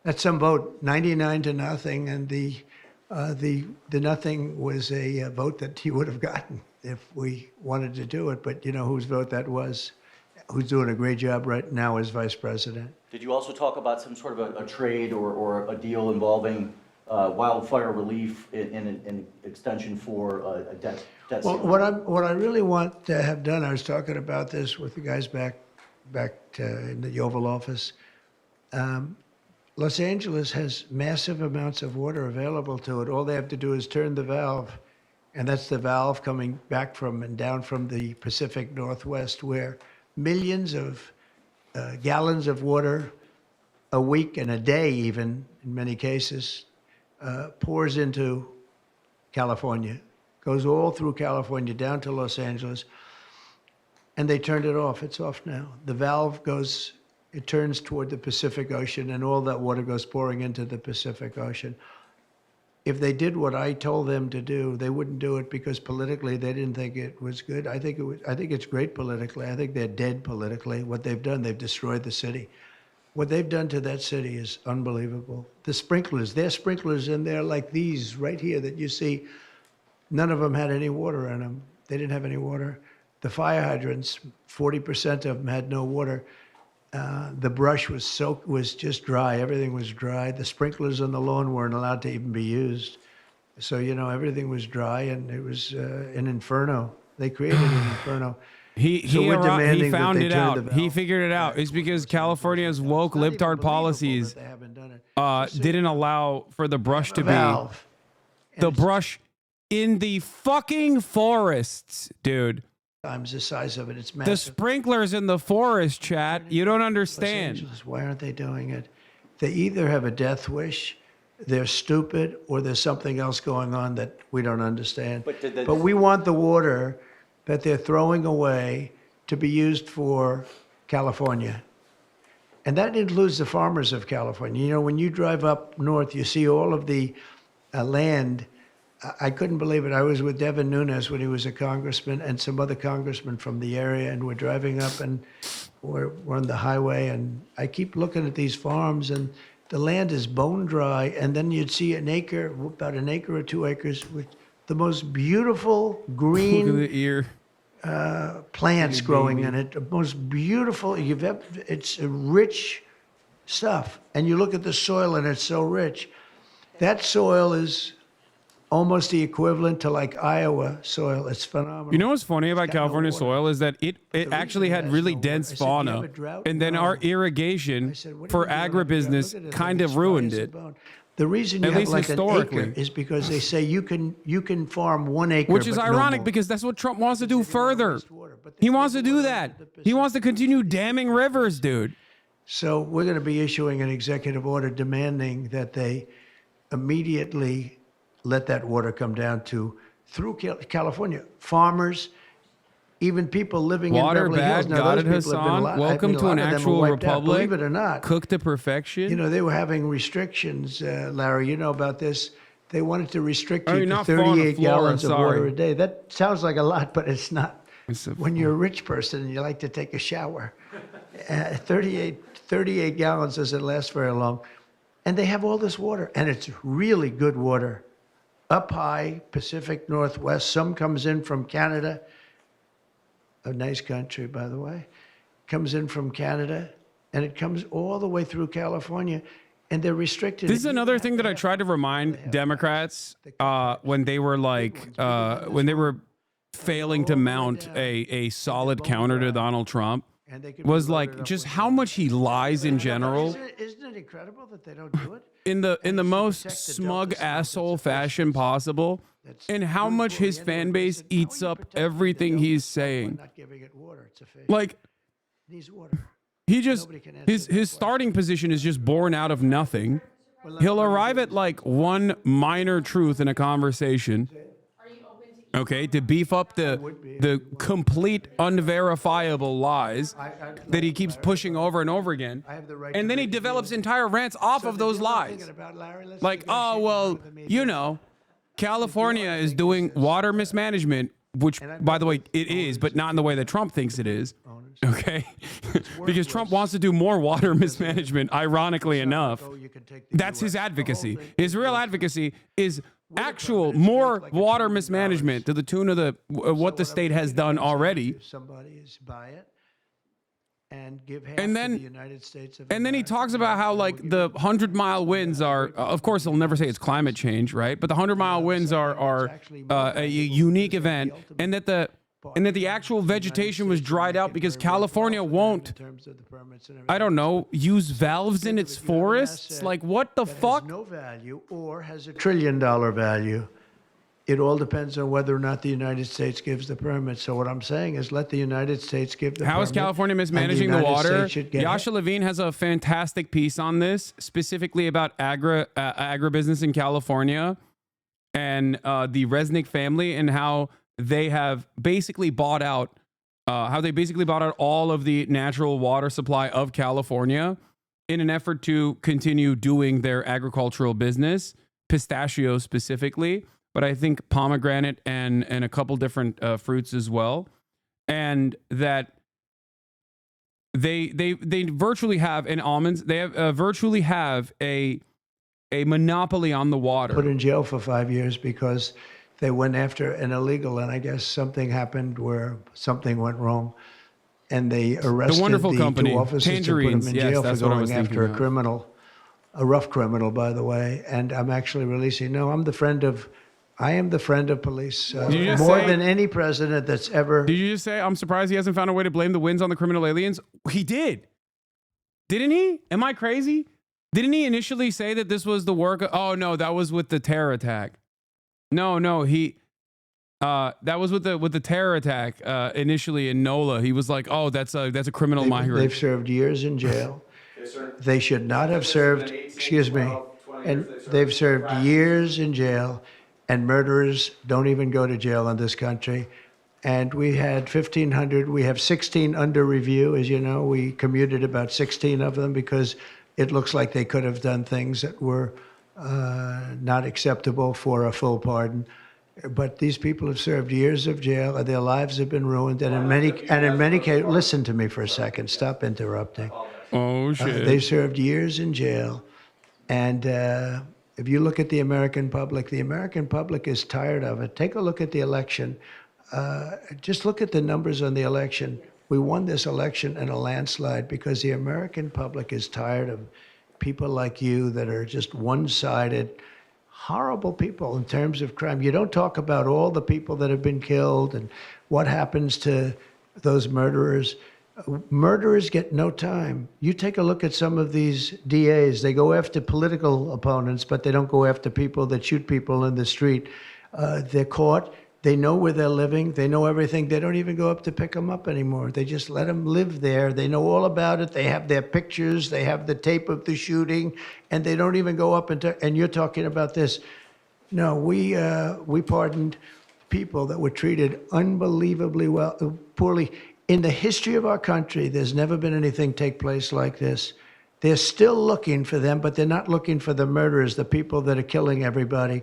That's some vote, 99-0, and the nothing was a vote that he would have gotten if we wanted to do it. But you know whose vote that was? Who's doing a great job right now as vice president. Did you also talk about some sort of a trade or a deal involving wildfire relief in an extension for a debt Well, what I really want to have done, I was talking about this with the guys back in the Oval Office. Los Angeles has massive amounts of water available to it. All they have to do is turn the valve, and that's the valve coming back from and down from the Pacific Northwest, where millions of gallons of water a week and a day, even in many cases, pours into California, goes all through California down to Los Angeles, and they turned it off. It's off now. The valve goes, it turns toward the Pacific Ocean, and all that water goes pouring into the Pacific Ocean. If they did what I told them to do, they wouldn't do it because politically they didn't think it was good. I think it's great politically. I think they're dead politically. What they've done, they've destroyed the city. What they've done to that city is unbelievable. The sprinklers, their sprinklers in there like these right here that you see, none of them had any water in them. They didn't have any water. The fire hydrants, 40% of them had no water. The brush was soaked, was just dry. Everything was dry. The sprinklers on the lawn weren't allowed to even be used. So, you know, everything was dry, and it was an inferno. They created an inferno. He found it out. He figured it out. It's because California's woke libtard policies didn't allow for the brush to be the brush in the fucking forests, dude. Times the size of it, it's The massive. sprinklers in the forest, chat. You don't understand. Los Angeles, why aren't they doing it? They either have a death wish, they're stupid, or there's something else going on that we don't understand. But we want the water that they're throwing away to be used for California. And that includes the farmers of California. You know, when you drive up north, you see all of the land. I couldn't believe it. I was with Devin Nunes when he was a congressman and some other congressmen from the area, and we're driving up and we're on the highway, and I keep looking at these farms, and the land is bone dry, and then you'd see an acre, about an acre or 2 acres, with the most beautiful green Look at the ear. Plants growing in it, the most beautiful, it's rich stuff. And you look at the soil and it's so rich. That soil is almost the equivalent to like Iowa soil. It's phenomenal. You know what's funny about California soil is that it actually had really dense fauna, and then our irrigation for agribusiness kind of ruined it. The reason you At have least like an historically. acre is because they say you can farm 1 acre, Which is but no ironic more. because that's what Trump wants to do further. He wants to do that. He wants to continue damming rivers, dude. So we're going to be issuing an executive order demanding that they immediately let that water come down through California. Farmers, even people living Water in Beverly Hills. bad, Now, got those it, people have been Hassan. Welcome a to lot an of them were actual wiped out, republic. believe it or not. Cooked to perfection. You know, they were having restrictions, Larry, you know about this. They wanted to restrict I you mean, to not Fauna 38 Flora, gallons of water sorry. a day. That sounds like a lot, but it's not. When you're a rich person and you like to take a shower, 38 gallons doesn't last very long. And they have all this water, and it's really good water. Up high, Pacific Northwest, some comes in from Canada, a nice country, by the way, comes in from Canada, and it comes all the way through California, and they're restricted. This is another thing that I tried to remind Democrats when they were when they were failing to mount a solid counter to Donald Trump was like just how much he lies in general. Isn't it incredible that they don't do it? In the most smug asshole fashion possible, and how much his fan base eats up everything he's saying. Not giving it water, it's a fish. Like, It needs water. his starting position is just born out of nothing. He'll arrive at like one minor truth in a conversation. Okay, to beef up the complete unverifiable lies that he keeps pushing over and over again. And then he develops entire rants off of those lies. Like, oh, well, you know, California is doing water mismanagement, which, by the way, it is, but not in the way that Trump thinks it is. Okay? Because Trump wants to do more water mismanagement, ironically enough. That's his advocacy. His real advocacy is actual more water mismanagement to the tune of the what the state has done already. And then he talks about how like the 100-mile winds are, of course he'll never say it's climate change, right? But the 100-mile winds are a unique event, and that the actual vegetation was dried out because California won't, I don't know, use valves in its forests? Like, what the fuck? No value or has $1 trillion value. It all depends on whether or not the United States gives the permit. So what I'm saying is let the United States give the permit. How is California mismanaging the water? Yasha Levine has a fantastic piece on this, specifically about agribusiness in California and the Resnick family and how they have basically bought out all of the natural water supply of California in an effort to continue doing their agricultural business, pistachios specifically, but I think pomegranate and a couple different fruits as well. And that they virtually have, in almonds, they have virtually have a monopoly on the water. Put in jail for 5 years because they went after an illegal, and I guess something happened where something went wrong, and they arrested the wonderful company, two officers Tangerines. and put them in jail for going after a about. criminal, a rough criminal, by the way. And I'm actually releasing. No, I am the friend of police more than any president that's ever. Did you just say, I'm surprised he hasn't found a way to blame the winds on the criminal aliens? He did. Didn't he? Am I crazy? Didn't he initially say that this was the work of, oh no, that was with the terror attack. No, he that was with the terror attack initially in NOLA. He was like, "Oh, that's a criminal migrant." They've served years in jail. They should not have served. Excuse me, and they've served years in jail. And murderers don't even go to jail in this country. And we had 1,500. We have 16 under review, as you know. We commuted about 16 of them because it looks like they could have done things that were not acceptable for a full pardon. But these people have served years of jail, and their lives have been ruined. And in many cases, listen to me for a second. Stop interrupting. Oh shit! They served years in jail, and if you look at the American public is tired of it. Take a look at the election. Just look at the numbers on the election. We won this election in a landslide because the American public is tired of people like you that are just one-sided, horrible people in terms of crime. You don't talk about all the people that have been killed and what happens to those murderers. Murderers get no time. You take a look at some of these DAs. They go after political opponents, but they don't go after people that shoot people in the street. They're caught. They know where they're living. They know everything. They don't even go up to pick them up anymore. They just let them live there. They know all about it. They have their pictures. They have the tape of the shooting, and they don't even go up and you're talking about this. No, we pardoned people that were treated unbelievably poorly. In the history of our country, there's never been anything take place like this. They're still looking for them, but they're not looking for the murderers, the people that are killing everybody.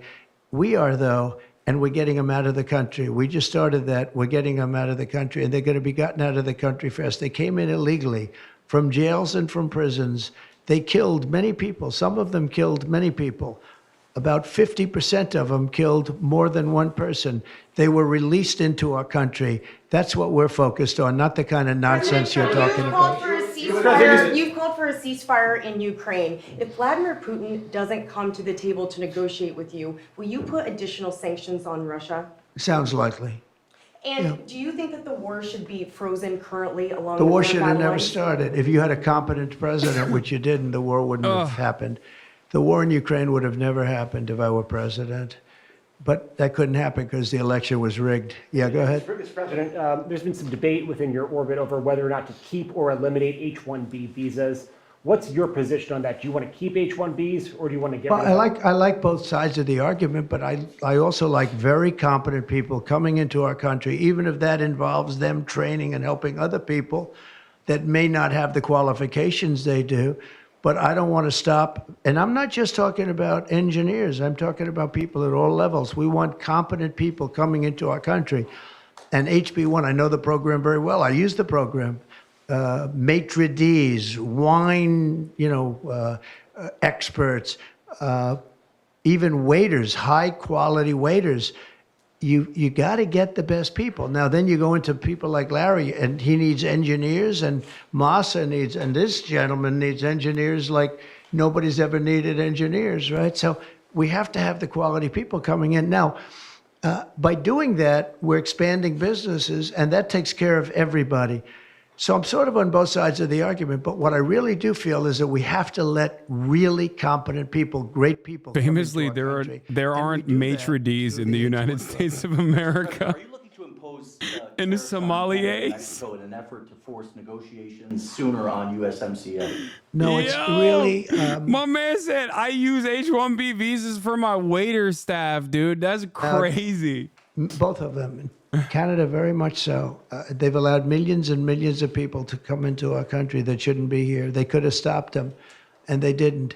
We are, though, and we're getting them out of the country. We just started that. We're getting them out of the country, and they're going to be gotten out of the country fast. They came in illegally from jails and from prisons. They killed many people. Some of them killed many people. About 50% of them killed more than one person. They were released into our country. That's what we're focused on, not the kind of nonsense you're talking about. You've called for a ceasefire in Ukraine. If Vladimir Putin doesn't come to the table to negotiate with you, will you put additional sanctions on Russia? Sounds likely. And do you think that the war should be frozen currently along the war should have never started. If you had a competent president, which you didn't, the war wouldn't have happened. The war in Ukraine would have never happened if I were president. but that couldn't happen because the election was rigged. Yeah, go ahead. Mr. President, there's been some debate within your orbit over whether or not to keep or eliminate H-1B visas. What's your position on that? Do you want to keep H-1Bs or do you want to get Well, rid of them? I like both sides of the argument, but I also like very competent people coming into our country, even if that involves them training and helping other people that may not have the qualifications they do. But I don't want to stop. And I'm not just talking about engineers. I'm talking about people at all levels. We want competent people coming into our country. And HB1, I know the program very well. I use the program. Maitre d's, wine, experts, even waiters, high quality waiters. You got to get the best people. Now, then you go into people like Larry, and he needs engineers, and Massa needs, and this gentleman needs engineers like nobody's ever needed engineers, right? So we have to have the quality people coming in. Now, by doing that, we're expanding businesses, and that takes care of everybody. So I'm sort of on both sides of the argument, but what I really do feel is that we have to let really competent people, great people. Famously, there aren't maitre d's in the United States of America. Are you looking to impose And the sommeliers. Mexico in an effort to force negotiations sooner on USMCA? No, it's really. My man said I use H-1B visas for my waiter staff, dude. That's crazy. Both of them. Canada, very much so. They've allowed millions and millions of people to come into our country that shouldn't be here. They could have stopped them, and they didn't.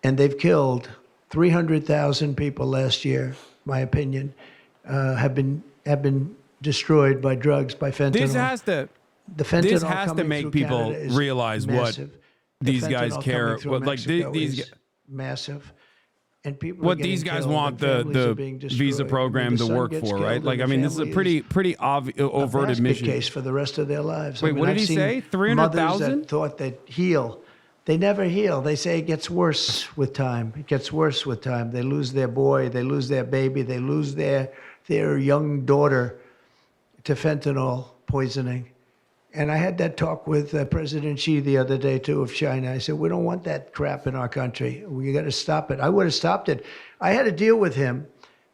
And they've killed 300,000 people last year, my opinion, have been destroyed by drugs, by fentanyl. This has to coming make through people Canada is realize massive. what The these guys fentanyl care. coming through What like Mexico these is massive. And people what are these getting guys killed, want and families are being the destroyed. visa program I mean, the to son work gets for, killed right? and Like the I mean, this is a family pretty overt basket admission. case for the rest of their lives. Wait, what did I've he seen say? mothers 300,000? that thought they'd heal. They never heal. They say it gets worse with time. It gets worse with time. They lose their boy. They lose their baby. They lose their young daughter to fentanyl poisoning. And I had that talk with President Xi the other day, too, of China. I said, we don't want that crap in our country. We got to stop it. I would have stopped it. I had a deal with him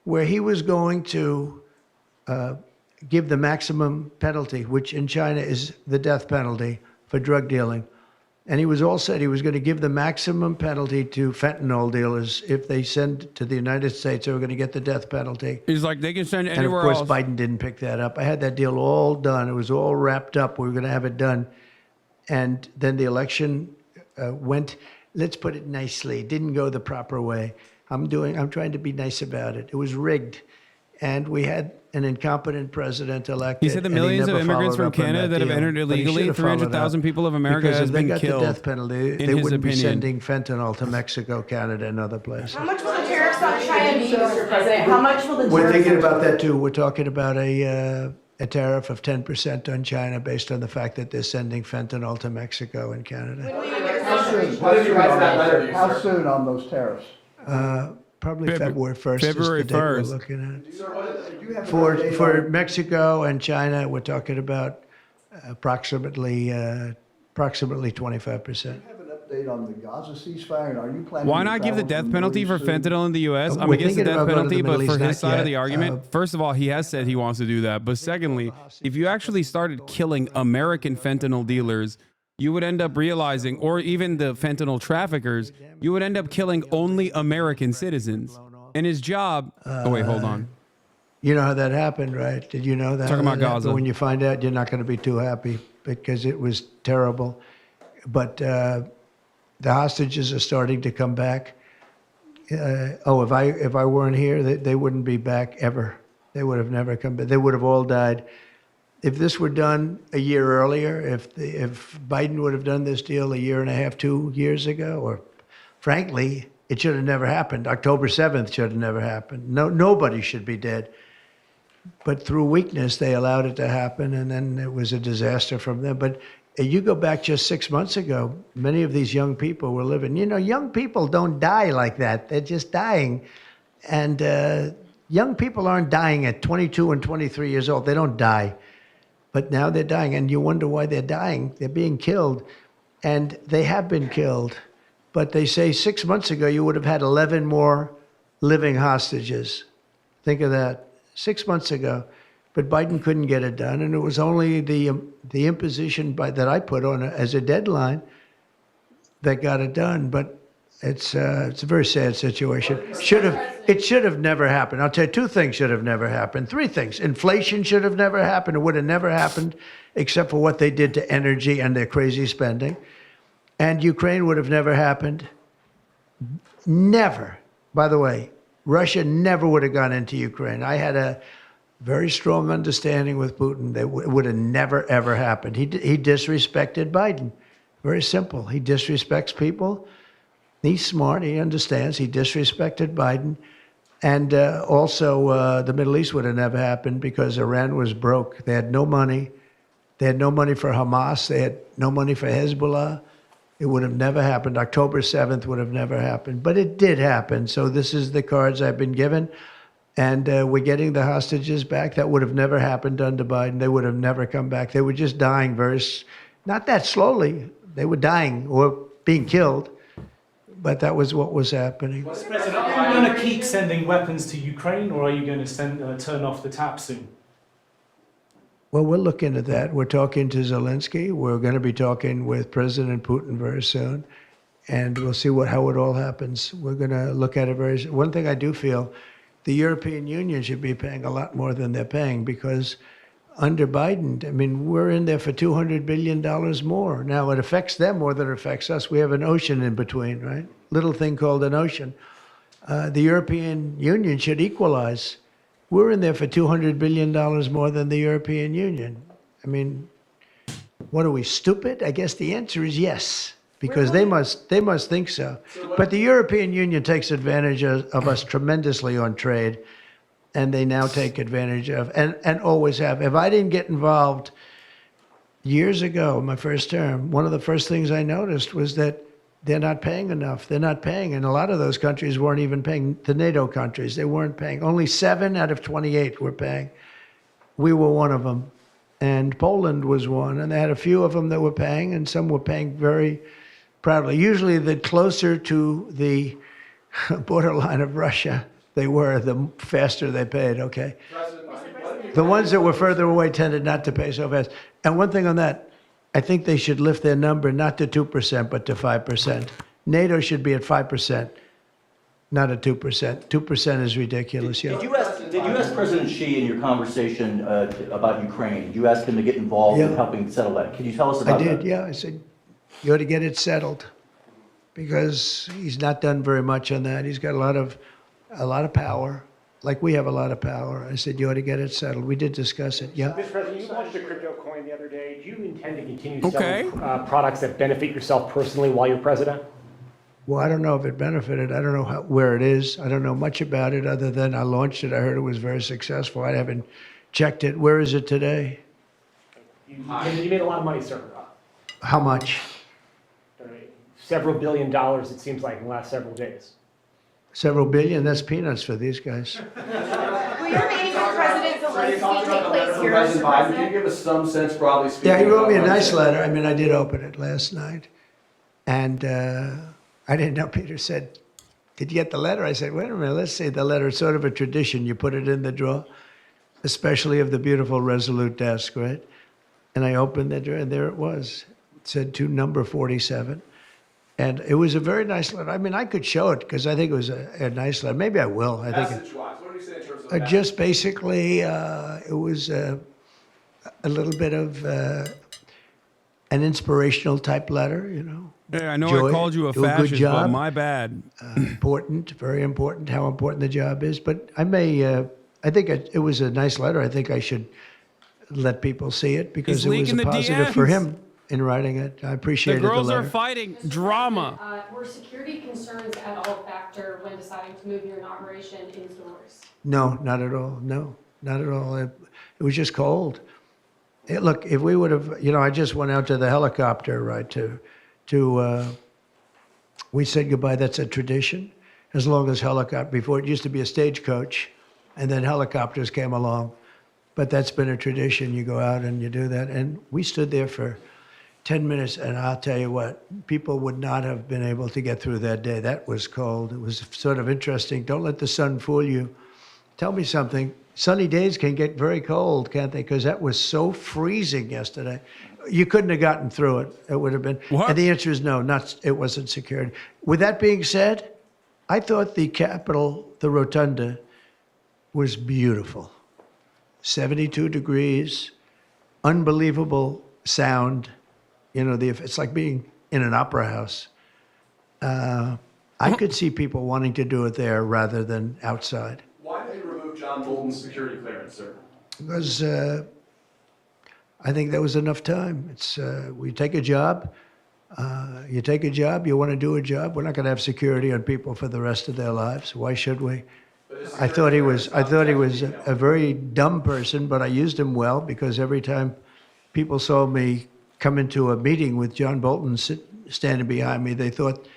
where he was going to give the maximum penalty, which in China is the death penalty for drug dealing. And he was all said he was going to give the maximum penalty to fentanyl dealers. If they send to the United States, they were going to get the death penalty. He's like, they can send And anywhere of course, else. Biden didn't pick that up. I had that deal all done. It was all wrapped up. We were going to have it done. And then the election went, let's put it nicely, didn't go the proper way. I'm trying to be nice about it. It was rigged. And we had an incompetent president elected. He said the and he millions of never immigrants followed from up on Canada that have deal. entered But he should illegally, have followed 300,000 up. people of America Because has if they been got killed. the death penalty, in they his wouldn't be opinion. sending fentanyl to Mexico, Canada, and other places. How much will the tariffs on China be, Mr. President? How much will the tariffs? We're thinking about that too. We're talking about a tariff of 10% on China based on the fact that they're sending fentanyl to Mexico and Canada. How soon on those tariffs? Probably February 1st February is the date we're 1st. looking Do you have at. an For update on- Mexico and China, we're talking about approximately 25%. Have an update on the Gaza ceasefire, and are you planning Why to not give the travel to death penalty for Middle East soon? fentanyl in the U.S.? I'm We're against the thinking death about going to penalty, the but Middle for East, his not side of yet. the argument, first of all, he has said he wants to do that. But secondly, if you actually started killing American fentanyl dealers, you would end up realizing, or even the fentanyl traffickers, you would end up killing only American citizens. And his job. Oh wait, hold on. You know how that happened, right? Did you know that? Talking about That happened? Gaza. When you find out, you're not going to be too happy because it was terrible. But the hostages are starting to come back. If I weren't here, they wouldn't be back ever. They would have never come back. They would have all died. If this were done a year earlier, if Biden would have done this deal a year and a half, 2 years ago, or frankly, it should have never happened. October 7th should have never happened. Nobody should be dead. But through weakness, they allowed it to happen, and then it was a disaster from them. But you go back just 6 months ago, many of these young people were living. You know, young people don't die like that. They're just dying. And young people aren't dying at 22 and 23 years old. They don't die. But now they're dying, and you wonder why they're dying. They're being killed, and they have been killed. But they say 6 months ago, you would have had 11 more living hostages. Think of that. 6 months ago. But Biden couldn't get it done, and it was only the imposition that I put on as a deadline that got it done. But it's a very sad situation. It should have never happened. I'll tell you, 2 things should have never happened. 3 things. Inflation should have never happened. It would have never happened, except for what they did to energy and their crazy spending. And Ukraine would have never happened. Never. By the way, Russia never would have gone into Ukraine. I had a very strong understanding with Putin that it would have never, ever happened. He disrespected Biden. Very simple. He disrespects people. He's smart. He understands. He disrespected Biden. And also, the Middle East would have never happened because Iran was broke. They had no money. They had no money for Hamas. They had no money for Hezbollah. It would have never happened. October 7th would have never happened. But it did happen. So this is the cards I've been given. And we're getting the hostages back. That would have never happened under Biden. They would have never come back. They were just dying not that slowly. They were dying or being killed. But that was what was happening. Mr. President, are you going to keep sending weapons to Ukraine, or are you going to turn off the tap soon? Well, we're looking at that. We're talking to Zelensky. We're going to be talking with President Putin very soon. And we'll see how it all happens. We're going to look at it one thing I do feel, the European Union should be paying a lot more than they're paying, because under Biden, I mean, we're in there for $200 billion more. Now, it affects them more than it affects us. We have an ocean in between, right? Little thing called an ocean. The European Union should equalize. We're in there for $200 billion more than the European Union. I mean, what are we, stupid? I guess the answer is yes, because they must think so. But the European Union takes advantage of us tremendously on trade, and they now take advantage of, and always have. If I didn't get involved years ago, my first term, one of the first things I noticed was that they're not paying enough. They're not paying, and a lot of those countries weren't even paying. The NATO countries, they weren't paying. Only 7 out of 28 were paying. We were one of them, and Poland was one, and they had a few of them that were paying, and some were paying very proudly. Usually, the closer to the borderline of Russia they were, the faster they paid, okay? The ones that were further away tended not to pay so fast. And one thing on that, I think they should lift their number not to 2%, but to 5%. NATO should be at 5%, not at 2%. 2% is ridiculous. Did you ask President Xi in your conversation about Ukraine, did you ask him to get involved in helping settle that? Can you tell us about that? I did, yeah. I said, you ought to get it settled, because he's not done very much on that. He's got a lot of power, like we have a lot of power. I said, you ought to get it settled. We did discuss it, yeah. Mr. President, you launched a crypto coin the other day. Do you intend to continue selling products that benefit yourself personally while you're president? Well, I don't know if it benefited. I don't know where it is. I don't know much about it other than I launched it. I heard it was very successful. I haven't checked it. Where is it today? You made a lot of money, sir. How much? Several $1 billion, it seems like, in the last several days. Several billion? That's peanuts for these guys. Will your meeting with President Zelensky take place here, Mr. President Biden, can you President? give us some sense, broadly speaking? Yeah, he wrote me a about nice Russia? letter. I mean, I did open it last night. And I didn't know. Peter said, did you get the letter? I said, wait a minute, let's see the letter. It's sort of a tradition. You put it in the drawer, especially of the beautiful Resolute desk, right? And I opened the drawer, and there it was. It said to number 47. And it was a very nice letter. I mean, I could show it because I think it was a nice letter. Maybe I will. I think Message-wise, what do you say in terms of just basically, it was a little bit of an inspirational type letter, you know. Yeah, I know Joy, I called you a do a good fascist, but job. my bad. Important, very important, how important the job is. But I think it was a nice letter. I think I should let people see it because He's it was leaking a the positive for DMs. him in writing it. I The appreciated girls the are letter. fighting drama. Were security concerns at all a factor when deciding to move your inauguration indoors? No, not at all. No, not at all. It was just cold. Look, if we would have, you know, I just went out to the helicopter, right, we said goodbye. That's a tradition. As long as before it used to be a stagecoach, and then helicopters came along. But that's been a tradition. You go out and you do that. And we stood there for 10 minutes, and I'll tell you what, people would not have been able to get through that day. That was cold. It was sort of interesting. Don't let the sun fool you. tell me something. Sunny days can get very cold, can't they? Because that was so freezing yesterday. You couldn't have gotten through it. It would have been. What? And the answer is no, it wasn't security. With that being said, I thought the Capitol, the rotunda, was beautiful. 72 degrees, unbelievable sound. You know, it's like being in an opera house. I could see people wanting to do it there rather than outside. Why did they remove John Bolton's security clearance, sir? Because I think there was enough time. We take a job. You take a job, you want to do a job. We're not going to have security on people for the rest of their lives. Why should we? I thought he was a very dumb person, but I used him well because every time people saw me come into a meeting with John Bolton standing behind me, they thought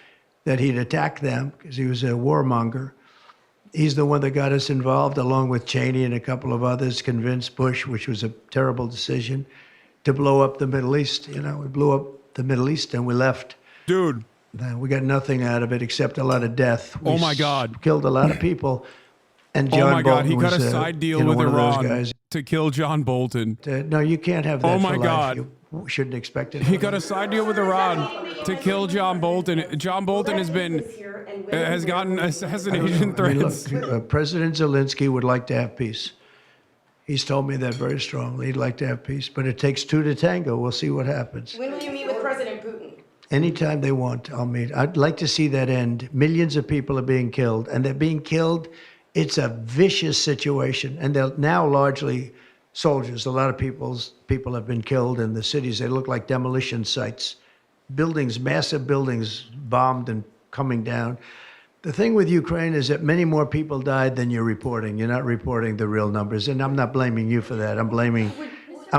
that he'd attack them because he was a warmonger. He's the one that got us involved, along with Cheney and a couple of others, convinced Bush, which was a terrible decision, to blow up the Middle East. You know, we blew up the Middle East and we left. Dude. We got nothing out of it except a lot of death. Oh my God. Killed a lot of people. And John oh my God, Bolton he got a was, side deal you know, with one of those Iran guys. to kill John Bolton. No, you can't have that Oh for my life. God. You shouldn't expect it. He got a side deal with Iran to kill John Bolton. John Bolton has gotten assassination threats. Look, President Zelensky would like to have peace. He's told me that very strongly. He'd like to have peace, but it takes two to tango. We'll see what happens. When will you meet with President Putin? Anytime they want, I'll meet. I'd like to see that end. Millions of people are being killed, and they're being killed. It's a vicious situation, and they're now largely soldiers. A lot of people have been killed in the cities. They look like demolition sites. Buildings, massive buildings bombed and coming down. The thing with Ukraine is that many more people died than you're reporting. You're not reporting the real numbers, and I'm not blaming you for that. I'm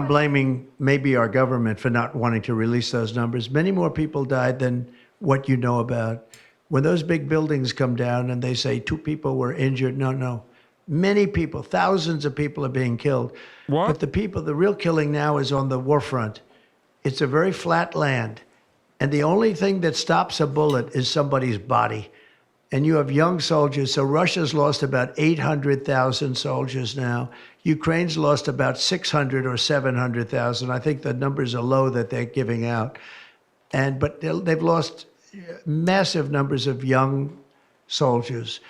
blaming maybe our government for not wanting to release those numbers. Many more people died than what you know about. When those big buildings come down and they say 2 people were injured, no. Many people, thousands of people are being killed. What? But the real killing now is on the war front. It's a very flat land. And the only thing that stops a bullet is somebody's body. And you have young soldiers. So Russia's lost about 800,000 soldiers now. Ukraine's lost about 600 or 700,000. I think the numbers are low that they're giving out. But they've lost massive numbers of young soldiers.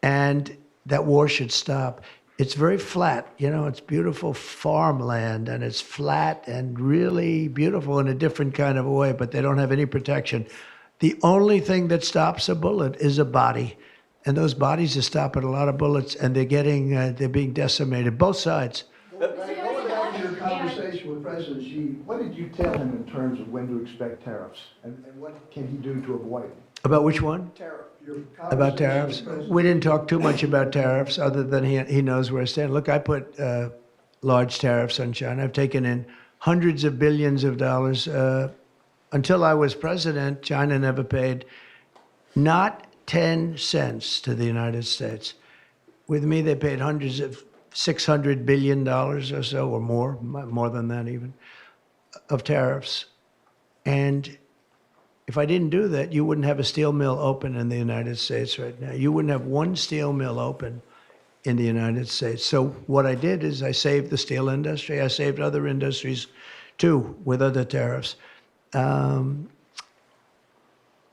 And that war should stop. It's very flat, you know, it's beautiful farmland and it's flat and really beautiful in a different kind of a way, but they don't have any protection. The only thing that stops a bullet is a body. And those bodies are stopping a lot of bullets and they're being decimated, both sides. Going back to your conversation with President Xi, what did you tell him in terms of when to expect tariffs? And what can he do to avoid them? About which one? Tariff. About tariffs? We didn't talk too much about tariffs other than he knows where I stand. Look, I put large tariffs on China. I've taken in hundreds of billions of dollars. Until I was president, China never paid not 10 cents to the United States. With me, they paid hundreds of $600 billion or so, or more than that even, of tariffs. And if I didn't do that, you wouldn't have a steel mill open in the United States right now. You wouldn't have one steel mill open in the United States. So what I did is I saved the steel industry. I saved other industries too with other tariffs.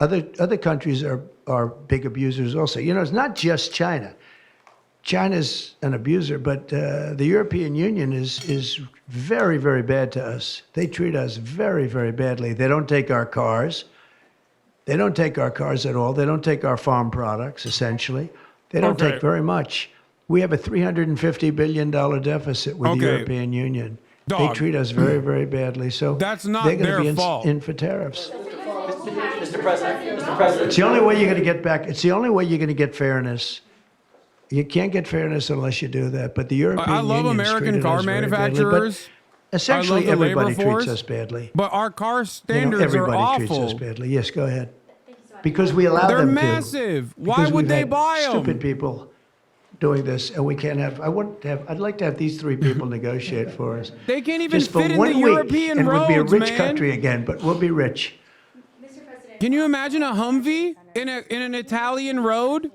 Other countries are big abusers also. You know, it's not just China. China's an abuser, but the European Union is very, very bad to us. They treat us very, very badly. They don't take our cars. They don't take our cars at all. They don't take our farm products, essentially. They don't take very much. We have a $350 billion deficit with the European Union. They treat us very, very badly. So that's not they're their going to be fault. in for tariffs. Mr. President. It's the only way you're going to get back. It's the only way you're going to get fairness. You can't get fairness unless you do that. But the European I love Union's American treated car us very badly, manufacturers. but essentially, I love the everybody labor treats force, us badly. But our car You know, standards everybody are treats us awful. badly. Yes, go ahead. Because we allow They're them to. massive. Why Because would we've they had buy them? Stupid people doing this, and we can't have. I'd like to have these 3 people negotiate for us. They can't even Just for fit in 1 the week, European and roads, we'll be a rich man. country again, but we'll be rich. Can you imagine a Humvee in an Italian road?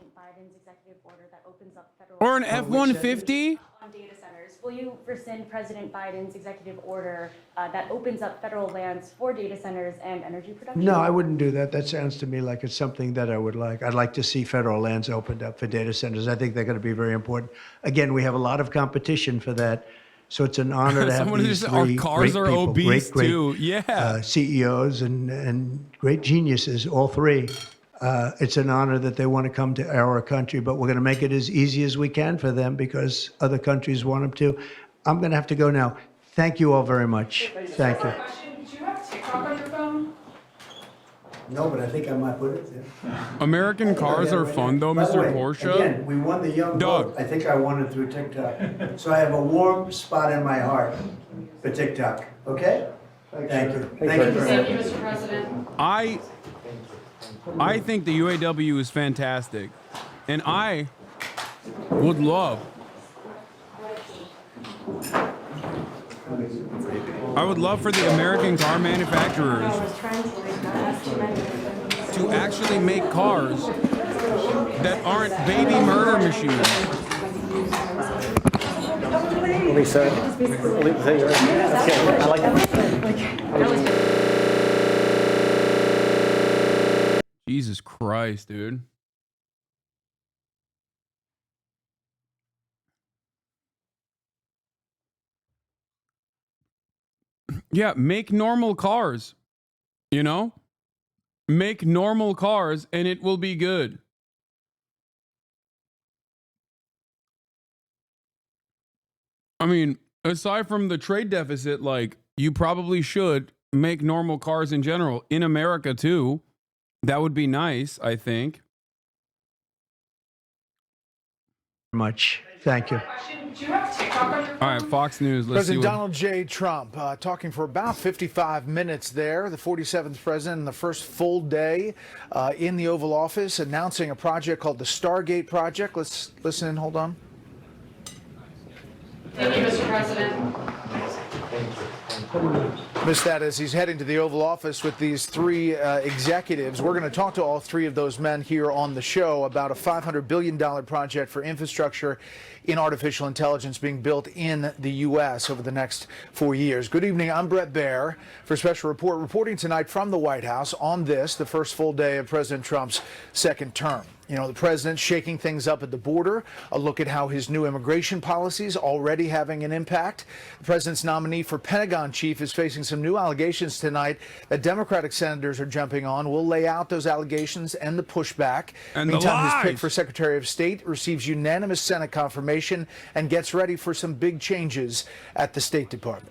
Or an F-150? On data centers. Will you rescind President Biden's executive order that opens up federal lands for data centers and energy production? No, I wouldn't do that. That sounds to me like it's something that I would like. I'd like to see federal lands opened up for data centers. I think they're going to be very important. Again, we have a lot of competition for that. So it's an honor to have Someone these just, three our cars great are people, obese great, too. Yeah. CEOs and great geniuses, all three. It's an honor that they want to come to our country, but we're going to make it as easy as we can for them because other countries want them to. I'm going to have to go now. Thank you all very much. Thank you. Do you have TikTok on your phone? No, but I think I might put it there. American cars are fun though, By the Mr. way, Porsche. Again, we won the young vote. I think I won it through TikTok. So I have a warm spot in my heart for TikTok. Okay? Thank you. Thank you very Thank you, much. Mr. President. I think the UAW is fantastic, and I would love for the American car manufacturers to actually make cars that aren't baby murder machines. Lisa, I like that. Jesus Christ, dude. Yeah, make normal cars. You know? Make normal cars and it will be good. I mean, aside from the trade deficit, like, you probably should make normal cars in general in America too. That would be nice, I think. Much. Thank you. Do you have TikTok on your phone? All right, Fox News. Let's President see what... Donald J. Trump talking for about 55 minutes there, the 47th president, in the first full day in the Oval Office, announcing a project called the Stargate Project. Let's listen in. Hold on. Thank you, Mr. President. Missed that as he's heading to the Oval Office with these three executives. We're going to talk to all three of those men here on the show about a $500 billion project for infrastructure in artificial intelligence being built in the U.S. over the next 4 years. Good evening. I'm Brett Baer for Special Report, reporting tonight from the White House on this, the first full day of President Trump's second term. You know, the president shaking things up at the border, a look at how his new immigration policies already having an impact. The president's nominee for Pentagon chief is facing some new allegations tonight that Democratic senators are jumping on. We'll lay out those allegations and the pushback. And meantime, the his pick lies. for Secretary of State receives unanimous Senate confirmation and gets ready for some big changes at the State Department.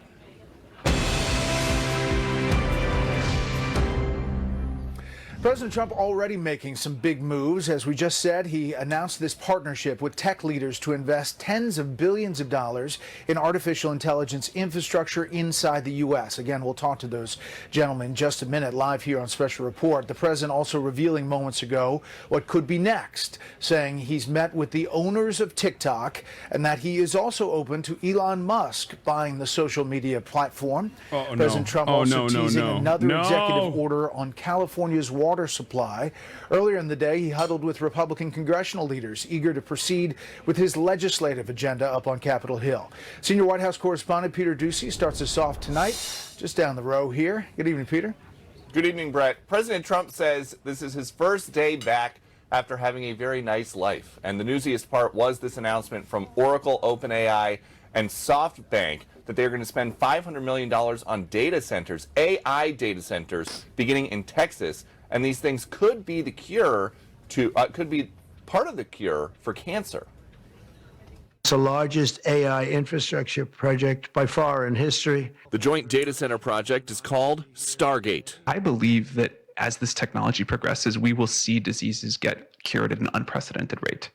President Trump already making some big moves. As we just said, he announced this partnership with tech leaders to invest tens of billions of dollars in artificial intelligence infrastructure inside the U.S. Again, we'll talk to those gentlemen in just a minute live here on Special Report. The president also revealing moments ago what could be next, saying he's met with the owners of TikTok and that he is also open to Elon Musk buying the social media platform. President Trump also teasing another executive order on California's water supply. Earlier in the day, he huddled with Republican congressional leaders eager to proceed with his legislative agenda up on Capitol Hill. Senior White House correspondent Peter Doocy starts us off tonight, just down the row here. Good evening, Peter. Good evening, Brett. President Trump says this is his first day back after having a very nice life. And the newsiest part was this announcement from Oracle, OpenAI, and SoftBank that they're going to spend $500 million on data centers, AI data centers, beginning in Texas. And these things could be the cure to, could be part of the cure for cancer. It's the largest AI infrastructure project by far in history. The joint data center project is called Stargate. I believe that as this technology progresses, we will see diseases get cured at an unprecedented rate.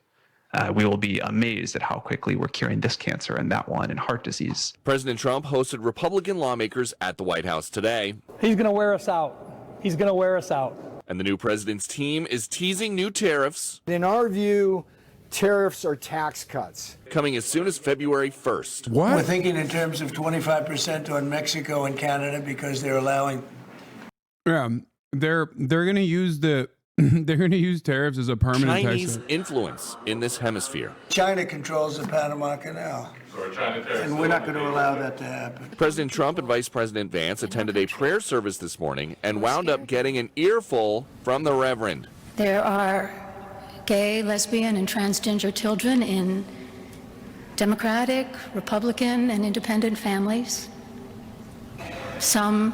We will be amazed at how quickly we're curing this cancer and that one and heart disease. President Trump hosted Republican lawmakers at the White House today. He's going to wear us out. He's going to wear us out. And the new president's team is teasing new tariffs. In our view, tariffs are tax cuts. Coming as soon as February 1st. We're thinking in terms of 25% on Mexico and Canada because they're allowing. Yeah, they're going to use the They're going to use tariffs as a permanent Chinese tax. influence in this hemisphere. China controls the Panama Canal, and we're not going to allow that to happen. President Trump and Vice President Vance attended a prayer service this morning and wound up getting an earful from the Reverend. There are gay, lesbian, and transgender children in Democratic, Republican, and independent families. Some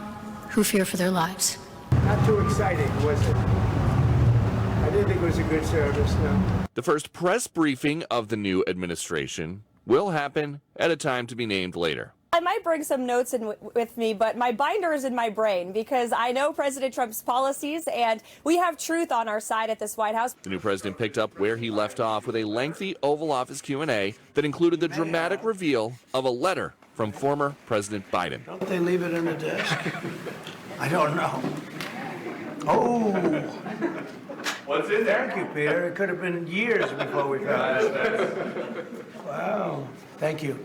who fear for their lives. Not too exciting, was it? I didn't think it was a good service, no. The first press briefing of the new administration will happen at a time to be named later. I might bring some notes in with me, but my binder is in my brain because I know President Trump's policies and we have truth on our side at this White House. The new president picked up where he left off with a lengthy Oval Office Q&A that included the dramatic reveal of a letter from former President Biden. Don't they leave it in the desk? I don't know. Oh. What's in there? Thank you, Peter. It could have been years before we found it. Wow. Thank you.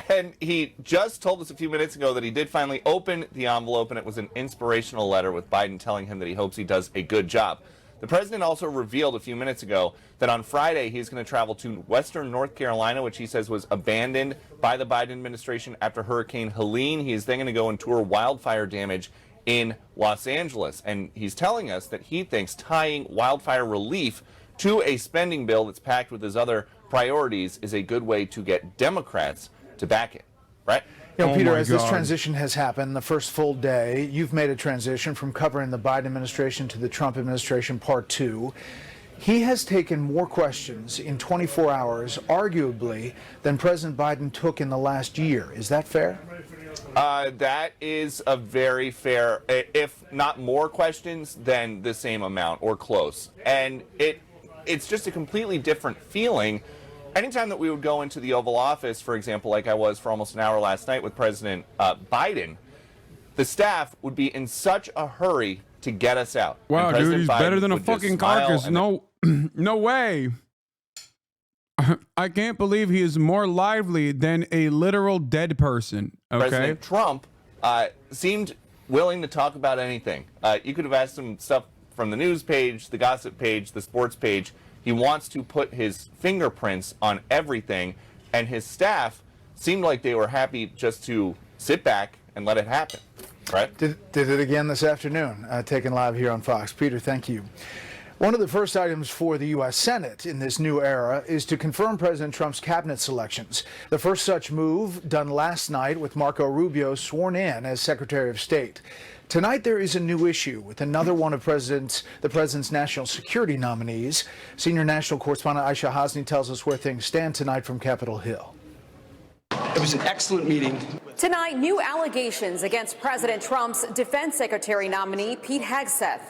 And he just told us a few minutes ago that he did finally open the envelope, and it was an inspirational letter with Biden telling him that he hopes he does a good job. The president also revealed a few minutes ago that on Friday he's going to travel to western North Carolina, which he says was abandoned by the Biden administration after Hurricane Helene. He is then going to go and tour wildfire damage in Los Angeles. And he's telling us that he thinks tying wildfire relief to a spending bill that's packed with his other priorities is a good way to get Democrats to back it, right? You know, Peter, as this transition has happened, the first full day, you've made a transition from covering the Biden administration to the Trump administration part 2. He has taken more questions in 24 hours, arguably, than President Biden took in the last year. Is that fair? That is a very fair, if not more questions, than the same amount or close. And it's just a completely different feeling. Anytime that we would go into the Oval Office, for example, like I was for almost an hour last night with President Biden, the staff would be in such a hurry to get us out. Wow, dude, he's better than a fucking carcass. No, no way. I can't believe he is more lively than a literal dead person. Okay. President Trump seemed willing to talk about anything. You could have asked him stuff from the news page, the gossip page, the sports page. He wants to put his fingerprints on everything, and his staff seemed like they were happy just to sit back and let it happen. Right? Did it again this afternoon, taken live here on Fox. Peter, thank you. One of the first items for the U.S. Senate in this new era is to confirm President Trump's cabinet selections. The first such move done last night with Marco Rubio sworn in as Secretary of State. Tonight there is a new issue with another one of the president's national security nominees. Senior national correspondent Aisha Hasni tells us where things stand tonight from Capitol Hill. It was an excellent meeting. Tonight, new allegations against President Trump's defense secretary nominee, Pete Hegseth.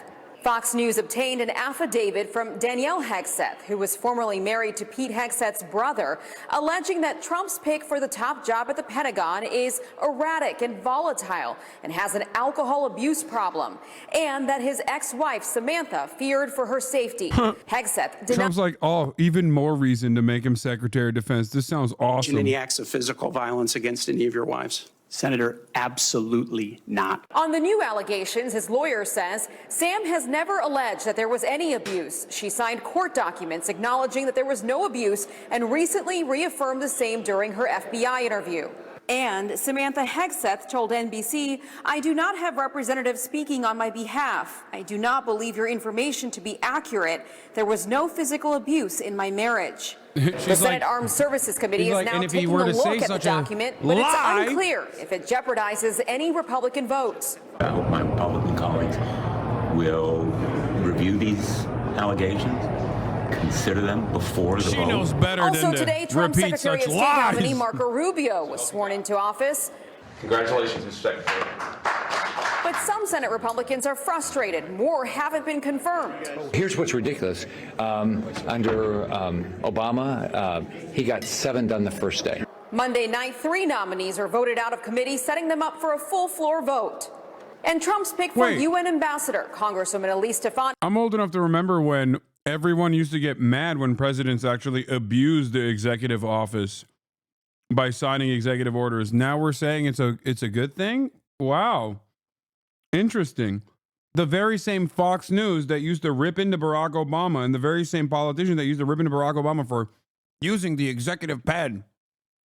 Fox News obtained an affidavit from Danielle Hegseth, who was formerly married to Pete Hegseth's brother, alleging that Trump's pick for the top job at the Pentagon is erratic and volatile and has an alcohol abuse problem, and that his ex-wife, Samantha, feared for her safety. Hegseth denied. Trump's like, oh, even more reason to make him Secretary of Defense. This sounds awesome. Any acts of physical violence against any of your wives? Senator, absolutely not. On the new allegations, his lawyer says Sam has never alleged that there was any abuse. She signed court documents acknowledging that there was no abuse and recently reaffirmed the same during her FBI interview. And Samantha Hegseth told NBC, "I do not have representatives speaking on my behalf. I do not believe your information to be accurate. There was no physical abuse in my marriage." The Senate Armed Services Committee is now taking a look at the document, but it's unclear if it jeopardizes any Republican votes. I hope my Republican colleagues will review these allegations, consider them before the vote. She knows better Also than today, to Trump's repeat Secretary such of State lies. nominee Marco Rubio was sworn into office. Congratulations, Mr. Secretary. But some Senate Republicans are frustrated. More haven't been confirmed. Here's what's ridiculous. Under Obama, he got 7 done the first day. Monday night, 3 nominees are voted out of committee, setting them up for a full floor vote. And Trump's pick for UN ambassador, Congresswoman Elise Stefanik. I'm old enough to remember when everyone used to get mad when presidents actually abused the executive office by signing executive orders. Now we're saying it's a good thing? Wow. Interesting. the very same Fox News that used to rip into Barack Obama and the very same politician that used to rip into Barack Obama for using the executive pen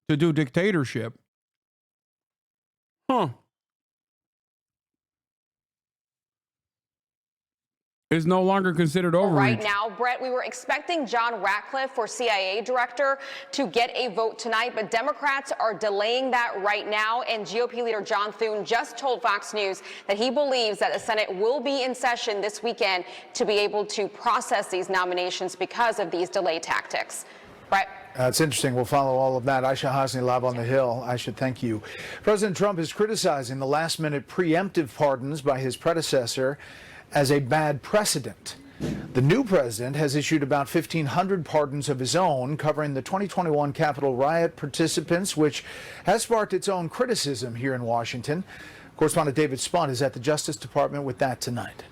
to do dictatorship. Is no longer considered overreach. Right now, Brett, we were expecting John Ratcliffe, for CIA director, to get a vote tonight, but Democrats are delaying that right now. And GOP leader John Thune just told Fox News that he believes that the Senate will be in session this weekend to be able to process these nominations because of these delay tactics. Brett? It's interesting. We'll follow all of that. Aisha Hasani, live on the Hill. Aisha, thank you. President Trump is criticizing the last-minute preemptive pardons by his predecessor as a bad precedent. The new president has issued about 1,500 pardons of his own, covering the 2021 Capitol riot participants, which has sparked its own criticism here in Washington. Correspondent David Spahn is at the Justice Department with that tonight.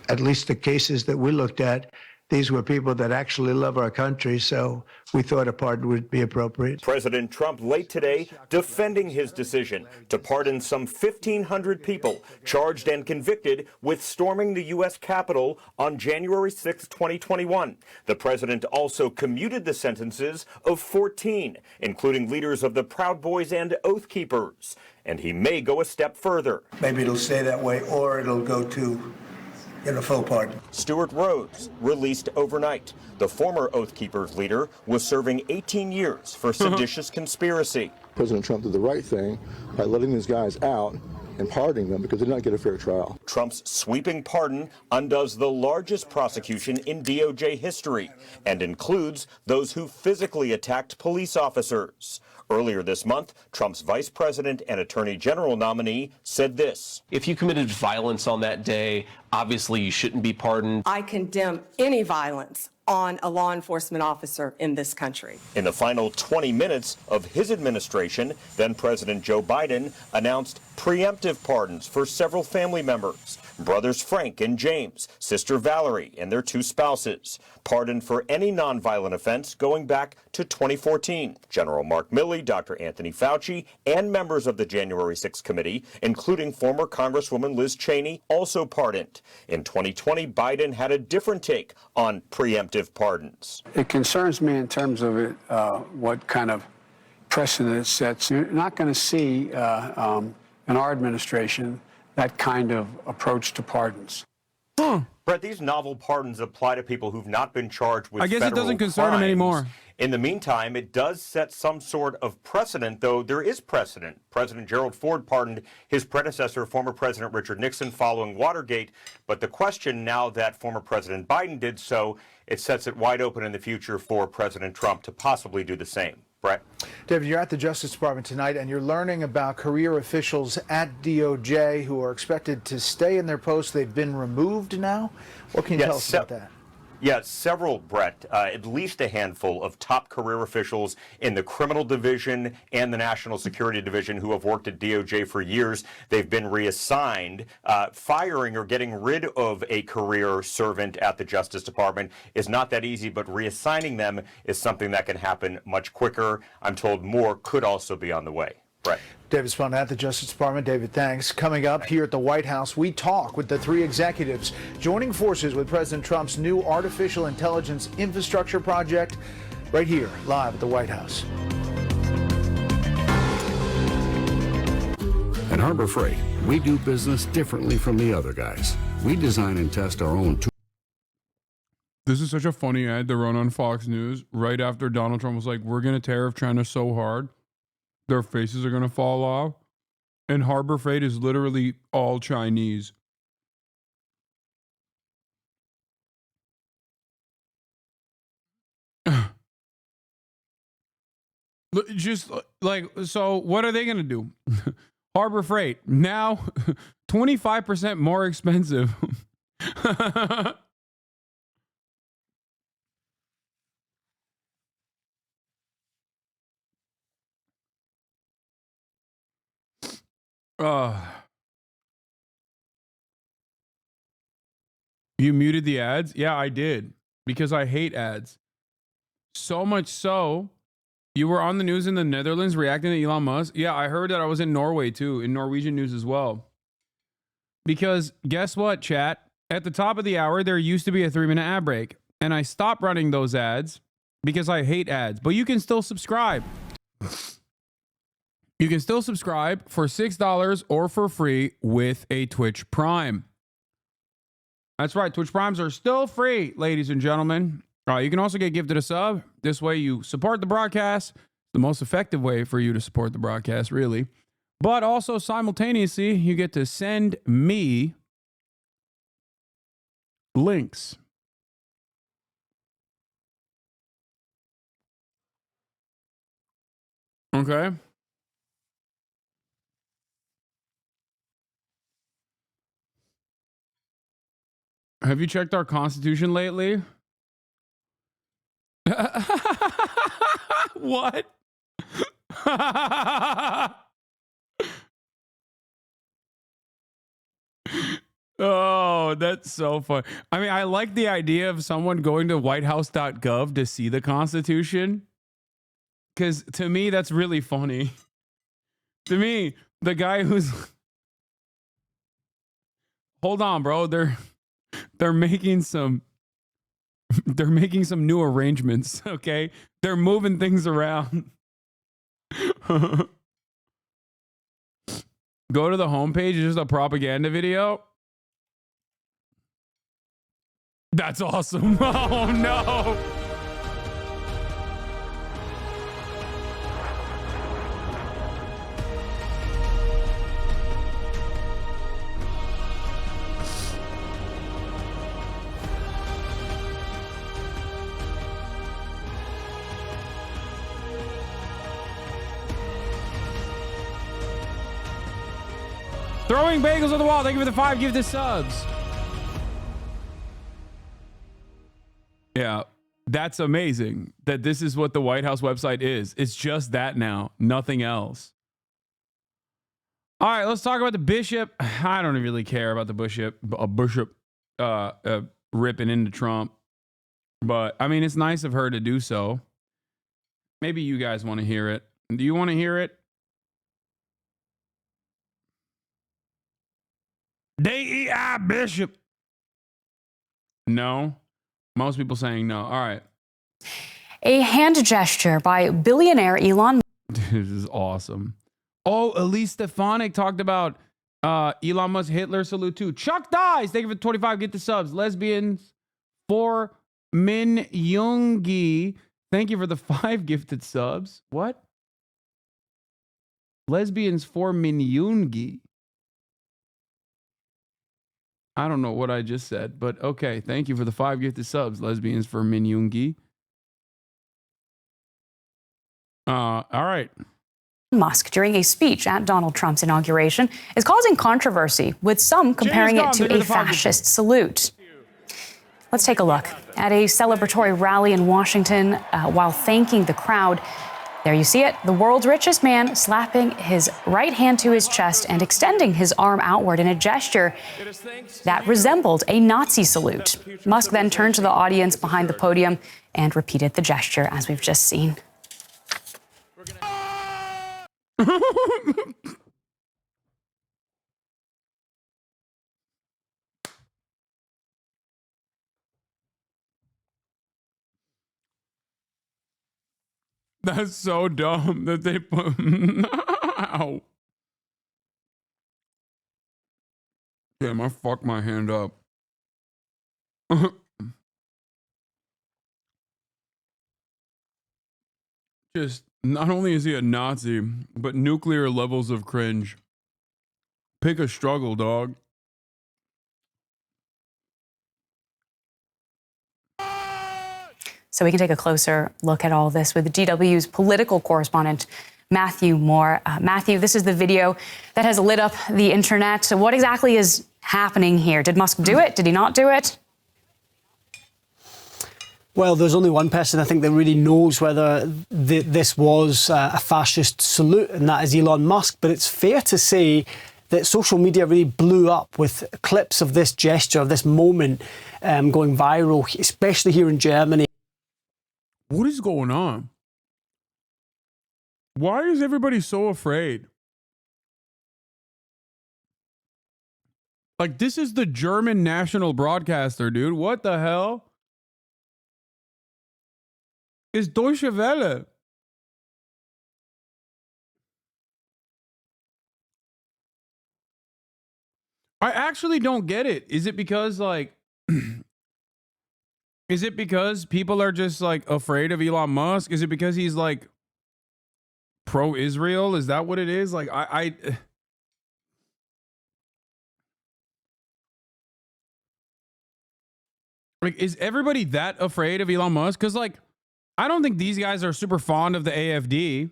At least the cases that we looked at, these were people that actually love our country, so we thought a pardon would be appropriate. President Trump late today defending his decision to pardon some 1,500 people charged and convicted with storming the U.S. Capitol on January 6, 2021. The president also commuted the sentences of 14, including leaders of the Proud Boys and Oath Keepers. And he may go a step further. Maybe it'll stay that way, or it'll go to a full pardon. Stuart Rhodes, released overnight. The former Oath Keepers leader was serving 18 years for seditious conspiracy. President Trump did the right thing by letting these guys out and pardoning them because they did not get a fair trial. Trump's sweeping pardon undoes the largest prosecution in DOJ history and includes those who physically attacked police officers. Earlier this month, Trump's vice president and attorney general nominee said this. If you committed violence on that day, obviously you shouldn't be pardoned. I condemn any violence on a law enforcement officer in this country. In the final 20 minutes of his administration, then President Joe Biden announced preemptive pardons for several family members. Brothers Frank and James, sister Valerie, and their two spouses, pardoned for any nonviolent offense going back to 2014. General Mark Milley, Dr. Anthony Fauci, and members of the January 6th committee, including former Congresswoman Liz Cheney, also pardoned. In 2020, Biden had a different take on preemptive pardons. It concerns me in terms of it, what kind of precedent it sets. You're not going to see in our administration that kind of approach to pardons. Brett, these novel pardons apply to people who've not been charged with I guess it federal doesn't concern him crimes. anymore. In the meantime, it does set some sort of precedent, though there is precedent. President Gerald Ford pardoned his predecessor, former President Richard Nixon, following Watergate. But the question now that former President Biden did so, it sets it wide open in the future for President Trump to possibly do the same. Brett? David, you're at the Justice Department tonight, and you're learning about career officials at DOJ who are expected to stay in their posts. They've been removed now. What can you tell us about that? Yeah, several, Brett, at least a handful of top career officials in the criminal division and the national security division who have worked at DOJ for years. They've been reassigned. Firing or getting rid of a career servant at the Justice Department is not that easy, but reassigning them is something that can happen much quicker. I'm told more could also be on the way. Brett. David Spahn at the Justice Department. David, thanks. Coming up here at the White House, we talk with the three executives joining forces with President Trump's new artificial intelligence infrastructure project right here, live at the White House. At Harbor Freight, we do business differently from the other guys. We design and test our own tools. This is such a funny ad to run on Fox News right after Donald Trump was like, we're going to tariff China so hard their faces are going to fall off. And Harbor Freight is literally all Chinese. Just like, so what are they going to do? Harbor Freight, now 25% more expensive. You muted the ads? Yeah, I did. Because I hate ads. So much so, you were on the news in the Netherlands reacting to Elon Musk? Yeah, I heard that. I was in Norway too, in Norwegian news as well. because guess what, chat? At the top of the hour, there used to be a 3-minute ad break, and I stopped running those ads because I hate ads. But you can still subscribe. You can still subscribe for $6 or for free with a Twitch Prime. That's right. Twitch Primes are still free, ladies and gentlemen. You can also get gifted a sub. This way you support the broadcast. The most effective way for you to support the broadcast, really. But also simultaneously, you get to send me links. Okay. Have you checked our Constitution lately? What? Oh, that's so fun. I mean, I like the idea of someone going to whitehouse.gov to see the Constitution. Because to me, that's really funny. To me, the guy who's... Hold on, bro. They're making some... They're making some new arrangements, okay? They're moving things around. Go to the homepage. It's just a propaganda video. That's awesome. Oh, no. Throwing bagels on the wall. Thank you for the 5 gifted subs. Yeah, that's amazing that this is what the White House website is. It's just that now, nothing else. All right, let's talk about the bishop. I don't really care about the bishop ripping into Trump. But, I mean, it's nice of her to do so. Maybe you guys want to hear it. Do you want to hear it? DEI bishop. No. Most people saying no. All right. A hand gesture by billionaire Elon. This is awesome. Oh, Elise Stefanik talked about Elon Musk Hitler salute too. Chuck Dies. Thank you for the 25. Get the subs. Lesbians for Min Yoongi. Thank you for the 5 gifted subs. What? Lesbians for Min Yoongi. I don't know what I just said, but okay. Thank you for the 5 gifted subs, Lesbians for Min Yoongi. All right. Musk, during a speech at Donald Trump's inauguration, is causing controversy, with some comparing it to a fascist salute. Let's take a look. At a celebratory rally in Washington, while thanking the crowd, there you see it, the world's richest man slapping his right hand to his chest and extending his arm outward in a gesture that resembled a Nazi salute. Musk then turned to the audience behind the podium and repeated the gesture, as we've just seen. That's so dumb that they put... Ow. Damn, I fucked my hand up. Just, not only is he a Nazi, but nuclear levels of cringe. Pick a struggle, dog. So we can take a closer look at all this with DW's political correspondent, Matthew Moore. Matthew, this is the video that has lit up the internet. So what exactly is happening here? Did Musk do it? Did he not do it? Well, there's only one person I think that really knows whether this was a fascist salute, and that is Elon Musk. But it's fair to say that social media really blew up with clips of this gesture, of this moment going viral, especially here in Germany. What is going on? Why is everybody so afraid? Like, this is the German national broadcaster, dude. What the hell? It's Deutsche Welle. I actually don't get it. Is it because, like, is it because people are just, like, afraid of Elon Musk? Is it because he's, like, pro-Israel? Is that what it is? Like, like, is everybody that afraid of Elon Musk? Because, like, I don't think these guys are super fond of the AFD.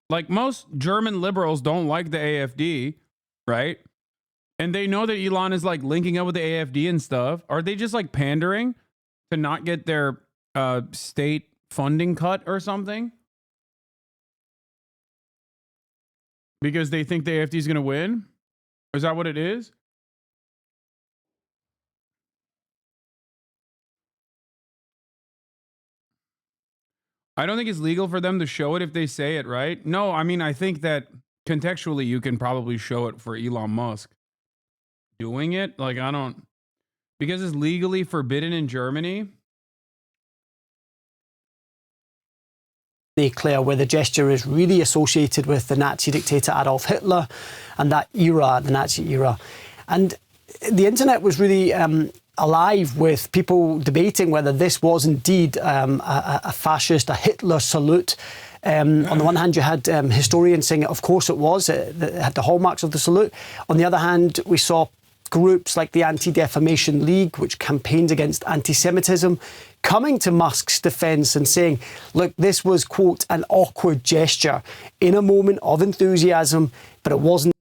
Like, most German liberals don't like the AFD, right? And they know that Elon is, like, linking up with the AFD and stuff. Are they just, like, pandering to not get their state funding cut or something? Because they think the AFD is going to win? Is that what it is? I don't think it's legal for them to show it if they say it, right? No, I mean, I think that contextually you can probably show it for Elon Musk. Doing it? Like, I don't... Because it's legally forbidden in Germany? Clear where the gesture is really associated with the Nazi dictator Adolf Hitler and that era, the Nazi era. And the internet was really alive with people debating whether this was indeed a fascist, a Hitler salute. On the one hand, you had historians saying, of course it was. It had the hallmarks of the salute. On the other hand, we saw groups like the Anti-Defamation League, which campaigns against anti-Semitism, coming to Musk's defence and saying, look, this was, quote, an awkward gesture in a moment of enthusiasm, but it wasn't.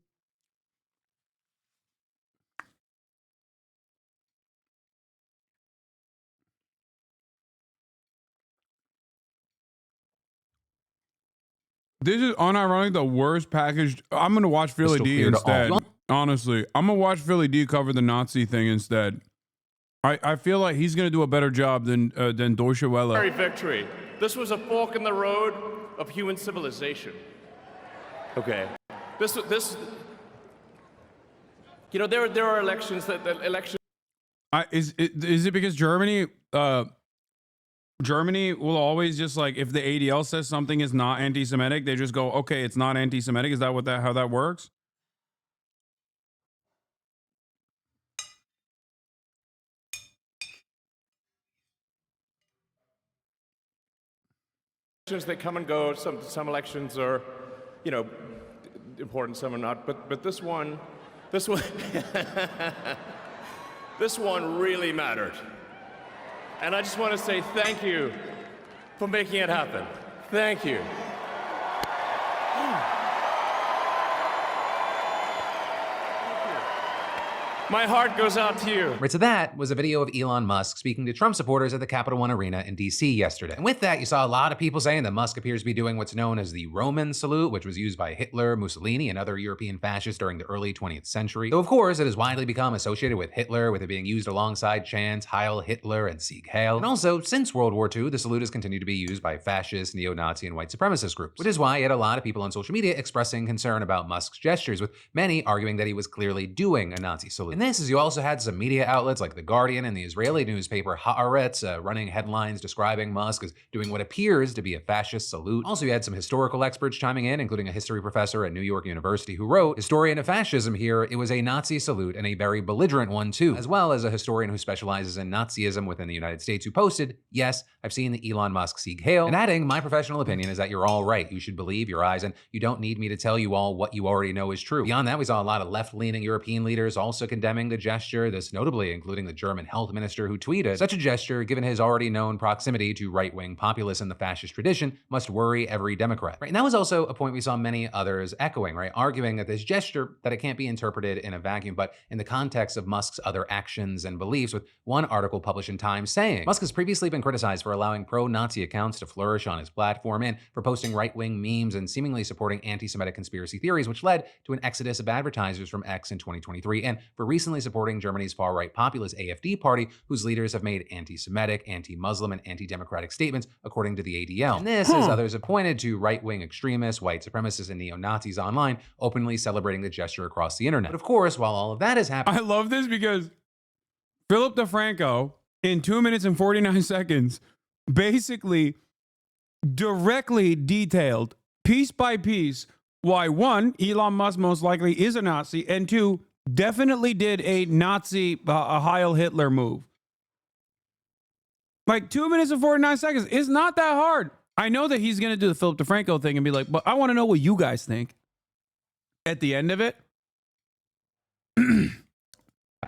This is unironically the worst packaged. I'm going to watch Philly D instead. Honestly, I'm going to watch Philly D cover the Nazi thing instead. I feel like he's going to do a better job than Deutsche Welle. Victory. This was a fork in the road of human civilization. Okay. This. You know, there are elections that elections. Is it because Germany will always just, like, if the ADL says something is not anti-Semitic, they just go, okay, it's not anti-Semitic. Is that how that works? That come and go. Some elections are, you know, important. Some are not. But this one, this one really mattered. And I just want to say thank you for making it happen. Thank you. My heart goes out to you. Right, so that was a video of Elon Musk speaking to Trump supporters at the Capital One Arena in DC yesterday. And with that, you saw a lot of people saying that Musk appears to be doing what's known as the Roman salute, which was used by Hitler, Mussolini, and other European fascists during the early 20th century. Though, of course, it has widely become associated with Hitler, with it being used alongside chants Heil Hitler and Sieg Heil. And also, since World War II, the salute has continued to be used by fascist, neo-Nazi, and white supremacist groups, which is why you had a lot of people on social media expressing concern about Musk's gestures, with many arguing that he was clearly doing a Nazi salute. And this is, you also had some media outlets like The Guardian and the Israeli newspaper Haaretz running headlines describing Musk as doing what appears to be a fascist salute. Also, you had some historical experts chiming in, including a history professor at New York University who wrote, historian of fascism here, it was a Nazi salute and a very belligerent one too, as well as a historian who specializes in Nazism within the United States who posted, yes, I've seen the Elon Musk Sieg Heil, and adding, my professional opinion is that you're all right. You should believe your eyes and you don't need me to tell you all what you already know is true. Beyond that, we saw a lot of left-leaning European leaders also condemning the gesture, this notably including the German health minister who tweeted, such a gesture, given his already known proximity to right-wing populists in the fascist tradition, must worry every Democrat. Right? And that was also a point we saw many others echoing, right? Arguing that this gesture, that it can't be interpreted in a vacuum, but in the context of Musk's other actions and beliefs, with one article published in Time saying, Musk has previously been criticized for allowing pro-Nazi accounts to flourish on his platform and for posting right-wing memes and seemingly supporting anti-Semitic conspiracy theories, which led to an exodus of advertisers from X in 2023 and for recent recently supporting Germany's far-right populist AfD party, whose leaders have made anti-Semitic, anti-Muslim, and anti-democratic statements, according to the ADL. And this, as others have pointed to, right-wing extremists, white supremacists, and neo-Nazis online openly celebrating the gesture across the internet. But of course, while all of that is happening... I love this because Philip DeFranco, in 2 minutes and 49 seconds, basically directly detailed, piece by piece, why one, Elon Musk most likely is a Nazi, and two, definitely did a Nazi, a Heil Hitler move. Like 2 minutes and 49 seconds. It's not that hard. I know that he's going to do the Philip DeFranco thing and be like, but I want to know what you guys think. At the end of it,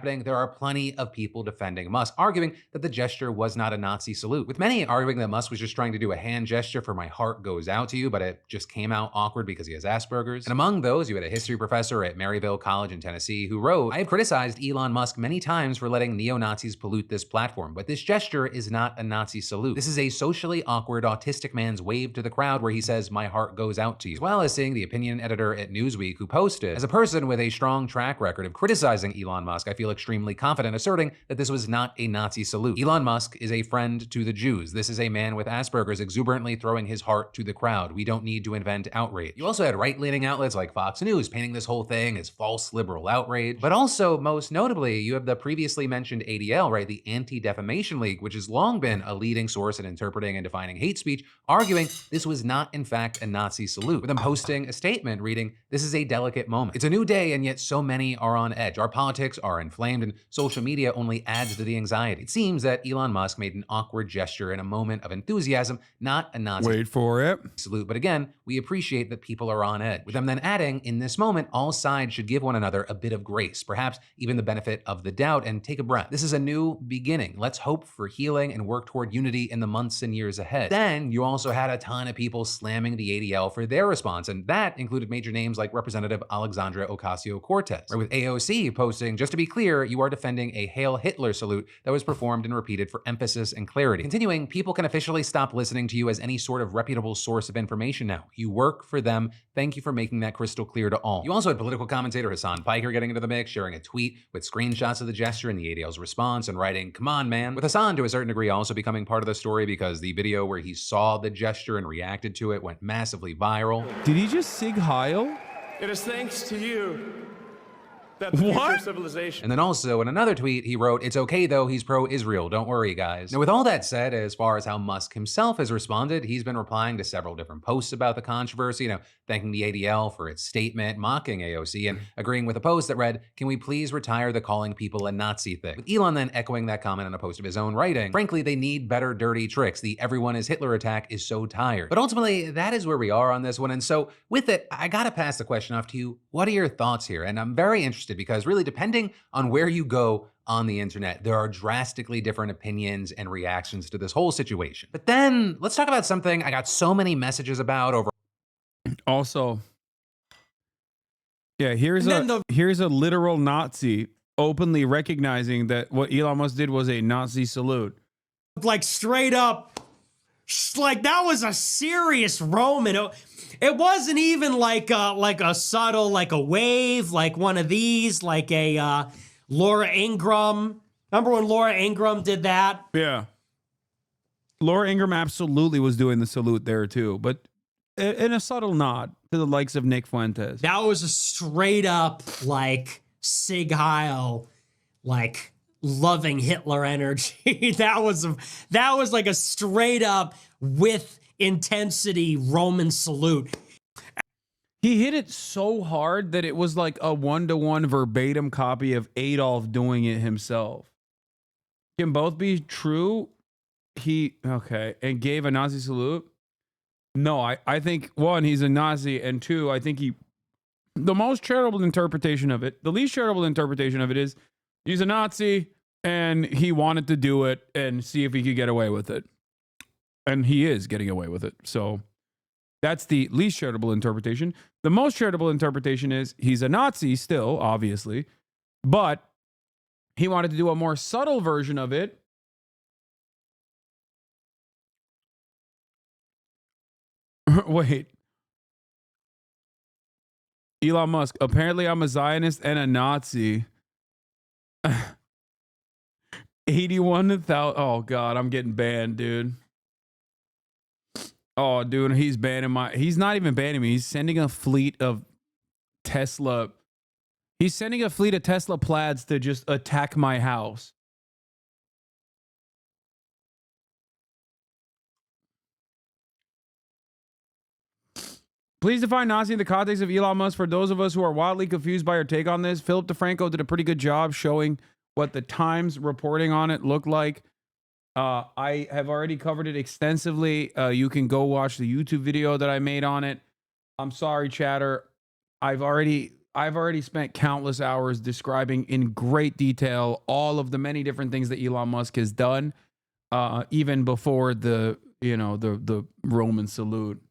there are plenty of people defending Musk, arguing that the gesture was not a Nazi salute, with many arguing that Musk was just trying to do a hand gesture for "my heart goes out to you," but it just came out awkward because he has Asperger's. And among those, you had a history professor at Maryville College in Tennessee who wrote, "I have criticized Elon Musk many times for letting neo-Nazis pollute this platform, but this gesture is not a Nazi salute. This is a socially awkward autistic man's wave to the crowd where he says, 'my heart goes out to you.'" As well as seeing the opinion editor at Newsweek who posted, "As a person with a strong track record of criticizing Elon Musk, I feel extremely confident asserting that this was not a Nazi salute. Elon Musk is a friend to the Jews. This is a man with Asperger's exuberantly throwing his heart to the crowd. We don't need to invent outrage." You also had right-leaning outlets like Fox News painting this whole thing as false liberal outrage. But also, most notably, you have the previously mentioned ADL, right, the Anti-Defamation League, which has long been a leading source in interpreting and defining hate speech, arguing this was not, in fact, a Nazi salute, with them posting a statement reading, "This is a delicate moment. It's a new day, and yet so many are on edge. Our politics are inflamed, and social media only adds to the anxiety." It seems that Elon Musk made an awkward gesture in a moment of enthusiasm, not a Nazi wait for it, salute. But again, we appreciate that people are on edge, with them then adding, "In this moment, all sides should give one another a bit of grace, perhaps even the benefit of the doubt, and take a breath. This is a new beginning. Let's hope for healing and work toward unity in the months and years ahead." Then you also had a ton of people slamming the ADL for their response, and that included major names like Representative Alexandra Ocasio-Cortez, right, with AOC posting, "Just to be clear, you are defending a Hail Hitler salute that was performed and repeated for emphasis and clarity." Continuing, "People can officially stop listening to you as any sort of reputable source of information now. You work for them. Thank you for making that crystal clear to all." You also had political commentator Hasan Piker getting into the mix, sharing a tweet with screenshots of the gesture and the ADL's response and writing, "Come on, man," with Hasan to a certain degree also becoming part of the story because the video where he saw the gesture and reacted to it went massively viral. Did he just SIG Heil? It is thanks to you that the future of civilization. And then also in another tweet, he wrote, "It's okay though, he's pro-Israel, don't worry guys." Now with all that said, as far as how Musk himself has responded, he's been replying to several different posts about the controversy, thanking the ADL for its statement, mocking AOC, and agreeing with a post that read, "Can we please retire the calling people a Nazi thing?" With Elon then echoing that comment on a post of his own writing, "Frankly, they need better dirty tricks. The everyone is Hitler attack is so tired." But ultimately, that is where we are on this one. And so with it, I gotta pass the question off to you. What are your thoughts here? And I'm very interested because really depending on where you go on the internet, there are drastically different opinions and reactions to this whole situation. But then let's talk about something I got so many messages about over. Also, yeah, here's a literal Nazi openly recognizing that what Elon Musk did was a Nazi salute. Like straight up, like that was a serious Roman. It wasn't even like a subtle, like a wave, like one of these, like a Laura Ingraham. Remember when Laura Ingraham did that? Yeah. Laura Ingraham absolutely was doing the salute there too, but in a subtle nod to the likes of Nick Fuentes. That was a straight up like SIG Heil, like loving Hitler energy. that was like a straight up with intensity Roman salute. He hit it so hard that it was like a 1-to-1 verbatim copy of Adolf doing it himself. Can both be true? And gave a Nazi salute? No, I think one, he's a Nazi, and two, I think the most charitable interpretation of it, the least charitable interpretation of it is he's a Nazi and he wanted to do it and see if he could get away with it. And he is getting away with it. So that's the least charitable interpretation. The most charitable interpretation is he's a Nazi still, obviously, but he wanted to do a more subtle version of it. Wait. Elon Musk, apparently I'm a Zionist and a Nazi. 81,000. Oh God, I'm getting banned, dude. Oh, dude, he's banning my. He's not even banning me. He's sending a fleet of Tesla. He's sending a fleet of Tesla plaids to just attack my house. Please define Nazi in the context of Elon Musk. For those of us who are wildly confused by your take on this, Philip DeFranco did a pretty good job showing what the Times reporting on it looked like. I have already covered it extensively. You can go watch the YouTube video that I made on it. I'm sorry, chatter. I've already spent countless hours describing in great detail all of the many different things that Elon Musk has done, even before the Roman salute.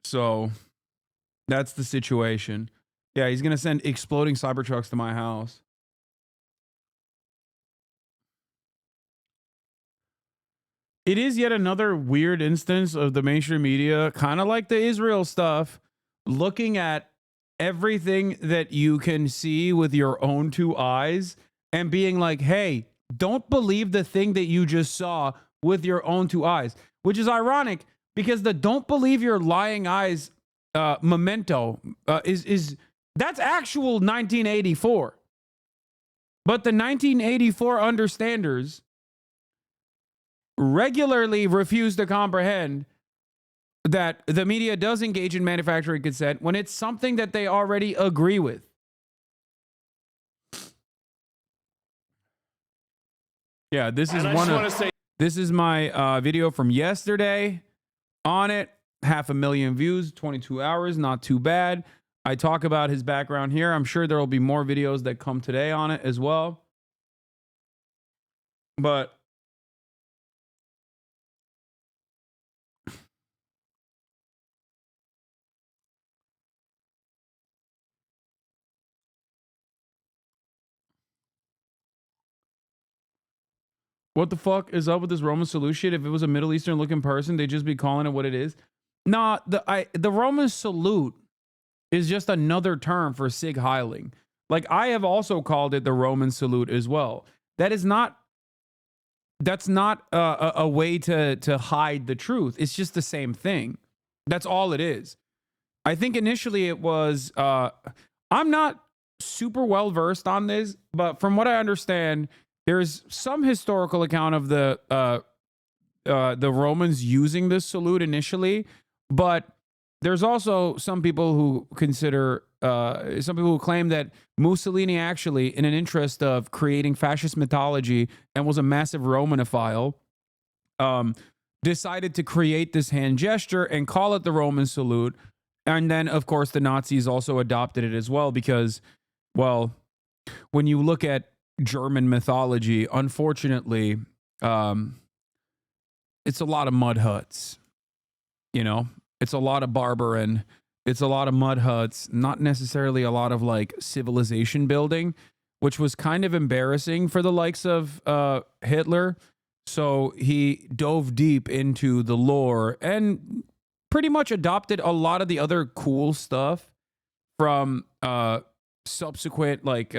So that's the situation. Yeah, he's gonna send exploding Cybertrucks to my house. It is yet another weird instance of the mainstream media, kind of like the Israel stuff, looking at everything that you can see with your own two eyes and being like, hey, don't believe the thing that you just saw with your own two eyes, which is ironic because the don't believe your lying eyes memento is that's actual 1984. But the 1984 understanders regularly refuse to comprehend that the media does engage in manufacturing consent when it's something that they already agree with. Yeah, this is this is my video from yesterday on it. 500,000 views, 22 hours, not too bad. I talk about his background here. I'm sure there will be more videos that come today on it as well. But what the fuck is up with this Roman salute shit? If it was a Middle Eastern looking person, they'd just be calling it what it is. Nah, the Roman salute is just another term for SIG heiling. Like I have also called it the Roman salute as well. That's not a way to hide the truth. It's just the same thing. That's all it is. I think initially it was, I'm not super well versed on this, but from what I understand, there's some historical account of the Romans using this salute initially, but there's also some people who consider, some people who claim that Mussolini actually, in an interest of creating fascist mythology and was a massive Romanophile, decided to create this hand gesture and call it the Roman salute. And then, of course, the Nazis also adopted it as well because, well, when you look at German mythology, unfortunately, it's a lot of mud huts, you know? It's a lot of Barbarin. It's a lot of mud huts, not necessarily a lot of like civilization building, which was kind of embarrassing for the likes of Hitler. So he dove deep into the lore and pretty much adopted a lot of the other cool stuff from subsequent like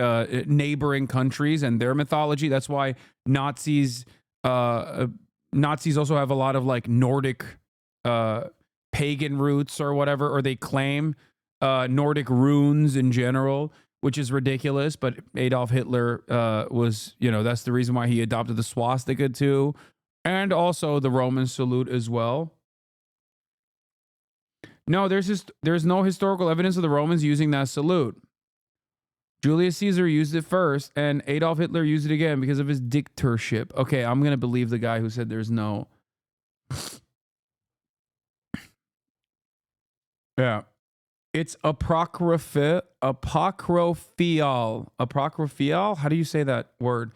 neighboring countries and their mythology. That's why Nazis also have a lot of like Nordic pagan roots or whatever, or they claim Nordic runes in general, which is ridiculous. But Adolf Hitler was, that's the reason why he adopted the swastika too, and also the Roman salute as well. No, there's no historical evidence of the Romans using that salute. Julius Caesar used it first, and Adolf Hitler used it again because of his dictatorship. Okay, I'm gonna believe the guy who said there's no. Yeah. It's apocryphal. Apocryphal? How do you say that word?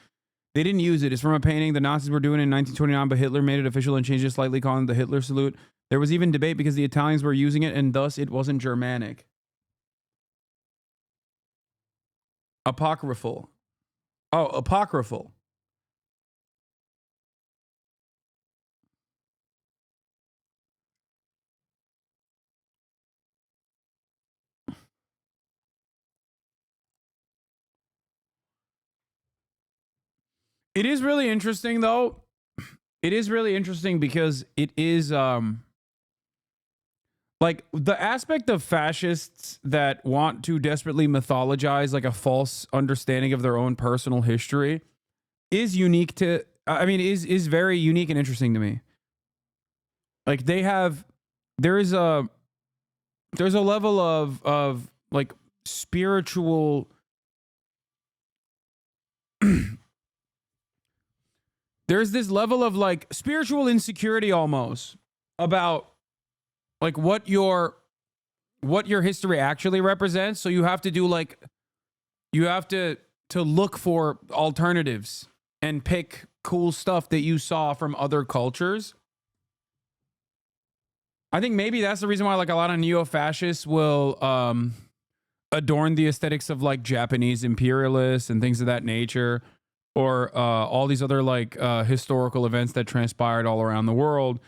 They didn't use it. It's from a painting the Nazis were doing in 1929, but Hitler made it official and changed it slightly, calling it the Hitler salute. There was even debate because the Italians were using it, and thus it wasn't Germanic. Apocryphal. Oh, apocryphal. It is really interesting, though. It is really interesting because it is like the aspect of fascists that want to desperately mythologize like a false understanding of their own personal history is unique to, I mean, is very unique and interesting to me. Like there's a level of like spiritual there's this level of like spiritual insecurity almost about like what your history actually represents. So you have to do like, you have to look for alternatives and pick cool stuff that you saw from other cultures. I think maybe that's the reason why like a lot of neo-fascists will adorn the aesthetics of like Japanese imperialists and things of that nature, or all these other like historical events that transpired all around the world.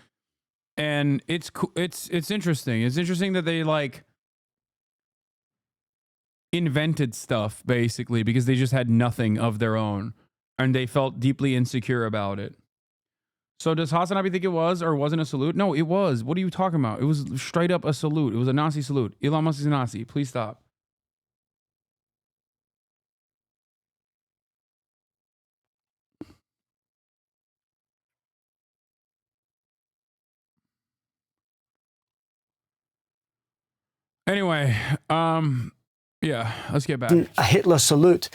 And it's interesting. It's interesting that they like invented stuff basically because they just had nothing of their own and they felt deeply insecure about it. So does HasanAbi think it was or wasn't a salute? No, it was. What are you talking about? It was straight up a salute. It was a Nazi salute. Elon Musk is a Nazi. Please stop. Anyway, yeah, let's get back. A Hitler salute.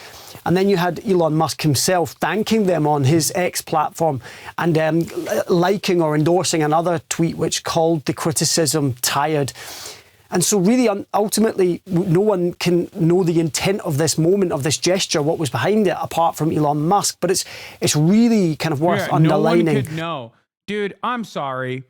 And then you had Elon Musk himself thanking them on his X platform and liking or endorsing another tweet which called the criticism tired. And so really, ultimately, no one can know the intent of this moment, of this gesture, what was behind it, apart from Elon Musk. But it's really kind of worth underlining. No one could know. Dude, I'm sorry.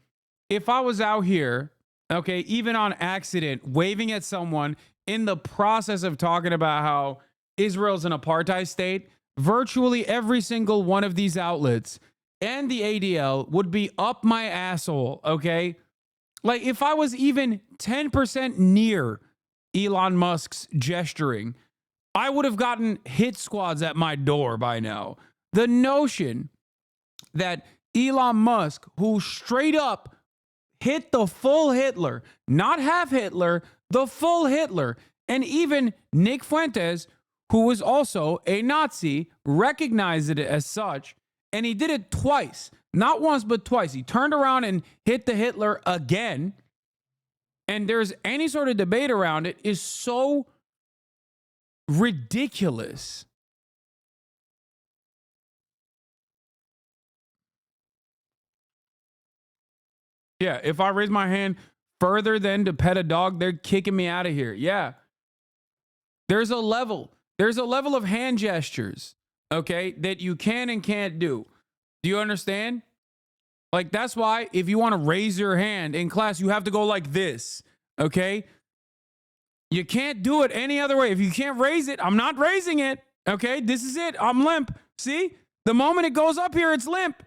If I was out here, okay, even on accident, waving at someone in the process of talking about how Israel's an apartheid state, virtually every single one of these outlets and the ADL would be up my asshole, okay? Like, if I was even 10% near Elon Musk's gesturing, I would have gotten hit squads at my door by now. The notion that Elon Musk, who straight up hit the full Hitler, not half Hitler, the full Hitler, and even Nick Fuentes, who was also a Nazi, recognized it as such, and he did it twice. Not once, but twice. He turned around and hit the Hitler again. And there's any sort of debate around it is so ridiculous. Yeah, if I raise my hand further than to pet a dog, they're kicking me out of here. Yeah. There's a level. There's a level of hand gestures, okay, that you can and can't do. Do you understand? Like, that's why if you want to raise your hand in class, you have to go like this, okay? You can't do it any other way. If you can't raise it, I'm not raising it, okay? This is it. I'm limp. See? The moment it goes up here, it's limp.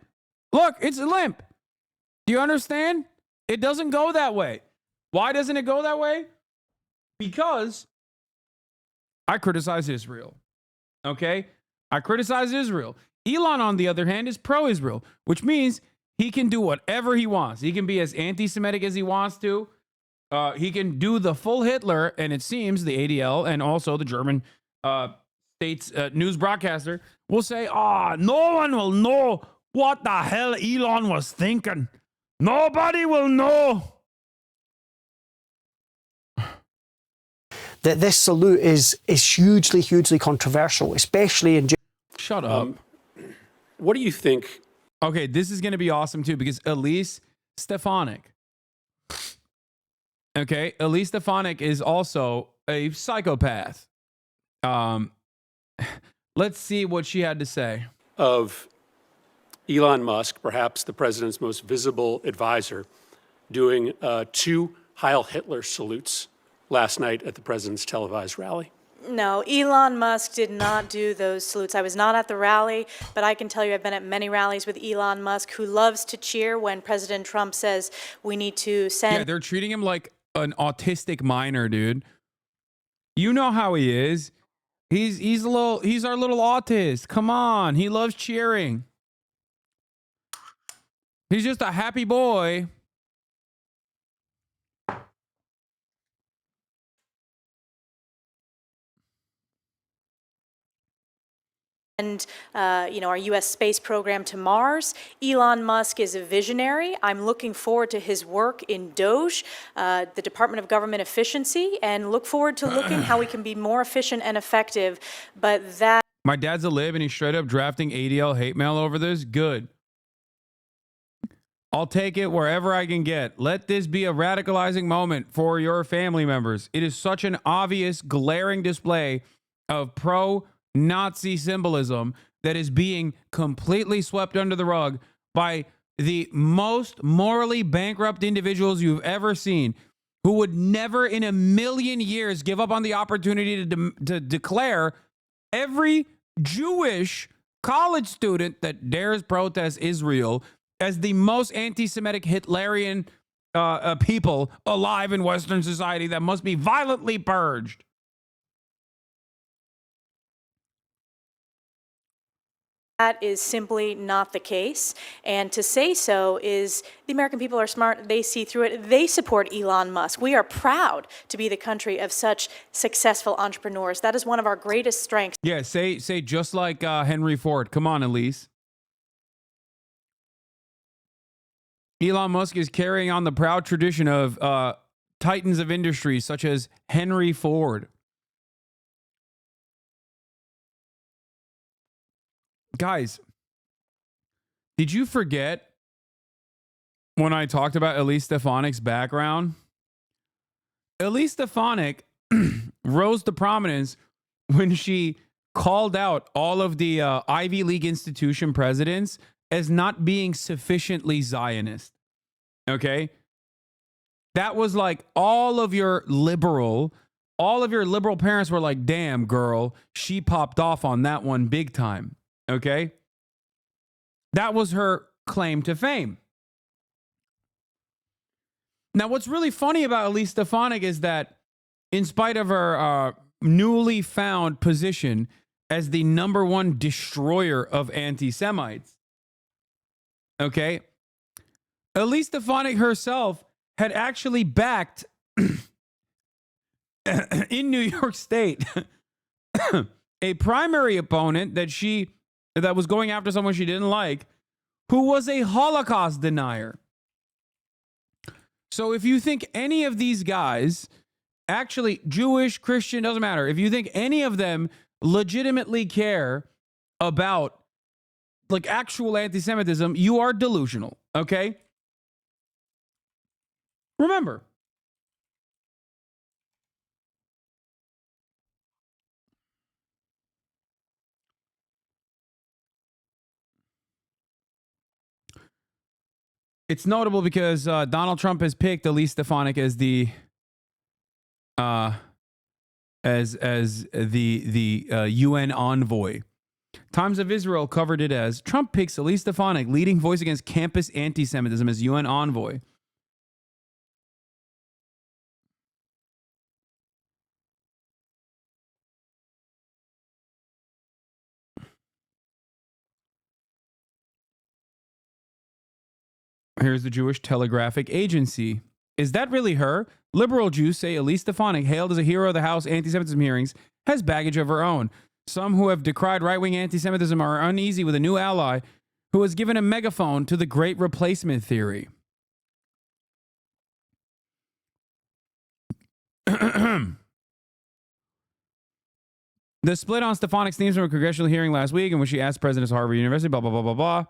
Look, it's limp. Do you understand? It doesn't go that way. Why doesn't it go that way? Because I criticize Israel, okay? I criticize Israel. Elon, on the other hand, is pro-Israel, which means he can do whatever he wants. He can be as anti-Semitic as he wants to. He can do the full Hitler, and it seems the ADL and also the German state's news broadcaster will say, no one will know what the hell Elon was thinking. Nobody will know. That this salute is hugely, hugely controversial, especially in... Shut up. What do you think? Okay, this is going to be awesome too, because Elise Stefanik. Okay, Elise Stefanik is also a psychopath. Let's see what she had to say. Of Elon Musk, perhaps the president's most visible advisor, doing 2 Heil Hitler salutes last night at the president's televised rally. No, Elon Musk did not do those salutes. I was not at the rally, but I can tell you I've been at many rallies with Elon Musk, who loves to cheer when President Trump says we need to send... Yeah, they're treating him like an autistic minor, dude. You know how he is. He's our little autist. Come on. He loves cheering. He's just a happy boy. And, our U.S. space program to Mars. Elon Musk is a visionary. I'm looking forward to his work in DOGE, the Department of Government Efficiency, and look forward to looking how we can be more efficient and effective. But that... My dad's a lib and he's straight up drafting ADL hate mail over this. Good. I'll take it wherever I can get. Let this be a radicalizing moment for your family members. It is such an obvious, glaring display of pro-Nazi symbolism that is being completely swept under the rug by the most morally bankrupt individuals you've ever seen, who would never in a million years give up on the opportunity to declare every Jewish college student that dares protest Israel as the most anti-Semitic Hitlerian people alive in Western society that must be violently purged. That is simply not the case. And to say so is the American people are smart. They see through it. They support Elon Musk. We are proud to be the country of such successful entrepreneurs. That is one of our greatest strengths. Yeah, say just like Henry Ford. Come on, Elise. Elon Musk is carrying on the proud tradition of titans of industry such as Henry Ford. Guys, did you forget when I talked about Elise Stefanik's background? Elise Stefanik rose to prominence when she called out all of the Ivy League institution presidents as not being sufficiently Zionist. Okay? That was like all of your liberal parents were like, damn, girl, she popped off on that one big time. Okay? That was her claim to fame. Now, what's really funny about Elise Stefanik is that in spite of her newly found position as the #1 destroyer of anti-Semites, okay, Elise Stefanik herself had actually backed in New York State a primary opponent that was going after someone she didn't like, who was a Holocaust denier. So if you think any of these guys, actually Jewish, Christian, doesn't matter, if you think any of them legitimately care about like actual anti-Semitism, you are delusional, okay? Remember, it's notable because Donald Trump has picked Elise Stefanik as the UN envoy. Times of Israel covered it as Trump picks Elise Stefanik, leading voice against campus anti-Semitism, as UN envoy. Here's the Jewish Telegraphic Agency. Is that really her? Liberal Jews say Elise Stefanik, hailed as a hero of the House anti-Semitism hearings, has baggage of her own. Some who have decried right-wing anti-Semitism are uneasy with a new ally who has given a megaphone to the Great Replacement theory. The split on Stefanik stems from a congressional hearing last week in which she asked presidents of Harvard University, blah, blah, blah, blah, blah.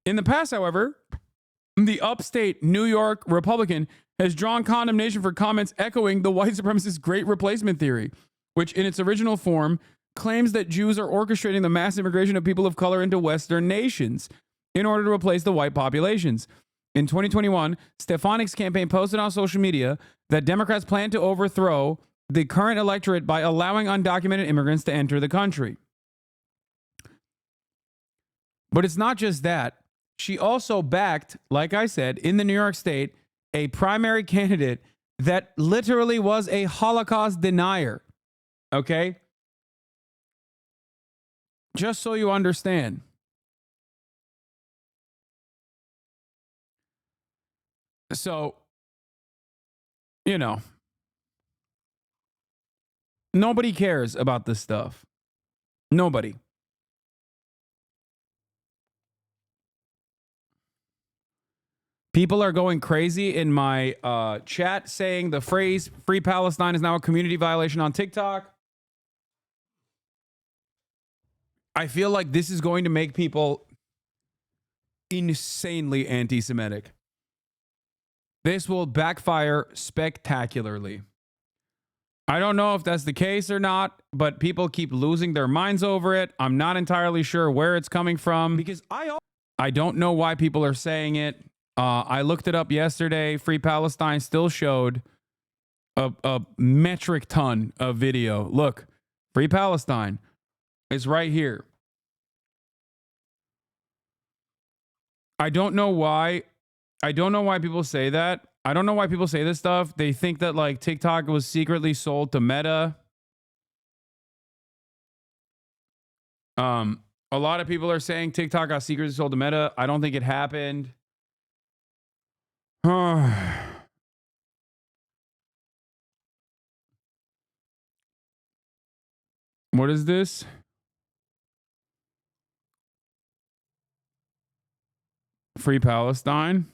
In the past, however, the upstate New York Republican has drawn condemnation for comments echoing the white supremacist Great Replacement theory, which in its original form claims that Jews are orchestrating the mass immigration of people of color into Western nations in order to replace the white populations. In 2021, Stefanik's campaign posted on social media that Democrats plan to overthrow the current electorate by allowing undocumented immigrants to enter the country. But it's not just that. She also backed, like I said, in the New York State, a primary candidate that literally was a Holocaust denier. Okay? Just so you understand. So, you know, nobody cares about this stuff. Nobody. People are going crazy in my chat saying the phrase "Free Palestine" is now a community violation on TikTok. I feel like this is going to make people insanely anti-Semitic. This will backfire spectacularly. I don't know if that's the case or not, but people keep losing their minds over it. I'm not entirely sure where it's coming from because I don't know why people are saying it. I looked it up yesterday. Free Palestine still showed a metric ton of video. Look, Free Palestine is right here. I don't know why people say that. I don't know why people say this stuff. They think that like TikTok was secretly sold to Meta. A lot of people are saying TikTok got secretly sold to Meta. I don't think it happened. What is this? Free Palestine.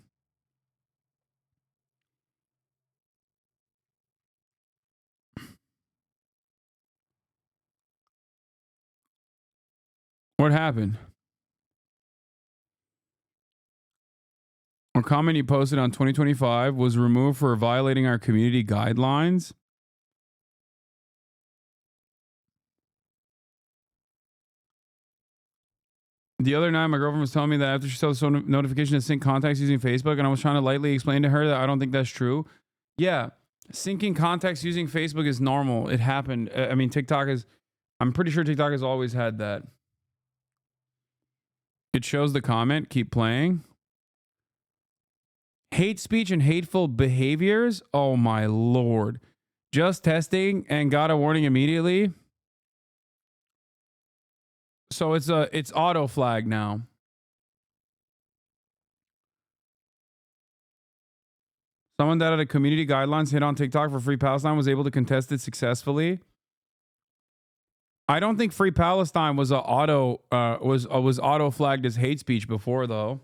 What happened? A comment you posted on 2025 was removed for violating our community guidelines. The other night, my girlfriend was telling me that after she saw the notification to sync contacts using Facebook, and I was trying to lightly explain to her that I don't think that's true. Yeah, syncing contacts using Facebook is normal. It happened. I mean, I'm pretty sure TikTok has always had that. It shows the comment. Keep playing. Hate speech and hateful behaviors. Oh my Lord. Just testing and got a warning immediately. So it's auto flag now. Someone that had a community guidelines hit on TikTok for Free Palestine was able to contest it successfully. I don't think Free Palestine was auto flagged as hate speech before though.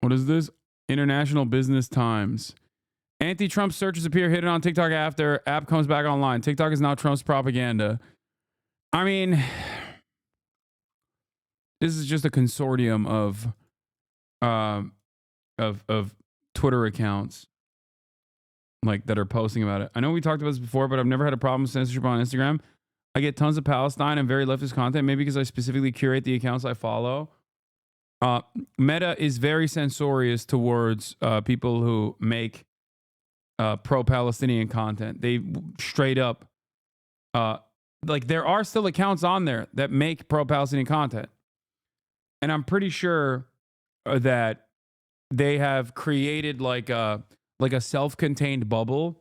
What is this? International Business Times. Anti-Trump searches appear hidden on TikTok after app comes back online. TikTok is now Trump's propaganda. I mean, this is just a consortium of Twitter accounts like that are posting about it. I know we talked about this before, but I've never had a problem with censorship on Instagram. I get tons of Palestine and very leftist content, maybe because I specifically curate the accounts I follow. Meta is very censorious towards people who make pro-Palestinian content. They straight up, like there are still accounts on there that make pro-Palestinian content. And I'm pretty sure that they have created like a self-contained bubble.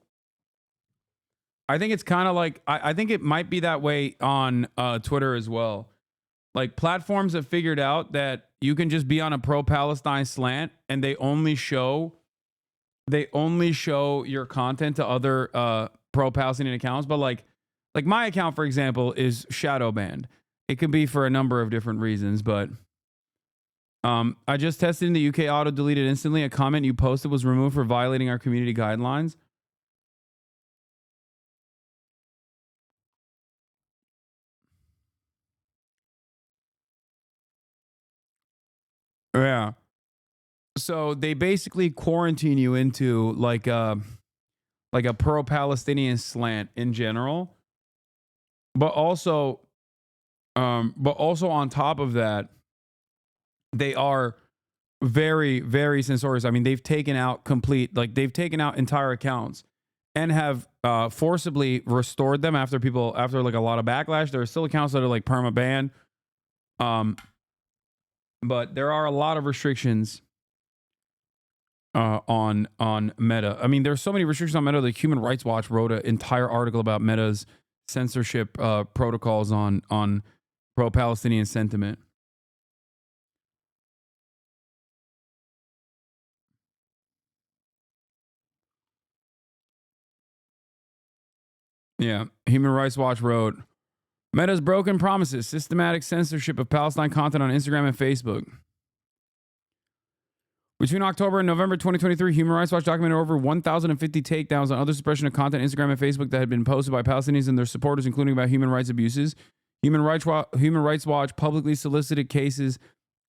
I think it's kind of like, I think it might be that way on Twitter as well. Like platforms have figured out that you can just be on a pro-Palestine slant and they only show your content to other pro-Palestinian accounts. But like my account, for example, is shadow banned. It can be for a number of different reasons, but I just tested in the UK, auto deleted instantly. A comment you posted was removed for violating our community guidelines. Yeah. So they basically quarantine you into like a pro-Palestinian slant in general. But also on top of that, they are very, very censorious. I mean, they've taken out entire accounts and have forcibly restored them after like a lot of backlash. There are still accounts that are like perma banned. But there are a lot of restrictions on Meta. I mean, there's so many restrictions on Meta that Human Rights Watch wrote an entire article about Meta's censorship protocols on pro-Palestinian sentiment. Yeah, Human Rights Watch wrote, Meta's broken promises, systematic censorship of Palestine content on Instagram and Facebook. Between October and November 2023, Human Rights Watch documented over 1,050 takedowns on other suppression of content on Instagram and Facebook that had been posted by Palestinians and their supporters, including about human rights abuses. Human Rights Watch publicly solicited cases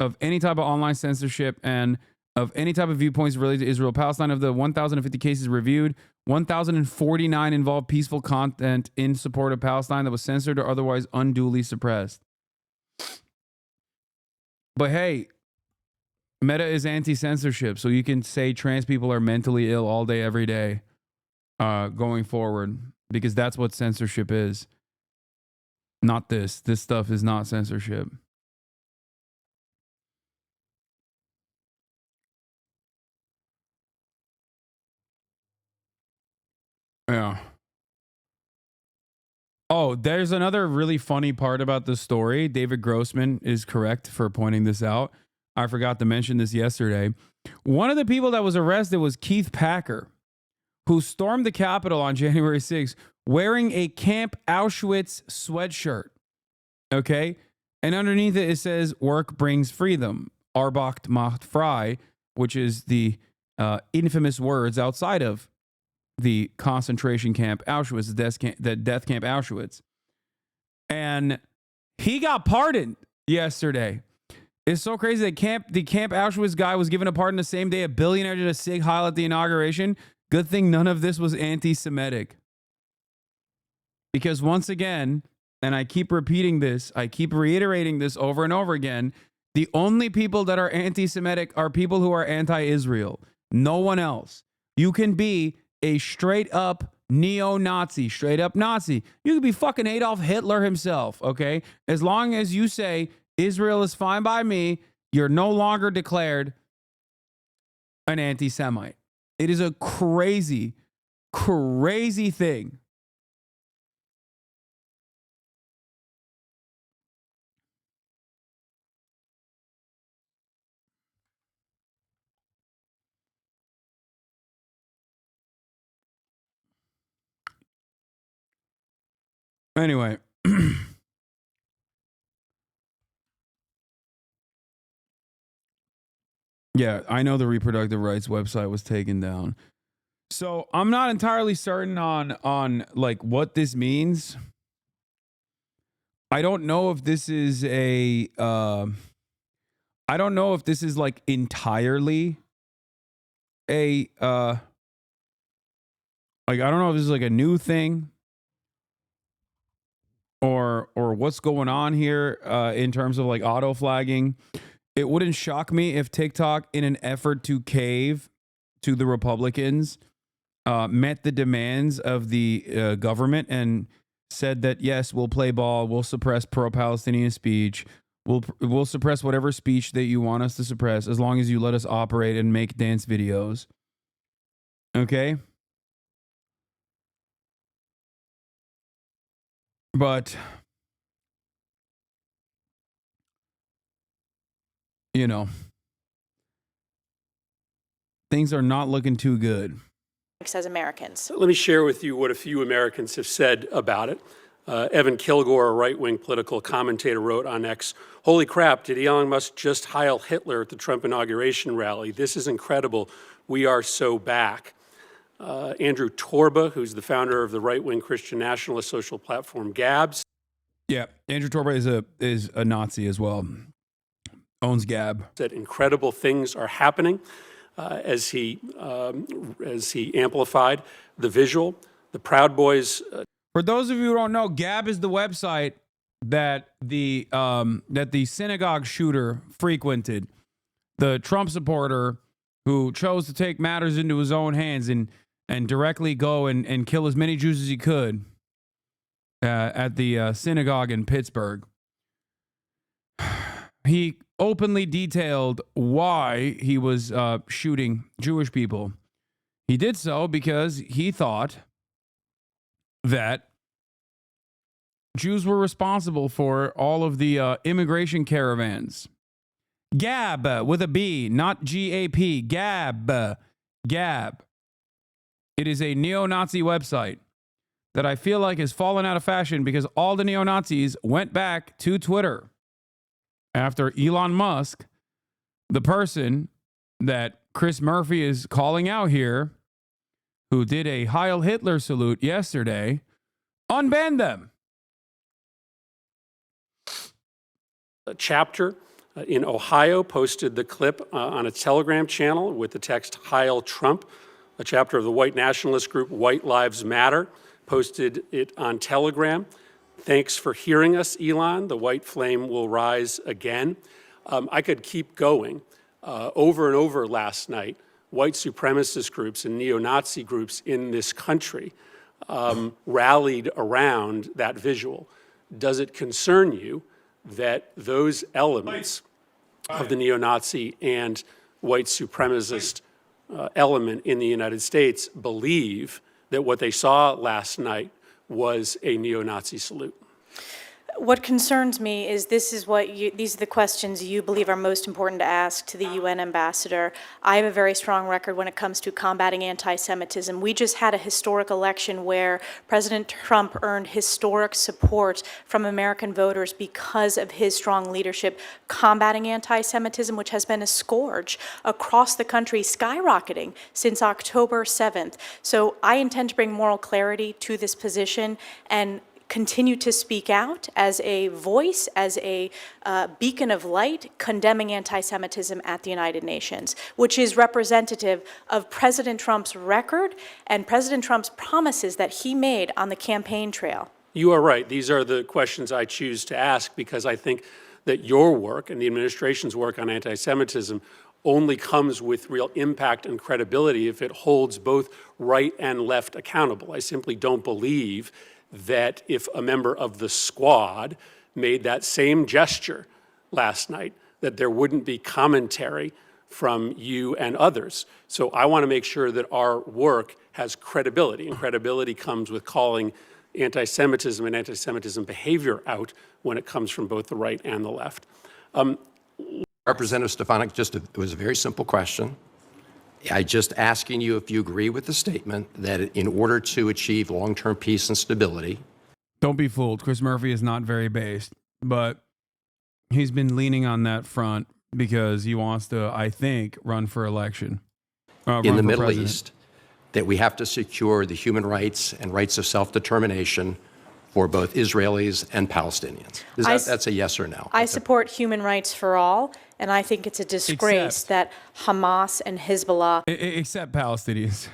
of any type of online censorship and of any type of viewpoints related to Israel. Palestine, of the 1,050 cases reviewed, 1,049 involved peaceful content in support of Palestine that was censored or otherwise unduly suppressed. But hey, Meta is anti-censorship, so you can say trans people are mentally ill all day, every day, going forward, because that's what censorship is. Not this. This stuff is not censorship. Yeah. Oh, there's another really funny part about the story. David Grossman is correct for pointing this out. I forgot to mention this yesterday. One of the people that was arrested was Keith Packer, who stormed the Capitol on January 6th wearing a Camp Auschwitz sweatshirt. Okay? And underneath it, it says, work brings freedom. Arbeit macht frei, which is the infamous words outside of the concentration camp Auschwitz, the death camp Auschwitz. And he got pardoned yesterday. It's so crazy that the Camp Auschwitz guy was given a pardon the same day a billionaire did a SIG Heil at the inauguration. Good thing none of this was anti-Semitic. Because once again, and I keep repeating this, I keep reiterating this over and over again, the only people that are anti-Semitic are people who are anti-Israel. No one else. You can be a straight up neo-Nazi, straight up Nazi. You could be fucking Adolf Hitler himself, okay? As long as you say, Israel is fine by me, you're no longer declared an anti-Semite. It is a crazy, crazy thing. Anyway. Yeah, I know the reproductive rights website was taken down. So I'm not entirely certain on like what this means. I don't know if this is I don't know if this is like entirely a like I don't know if this is like a new thing or what's going on here in terms of like auto flagging. It wouldn't shock me if TikTok, in an effort to cave to the Republicans, met the demands of the government and said that, yes, we'll play ball, we'll suppress pro-Palestinian speech, we'll suppress whatever speech that you want us to suppress as long as you let us operate and make dance videos. Okay? But, you know, things are not looking too good. As Americans. Let me share with you what a few Americans have said about it. Evan Kilgore, a right-wing political commentator, wrote on X, "Holy crap, did Elon Musk just Heil Hitler at the Trump inauguration rally? This is incredible. We are so back." Andrew Torba, who's the founder of the right-wing Christian nationalist social platform Gabs. Yeah, Andrew Torba is a Nazi as well. Owns Gab. Said incredible things are happening as he amplified the visual. The Proud Boys. For those of you who don't know, Gab is the website that the synagogue shooter frequented. The Trump supporter who chose to take matters into his own hands and directly go and kill as many Jews as he could at the synagogue in Pittsburgh. he openly detailed why he was shooting Jewish people. He did so because he thought that Jews were responsible for all of the immigration caravans. Gab with a B, not G-A-P. Gab. Gab. It is a neo-Nazi website that I feel like has fallen out of fashion because all the neo-Nazis went back to Twitter after Elon Musk, the person that Chris Murphy is calling out here, who did a Heil Hitler salute yesterday, unbanned them. A chapter in Ohio posted the clip on a Telegram channel with the text Heil Trump. A chapter of the white nationalist group White Lives Matter posted it on Telegram. Thanks for hearing us, Elon. The white flame will rise again. I could keep going. Over and over last night, white supremacist groups and neo-Nazi groups in this country rallied around that visual. Does it concern you that those elements of the neo-Nazi and white supremacist element in the United States believe that what they saw last night was a neo-Nazi salute? What concerns me is these are the questions you believe are most important to ask to the UN ambassador. I have a very strong record when it comes to combating anti-Semitism. We just had a historic election where President Trump earned historic support from American voters because of his strong leadership combating anti-Semitism, which has been a scourge across the country, skyrocketing since October 7th. So I intend to bring moral clarity to this position and continue to speak out as a voice, as a beacon of light, condemning anti-Semitism at the United Nations, which is representative of President Trump's record and President Trump's promises that he made on the campaign trail. You are right. These are the questions I choose to ask because I think that your work and the administration's work on anti-Semitism only comes with real impact and credibility if it holds both right and left accountable. I simply don't believe that if a member of the squad made that same gesture last night, that there wouldn't be commentary from you and others. So I want to make sure that our work has credibility, and credibility comes with calling anti-Semitism and anti-Semitism behavior out when it comes from both the right and the left. Representative Stefanik, it was a very simple question. I just asking you if you agree with the statement that in order to achieve long-term peace and stability. Don't be fooled. Chris Murphy is not very based, but he's been leaning on that front because he wants to, I think, run for election. In the Middle East, that we have to secure the human rights and rights of self-determination for both Israelis and Palestinians. That's a yes or no? I support human rights for all, and I think it's a disgrace that Hamas and Hezbollah... Except Palestinians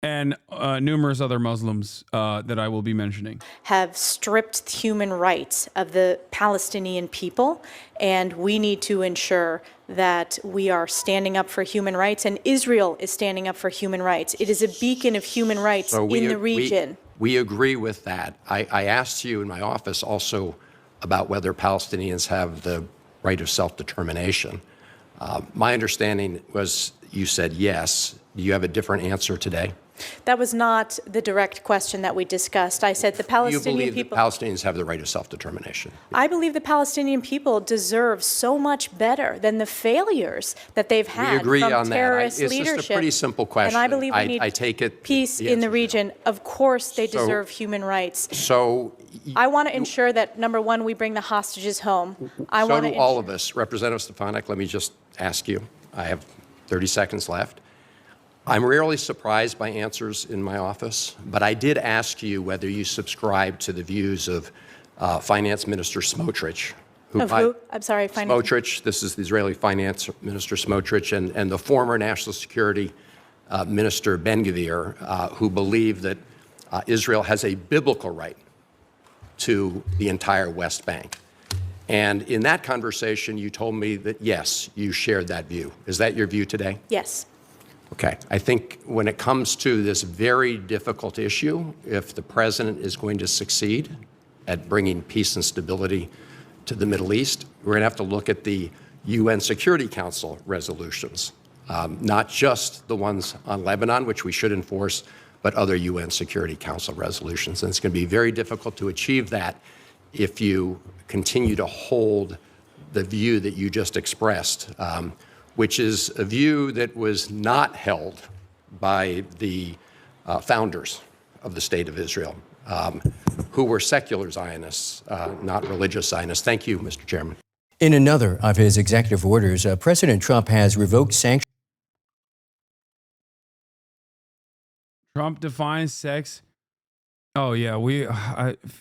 and numerous other Muslims that I will be mentioning. ...have stripped human rights of the Palestinian people, and we need to ensure that we are standing up for human rights, and Israel is standing up for human rights. It is a beacon of human rights in the region. We agree with that. I asked you in my office also about whether Palestinians have the right of self-determination. My understanding was you said yes. Do you have a different answer today? That was not the direct question that we discussed. I said the Palestinian people... You believe that Palestinians have the right of self-determination? I believe the Palestinian people deserve so much better than the failures that they've had from terrorist leadership. It's just a pretty simple question. And I believe we need peace in the region. Of course they deserve human rights. So... I want to ensure that, number one, we bring the hostages home. So do all of us. Representative Stefanik, let me just ask you. I have 30 seconds left. I'm rarely surprised by answers in my office, but I did ask you whether you subscribe to the views of Finance Minister Smotrich. Of who? I'm sorry, Smotrich. This is the Israeli Finance Minister Smotrich and the former National Security Minister Ben-Gvir, who believe that Israel has a biblical right to the entire West Bank. And in that conversation, you told me that, yes, you shared that view. Is that your view today? Yes. Okay. I think when it comes to this very difficult issue, if the president is going to succeed at bringing peace and stability to the Middle East, we're going to have to look at the UN Security Council resolutions, not just the ones on Lebanon, which we should enforce, but other UN Security Council resolutions. And it's going to be very difficult to achieve that if you continue to hold the view that you just expressed, which is a view that was not held by the founders of the State of Israel, who were secular Zionists, not religious Zionists. Thank you, Mr. Chairman. In another of his executive orders, President Trump has revoked sanctions. Trump defines sex. Oh yeah,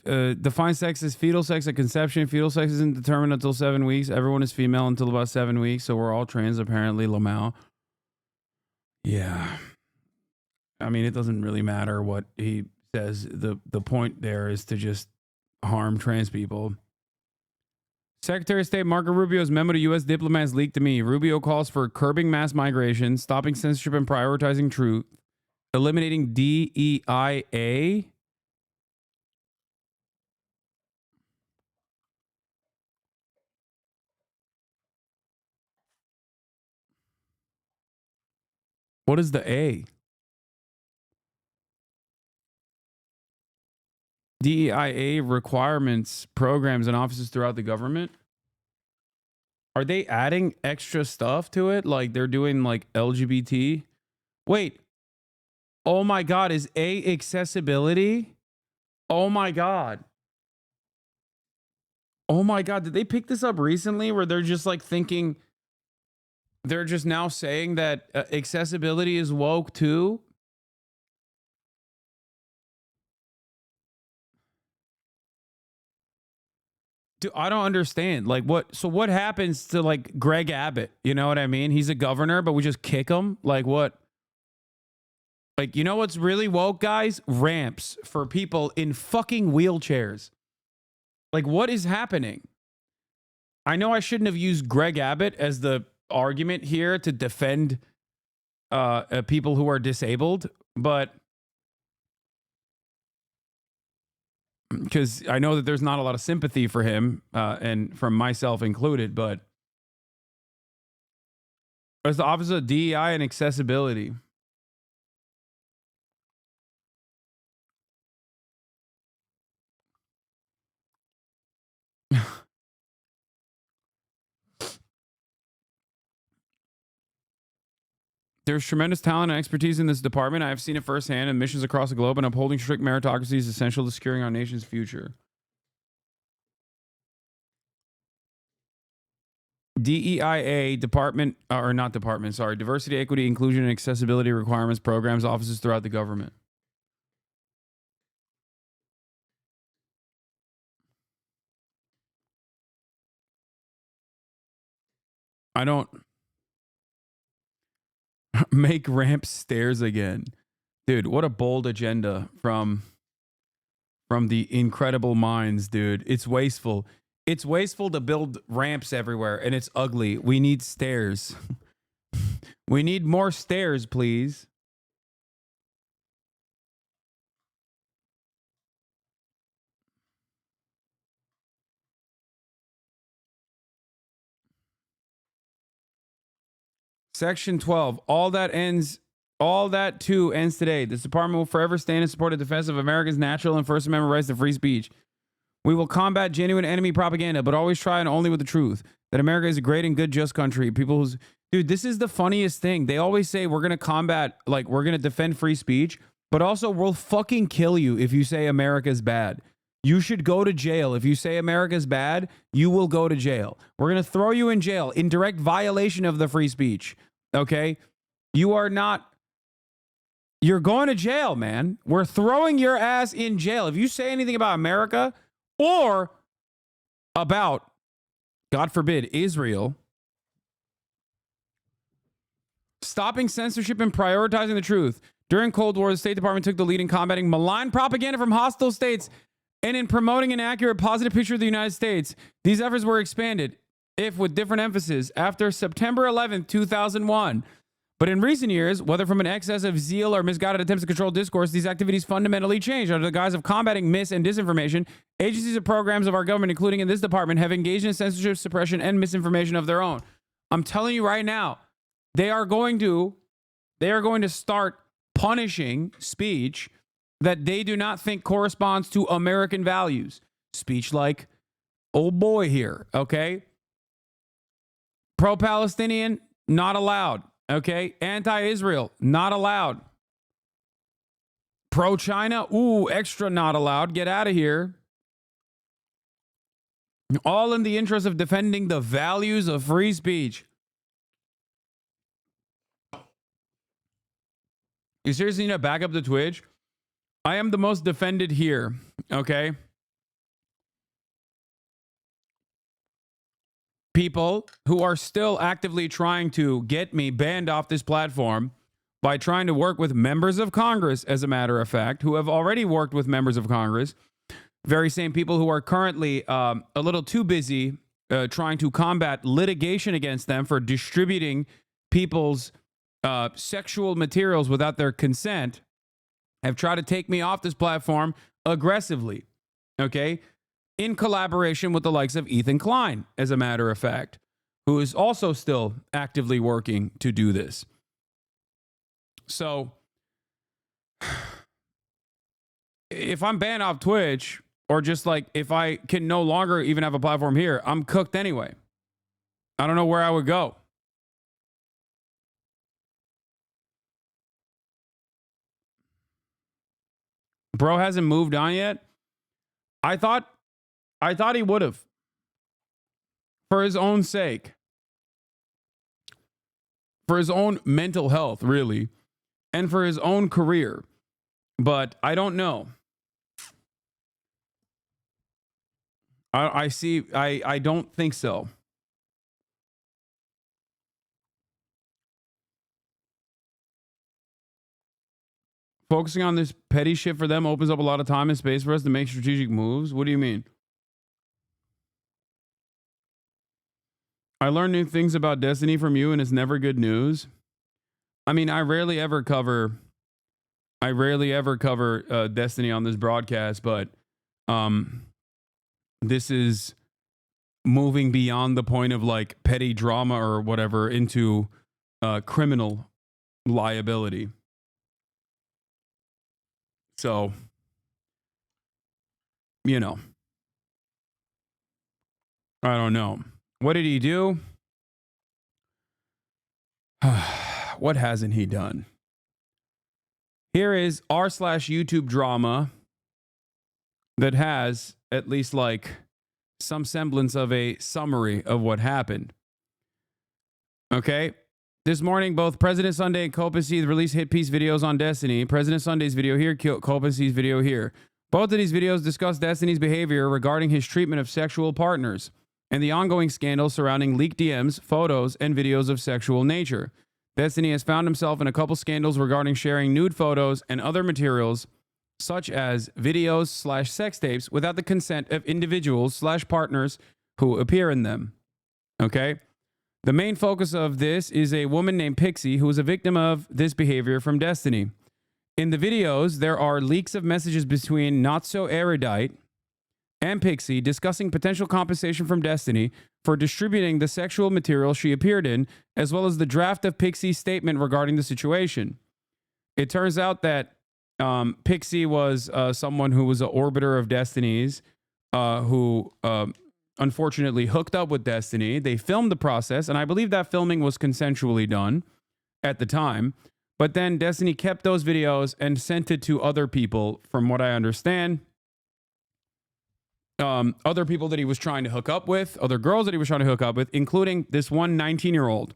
defines sex as fetal sex at conception. Fetal sex isn't determined until 7 weeks. Everyone is female until about 7 weeks, so we're all trans apparently. Lamau. Yeah, I mean it doesn't really matter what he says. The point there is to just harm trans people. Secretary of State Marco Rubio's memo to U.S. diplomats leaked to me. Rubio calls for curbing mass migration, stopping censorship and prioritizing truth, eliminating DEIA. What is the A? DEIA requirements, programs, and offices throughout the government. Are they adding extra stuff to it? Like they're doing like LGBT? Wait. Oh my God. Is A accessibility? Oh my God. Oh my God. Did they pick this up recently where they're just like thinking, they're just now saying that accessibility is woke too? Dude, I don't understand. Like what? So what happens to like Greg Abbott? You know what I mean? He's a governor, but we just kick him? Like what? Like, you know what's really woke, guys? Ramps for people in fucking wheelchairs. Like what is happening? I know I shouldn't have used Greg Abbott as the argument here to defend people who are disabled, but because I know that there's not a lot of sympathy for him, and from myself included, but as the Office of DEI and Accessibility. There's tremendous talent and expertise in this department. I have seen it firsthand in missions across the globe, and upholding strict meritocracy is essential to securing our nation's future. DEIA, department, or not department, sorry, diversity, equity, inclusion, and accessibility requirements, programs, offices throughout the government. I don't make ramps stairs again. Dude, what a bold agenda from the incredible minds, dude. It's wasteful. It's wasteful to build ramps everywhere, and it's ugly. We need stairs. We need more stairs, please. Section 12. All that too ends today. This department will forever stand in support of defense of America's natural and First Amendment rights to free speech. We will combat genuine enemy propaganda, but always try and only with the truth. That America is a great and good, just country. People who's... Dude, this is the funniest thing. They always say we're going to combat, like, we're going to defend free speech, but also we'll fucking kill you if you say America's bad. You should go to jail. If you say America's bad, you will go to jail. We're going to throw you in jail in direct violation of the free speech. Okay? You are not... You're going to jail, man. We're throwing your ass in jail. If you say anything about America or about, God forbid, Israel, stopping censorship and prioritizing the truth. During Cold War, the State Department took the lead in combating malign propaganda from hostile states and in promoting an accurate, positive picture of the United States. These efforts were expanded, if with different emphasis, after September 11th, 2001. But in recent years, whether from an excess of zeal or misguided attempts to control discourse, these activities fundamentally changed. Under the guise of combating mis- and disinformation, agencies and programs of our government, including in this department, have engaged in censorship, suppression, and misinformation of their own. I'm telling you right now, they are going to start punishing speech that they do not think corresponds to American values. Speech like, old boy here, okay? Pro-Palestinian, not allowed. Okay, anti-Israel, not allowed. Pro-China, ooh, extra not allowed. Get out of here. All in the interest of defending the values of free speech. You seriously need to back up the Twitch? I am the most defended here, okay? People who are still actively trying to get me banned off this platform by trying to work with members of Congress, as a matter of fact, who have already worked with members of Congress, very same people who are currently a little too busy trying to combat litigation against them for distributing people's sexual materials without their consent, have tried to take me off this platform aggressively, okay? In collaboration with the likes of Ethan Klein, as a matter of fact, who is also still actively working to do this. So, if I'm banned off Twitch, or just like if I can no longer even have a platform here, I'm cooked anyway. I don't know where I would go. Bro hasn't moved on yet. I thought he would have, for his own sake, for his own mental health, really, and for his own career. But I don't know. I don't think so. Focusing on this petty shit for them opens up a lot of time and space for us to make strategic moves. What do you mean? I learned new things about Destiny from you, and it's never good news. I mean, I rarely ever cover Destiny on this broadcast, but this is moving beyond the point of like petty drama or whatever into criminal liability. So, you know, I don't know. What did he do? What hasn't he done? Here is r/YouTube drama that has at least like some semblance of a summary of what happened. Okay. This morning, both President Sunday and Copacy released hit piece videos on Destiny. President Sunday's video here, Copacy's video here. Both of these videos discuss Destiny's behavior regarding his treatment of sexual partners and the ongoing scandal surrounding leaked DMs, photos, and videos of sexual nature. Destiny has found himself in a couple scandals regarding sharing nude photos and other materials, such as videos/sex tapes, without the consent of individuals/partners who appear in them. Okay? The main focus of this is a woman named Pixie, who is a victim of this behavior from Destiny. In the videos, there are leaks of messages between Not So Erudite and Pixie discussing potential compensation from Destiny for distributing the sexual material she appeared in, as well as the draft of Pixie's statement regarding the situation. It turns out that Pixie was someone who was an orbiter of Destiny's, who unfortunately hooked up with Destiny. They filmed the process, and I believe that filming was consensually done at the time. But then Destiny kept those videos and sent it to other people, from what I understand. Other people that he was trying to hook up with, other girls that he was trying to hook up with, including this one 19-year-old.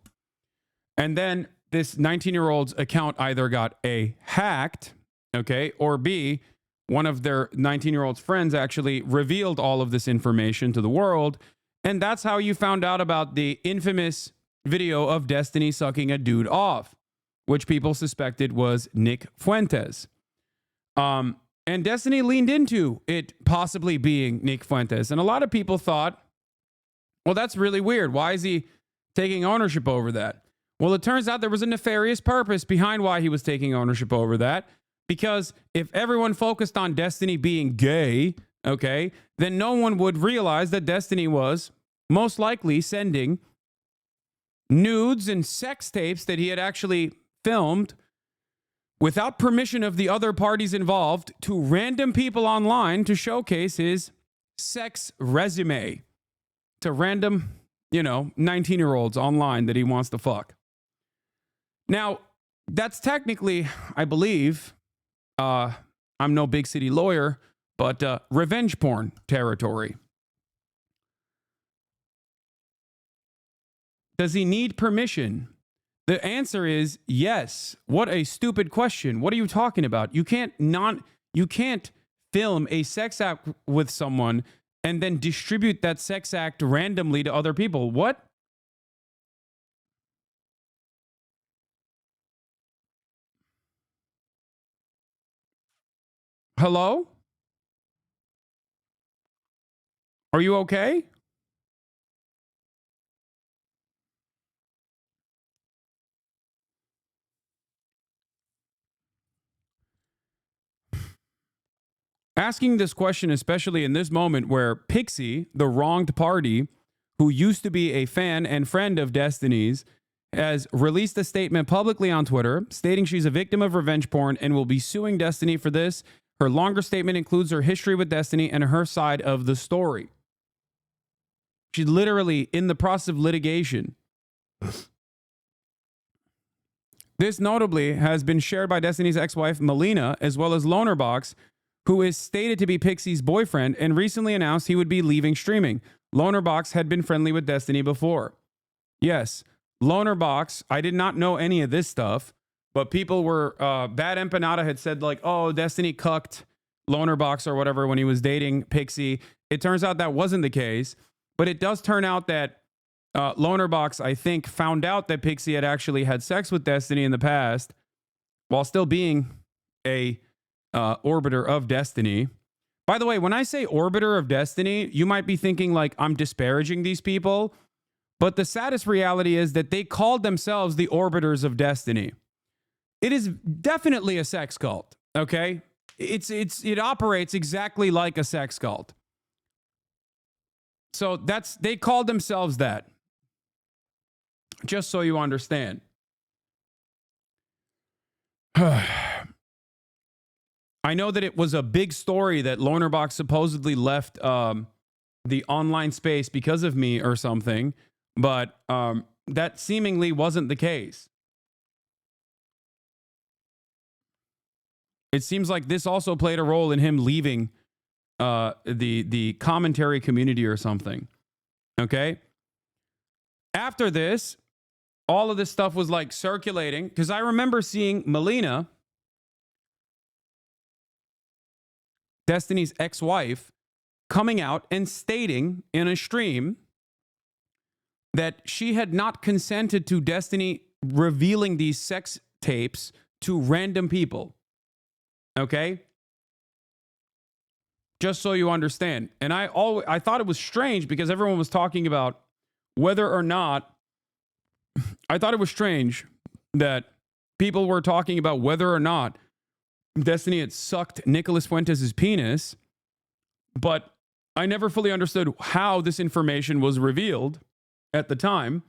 And then this 19-year-old's account either got A, hacked, okay, or B, one of their 19-year-old's friends actually revealed all of this information to the world. And that's how you found out about the infamous video of Destiny sucking a dude off, which people suspected was Nick Fuentes. And Destiny leaned into it possibly being Nick Fuentes. And a lot of people thought, well, that's really weird. Why is he taking ownership over that? Well, it turns out there was a nefarious purpose behind why he was taking ownership over that. Because if everyone focused on Destiny being gay, okay, then no one would realize that Destiny was most likely sending nudes and sex tapes that he had actually filmed without permission of the other parties involved to random people online to showcase his sex resume to random, 19-year-olds online that he wants to fuck. Now, that's technically, I believe, I'm no big city lawyer, but revenge porn territory. Does he need permission? The answer is yes. What a stupid question. What are you talking about? You can't film a sex act with someone and then distribute that sex act randomly to other people. What? Hello? Are you okay? Asking this question, especially in this moment where Pixie, the wronged party, who used to be a fan and friend of Destiny's, has released a statement publicly on Twitter stating she's a victim of revenge porn and will be suing Destiny for this. Her longer statement includes her history with Destiny and her side of the story. She's literally in the process of litigation. This notably has been shared by Destiny's ex-wife, Melina, as well as Lonerbox, who is stated to be Pixie's boyfriend and recently announced he would be leaving streaming. Lonerbox had been friendly with Destiny before. Yes, Lonerbox, I did not know any of this stuff, but people were, Bad Empanada had said like, oh, Destiny cucked Lonerbox or whatever when he was dating Pixie. It turns out that wasn't the case, but it does turn out that Lonerbox, I think, found out that Pixie had actually had sex with Destiny in the past while still being a orbiter of Destiny. By the way, when I say orbiter of Destiny, you might be thinking like I'm disparaging these people, but the saddest reality is that they called themselves the orbiters of Destiny. It is definitely a sex cult, okay? It operates exactly like a sex cult. So they called themselves that. Just so you understand. I know that it was a big story that Lonerbox supposedly left the online space because of me or something, but that seemingly wasn't the case. It seems like this also played a role in him leaving the commentary community or something. Okay? After this, all of this stuff was like circulating because I remember seeing Melina, Destiny's ex-wife, coming out and stating in a stream that she had not consented to Destiny revealing these sex tapes to random people. Okay? Just so you understand. And I thought it was strange because everyone was talking about whether or not, I thought it was strange that people were talking about whether or not Destiny had sucked Nicholas Fuentes' penis, but I never fully understood how this information was revealed at the time,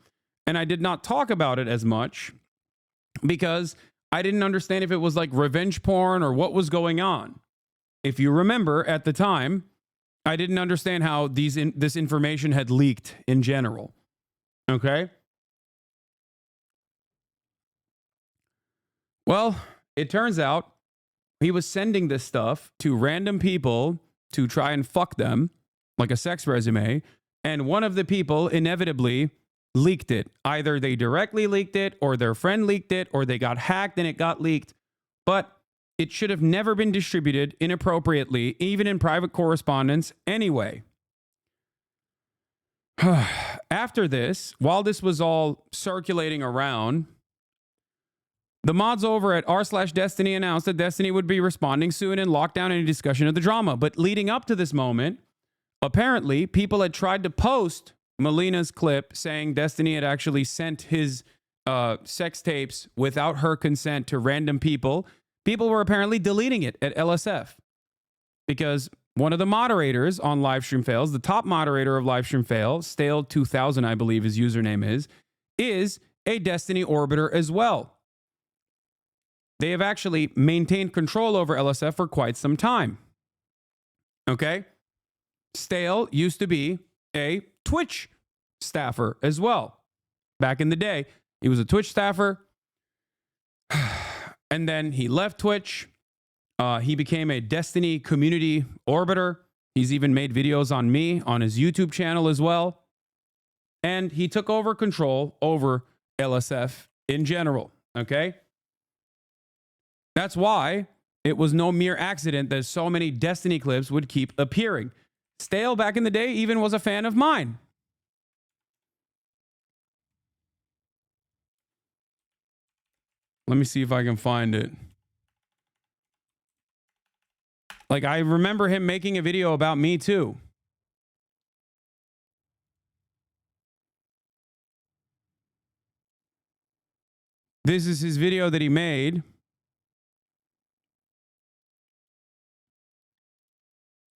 and I did not talk about it as much because I didn't understand if it was like revenge porn or what was going on. If you remember, at the time, I didn't understand how this information had leaked in general. Okay? Well, it turns out he was sending this stuff to random people to try and fuck them, like a sex resume, and one of the people inevitably leaked it. Either they directly leaked it, or their friend leaked it, or they got hacked and it got leaked. But it should have never been distributed inappropriately, even in private correspondence anyway. After this, while this was all circulating around, the mods over at r/Destiny announced that Destiny would be responding soon and lock down any discussion of the drama. But leading up to this moment, apparently people had tried to post Melina's clip saying Destiny had actually sent his sex tapes without her consent to random people, people were apparently deleting it at LSF because one of the moderators on Livestream Fails, the top moderator of Livestream Fail, Stale2000, I believe his username is a Destiny Orbiter as well. They have actually maintained control over LSF for quite some time. Okay? Stale used to be a Twitch staffer as well. Back in the day, he was a Twitch staffer. And then he left Twitch. He became a Destiny community orbiter. He's even made videos on me on his YouTube channel as well. And he took over control over LSF in general. Okay? That's why it was no mere accident that so many Destiny clips would keep appearing. Stale back in the day even was a fan of mine. Let me see if I can find it. Like, I remember him making a video about me too. This is his video that he made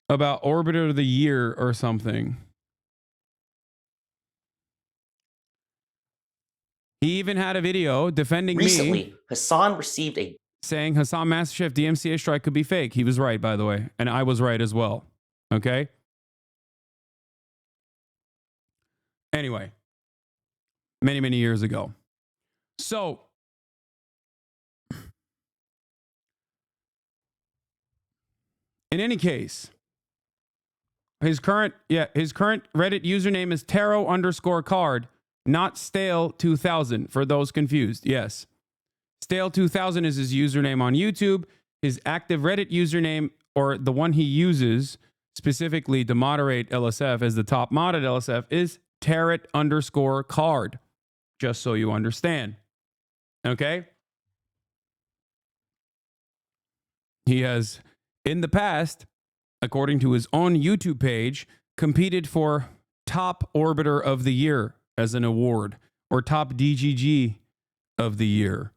about Orbiter of the Year or something. He even had a video defending Recently, Hasan received a saying Hasan MasterChef DMCA strike could be fake. He was right, by the way. And I was right as well. Okay? Anyway. Many, many years ago. So, in any case, his current Reddit username is Taro_card, not Stale2000, for those confused. Yes. Stale2000 is his username on YouTube. His active Reddit username, or the one he uses specifically to moderate LSF as the top mod at LSF, is Tarot_card. Just so you understand. Okay? He has, in the past, according to his own YouTube page, competed for Top Orbiter of the Year as an award, or Top DGG of the Year,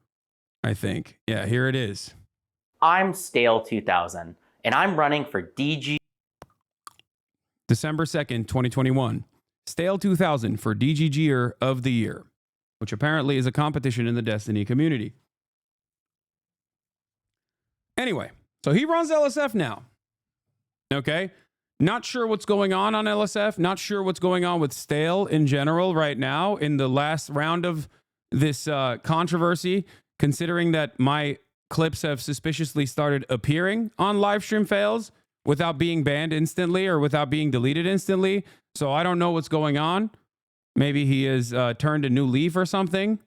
I think. Yeah, here it is. I'm Stale2000, and I'm running for DG. December 2nd, 2021. Stale2000 for DGGer of the Year, which apparently is a competition in the Destiny community. Anyway, so he runs LSF now. Okay? Not sure what's going on LSF. Not sure what's going on with Stale in general right now in the last round of this controversy, considering that my clips have suspiciously started appearing on Livestream Fails without being banned instantly or without being deleted instantly. So I don't know what's going on. Maybe he has turned a new leaf or something.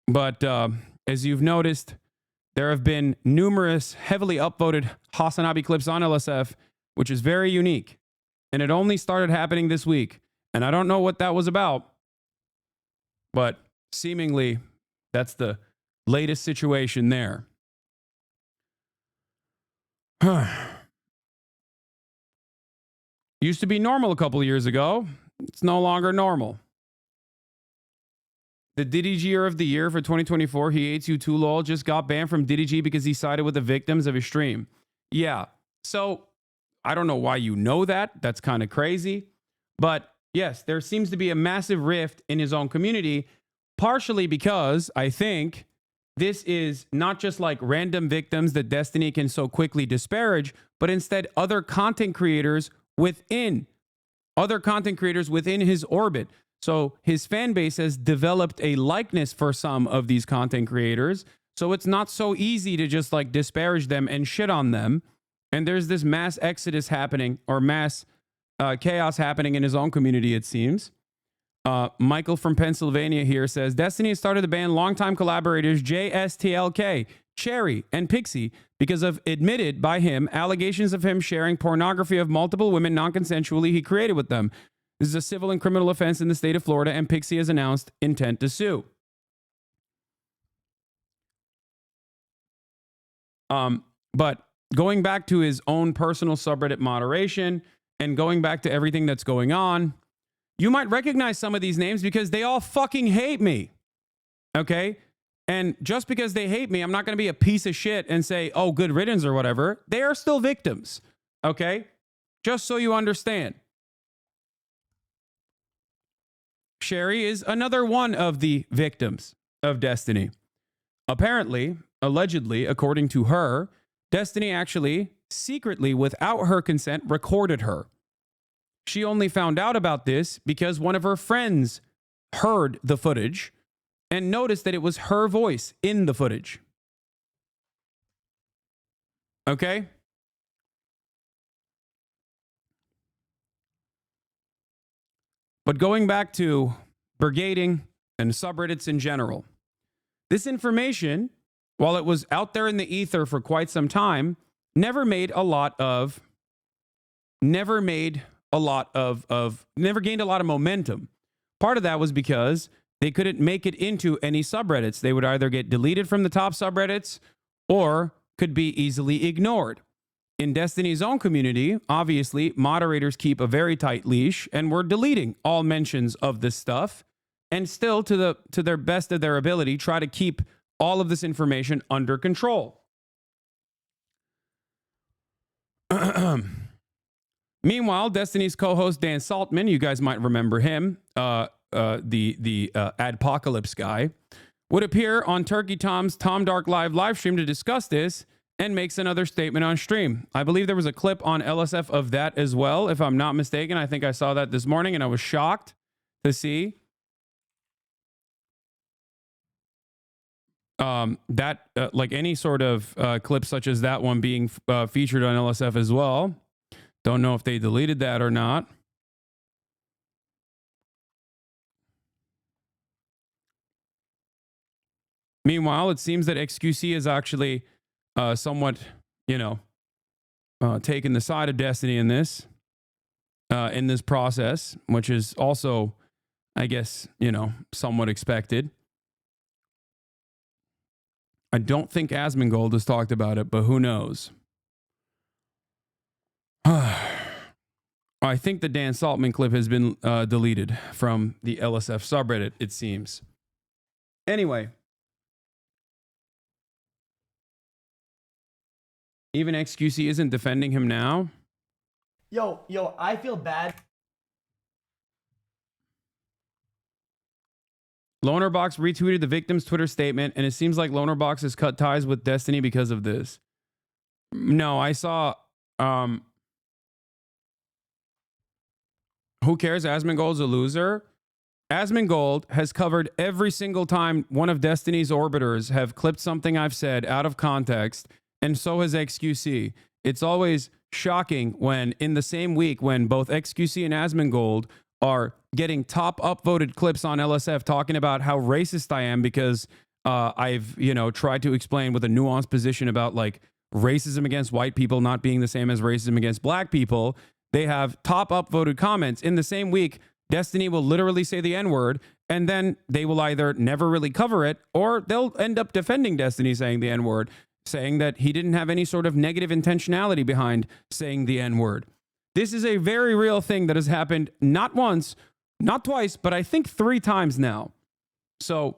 But as you've noticed, there have been numerous heavily upvoted HasanAbi clips on LSF, which is very unique. And it only started happening this week. And I don't know what that was about. But seemingly, that's the latest situation there. Used to be normal a couple of years ago. It's no longer normal. The DDGer of the Year for 2024, He Hates You Too Lol, just got banned from DDG because he sided with the victims of his stream. Yeah, so I don't know why you know that. That's kind of crazy. But yes, there seems to be a massive rift in his own community, partially because I think this is not just like random victims that Destiny can so quickly disparage, but instead other content creators within his orbit. So his fan base has developed a likeness for some of these content creators. So it's not so easy to just like disparage them and shit on them. And there's this mass exodus happening, or mass chaos happening in his own community, it seems. Michael from Pennsylvania here says, Destiny has started to ban longtime collaborators JSTLK, Cherry, and Pixie because of admitted by him allegations of him sharing pornography of multiple women non-consensually he created with them. This is a civil and criminal offense in the state of Florida, and Pixie has announced intent to sue. But going back to his own personal subreddit moderation and going back to everything that's going on, You might recognize some of these names because they all fucking hate me. Okay? And just because they hate me, I'm not going to be a piece of shit and say, oh, good riddance or whatever. They are still victims. Okay? Just so you understand. Sherry is another one of the victims of Destiny. Apparently, allegedly, according to her, Destiny actually secretly, without her consent, recorded her. She only found out about this because one of her friends heard the footage and noticed that it was her voice in the footage. Okay? But going back to brigading and subreddits in general, this information, while it was out there in the ether for quite some time, never gained a lot of momentum. Part of that was because they couldn't make it into any subreddits. They would either get deleted from the top subreddits or could be easily ignored. In Destiny's own community, obviously, moderators keep a very tight leash and we're deleting all mentions of this stuff and still, to their best of their ability, try to keep all of this information under control. Meanwhile, Destiny's co-host Dan Saltman, you guys might remember him, the Adpocalypse guy, would appear on Turkey Tom's Tom Dark live stream to discuss this and makes another statement on stream. I believe there was a clip on LSF of that as well, if I'm not mistaken. I think I saw that this morning and I was shocked to see like any sort of clip such as that one being featured on LSF as well. Don't know if they deleted that or not. Meanwhile, it seems that XQC is actually somewhat, taking the side of Destiny in this process, which is also, I guess, somewhat expected. I don't think Asmongold has talked about it, but who knows? I think the Dan Saltman clip has been deleted from the LSF subreddit, it seems. Anyway. Even XQC isn't defending him now. Yo, I feel bad. Lonerbox retweeted the victim's Twitter statement, and it seems like Lonerbox has cut ties with Destiny because of this. No, I saw... who cares? Asmongold's a loser. Asmongold has covered every single time one of Destiny's orbiters have clipped something I've said out of context, and so has XQC. It's always shocking when, in the same week, when both XQC and Asmongold are getting top upvoted clips on LSF talking about how racist I am because I've, tried to explain with a nuanced position about like racism against white people not being the same as racism against black people. They have top upvoted comments. In the same week, Destiny will literally say the N-word, and then they will either never really cover it, or they'll end up defending Destiny saying the N-word, saying that he didn't have any sort of negative intentionality behind saying the N-word. This is a very real thing that has happened not once, not twice, but I think 3 times now. So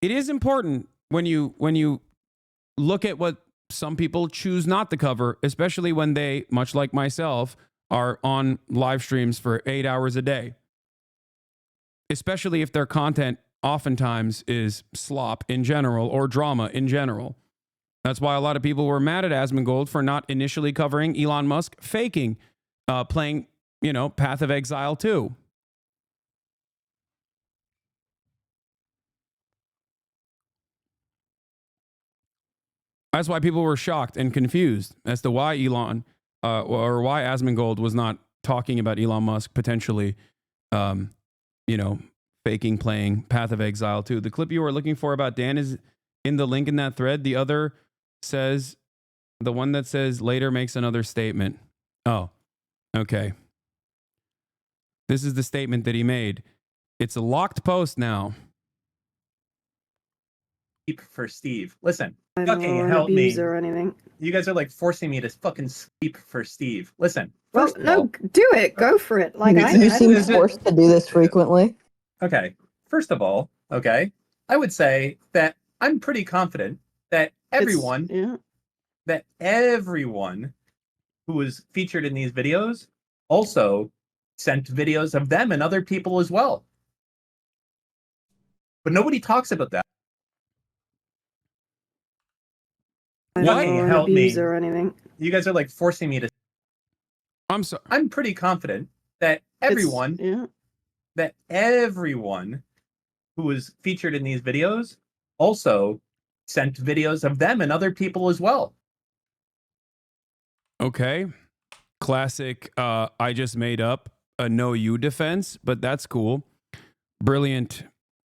it is important when you look at what some people choose not to cover, especially when they, much like myself, are on live streams for 8 hours a day. Especially if their content oftentimes is slop in general or drama in general. That's why a lot of people were mad at Asmongold for not initially covering Elon Musk faking playing, Path of Exile 2. That's why people were shocked and confused as to why Elon or why Asmongold was not talking about Elon Musk potentially, faking playing Path of Exile 2. The clip you were looking for about Dan is in the link in that thread. The other says, the one that says later makes another statement. Oh, okay. This is the statement that he made. It's a locked post now. For Steve. Listen, I'm fucking not an help me. abuser or anything. You guys are like forcing me to fucking sleep for Steve. Listen, Well, no, do it. Go for it. Like You seem forced to do this frequently. Okay. First of all, okay, I would say that I'm pretty confident that everyone who was featured in these videos also sent videos of them and other people as well. But nobody talks about that. What? Help me. Or anything. You guys are like forcing me to. I'm sorry. I'm pretty confident that everyone who was featured in these videos also sent videos of them and other people as well. Okay. Classic, I just made up a no you defense, but that's cool. Brilliant,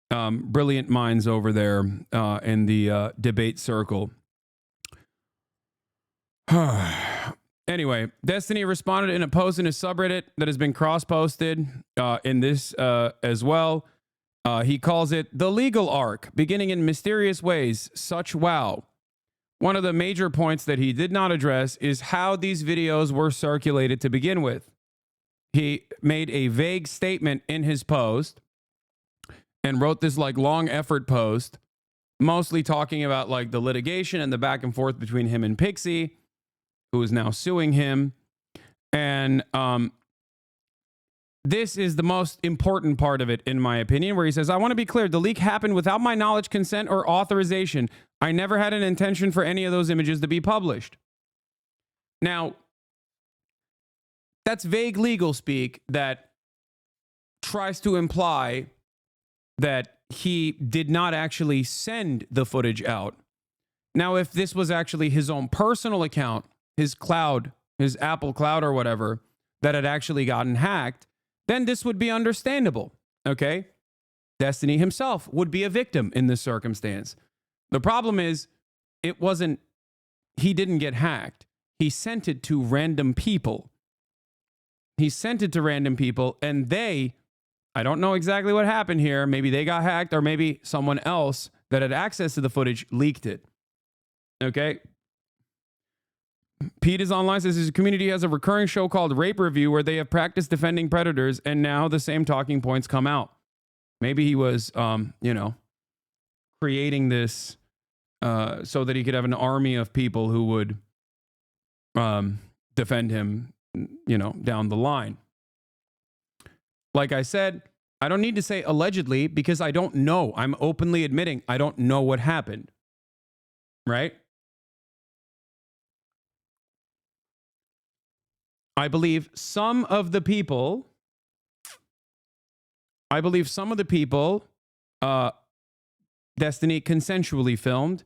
brilliant minds over there in the debate circle. Anyway, Destiny responded in a post in his subreddit that has been cross-posted in this as well. He calls it the legal arc, beginning in mysterious ways, such wow. One of the major points that he did not address is how these videos were circulated to begin with. He made a vague statement in his post and wrote this like long effort post, mostly talking about like the litigation and the back and forth between him and Pixie, who is now suing him. And this is the most important part of it, in my opinion, where he says, I want to be clear. The leak happened without my knowledge, consent, or authorization. I never had an intention for any of those images to be published. Now, that's vague legal speak that tries to imply that he did not actually send the footage out. Now, if this was actually his own personal account, his cloud, his Apple cloud or whatever, that had actually gotten hacked, then this would be understandable, okay? Destiny himself would be a victim in this circumstance. The problem is, he didn't get hacked. He sent it to random people. He sent it to random people, and I don't know exactly what happened here. Maybe they got hacked, or maybe someone else that had access to the footage leaked it, okay? Pete is online, says his community has a recurring show called Rape Review where they have practiced defending predators, and now the same talking points come out. Maybe he was, creating this so that he could have an army of people who would defend him, down the line. Like I said, I don't need to say allegedly because I don't know. I'm openly admitting I don't know what happened. Right? I believe some of the people, Destiny consensually filmed,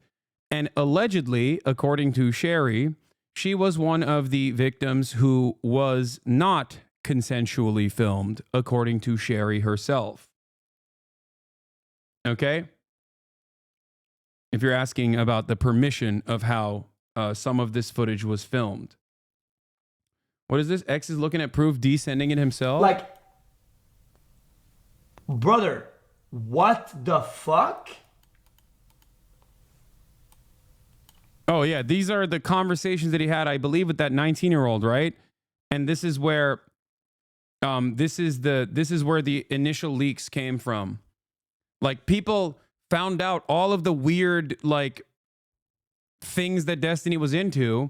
and allegedly, according to Sherry, she was one of the victims who was not consensually filmed, according to Sherry herself. Okay? If you're asking about the permission of how some of this footage was filmed. What is this? X is looking at proof descending it himself? Like, brother, what the fuck? Oh, yeah. These are the conversations that he had, I believe, with that 19-year-old, right? And this is where this is where the initial leaks came from. Like, people found out all of the weird, like, things that Destiny was into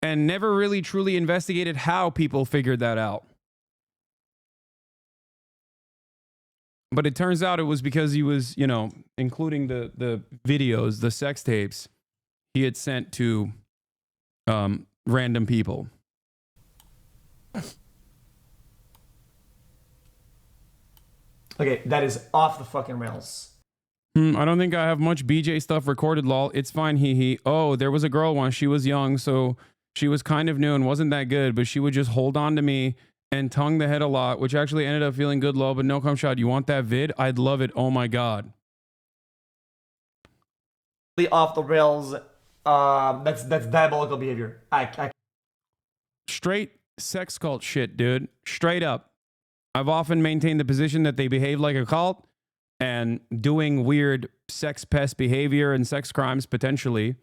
and never really truly investigated how people figured that out. But it turns out it was because he was, including the videos, the sex tapes, he had sent to random people. Okay, that is off the fucking rails. I don't think I have much BJ stuff recorded, lol. It's fine, hee. Oh, there was a girl once. She was young, so she was kind of new and wasn't that good, but she would just hold on to me and tongue the head a lot, which actually ended up feeling good, lol. But no cum shot. You want that vid? I'd love it. Oh my God. Off the rails. That's diabolical behavior. Straight sex cult shit, dude. Straight up. I've often maintained the position that they behave like a cult, and doing weird sex pest behavior and sex crimes potentially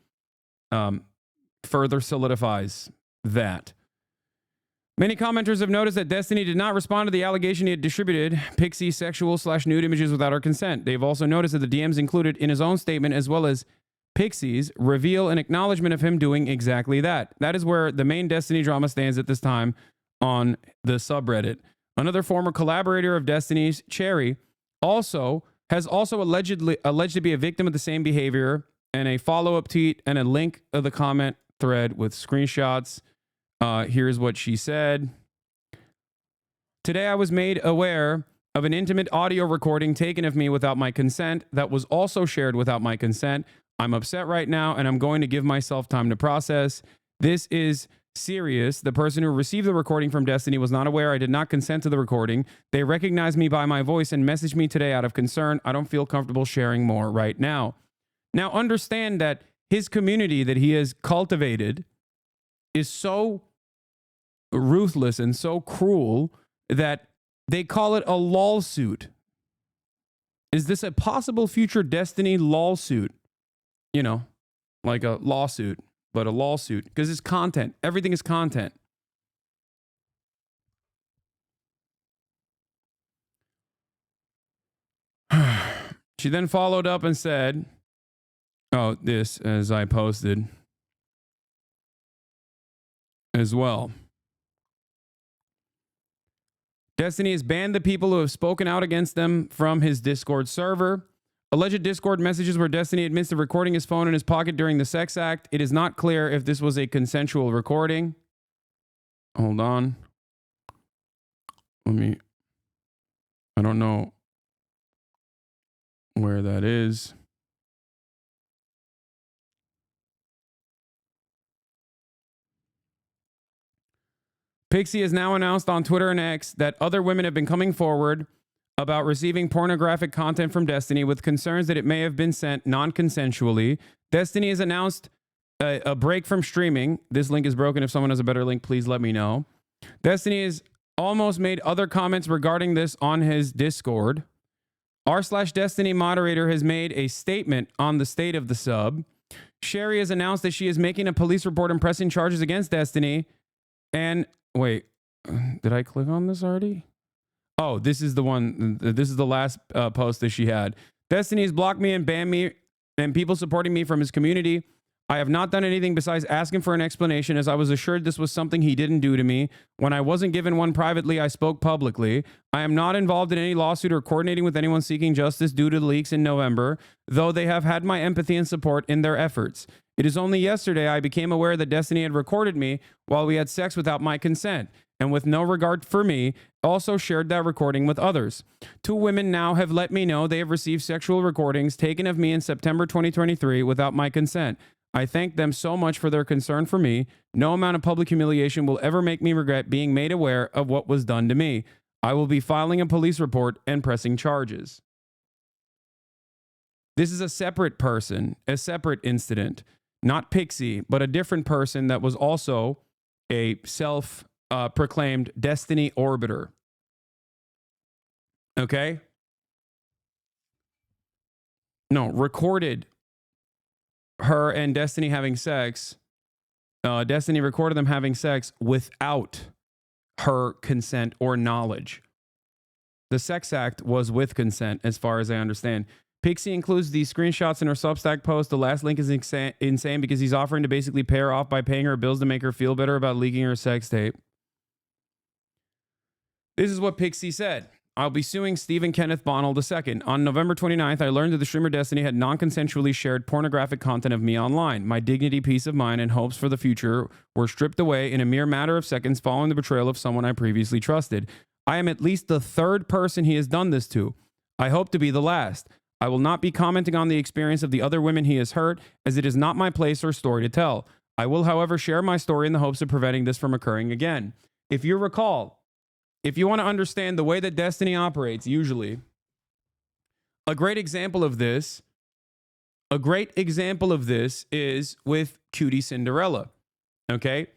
further solidifies that. Many commenters have noticed that Destiny did not respond to the allegation he had distributed Pixie sexual/nude images without her consent. They've also noticed that the DMs included in his own statement, as well as Pixie's, reveal an acknowledgement of him doing exactly that. That is where the main Destiny drama stands at this time on the subreddit. Another former collaborator of Destiny's, Cherry, has alleged to be a victim of the same behavior, and a follow-up tweet and a link of the comment thread with screenshots. Here's what she said. Today I was made aware of an intimate audio recording taken of me without my consent that was also shared without my consent. I'm upset right now, and I'm going to give myself time to process. This is serious. The person who received the recording from Destiny was not aware I did not consent to the recording. They recognized me by my voice and messaged me today out of concern. I don't feel comfortable sharing more right now. Now, understand that his community that he has cultivated is so ruthless and so cruel that they call it a lawsuit. Is this a possible future Destiny lawsuit? You know, like a lawsuit, but a lawsuit, because it's content. Everything is content. She then followed up and said, oh, this, as I posted as well. Destiny has banned the people who have spoken out against them from his Discord server. Alleged Discord messages where Destiny admits to recording his phone in his pocket during the sex act. It is not clear if this was a consensual recording. Hold on. I don't know where that is. Pixie has now announced on Twitter and X that other women have been coming forward about receiving pornographic content from Destiny with concerns that it may have been sent non-consensually. Destiny has announced a break from streaming. This link is broken. If someone has a better link, please let me know. Destiny has almost made other comments regarding this on his Discord. r/Destiny moderator has made a statement on the state of the sub. Sherry has announced that she is making a police report and pressing charges against Destiny. And wait, did I click on this already? Oh, this is the one. This is the last post that she had. Destiny has blocked me and banned me and people supporting me from his community. I have not done anything besides asking for an explanation, as I was assured this was something he didn't do to me. When I wasn't given one privately, I spoke publicly. I am not involved in any lawsuit or coordinating with anyone seeking justice due to the leaks in November, though they have had my empathy and support in their efforts. It is only yesterday I became aware that Destiny had recorded me while we had sex without my consent, and with no regard for me, also shared that recording with others. 2 women now have let me know they have received sexual recordings taken of me in September 2023 without my consent. I thank them so much for their concern for me. No amount of public humiliation will ever make me regret being made aware of what was done to me. I will be filing a police report and pressing charges. This is a separate person, a separate incident. Not Pixie, but a different person that was also a self-proclaimed Destiny orbiter. Okay? No, recorded her and Destiny having sex. Destiny recorded them having sex without her consent or knowledge. The sex act was with consent, as far as I understand. Pixie includes these screenshots in her Substack post. The last link is insane because he's offering to basically pay her off by paying her bills to make her feel better about leaking her sex tape. This is what Pixie said. I'll be suing Stephen Kenneth Bonnell II. On November 29th, I learned that the streamer Destiny had non-consensually shared pornographic content of me online. My dignity, peace of mind, and hopes for the future were stripped away in a mere matter of seconds following the betrayal of someone I previously trusted. I am at least the 3rd person he has done this to. I hope to be the last. I will not be commenting on the experience of the other women he has hurt, as it is not my place or story to tell. I will, however, share my story in the hopes of preventing this from occurring again. If you recall, if you want to understand the way that Destiny operates, usually, a great example of this is with Cutie Cinderella. Okay?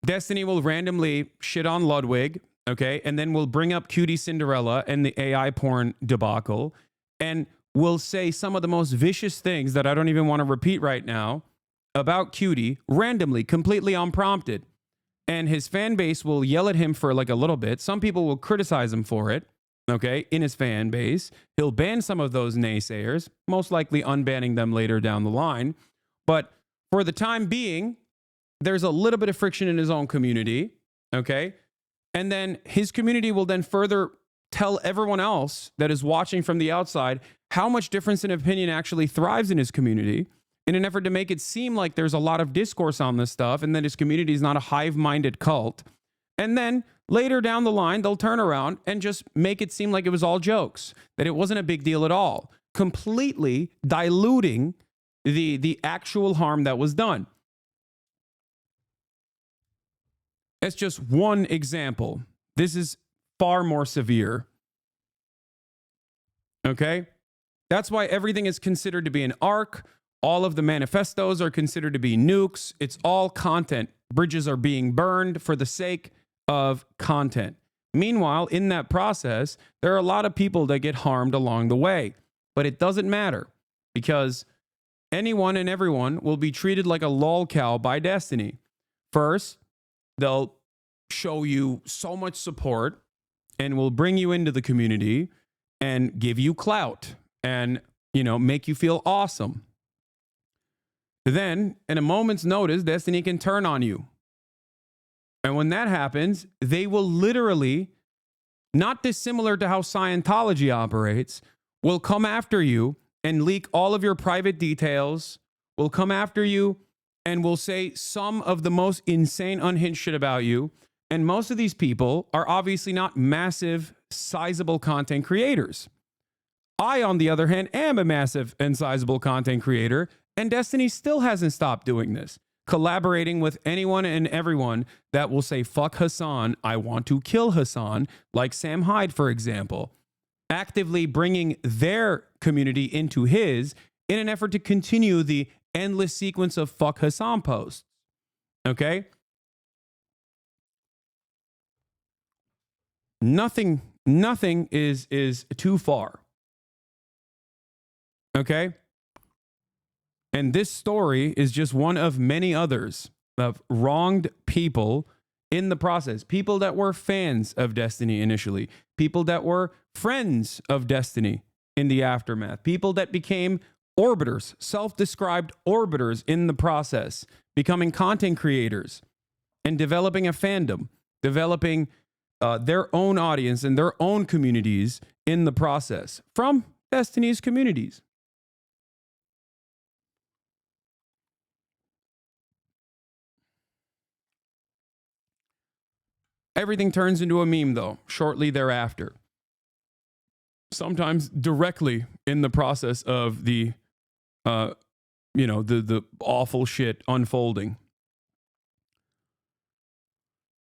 Destiny will randomly shit on Ludwig, okay, and then we'll bring up Cutie Cinderella and the AI porn debacle, and we'll say some of the most vicious things that I don't even want to repeat right now about Cutie, randomly, completely unprompted. and his fan base will yell at him for like a little bit. Some people will criticize him for it, okay, in his fan base. He'll ban some of those naysayers, most likely unbanning them later down the line. But for the time being, there's a little bit of friction in his own community, okay? And then his community will then further tell everyone else that is watching from the outside how much difference in opinion actually thrives in his community, in an effort to make it seem like there's a lot of discourse on this stuff and that his community is not a hive-minded cult. And then later down the line, they'll turn around and just make it seem like it was all jokes, that it wasn't a big deal at all, completely diluting the actual harm that was done. That's just one example. This is far more severe. Okay? That's why everything is considered to be an arc. All of the manifestos are considered to be nukes. It's all content. Bridges are being burned for the sake of content. Meanwhile, in that process, there are a lot of people that get harmed along the way. But it doesn't matter, because anyone and everyone will be treated like a lolcow by destiny. First, they'll show you so much support and will bring you into the community and give you clout and, make you feel awesome. Then, in a moment's notice, destiny can turn on you. And when that happens, they will literally, not dissimilar to how Scientology operates, will come after you and leak all of your private details, will come after you and will say some of the most insane, unhinged shit about you. And most of these people are obviously not massive, sizable content creators. I, on the other hand, am a massive and sizable content creator, and Destiny still hasn't stopped doing this, collaborating with anyone and everyone that will say, fuck Hasan, I want to kill Hasan, like Sam Hyde, for example, actively bringing their community into his in an effort to continue the endless sequence of fuck Hasan posts. Okay? Nothing is too far. Okay? And this story is just one of many others of wronged people in the process. People that were fans of Destiny initially. People that were friends of Destiny in the aftermath. People that became orbiters, self-described orbiters in the process, becoming content creators and developing a fandom, developing their own audience and their own communities in the process from Destiny's communities. Everything turns into a meme, though, shortly thereafter. Sometimes directly in the process of the awful shit unfolding.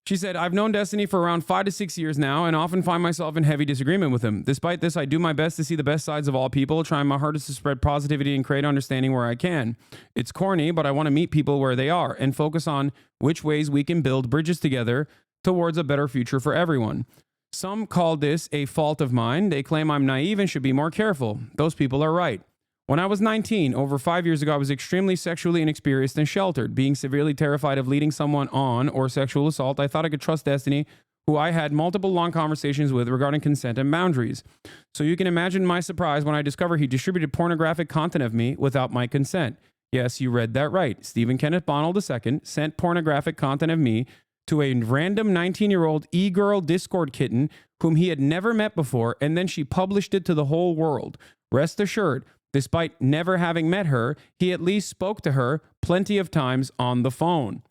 She said, I've known Destiny for around 5 to 6 years now and often find myself in heavy disagreement with him. Despite this, I do my best to see the best sides of all people, trying my hardest to spread positivity and create understanding where I can. It's corny, but I want to meet people where they are and focus on which ways we can build bridges together towards a better future for everyone. Some call this a fault of mine. They claim I'm naive and should be more careful. Those people are right. When I was 19, over 5 years ago, I was extremely sexually inexperienced and sheltered. Being severely terrified of leading someone on or sexual assault, I thought I could trust Destiny, who I had multiple long conversations with regarding consent and boundaries. So you can imagine my surprise when I discovered he distributed pornographic content of me without my consent. Yes, you read that right. Stephen Kenneth Bonald II sent pornographic content of me to a random 19-year-old e-girl Discord kitten whom he had never met before, and then she published it to the whole world. Rest assured, despite never having met her, he at least spoke to her plenty of times on the phone.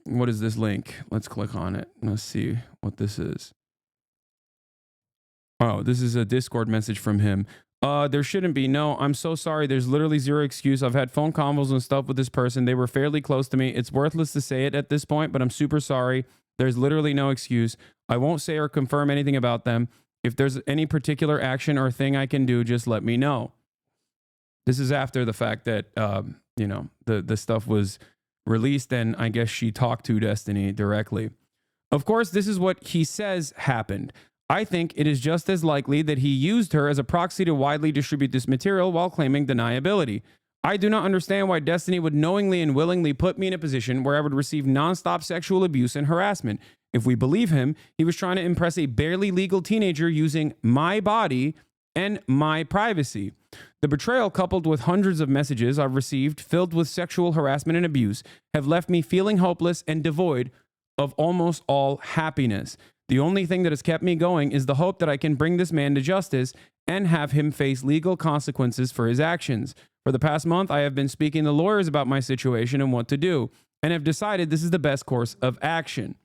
What is this link? Let's click on it. Let's see what this is. Oh, this is a Discord message from him. There shouldn't be. No, I'm so sorry. There's literally zero excuse. I've had phone convos and stuff with this person. They were fairly close to me. It's worthless to say it at this point, but I'm super sorry. There's literally no excuse. I won't say or confirm anything about them. If there's any particular action or thing I can do, just let me know. This is after the fact that, the stuff was released and I guess she talked to Destiny directly. Of course, this is what he says happened. I think it is just as likely that he used her as a proxy to widely distribute this material while claiming deniability. I do not understand why Destiny would knowingly and willingly put me in a position where I would receive nonstop sexual abuse and harassment. If we believe him, he was trying to impress a barely legal teenager using my body and my privacy. The betrayal, coupled with hundreds of messages I've received filled with sexual harassment and abuse, have left me feeling hopeless and devoid of almost all happiness. The only thing that has kept me going is the hope that I can bring this man to justice and have him face legal consequences for his actions. For the past month, I have been speaking to lawyers about my situation and what to do, and have decided this is the best course of action.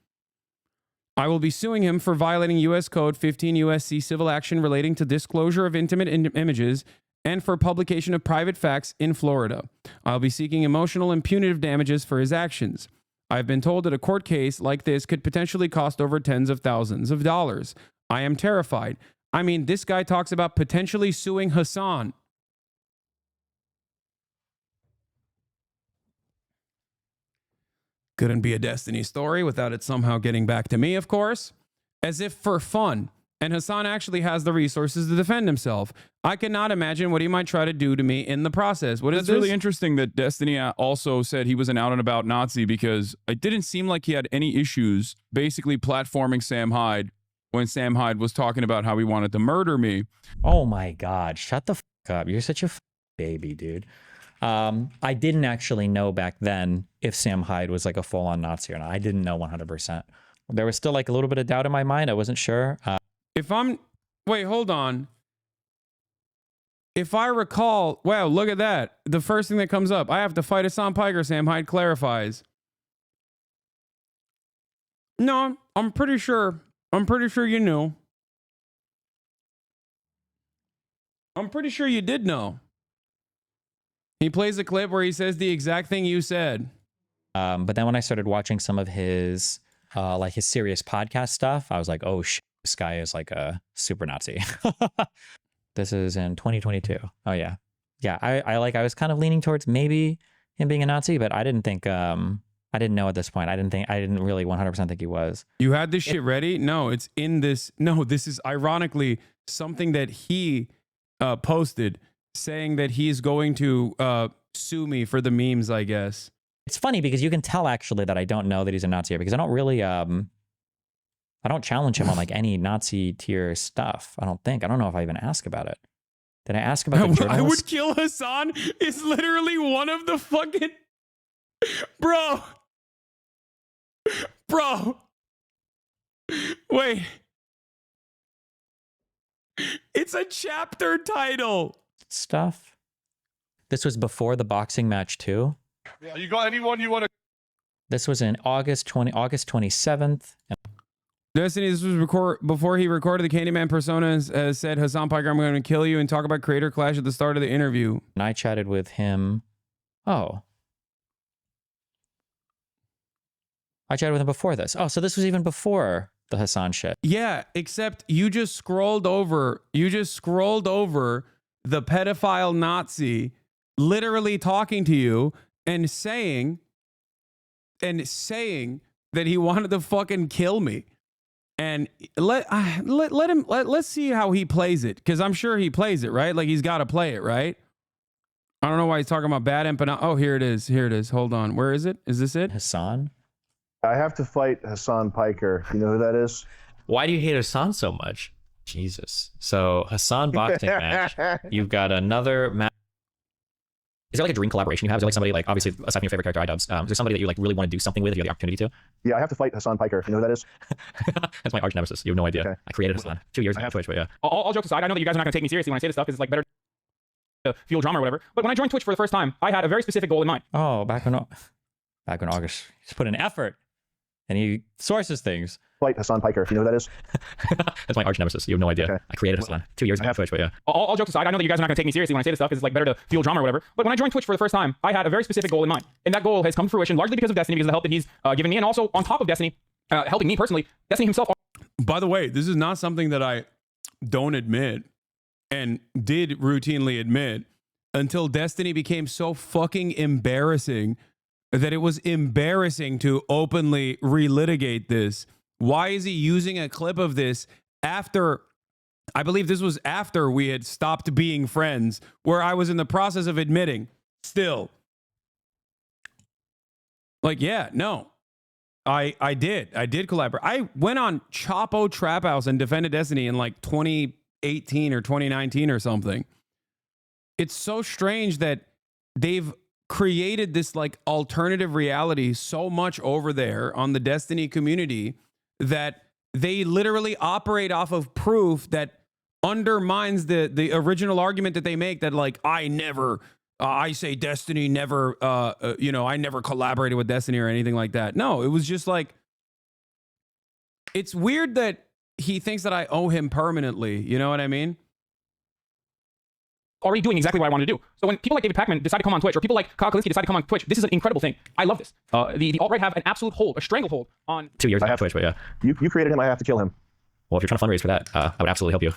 I will be suing him for violating U.S. Code 15 U.S.C. civil action relating to disclosure of intimate images and for publication of private facts in Florida. I'll be seeking emotional and punitive damages for his actions. I've been told that a court case like this could potentially cost over tens of thousands of dollars. I am terrified. I mean, this guy talks about potentially suing Hasan. Couldn't be a Destiny story without it somehow getting back to me, of course. As if for fun. And Hasan actually has the resources to defend himself. I cannot imagine what he might try to do to me in the process. What is It's this? really interesting that Destiny also said he was an out and about Nazi, because it didn't seem like he had any issues basically platforming Sam Hyde when Sam Hyde was talking about how he wanted to murder me. Oh my God, shut the fuck up. You're such a baby, dude. I didn't actually know back then if Sam Hyde was like a full-on Nazi or not. I didn't know 100%. There was still like a little bit of doubt in my mind. I wasn't sure. Wait, hold on. If I recall, wow, look at that. The first thing that comes up, I have to fight Hasan Piker, Sam Hyde clarifies. No, I'm pretty sure you knew. I'm pretty sure you did know. He plays a clip where he says the exact thing you said. But then when I started watching some of his like his serious podcast stuff, I was like, oh shit, this guy is like a super Nazi. This is in 2022. Oh yeah. Yeah, I was kind of leaning towards maybe him being a Nazi, but I didn't think I didn't know at this point. I didn't really 100% think he was. You had this shit ready? No, it's in this. No, this is ironically something that he posted saying that he's going to sue me for the memes, I guess. It's funny because you can tell actually that I don't know that he's a Nazi because I don't really I don't challenge him on like any Nazi tier stuff. I don't think. I don't know if I even asked about it. Did I ask about the journalist? I would kill Hasan is literally one of the fucking bro. Wait. It's a chapter title. Stuff. This was before the boxing match too. Yeah, you got anyone you want to? This was in August 27th. Destiny, this was before he recorded the Candyman persona, said, Hasan Piker, I'm going to kill you, and talk about Creator Clash at the start of the interview. And I chatted with him. Oh. I chatted with him before this. Oh, so this was even before the Hasan shit. Yeah, except you just scrolled over the pedophile Nazi literally talking to you and saying that he wanted to fucking kill me. And let's see how he plays it, because I'm sure he plays it, right? Like he's got to play it, right? I don't know why he's talking about bad empanada. Oh, here it is. Hold on. Where is it? Is this it? Hasan? I have to fight Hasan Piker. You know who that is? Why do you hate Hasan so much? Jesus. So Hasan boxing match. You've got another match. Is there like a dream collaboration you have? Is there like somebody, like, obviously aside from your favorite character, iDubbbz, is there somebody that you like really want to do something with if you have the opportunity to? Yeah, I have to fight Hasan Piker. You know who that is? That's my arch nemesis. You have no idea. Okay. I created Hasan 2 years ago on Twitch, but yeah. All jokes aside, I know that you guys are not going to take me seriously when I say this stuff because it's like better to fuel drama or whatever. But when I joined Twitch for the first time, I had a very specific goal in mind. Oh, back in August, he's put in effort and he sources things. Fight Hasan Piker. You know who that is? That's my arch nemesis. You have no idea. Okay. I created Hasan 2 years ago on Twitch, but yeah. All jokes aside, I know that you guys are not going to take me seriously when I say this stuff because it's like better to fuel drama or whatever. But when I joined Twitch for the first time, I had a very specific goal in mind. And that goal has come to fruition largely because of Destiny, because of the help that he's given me. And also on top of Destiny, helping me personally, Destiny himself. By the way, this is not something that I don't admit and did routinely admit until Destiny became so fucking embarrassing that it was embarrassing to openly relitigate this. Why is he using a clip of this after, I believe this was after we had stopped being friends, where I was in the process of admitting still. Like, yeah, no. I did collaborate. I went on Chapo Trap House and defended Destiny in like 2018 or 2019 or something. It's so strange that they've created this like alternative reality so much over there on the Destiny community that they literally operate off of proof that undermines the original argument that they make, that like I say Destiny never, I never collaborated with Destiny or anything like that. No, it was just like, it's weird that he thinks that I owe him permanently. You know what I mean? Already doing exactly what I wanted to do. So when people like David Pakman decide to come on Twitch, or people like Kyle Kalinske decide to come on Twitch, this is an incredible thing. I love this. The alt-right have an absolute hold, a stranglehold on 2 years on Twitch, but yeah. You created him, I have to kill him. Well, if you're trying to fundraise for that, I would absolutely help you.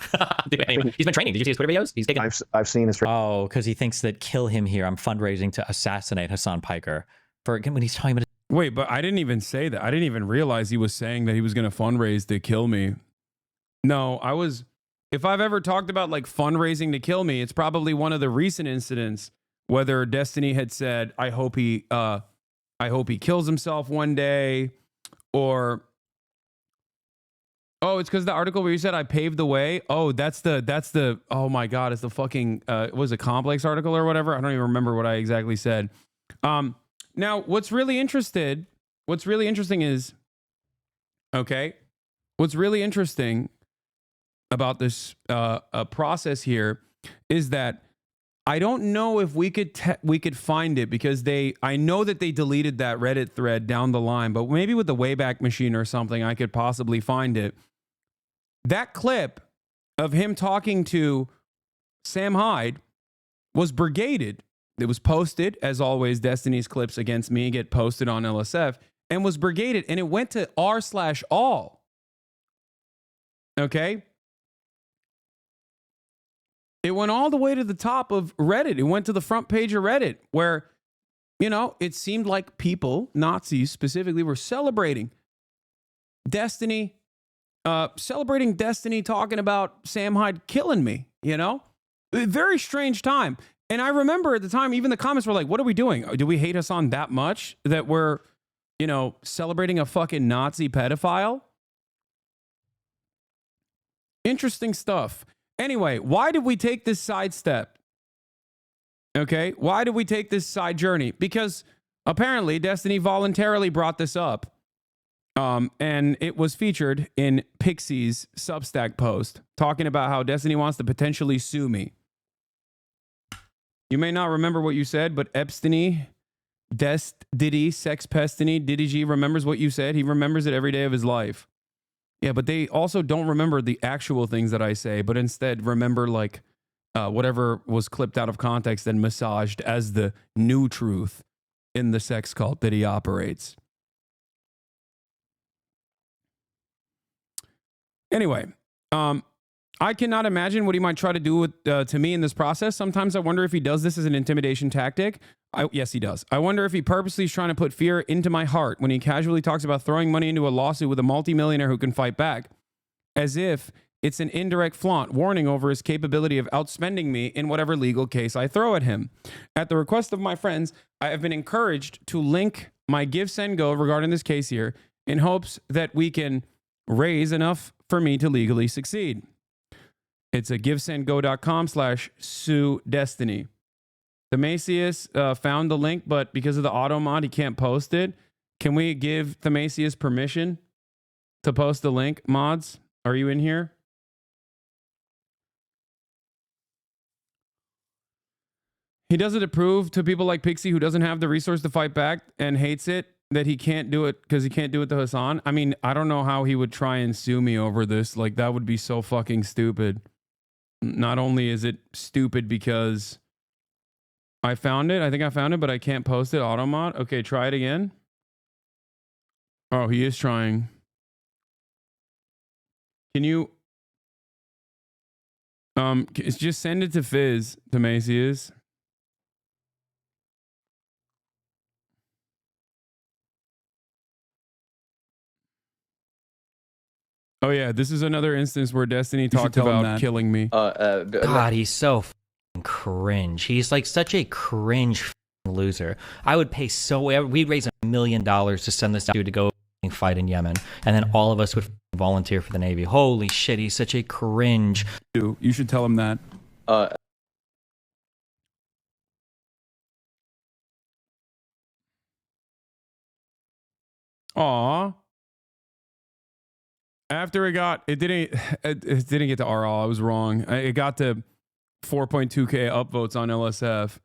Anyway, he's been training. Did you see his Twitter videos? He's taking. I've seen his. Oh, because he thinks that kill him here. I'm fundraising to assassinate Hasan Piker. For when he's talking about. Wait, but I didn't even say that. I didn't even realize he was saying that he was going to fundraise to kill me. No, I was. If I've ever talked about like fundraising to kill me, it's probably one of the recent incidents. Whether Destiny had said, "I hope he kills himself one day," or. Oh, it's because the article where you said I paved the way. Oh, that's the, oh my God, it's the fucking, was a complex article or whatever. I don't even remember what I exactly said. Now what's really interesting is, okay, what's really interesting about this process here is that I don't know if we could find it, because I know that they deleted that Reddit thread down the line, but maybe with the Wayback Machine or something, I could possibly find it. That clip of him talking to Sam Hyde was brigaded. It was posted, as always, Destiny's clips against me get posted on LSF, and was brigaded, and it went to r/all. Okay? It went all the way to the top of Reddit. It went to the front page of Reddit, where, it seemed like people, Nazis specifically, were celebrating Destiny, talking about Sam Hyde killing me, A very strange time. And I remember at the time, even the comments were like, what are we doing? Do we hate Hasan that much that we're, celebrating a fucking Nazi pedophile? Interesting stuff. Anyway, why did we take this sidestep? Okay, why did we take this side journey? Because apparently Destiny voluntarily brought this up. And it was featured in Pixie's Substack post, talking about how Destiny wants to potentially sue me. You may not remember what you said, but Epstiny, Diddy, Sex Pestiny, Diddy G remembers what you said. He remembers it every day of his life. Yeah, but they also don't remember the actual things that I say, but instead remember like whatever was clipped out of context and massaged as the new truth in the sex cult that he operates. Anyway, I cannot imagine what he might try to do with to me in this process. Sometimes I wonder if he does this as an intimidation tactic. Yes, he does. I wonder if he purposely is trying to put fear into my heart when he casually talks about throwing money into a lawsuit with a multimillionaire who can fight back, as if it's an indirect flaunt, warning over his capability of outspending me in whatever legal case I throw at him. At the request of my friends, I have been encouraged to link my Give, Send, Go regarding this case here in hopes that we can raise enough for me to legally succeed. It's a givesendgo.com/sue Destiny. Themasius found the link, but because of the auto mod, he can't post it. Can we give Themasius permission to post the link? Mods, are you in here? He doesn't approve to people like Pixie, who doesn't have the resource to fight back and hates it, that he can't do it because he can't do it to Hasan. I mean, I don't know how he would try and sue me over this. Like, that would be so fucking stupid. Not only is it stupid because I found it, but I can't post it. Automod. Okay, try it again. Oh, he is trying. Can you just send it to Fizz, to Macy's? Oh yeah, this is another instance where Destiny talked about killing me. God, he's so cringe. He's like such a cringe loser. I would pay we'd raise $1 million to send this dude to go fight in Yemen, and then all of us would volunteer for the Navy. Holy shit, he's such a cringe. You should tell him that. Aw. After it didn't get to RL. I was wrong. It got to 4.2K upvotes on LSF.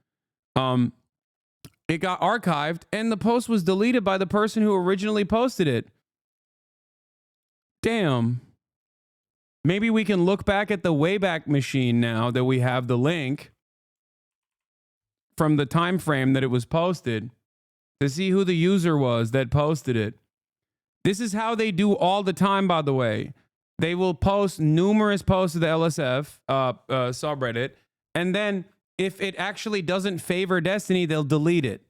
It got archived and the post was deleted by the person who originally posted it. Damn. Maybe we can look back at the Wayback Machine now that we have the link from the time frame that it was posted to see who the user was that posted it. This is how they do all the time, by the way. They will post numerous posts of the LSF subreddit, and then if it actually doesn't favor Destiny, they'll delete it.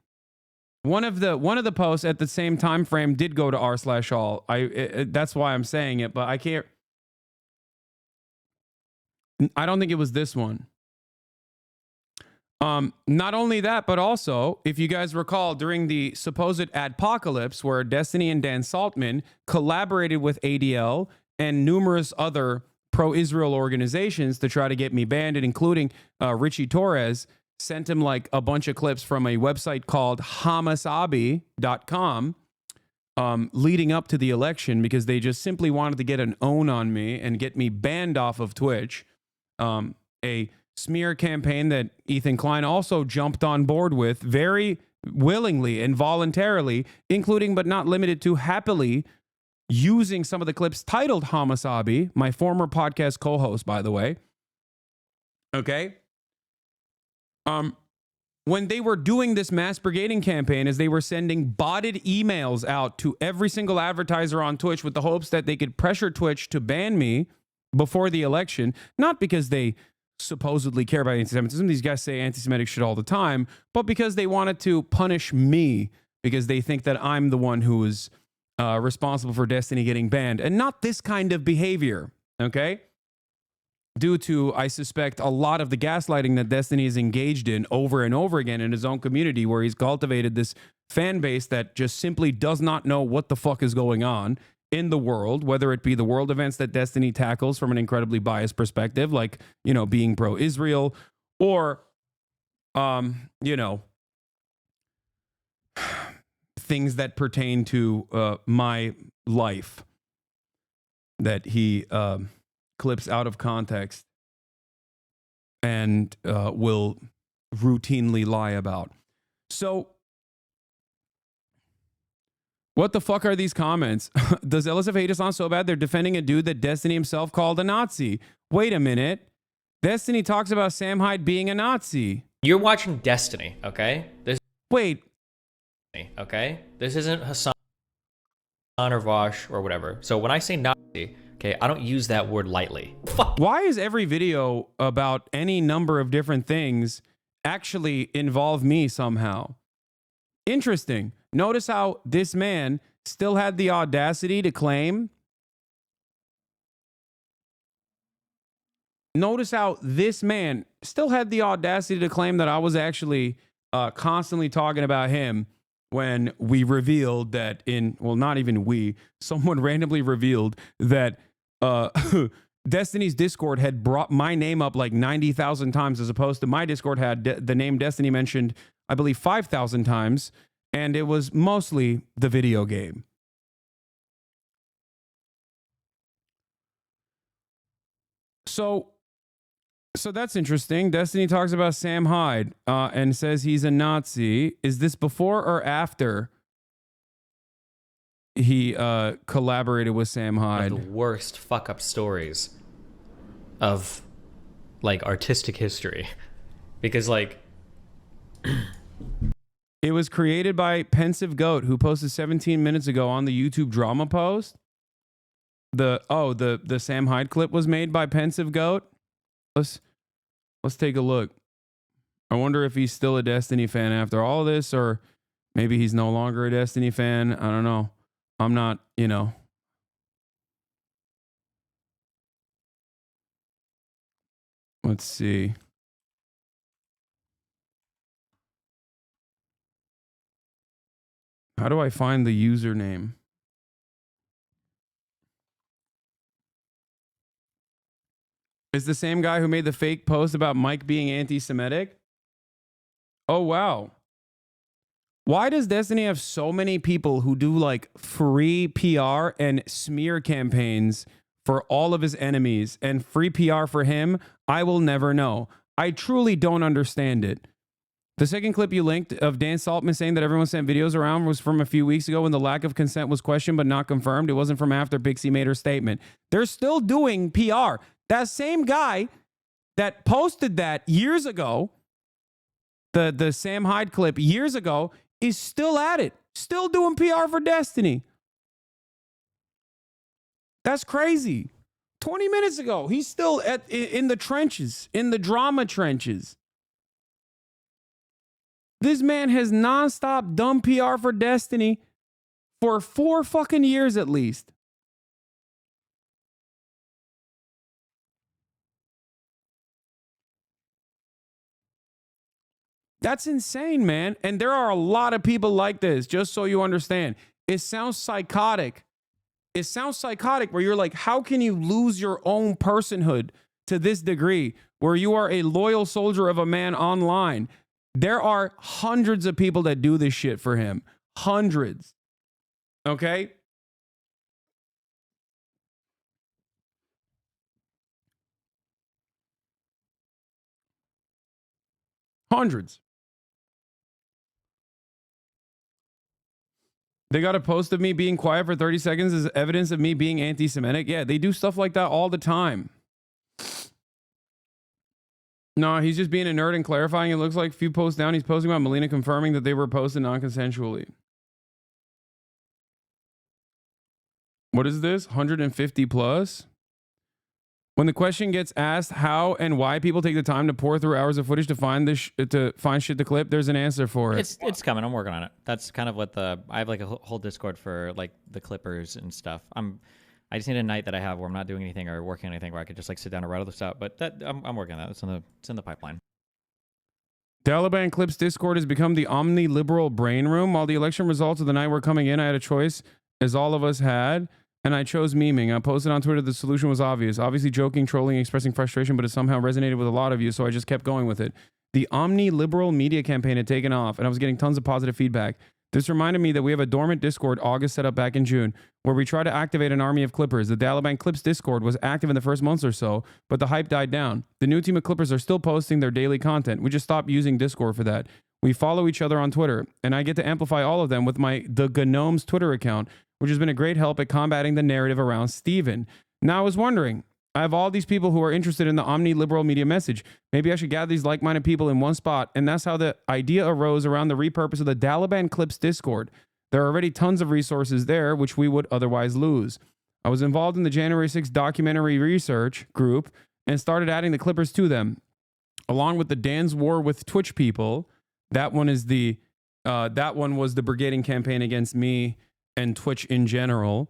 One of the posts at the same time frame did go to r/all. That's why I'm saying it, but I can't. I don't think it was this one. Not only that, but also, if you guys recall, during the supposed adpocalypse, where Destiny and Dan Saltman collaborated with ADL and numerous other pro-Israel organizations to try to get me banned, and including Richie Torres, sent him like a bunch of clips from a website called HasanAbi.com leading up to the election, because they just simply wanted to get an own on me and get me banned off of Twitch. A smear campaign that Ethan Klein also jumped on board with very willingly and voluntarily, including but not limited to happily using some of the clips titled HasanAbi, my former podcast co-host, by the way. Okay. When they were doing this mass brigading campaign, as they were sending botted emails out to every single advertiser on Twitch with the hopes that they could pressure Twitch to ban me before the election, not because they supposedly care about anti-Semitism. These guys say anti-Semitic shit all the time, but because they wanted to punish me because they think that I'm the one who is responsible for Destiny getting banned, and not this kind of behavior, okay? Due to, I suspect, a lot of the gaslighting that Destiny is engaged in over and over again in his own community, where he's cultivated this fan base that just simply does not know what the fuck is going on in the world, whether it be the world events that Destiny tackles from an incredibly biased perspective, like, you know, being pro-Israel, or, you know, things that pertain to my life that he clips out of context and will routinely lie about. So, what the fuck are these comments? Does LSF hate Hasan so bad they're defending a dude that Destiny himself called a Nazi? Wait a minute. Destiny talks about Sam Hyde being a Nazi. You're watching Destiny, okay? Wait. Okay? This isn't Hasan or Vosh or whatever. So when I say Nazi, okay, I don't use that word lightly. Fuck. Why is every video about any number of different things actually involve me somehow? Interesting. Notice how this man still had the audacity to claim. Notice how this man still had the audacity to claim that I was actually constantly talking about him when we revealed that not even we, someone randomly revealed that Destiny's Discord had brought my name up like 90,000 times, as opposed to my Discord had the name Destiny mentioned, I believe, 5,000 times. And it was mostly the video game. So that's interesting. Destiny talks about Sam Hyde and says he's a Nazi. Is this before or after he collaborated with Sam Hyde? One of the worst fuck up stories of like artistic history, because like it was created by Pensive Goat, who posted 17 minutes ago on the YouTube drama post. The Sam Hyde clip was made by Pensive Goat. Let's take a look. I wonder if he's still a Destiny fan after all this, or maybe he's no longer a Destiny fan. I don't know. I'm not, you know. Let's see. How do I find the username? It's the same guy who made the fake post about Mike being anti-Semitic? Oh, wow. Why does Destiny have so many people who do like free PR and smear campaigns for all of his enemies and free PR for him? I will never know. I truly don't understand it. The second clip you linked of Dan Saltman saying that everyone sent videos around was from a few weeks ago when the lack of consent was questioned but not confirmed. It wasn't from after Pixie made her statement. They're still doing PR. That same guy that posted that years ago, the Sam Hyde clip years ago, is still at it, still doing PR for Destiny. That's crazy. 20 minutes ago, he's still in the trenches, in the drama trenches. This man has nonstop done PR for Destiny for 4 fucking years at least. That's insane, man. And there are a lot of people like this, just so you understand. It sounds psychotic. It sounds psychotic where you're like, how can you lose your own personhood to this degree where you are a loyal soldier of a man online? There are hundreds of people that do this shit for him. Hundreds. Okay? Hundreds. They got a post of me being quiet for 30 seconds as evidence of me being anti-Semitic. Yeah, they do stuff like that all the time. No, he's just being a nerd and clarifying. It looks like a few posts down, he's posting about Melina confirming that they were posted non-consensually. What is this? 150 plus? When the question gets asked how and why people take the time to pour through hours of footage to find this to find shit to clip, there's an answer for it. It's coming. I'm working on it. That's kind of what I have like a whole Discord for like the clippers and stuff. I just need a night that I have where I'm not doing anything or working on anything where I could just like sit down and write all this out. But I'm working on that. It's in the pipeline. Taliban Clips Discord has become the omni-liberal brain room. While the election results of the night were coming in, I had a choice, as all of us had, and I chose memeing. I posted on Twitter the solution was obvious. Obviously joking, trolling, expressing frustration, but it somehow resonated with a lot of you, so I just kept going with it. The omni-liberal media campaign had taken off, and I was getting tons of positive feedback. This reminded me that we have a dormant Discord August set up back in June, where we try to activate an army of Clippers. The Taliban Clips Discord was active in the first months or so, but the hype died down. The new team of Clippers are still posting their daily content. We just stopped using Discord for that. We follow each other on Twitter, and I get to amplify all of them with the Gnomes Twitter account, which has been a great help at combating the narrative around Steven. Now I was wondering, I have all these people who are interested in the omni-liberal media message. Maybe I should gather these like-minded people in one spot, and that's how the idea arose around the repurpose of the Taliban Clips Discord. There are already tons of resources there, which we would otherwise lose. I was involved in the January 6th documentary research group and started adding the Clippers to them, along with the Dan's War with Twitch people. That one was the brigading campaign against me and Twitch in general,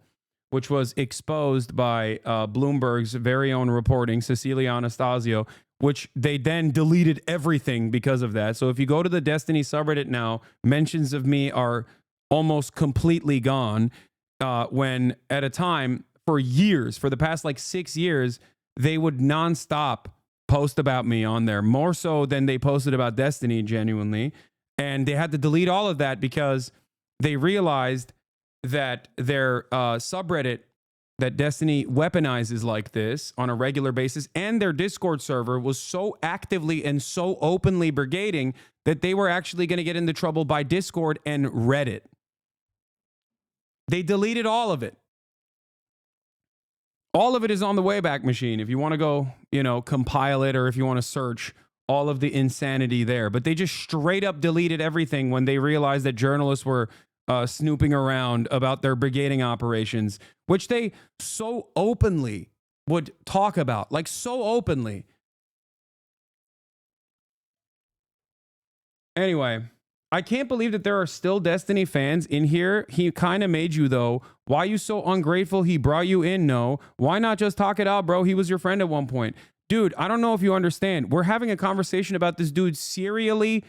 which was exposed by Bloomberg's very own reporting, Cecilia Anastasio, which they then deleted everything because of that. So if you go to the Destiny subreddit now, mentions of me are almost completely gone. When at a time for years, for the past like 6 years, they would nonstop post about me on there, more so than they posted about Destiny genuinely. And they had to delete all of that because they realized that their subreddit that Destiny weaponizes like this on a regular basis and their Discord server was so actively and so openly brigading that they were actually going to get into trouble by Discord and Reddit. They deleted all of it. All of it is on the Wayback Machine if you want to go, compile it, or if you want to search all of the insanity there. But they just straight up deleted everything when they realized that journalists were snooping around about their brigading operations, which they so openly would talk about, like so openly. Anyway, I can't believe that there are still Destiny fans in here. He kind of made you, though. Why you so ungrateful he brought you in? No. Why not just talk it out, bro? He was your friend at one point. Dude, I don't know if you understand. We're having a conversation about this dude serially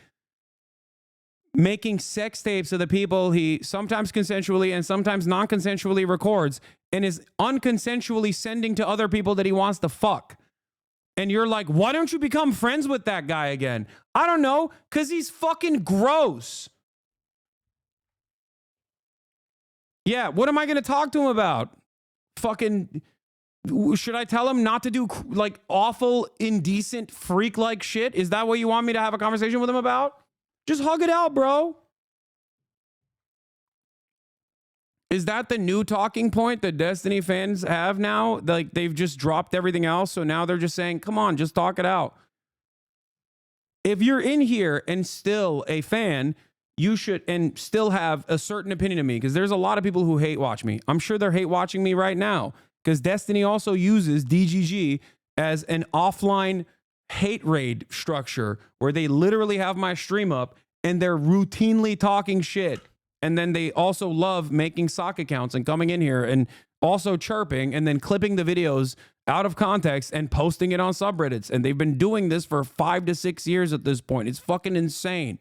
making sex tapes of the people he sometimes consensually and sometimes non-consensually records and is unconsensually sending to other people that he wants to fuck. And you're like, why don't you become friends with that guy again? I don't know, because he's fucking gross. Yeah, what am I going to talk to him about? Fucking, should I tell him not to do like awful, indecent, freak-like shit? Is that what you want me to have a conversation with him about? Just hug it out, bro. Is that the new talking point that Destiny fans have now? Like, they've just dropped everything else, so now they're just saying, come on, just talk it out. If you're in here and still a fan, you should, and still have a certain opinion of me, because there's a lot of people who hate watch me. I'm sure they're hate watching me right now, because Destiny also uses DGG as an offline hate raid structure where they literally have my stream up and they're routinely talking shit. And then they also love making sock accounts and coming in here and also chirping and then clipping the videos out of context and posting it on subreddits. And they've been doing this for 5 to 6 years at this point. It's fucking insane.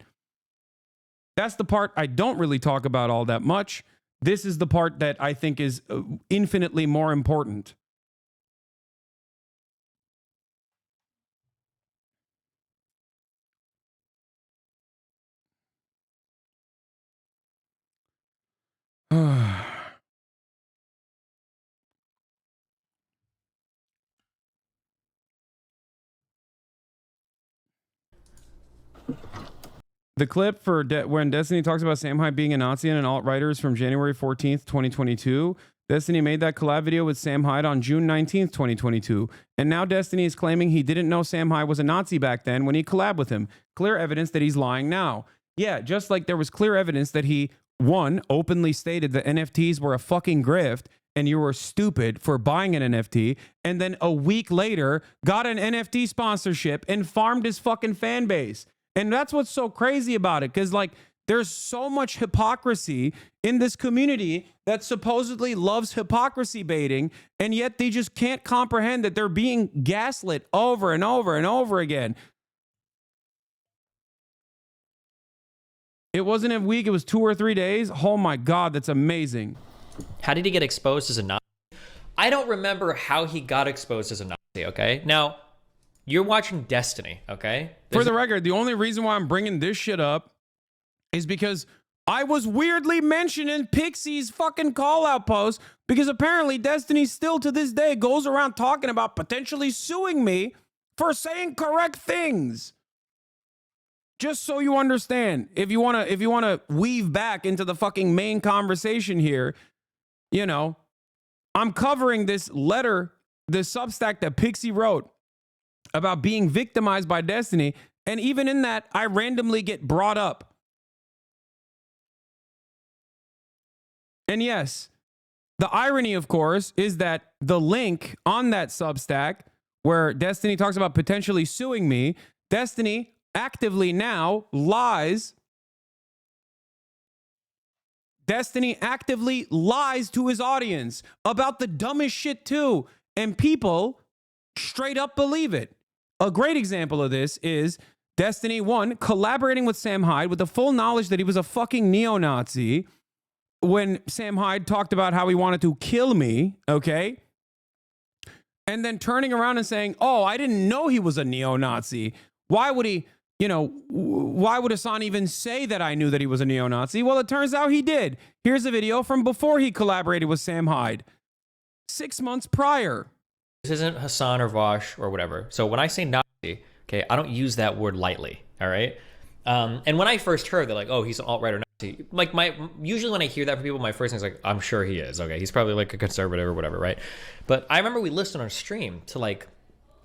That's the part I don't really talk about all that much. This is the part that I think is infinitely more important. The clip for when Destiny talks about Sam Hyde being a Nazi and an alt-writer is from January 14th, 2022. Destiny made that collab video with Sam Hyde on June 19th, 2022. And now Destiny is claiming he didn't know Sam Hyde was a Nazi back then when he collabed with him. Clear evidence that he's lying now. Yeah, just like there was clear evidence that he, one, openly stated that NFTs were a fucking grift and you were stupid for buying an NFT, and then a week later got an NFT sponsorship and farmed his fucking fan base. And that's what's so crazy about it, because like there's so much hypocrisy in this community that supposedly loves hypocrisy baiting, and yet they just can't comprehend that they're being gaslit over and over and over again. It wasn't a week, it was 2 or 3 days. Oh my God, that's amazing. How did he get exposed as a Nazi? I don't remember how he got exposed as a Nazi, okay? Now, you're watching Destiny, okay? For the record, the only reason why I'm bringing this shit up is because I was weirdly mentioned in Pixie's fucking call-out post, because apparently Destiny still to this day goes around talking about potentially suing me for saying correct things. Just so you understand, if you want to weave back into the fucking main conversation here, you know, I'm covering this letter, this Substack that Pixie wrote about being victimized by Destiny, and even in that, I randomly get brought up. And yes, the irony, of course, is that the link on that Substack where Destiny talks about potentially suing me, Destiny actively now lies. Destiny actively lies to his audience about the dumbest shit too, and people straight up believe it. A great example of this is Destiny 1 collaborating with Sam Hyde with the full knowledge that he was a fucking neo-Nazi when Sam Hyde talked about how he wanted to kill me, okay? And then turning around and saying, oh, I didn't know he was a neo-Nazi. Why would he, you know, why would Hasan even say that I knew that he was a neo-Nazi? Well, it turns out he did. Here's a video from before he collaborated with Sam Hyde, 6 months prior. This isn't Hasan or Vosh or whatever. So when I say Nazi, okay, I don't use that word lightly, all right? And when I first heard that, like, oh, he's an alt-right or Nazi, like usually when I hear that from people, my first thing is like, I'm sure he is, okay? He's probably like a conservative or whatever, right? But I remember we listened on stream to like,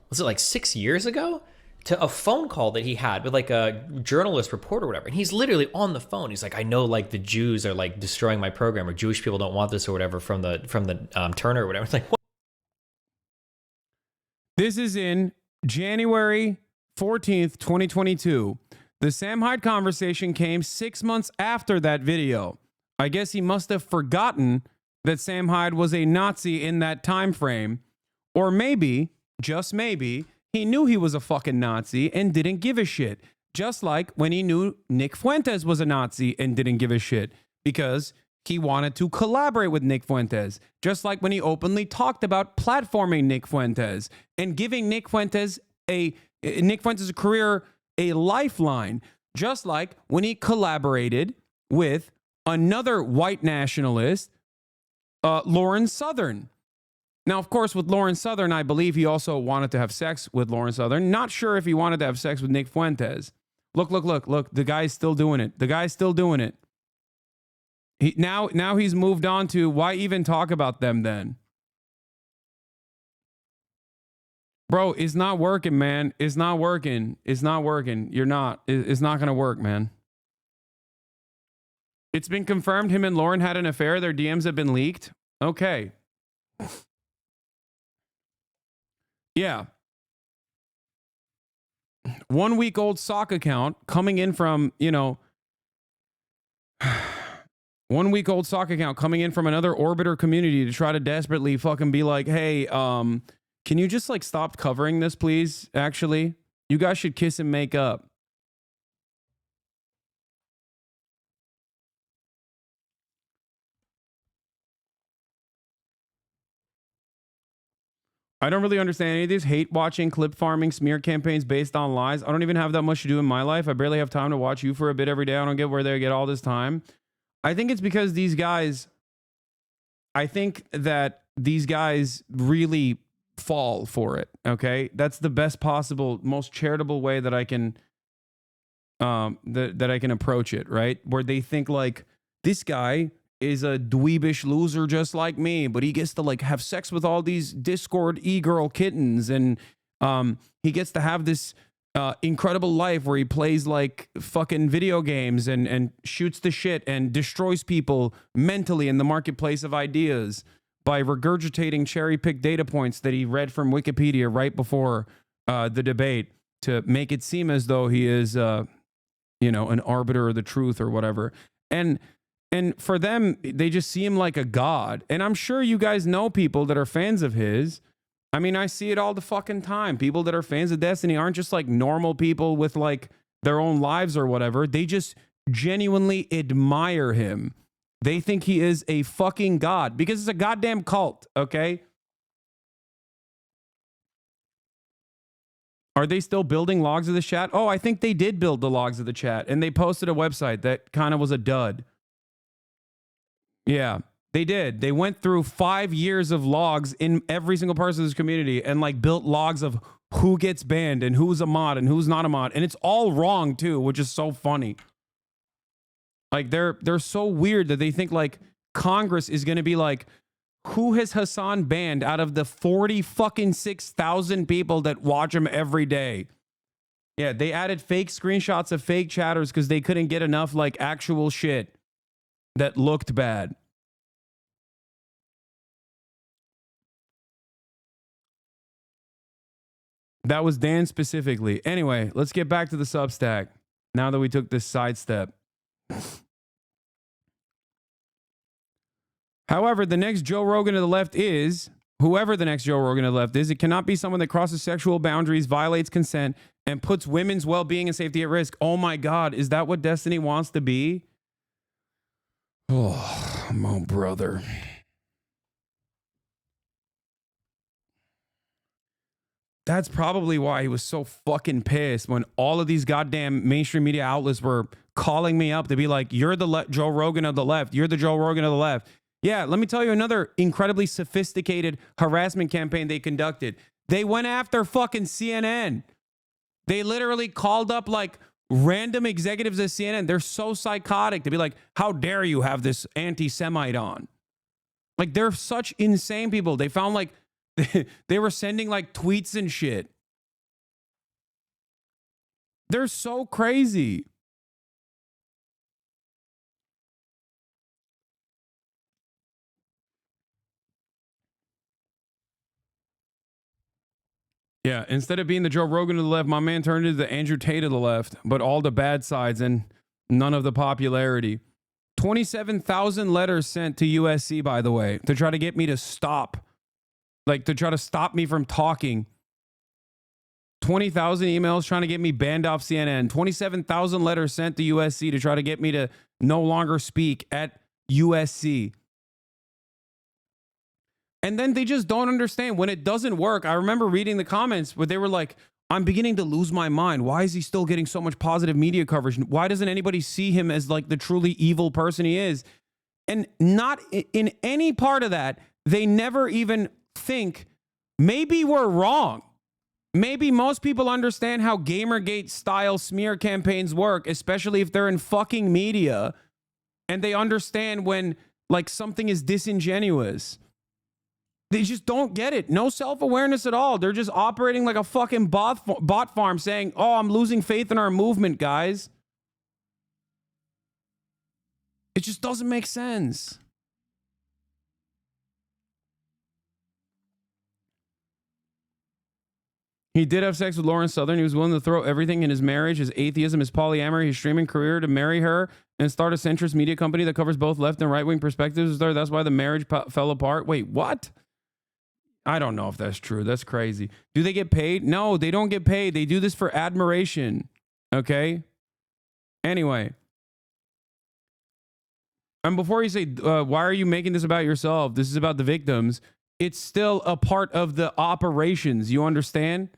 was it like 6 years ago? To a phone call that he had with like a journalist reporter or whatever. And he's literally on the phone. He's like, I know like the Jews are like destroying my program, or Jewish people don't want this or whatever from the Turner or whatever. It's like, what? This is in January 14th, 2022. The Sam Hyde conversation came 6 months after that video. I guess he must have forgotten that Sam Hyde was a Nazi in that time frame. Or maybe, just maybe, he knew he was a fucking Nazi and didn't give a shit. Just like when he knew Nick Fuentes was a Nazi and didn't give a shit because he wanted to collaborate with Nick Fuentes. Just like when he openly talked about platforming Nick Fuentes and giving Nick Fuentes' career a lifeline. Just like when he collaborated with another white nationalist, Lauren Southern. Now, of course, with Lauren Southern, I believe he also wanted to have sex with Lauren Southern. Not sure if he wanted to have sex with Nick Fuentes. Look. The guy's still doing it. The guy's still doing it. Now he's moved on to why even talk about them then? Bro, it's not working, man. It's not working. It's not working. You're not. It's not going to work, man. It's been confirmed him and Lauren had an affair. Their DMs have been leaked. Okay. Yeah. 1 week old sock account coming in from, 1 week old sock account coming in from another orbiter community to try to desperately fucking be like, hey, can you just like stop covering this, please? Actually, you guys should kiss and make up. I don't really understand any of these hate watching, clip farming, smear campaigns based on lies. I don't even have that much to do in my life. I barely have time to watch you for a bit every day. I don't get where they get all this time. I think it's because these guys, I think that these guys really fall for it. Okay. That's the best possible, most charitable way that I can, that I can approach it. Right. Where they think like this guy is a dweebish loser just like me, but he gets to like have sex with all these Discord e-girl kittens, and he gets to have this incredible life where he plays like fucking video games and shoots the shit and destroys people mentally in the marketplace of ideas by regurgitating cherry-picked data points that he read from Wikipedia right before the debate to make it seem as though he is an arbiter of the truth or whatever. And for them, they just see him like a god. And I'm sure you guys know people that are fans of his. I mean, I see it all the fucking time. People that are fans of Destiny aren't just like normal people with like their own lives or whatever. They just genuinely admire him. They think he is a fucking god because it's a goddamn cult, okay? Are they still building logs of the chat? Oh, I think they did build the logs of the chat, and they posted a website that kind of was a dud. Yeah, they did. They went through 5 years of logs in every single person of this community and like built logs of who gets banned and who's a mod and who's not a mod. And it's all wrong too, which is so funny. Like they're so weird that they think like Congress is going to be like, who has Hasan banned out of the 46,000 people that watch him every day? Yeah, they added fake screenshots of fake chatters because they couldn't get enough like actual shit that looked bad. That was Dan specifically. Anyway, let's get back to the Substack now that we took this sidestep. However, the next Joe Rogan to the left is, whoever the next Joe Rogan to the left is, it cannot be someone that crosses sexual boundaries, violates consent, and puts women's well-being and safety at risk. Oh my God, is that what Destiny wants to be? Oh, my brother. That's probably why he was so fucking pissed when all of these goddamn mainstream media outlets were calling me up to be like, you're the Joe Rogan of the left. You're the Joe Rogan of the left. Yeah, let me tell you another incredibly sophisticated harassment campaign they conducted. They went after fucking CNN. They literally called up like random executives at CNN. They're so psychotic to be like, how dare you have this anti-Semite on? Like, they're such insane people. They found like, they were sending like tweets and shit. They're so crazy. Yeah, instead of being the Joe Rogan to the left, my man turned into the Andrew Tate of the left, but all the bad sides and none of the popularity. 27,000 letters sent to USC, by the way, to try to get me to stop. Like, to try to stop me from talking. 20,000 emails trying to get me banned off CNN. 27,000 letters sent to USC to try to get me to no longer speak at USC. And then they just don't understand when it doesn't work. I remember reading the comments where they were like, I'm beginning to lose my mind. Why is he still getting so much positive media coverage? Why doesn't anybody see him as like the truly evil person he is? And not in any part of that, they never even think, maybe we're wrong. Maybe most people understand how Gamergate style smear campaigns work, especially if they're in fucking media, and they understand when like something is disingenuous. They just don't get it. No self-awareness at all. They're just operating like a fucking bot farm saying, oh, I'm losing faith in our movement, guys. It just doesn't make sense. He did have sex with Lauren Southern. He was willing to throw everything in his marriage, his atheism, his polyamory, his streaming career to marry her and start a centrist media company that covers both left and right-wing perspectives. That's why the marriage fell apart. Wait, what? I don't know if that's true. That's crazy. Do they get paid? No, they don't get paid. They do this for admiration. Okay? Anyway. And before you say, why are you making this about yourself? This is about the victims. It's still a part of the operations. You understand?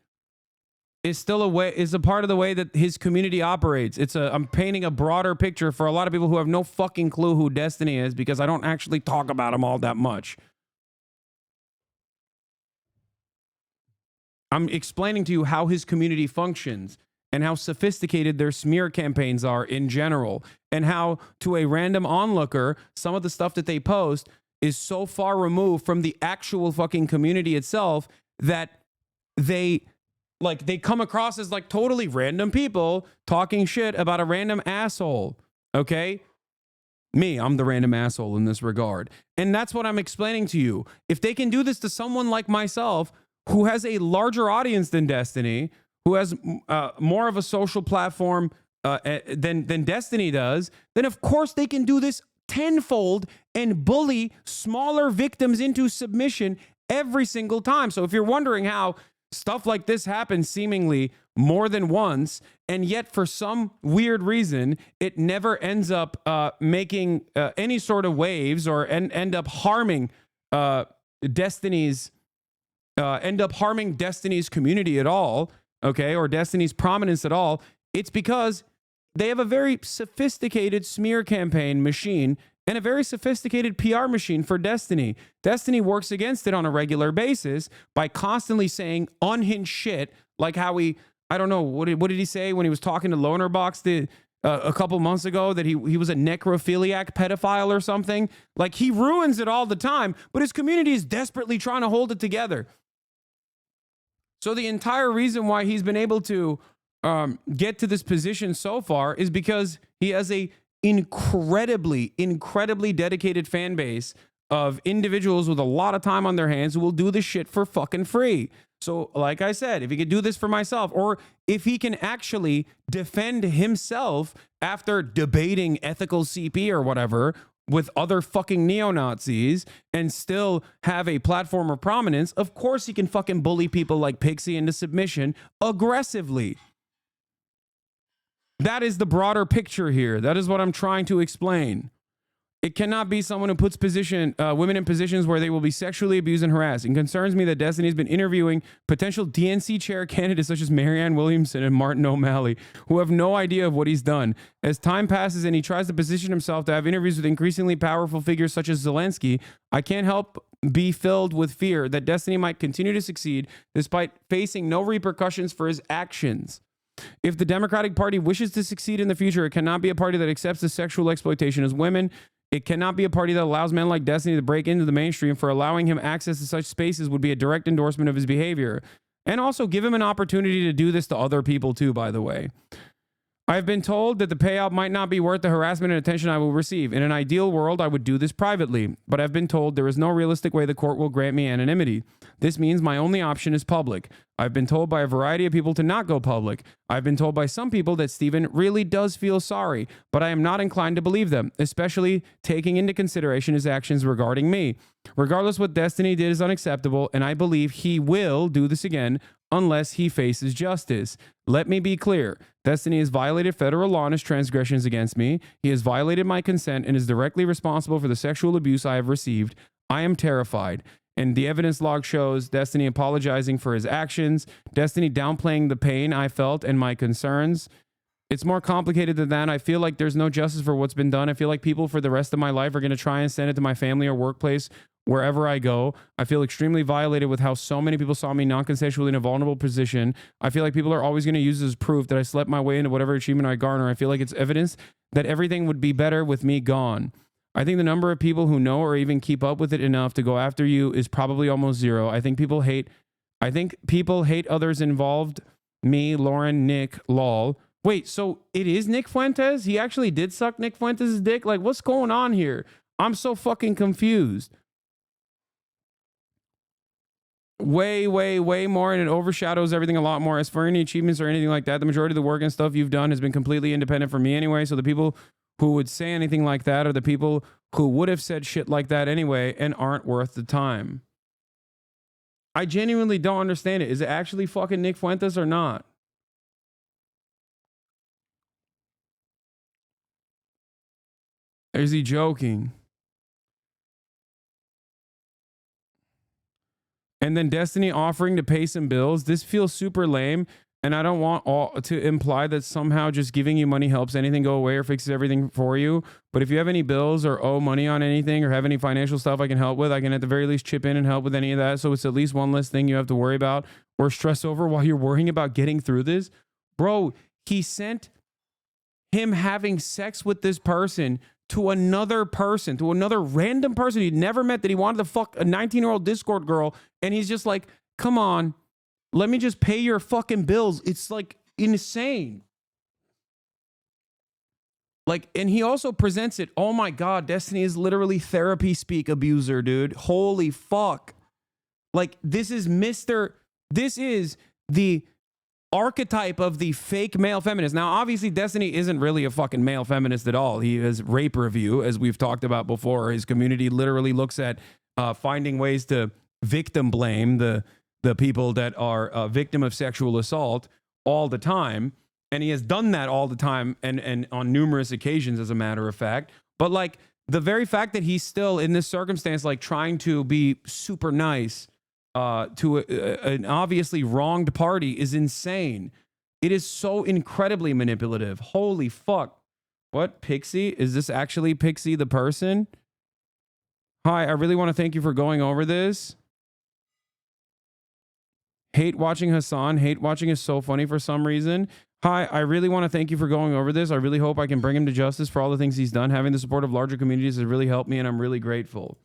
It's still a part of the way that his community operates. I'm painting a broader picture for a lot of people who have no fucking clue who Destiny is because I don't actually talk about him all that much. I'm explaining to you how his community functions and how sophisticated their smear campaigns are in general, and how to a random onlooker, some of the stuff that they post is so far removed from the actual fucking community itself that they come across as like totally random people talking shit about a random asshole. Okay? I'm the random asshole in this regard. And that's what I'm explaining to you. If they can do this to someone like myself, who has a larger audience than Destiny, who has more of a social platform than Destiny does, then of course they can do this tenfold and bully smaller victims into submission every single time. So if you're wondering how stuff like this happens seemingly more than once, and yet for some weird reason, it never ends up making any sort of waves or end up harming Destiny's community at all, okay, or Destiny's prominence at all, it's because they have a very sophisticated smear campaign machine and a very sophisticated PR machine for Destiny. Destiny works against it on a regular basis by constantly saying unhinged shit, like how I don't know, what did he say when he was talking to Lonerbox a couple months ago, that he was a necrophiliac pedophile or something? Like, he ruins it all the time, but his community is desperately trying to hold it together. So the entire reason why he's been able to get to this position so far is because he has a incredibly dedicated fan base of individuals with a lot of time on their hands who will do this shit for fucking free. So like I said, if he could do this for myself, or if he can actually defend himself after debating ethical CP or whatever with other fucking neo-Nazis and still have a platform of prominence, of course he can fucking bully people like Pixie into submission aggressively. That is the broader picture here. That is what I'm trying to explain. It cannot be someone who puts women in positions where they will be sexually abused and harassed. It concerns me that Destiny has been interviewing potential DNC chair candidates such as Marianne Williamson and Martin O'Malley, who have no idea of what he's done. As time passes and he tries to position himself to have interviews with increasingly powerful figures such as Zelensky, I can't help be filled with fear that Destiny might continue to succeed despite facing no repercussions for his actions. If the Democratic Party wishes to succeed in the future, it cannot be a party that accepts the sexual exploitation of women. It cannot be a party that allows men like Destiny to break into the mainstream, for allowing him access to such spaces would be a direct endorsement of his behavior. And also give him an opportunity to do this to other people too, by the way. I've been told that the payout might not be worth the harassment and attention I will receive. In an ideal world, I would do this privately, but I've been told there is no realistic way the court will grant me anonymity. This means my only option is public. I've been told by a variety of people to not go public. I've been told by some people that Steven really does feel sorry, but I am not inclined to believe them, especially taking into consideration his actions regarding me. Regardless, what Destiny did is unacceptable, and I believe he will do this again. unless he faces justice. Let me be clear. Destiny has violated federal law and his transgressions against me. He has violated my consent and is directly responsible for the sexual abuse I have received. I am terrified. And the evidence log shows Destiny apologizing for his actions, Destiny downplaying the pain I felt and my concerns. It's more complicated than that. I feel like there's no justice for what's been done. I feel like people for the rest of my life are going to try and send it to my family or workplace wherever I go. I feel extremely violated with how so many people saw me non-consensually in a vulnerable position. I feel like people are always going to use this as proof that I slept my way into whatever achievement I garner. I feel like it's evidence that everything would be better with me gone. I think the number of people who know or even keep up with it enough to go after you is probably almost zero. I think people hate others involved. Me, Lauren, Nick, lol. Wait, so it is Nick Fuentes? He actually did suck Nick Fuentes' dick? Like, what's going on here? I'm so fucking confused. Way, way, way more, and it overshadows everything a lot more. As for any achievements or anything like that, the majority of the work and stuff you've done has been completely independent from me anyway, so the people who would say anything like that are the people who would have said shit like that anyway and aren't worth the time. I genuinely don't understand it. Is it actually fucking Nick Fuentes or not? Or is he joking? And then Destiny offering to pay some bills. This feels super lame. And I don't want to imply that somehow just giving you money helps anything go away or fixes everything for you. But if you have any bills or owe money on anything or have any financial stuff I can help with, I can at the very least chip in and help with any of that. So it's at least one less thing you have to worry about or stress over while you're worrying about getting through this. Bro, he sent him having sex with this person to another person, to another random person he'd never met that he wanted to fuck a 19-year-old Discord girl. And he's just like, come on. Let me just pay your fucking bills. It's like insane. Like, and he also presents it. Oh my God, Destiny is literally therapy speak abuser, dude. Holy fuck. Like, this is the archetype of the fake male feminist. Now, obviously, Destiny isn't really a fucking male feminist at all. He has rape review, as we've talked about before. His community literally looks at finding ways to victim blame the people that are a victim of sexual assault all the time. And he has done that all the time and on numerous occasions, as a matter of fact. But like the very fact that he's still in this circumstance, like trying to be super nice to an obviously wronged party is insane. It is so incredibly manipulative. Holy fuck. What? Pixie? Is this actually Pixie the person? Hi, I really want to thank you for going over this. Hate watching Hasan. Hate watching is so funny for some reason. Hi, I really want to thank you for going over this. I really hope I can bring him to justice for all the things he's done. Having the support of larger communities has really helped me, and I'm really grateful.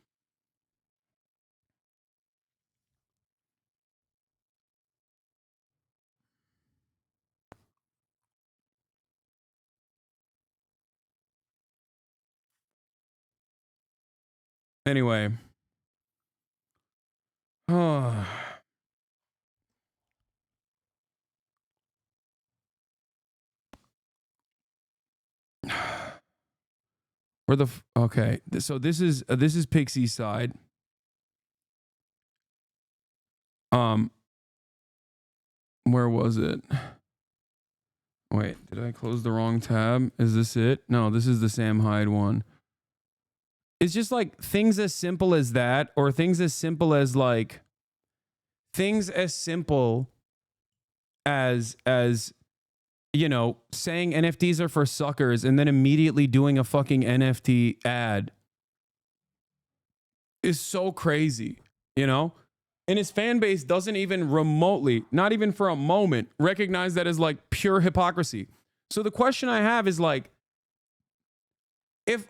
Anyway. Oh. Where the okay, so this is Pixie's side. Where was it? Wait, did I close the wrong tab? Is this it? No, this is the Sam Hyde one. It's just like things as simple as that, or things as simple as like things as simple as you know, saying NFTs are for suckers and then immediately doing a fucking NFT ad is so crazy, you know? And his fan base doesn't even remotely, not even for a moment, recognize that as like pure hypocrisy. So the question I have is like, if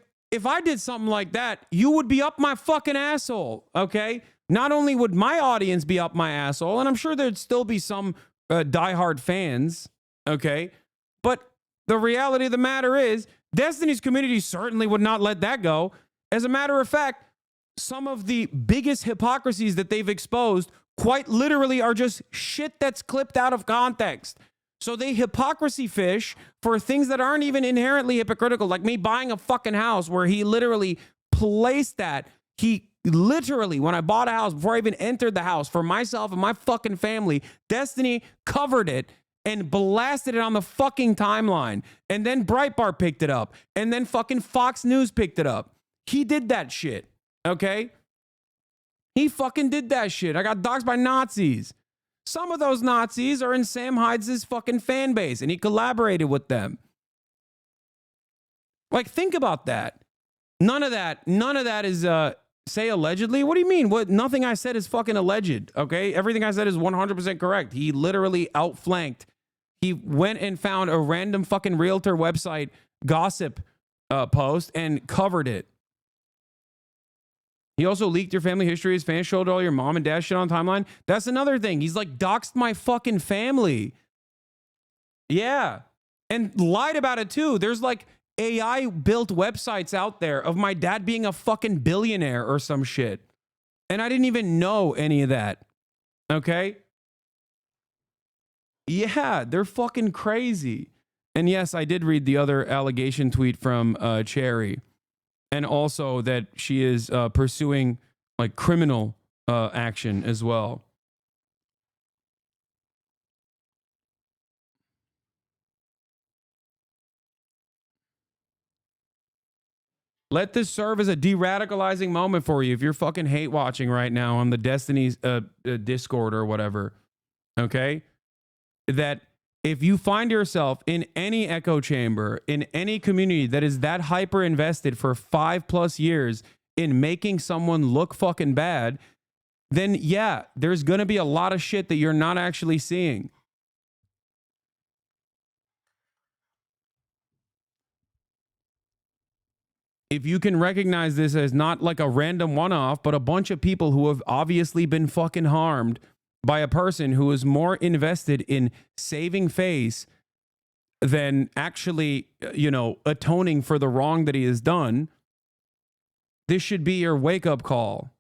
I did something like that, you would be up my fucking asshole, okay? Not only would my audience be up my asshole, and I'm sure there'd still be some diehard fans, okay? But the reality of the matter is, Destiny's community certainly would not let that go. As a matter of fact, some of the biggest hypocrisies that they've exposed quite literally are just shit that's clipped out of context. So they hypocrisy fish for things that aren't even inherently hypocritical, like me buying a fucking house where he literally placed that. He literally, when I bought a house, before I even entered the house for myself and my fucking family, Destiny covered it and blasted it on the fucking timeline. And then Breitbart picked it up. And then fucking Fox News picked it up. He did that shit. Okay? He fucking did that shit. I got doxxed by Nazis. Some of those Nazis are in Sam Hydes' fucking fan base, and he collaborated with them. Like, think about that. None of that is, say allegedly. What do you mean? What? Nothing I said is fucking alleged, okay? Everything I said is 100% correct. He literally outflanked. He went and found a random fucking realtor website gossip post and covered it. He also leaked your family history. His fans showed all your mom and dad shit on timeline. That's another thing. He's like doxed my fucking family. Yeah. And lied about it too. There's like AI built websites out there of my dad being a fucking billionaire or some shit. And I didn't even know any of that. Okay? Yeah, they're fucking crazy. And yes, I did read the other allegation tweet from Cherry. And also that she is pursuing like criminal action as well. Let this serve as a de-radicalizing moment for you if you're fucking hate watching right now on the Destiny's Discord or whatever. Okay? That if you find yourself in any echo chamber, in any community that is that hyper invested for 5+ years in making someone look fucking bad, then yeah, there's going to be a lot of shit that you're not actually seeing. If you can recognize this as not like a random one-off, but a bunch of people who have obviously been fucking harmed by a person who is more invested in saving face than actually, you know, atoning for the wrong that he has done, this should be your wake-up call.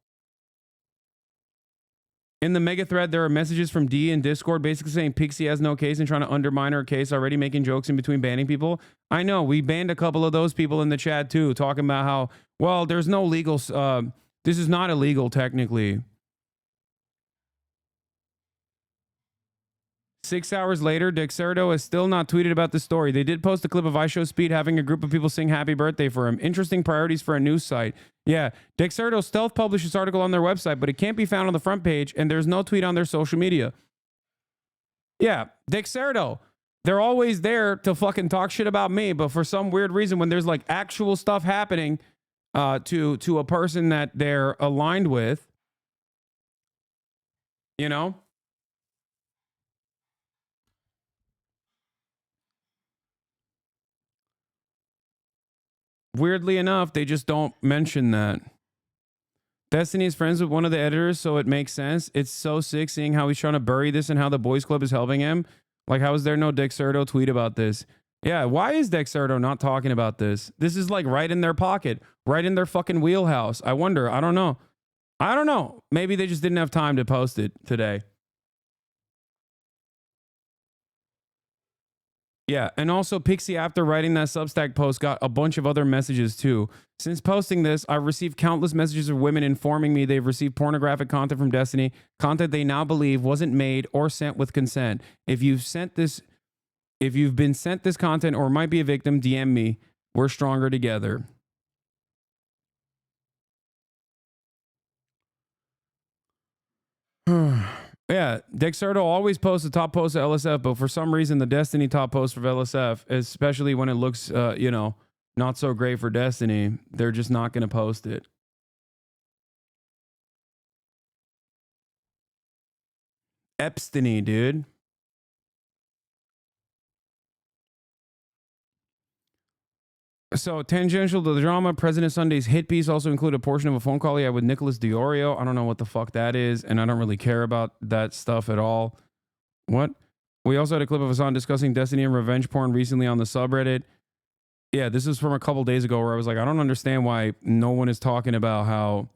In the mega thread, there are messages from D in Discord basically saying Pixie has no case and trying to undermine her case, already making jokes in between banning people. I know, we banned a couple of those people in the chat too, talking about how, well, there's no legal, this is not illegal technically. 6 hours later, Dexerto has still not tweeted about the story. They did post a clip of iShow Speed having a group of people sing happy birthday for him. Interesting priorities for a news site. Yeah, Dexerto stealth published this article on their website, but it can't be found on the front page, and there's no tweet on their social media. Yeah, Dexerto. They're always there to fucking talk shit about me, but for some weird reason, when there's like actual stuff happening to a person that they're aligned with, you know? Weirdly enough, they just don't mention that. Destiny is friends with one of the editors, so it makes sense. It's so sick seeing how he's trying to bury this and how the boys club is helping him. Like, how is there no Dexerto tweet about this? Yeah, why is Dexerto not talking about this? This is like right in their pocket, right in their fucking wheelhouse. I wonder. I don't know. I don't know. Maybe they just didn't have time to post it today. Yeah, and also Pixie, after writing that Substack post, got a bunch of other messages too. Since posting this, I've received countless messages of women informing me they've received pornographic content from Destiny, content they now believe wasn't made or sent with consent. If you've been sent this content or might be a victim, DM me. We're stronger together. Yeah, Dexerto always posts the top post of LSF, but for some reason, the Destiny top post for LSF, especially when it looks, you know, not so great for Destiny, they're just not going to post it. Epstein, dude. So, tangential to the drama, President Sunday's hit piece also included a portion of a phone call he had with Nicholas Diorio. I don't know what the fuck that is, and I don't really care about that stuff at all. What? We also had a clip of Hasan discussing Destiny and revenge porn recently on the subreddit. Yeah, this is from a couple days ago where I was like, I don't understand why no one is talking about how,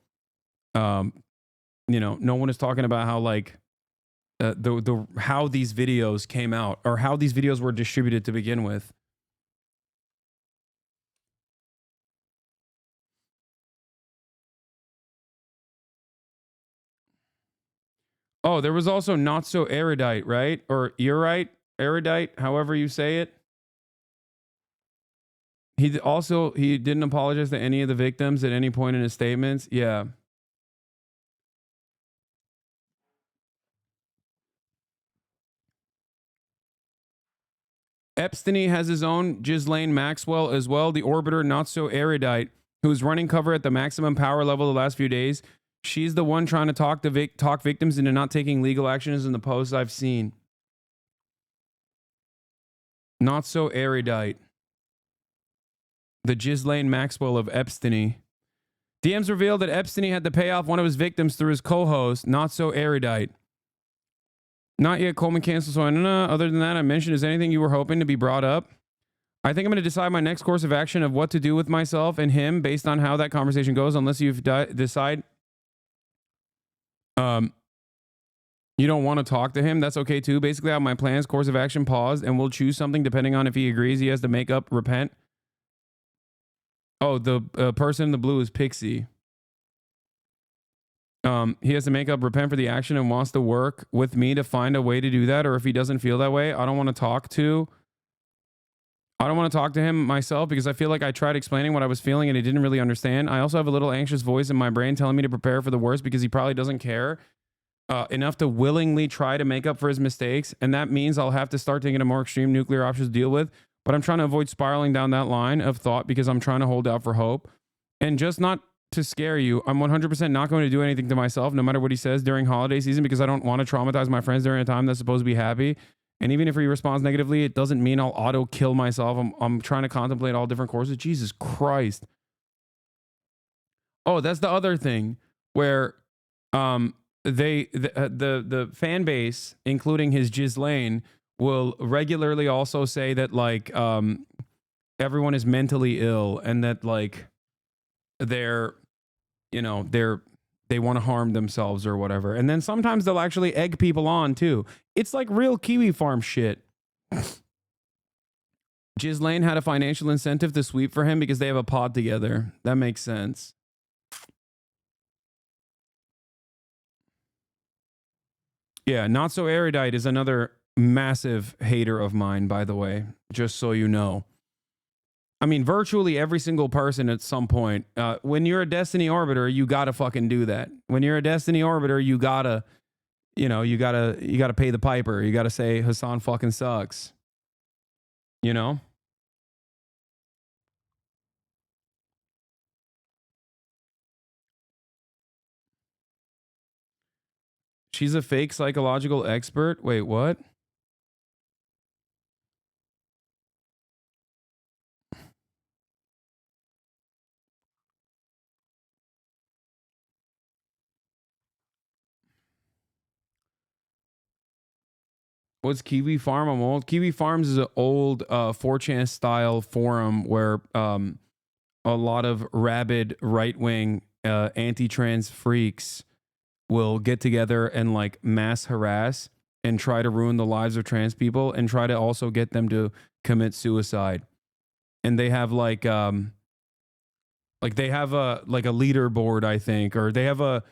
you know, no one is talking about how like how these videos came out or how these videos were distributed to begin with. Oh, there was also Not So Erudite, right? Or Erudite, however you say it. He didn't apologize to any of the victims at any point in his statements. Yeah. Epstein has his own Ghislaine Maxwell as well, the orbiter Not So Erudite, who's running cover at the maximum power level the last few days. She's the one trying to talk victims into not taking legal actions in the posts I've seen. Not So Erudite. The Ghislaine Maxwell of Epstein. DMs revealed that Epstein had to pay off one of his victims through his co-host, Not So Erudite. Not yet, Coleman canceled, so other than that, I mentioned, is anything you were hoping to be brought up? I think I'm going to decide my next course of action of what to do with myself and him based on how that conversation goes, unless you decide you don't want to talk to him. That's okay too. Basically, I have my plans, course of action paused, and we'll choose something depending on if he agrees he has to make up, repent. Oh, the person in the blue is Pixie. He has to make up, repent for the action, and wants to work with me to find a way to do that. Or if he doesn't feel that way, I don't want to talk to him myself, because I feel like I tried explaining what I was feeling and he didn't really understand. I also have a little anxious voice in my brain telling me to prepare for the worst, because he probably doesn't care enough to willingly try to make up for his mistakes. And that means I'll have to start thinking of more extreme nuclear options to deal with. But I'm trying to avoid spiraling down that line of thought, because I'm trying to hold out for hope. And just not to scare you, I'm 100% not going to do anything to myself, no matter what he says during holiday season, because I don't want to traumatize my friends during a time that's supposed to be happy. And even if he responds negatively, it doesn't mean I'll auto kill myself. I'm trying to contemplate all different courses. Jesus Christ. Oh, that's the other thing where the fan base, including his Ghislaine, will regularly also say that like everyone is mentally ill and that like they want to harm themselves or whatever. And then sometimes they'll actually egg people on too. It's like real Kiwi Farm shit. Ghislaine had a financial incentive to sweep for him because they have a pod together. That makes sense. Yeah, Not So Erudite is another massive hater of mine, by the way, just so you know. I mean, virtually every single person at some point, when you're a Destiny Orbiter, you gotta fucking do that. When you're a Destiny Orbiter, you gotta pay the piper. You gotta say Hasan fucking sucks. You know? She's a fake psychological expert. Wait, what? What's Kiwi Farm? I'm old. Kiwi Farms is an old 4chan style forum where a lot of rabid right-wing anti-trans freaks will get together and like mass harass and try to ruin the lives of trans people and try to also get them to commit suicide. And they have like they have a leaderboard, I think, or they have a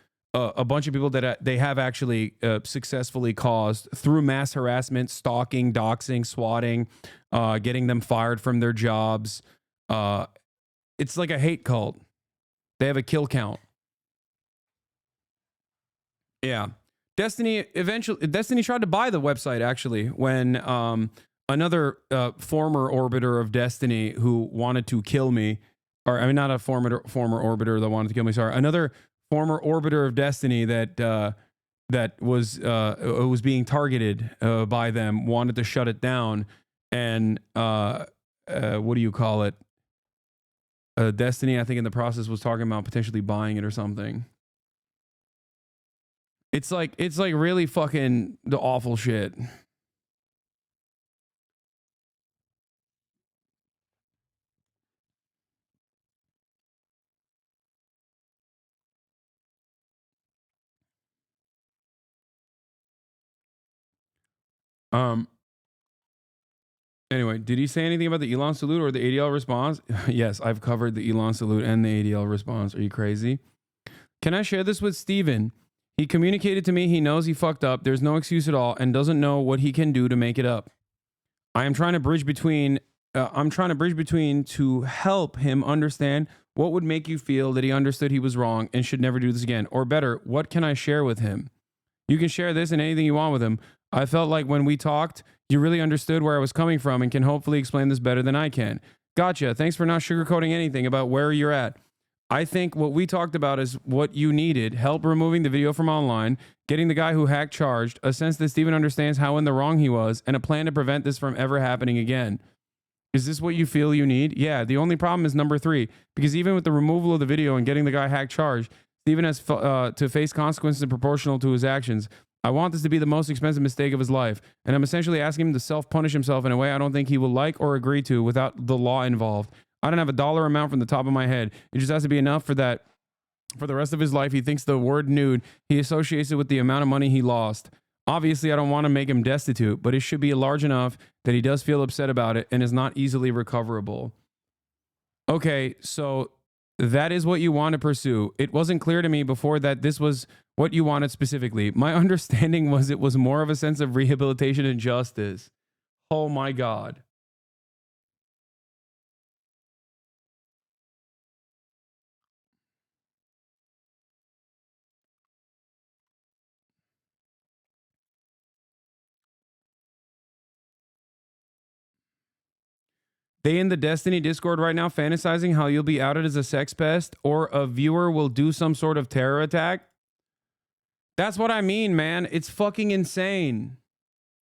bunch of people that they have actually successfully caused through mass harassment, stalking, doxing, swatting, getting them fired from their jobs. It's like a hate cult. They have a kill count. Yeah. Destiny tried to buy the website actually when another former orbiter of Destiny who wanted to kill me, or I mean not a former orbiter that wanted to kill me, sorry, another former orbiter of Destiny that was being targeted by them wanted to shut it down, and what do you call it? Destiny, I think in the process was talking about potentially buying it or something. It's like really fucking the awful shit. Anyway, did he say anything about the Elon salute or the ADL response? Yes, I've covered the Elon salute and the ADL response. Are you crazy? Can I share this with Steven? He communicated to me he knows he fucked up. There's no excuse at all and doesn't know what he can do to make it up. I'm trying to bridge between to help him understand what would make you feel that he understood he was wrong and should never do this again. Or better, what can I share with him? You can share this and anything you want with him. I felt like when we talked, you really understood where I was coming from and can hopefully explain this better than I can. Gotcha. Thanks for not sugarcoating anything about where you're at. I think what we talked about is what you needed: help removing the video from online, getting the guy who hacked charged, a sense that Steven understands how in the wrong he was, and a plan to prevent this from ever happening again. Is this what you feel you need? Yeah, the only problem is number 3, because even with the removal of the video and getting the guy hacked charged, Steven has to face consequences proportional to his actions. I want this to be the most expensive mistake of his life, and I'm essentially asking him to self-punish himself in a way I don't think he will like or agree to without the law involved. I don't have a dollar amount from the top of my head. It just has to be enough for that. For the rest of his life, he thinks the word nude, he associates it with the amount of money he lost. Obviously, I don't want to make him destitute, but it should be large enough that he does feel upset about it and is not easily recoverable. Okay, so that is what you want to pursue. It wasn't clear to me before that this was what you wanted specifically. My understanding was it was more of a sense of rehabilitation and justice. Oh my God. They in the Destiny Discord right now fantasizing how you'll be outed as a sex pest or a viewer will do some sort of terror attack. That's what I mean, man. It's fucking insane.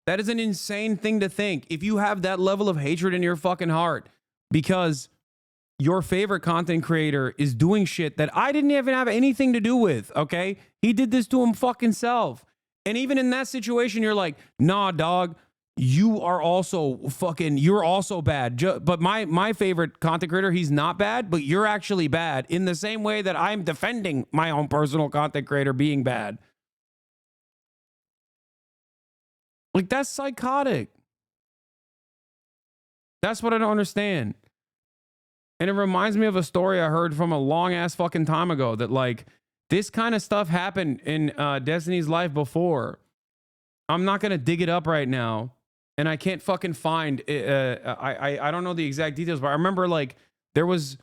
That is an insane thing to think. If you have that level of hatred in your fucking heart because your favorite content creator is doing shit that I didn't even have anything to do with, okay? He did this to him fucking self. And even in that situation, you're like, nah, dog. You are also fucking, you're also bad. But my favorite content creator, he's not bad, but you're actually bad in the same way that I'm defending my own personal content creator being bad. Like, that's psychotic. That's what I don't understand. And it reminds me of a story I heard from a long ass fucking time ago that like this kind of stuff happened in Destiny's life before. I'm not going to dig it up right now. And I can't fucking find, I don't know the exact details, but I remember like there was,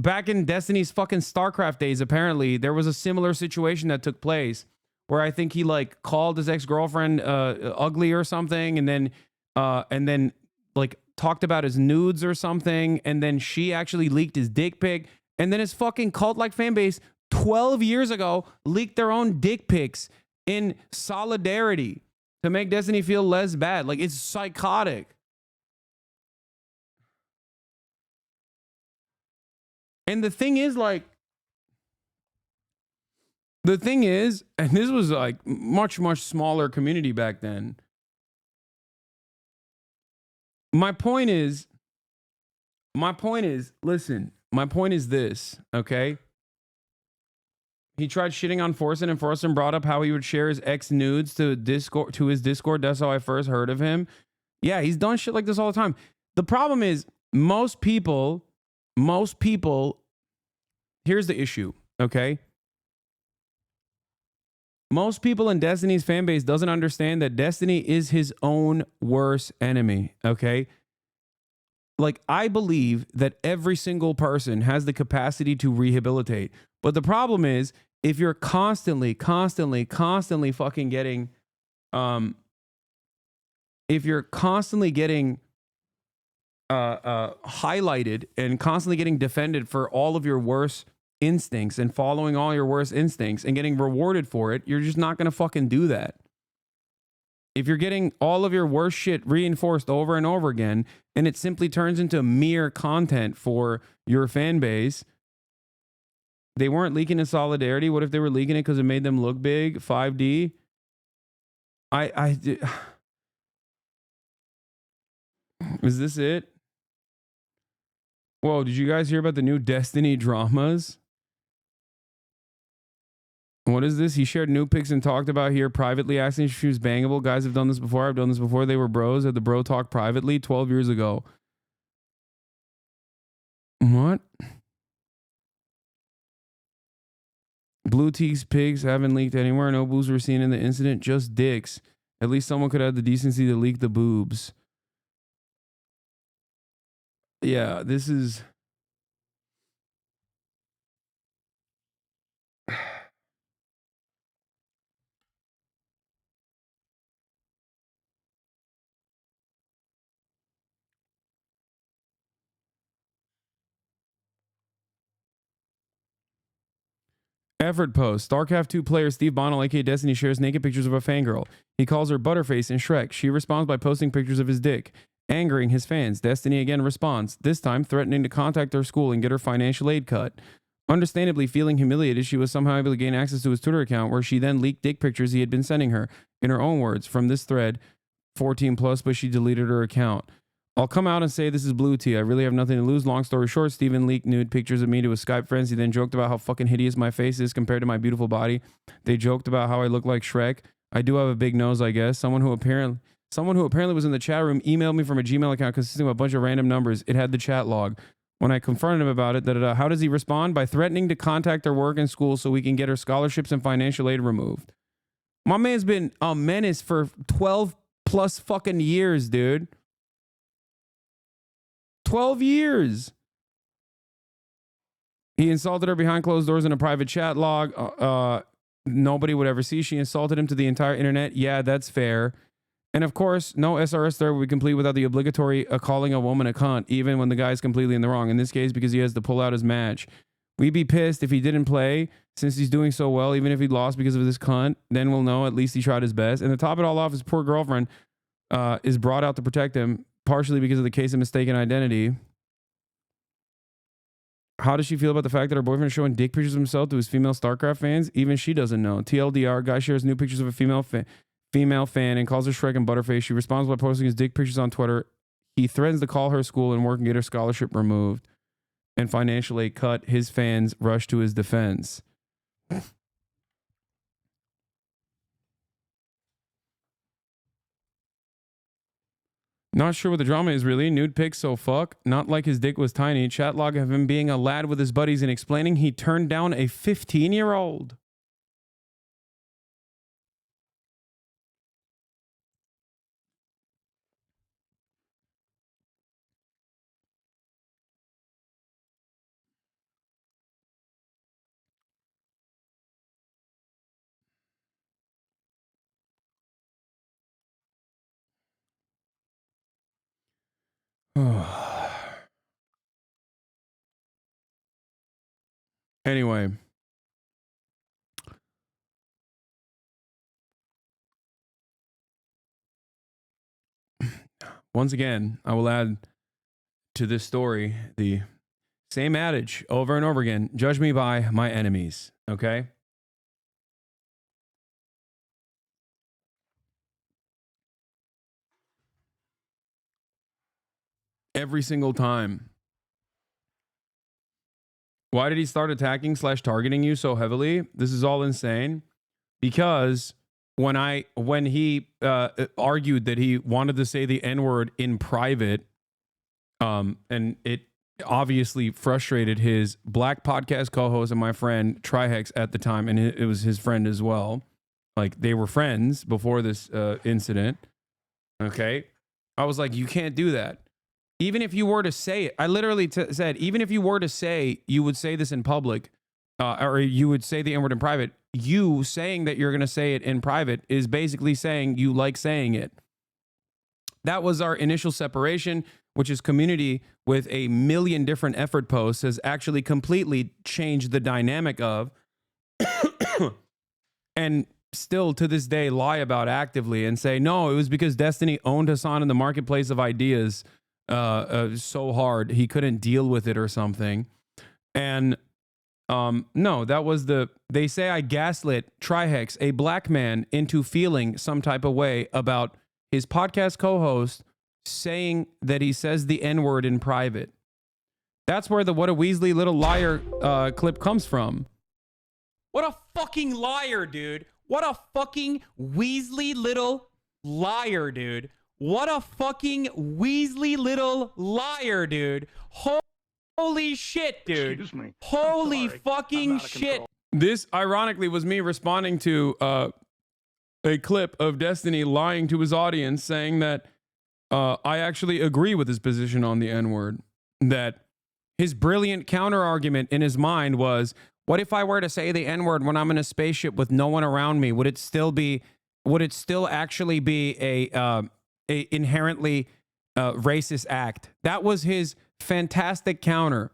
back in Destiny's fucking StarCraft days, apparently there was a similar situation that took place where I think he like called his ex-girlfriend ugly or something. And then like talked about his nudes or something. And then she actually leaked his dick pic. And then his fucking cult-like fan base 12 years ago leaked their own dick pics in solidarity to make Destiny feel less bad. Like, it's psychotic. And the thing is, like, and this was like much, much smaller community back then. My point is, listen, my point is this, okay? He tried shitting on Forsen, and Forsen brought up how he would share his ex nudes to his Discord. That's how I first heard of him. Yeah, he's done shit like this all the time. The problem is most people, here's the issue, okay? Most people in Destiny's fan base doesn't understand that Destiny is his own worst enemy, okay? Like, I believe that every single person has the capacity to rehabilitate. But the problem is, if you're constantly fucking getting, if you're constantly getting highlighted and constantly getting defended for all of your worst instincts and following all your worst instincts and getting rewarded for it, you're just not going to fucking do that. If you're getting all of your worst shit reinforced over and over again, and it simply turns into mere content for your fan base, they weren't leaking in solidarity. What if they were leaking it because it made them look big? 5D? Is this it? Whoa, did you guys hear about the new Destiny dramas? What is this? He shared new pics and talked about here privately, asking if she was bangable. Guys have done this before. I've done this before. They were bros. Had the bro talk privately 12 years ago. What? Blue Tees pigs haven't leaked anywhere. No boobs were seen in the incident, just dicks. At least someone could have the decency to leak the boobs. Yeah, this is... Effort post. StarCraft 2 player Steve Bonnell, aka Destiny, shares naked pictures of a fangirl. He calls her Butterface in Shrek. She responds by posting pictures of his dick, angering his fans. Destiny again responds, this time threatening to contact her school and get her financial aid cut. Understandably feeling humiliated, she was somehow able to gain access to his Twitter account, where she then leaked dick pictures he had been sending her. In her own words, from this thread, 14 plus, but she deleted her account. I'll come out and say this is blue tea. I really have nothing to lose. Long story short, Steven leaked nude pictures of me to his Skype friends. He then joked about how fucking hideous my face is compared to my beautiful body. They joked about how I look like Shrek. I do have a big nose, I guess. Someone who apparently was in the chat room emailed me from a Gmail account consisting of a bunch of random numbers. It had the chat log. When I confronted him about it, how does he respond? By threatening to contact her work and school so we can get her scholarships and financial aid removed. My man's been a menace for 12 plus fucking years, dude. 12 years. He insulted her behind closed doors in a private chat log. Nobody would ever see. She insulted him to the entire internet. Yeah, that's fair. And of course, no SRS thread would be complete without the obligatory calling a woman a cunt, even when the guy's completely in the wrong. In this case, because he has to pull out his match. We'd be pissed if he didn't play, since he's doing so well. Even if he lost because of this cunt, then we'll know at least he tried his best. And to top it all off, his poor girlfriend is brought out to protect him, partially because of the case of mistaken identity. How does she feel about the fact that her boyfriend is showing dick pictures of himself to his female StarCraft fans? Even she doesn't know. TLDR, guy shares new pictures of a female fan and calls her Shrek and Butterface. She responds by posting his dick pictures on Twitter. He threatens to call her school and work and get her scholarship removed and financial aid cut. His fans rush to his defense. Not sure what the drama is really. Nude pics, so fuck. Not like his dick was tiny. Chat log of him being a lad with his buddies and explaining he turned down a 15-year-old. Anyway. Once again, I will add to this story the same adage over and over again. Judge me by my enemies. Okay? Every single time. Why did he start attacking / targeting you so heavily? This is all insane. Because when he argued that he wanted to say the N-word in private, and it obviously frustrated his black podcast co-host and my friend Trihex at the time, and it was his friend as well. Like, they were friends before this incident. Okay? I was like, you can't do that. Even if you were to say it, I literally said, even if you were to say you would say this in public, or you would say the N-word in private, you saying that you're going to say it in private is basically saying you like saying it. That was our initial separation, which is community with a million different effort posts has actually completely changed the dynamic of, and still to this day lie about actively and say, no, it was because Destiny owned Hasan in the marketplace of ideas so hard he couldn't deal with it or something. And no, that was they say I gaslit Trihex, a black man, into feeling some type of way about his podcast co-host saying that he says the N-word in private. That's where the what a Weasley little liar clip comes from. What a fucking liar, dude. What a fucking Weasley little liar, dude. What a fucking Weasley little liar, dude. Holy shit, dude. Excuse me. Holy fucking shit. This, ironically, was me responding to a clip of Destiny lying to his audience saying that I actually agree with his position on the N-word. That his brilliant counter argument in his mind was, what if I were to say the N-word when I'm in a spaceship with no one around me? Would it still actually be a inherently racist act? That was his fantastic counter.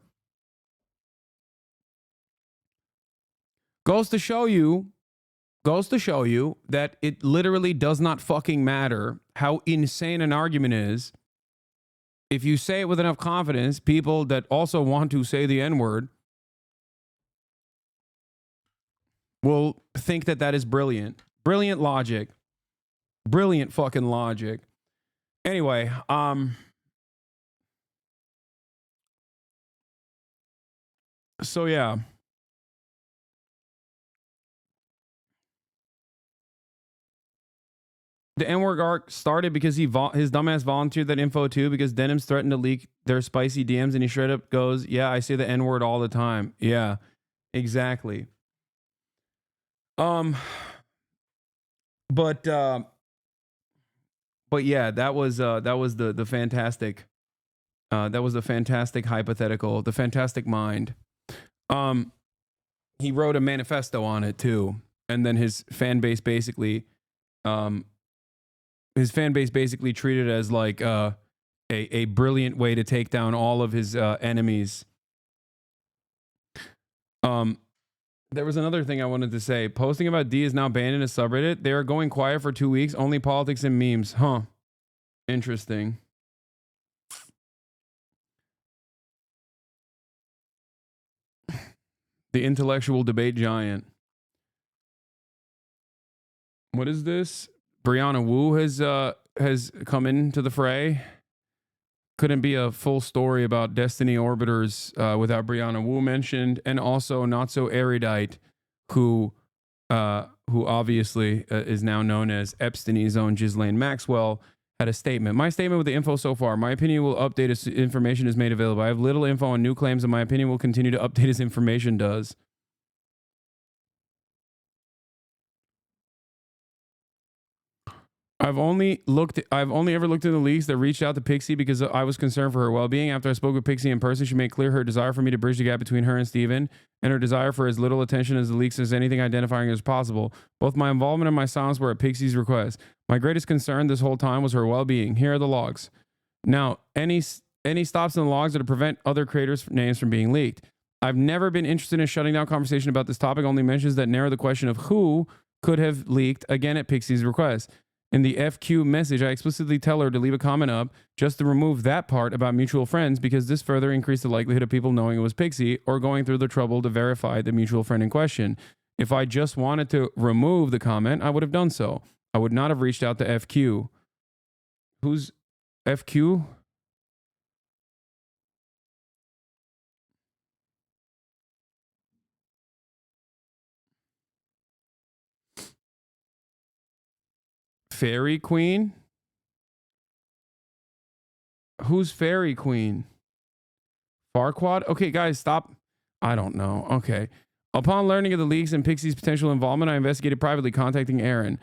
Goes to show you that it literally does not fucking matter how insane an argument is. If you say it with enough confidence, people that also want to say the N-word will think that that is brilliant. Brilliant logic. Brilliant fucking logic. Anyway, so yeah. The N-word arc started because his dumbass volunteered that info too, because Denims threatened to leak their spicy DMs, and he straight up goes, yeah, I say the N-word all the time. Yeah, exactly. But yeah, that was the fantastic hypothetical, the fantastic mind. He wrote a manifesto on it too, and then his fan base basically treated it as like a brilliant way to take down all of his enemies. There was another thing I wanted to say. Posting about D is now banned in a subreddit. They are going quiet for 2 weeks. Only politics and memes. Huh. Interesting. The intellectual debate giant. What is this? Brianna Wu has come into the fray. Couldn't be a full story about Destiny Orbiters without Brianna Wu mentioned, and also Not So Erudite, who obviously is now known as Epstein's own Ghislaine Maxwell, had a statement. My statement with the info so far. My opinion will update as information is made available. I have little info on new claims, and my opinion will continue to update as information does. I've only ever looked at the leaks that reached out to Pixie because I was concerned for her well-being. After I spoke with Pixie in person, she made clear her desire for me to bridge the gap between her and Steven, and her desire for as little attention as the leaks as anything identifying as possible. Both my involvement and my silence were at Pixie's request. My greatest concern this whole time was her well-being. Here are the logs. Now, any stops in the logs are to prevent other creators' names from being leaked. I've never been interested in shutting down conversation about this topic, only mentions that narrow the question of who could have leaked, again at Pixie's request. In the FQ message, I explicitly tell her to leave a comment up just to remove that part about mutual friends, because this further increased the likelihood of people knowing it was Pixie or going through the trouble to verify the mutual friend in question. If I just wanted to remove the comment, I would have done so. I would not have reached out to FQ. Who's FQ? Fairy Queen? Who's Fairy Queen? Farquaad? Okay, guys, stop. I don't know. Okay. Upon learning of the leaks and Pixie's potential involvement, I investigated privately, contacting Aaron.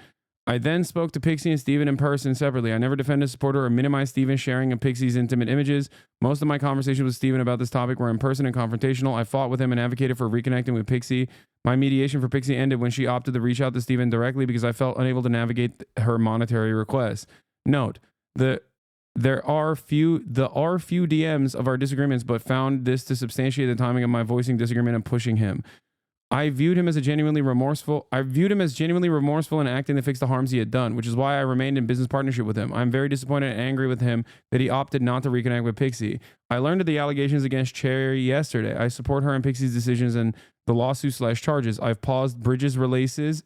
I then spoke to Pixie and Steven in person separately. I never defended, supported, or minimized Steven's sharing of Pixie's intimate images. Most of my conversations with Steven about this topic were in person and confrontational. I fought with him and advocated for reconnecting with Pixie. My mediation for Pixie ended when she opted to reach out to Steven directly because I felt unable to navigate her monetary requests. Note, there are few DMs of our disagreements, but found this to substantiate the timing of my voicing disagreement and pushing him. I viewed him as genuinely remorseful and acting to fix the harms he had done, which is why I remained in business partnership with him. I'm very disappointed and angry with him that he opted not to reconnect with Pixie. I learned of the allegations against Cherry yesterday. I support her and Pixie's decisions and the lawsuit/charges. I've paused Bridges releases,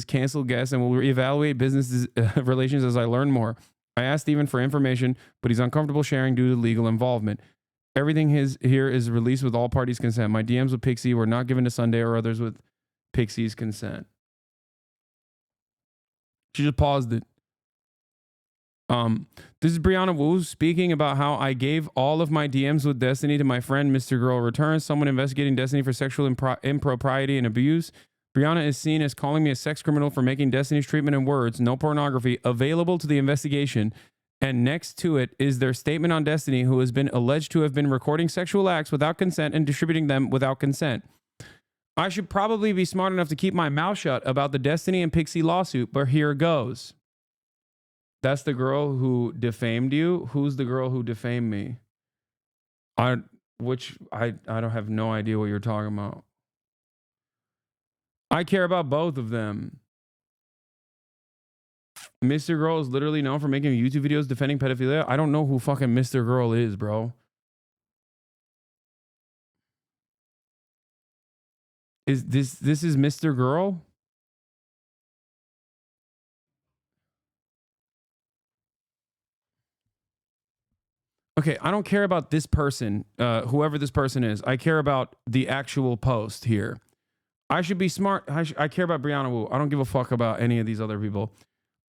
canceled guests, and will reevaluate business relations as I learn more. I asked Steven for information, but he's uncomfortable sharing due to legal involvement. Everything here is released with all parties' consent. My DMs with Pixie were not given to Sunday or others with Pixie's consent. She just paused it. This is Brianna Wu speaking about how I gave all of my DMs with Destiny to my friend Mr. Girl Returns, someone investigating Destiny for sexual impropriety and abuse. Brianna is seen as calling me a sex criminal for making Destiny's treatment in words, no pornography, available to the investigation. And next to it is their statement on Destiny, who has been alleged to have been recording sexual acts without consent and distributing them without consent. I should probably be smart enough to keep my mouth shut about the Destiny and Pixie lawsuit, but here goes. That's the girl who defamed you? Who's the girl who defamed me? I don't have no idea what you're talking about. I care about both of them. Mr. Girl is literally known for making YouTube videos defending pedophilia. I don't know who fucking Mr. Girl is, bro. Is this is Mr. Girl? Okay, I don't care about this person, whoever this person is. I care about the actual post here. I should be smart. I care about Brianna Wu. I don't give a fuck about any of these other people.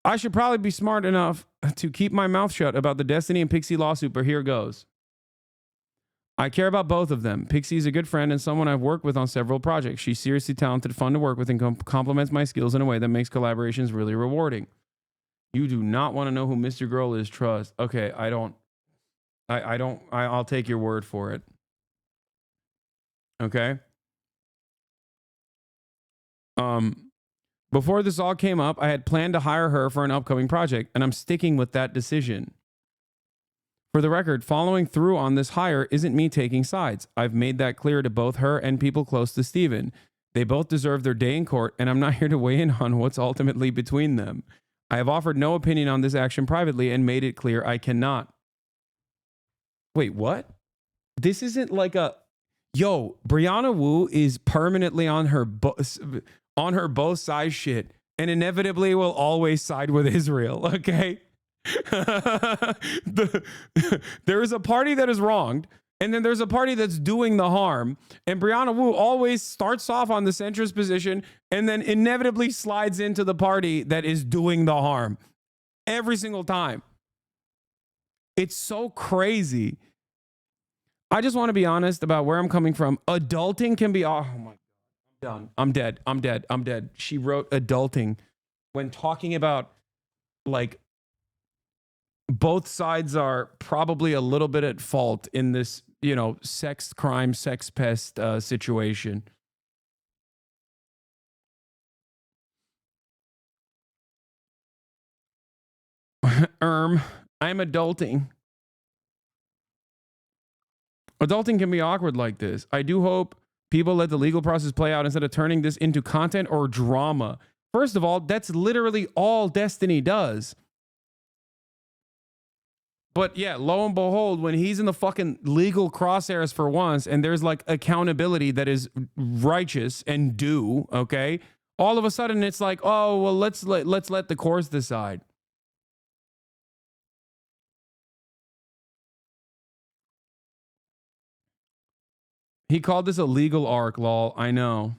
I should probably be smart enough to keep my mouth shut about the Destiny and Pixie lawsuit, but here goes. I care about both of them. Pixie is a good friend and someone I've worked with on several projects. She's seriously talented, fun to work with, and complements my skills in a way that makes collaborations really rewarding. You do not want to know who Mr. Girl is, trust. Okay, I'll take your word for it. Okay? Before this all came up, I had planned to hire her for an upcoming project, and I'm sticking with that decision. For the record, following through on this hire isn't me taking sides. I've made that clear to both her and people close to Steven. They both deserve their day in court, and I'm not here to weigh in on what's ultimately between them. I have offered no opinion on this action privately and made it clear I cannot. Wait, what? This isn't like a... Yo, Brianna Wu is permanently on her both sides shit, and inevitably will always side with Israel, okay? There is a party that is wronged, and then there's a party that's doing the harm, and Brianna Wu always starts off on the centrist position and then inevitably slides into the party that is doing the harm every single time. It's so crazy. I just want to be honest about where I'm coming from. Adulting can be, oh my God, I'm done. I'm dead. She wrote adulting when talking about, like, both sides are probably a little bit at fault in this, you know, sex crime, sex pest situation. I'm adulting. Adulting can be awkward like this. I do hope people let the legal process play out instead of turning this into content or drama. First of all, that's literally all Destiny does. But yeah, lo and behold, when he's in the fucking legal crosshairs for once and there's like accountability that is righteous and due, okay? All of a sudden it's like, oh, well, let's let the courts decide. He called this a legal arc, lol. I know.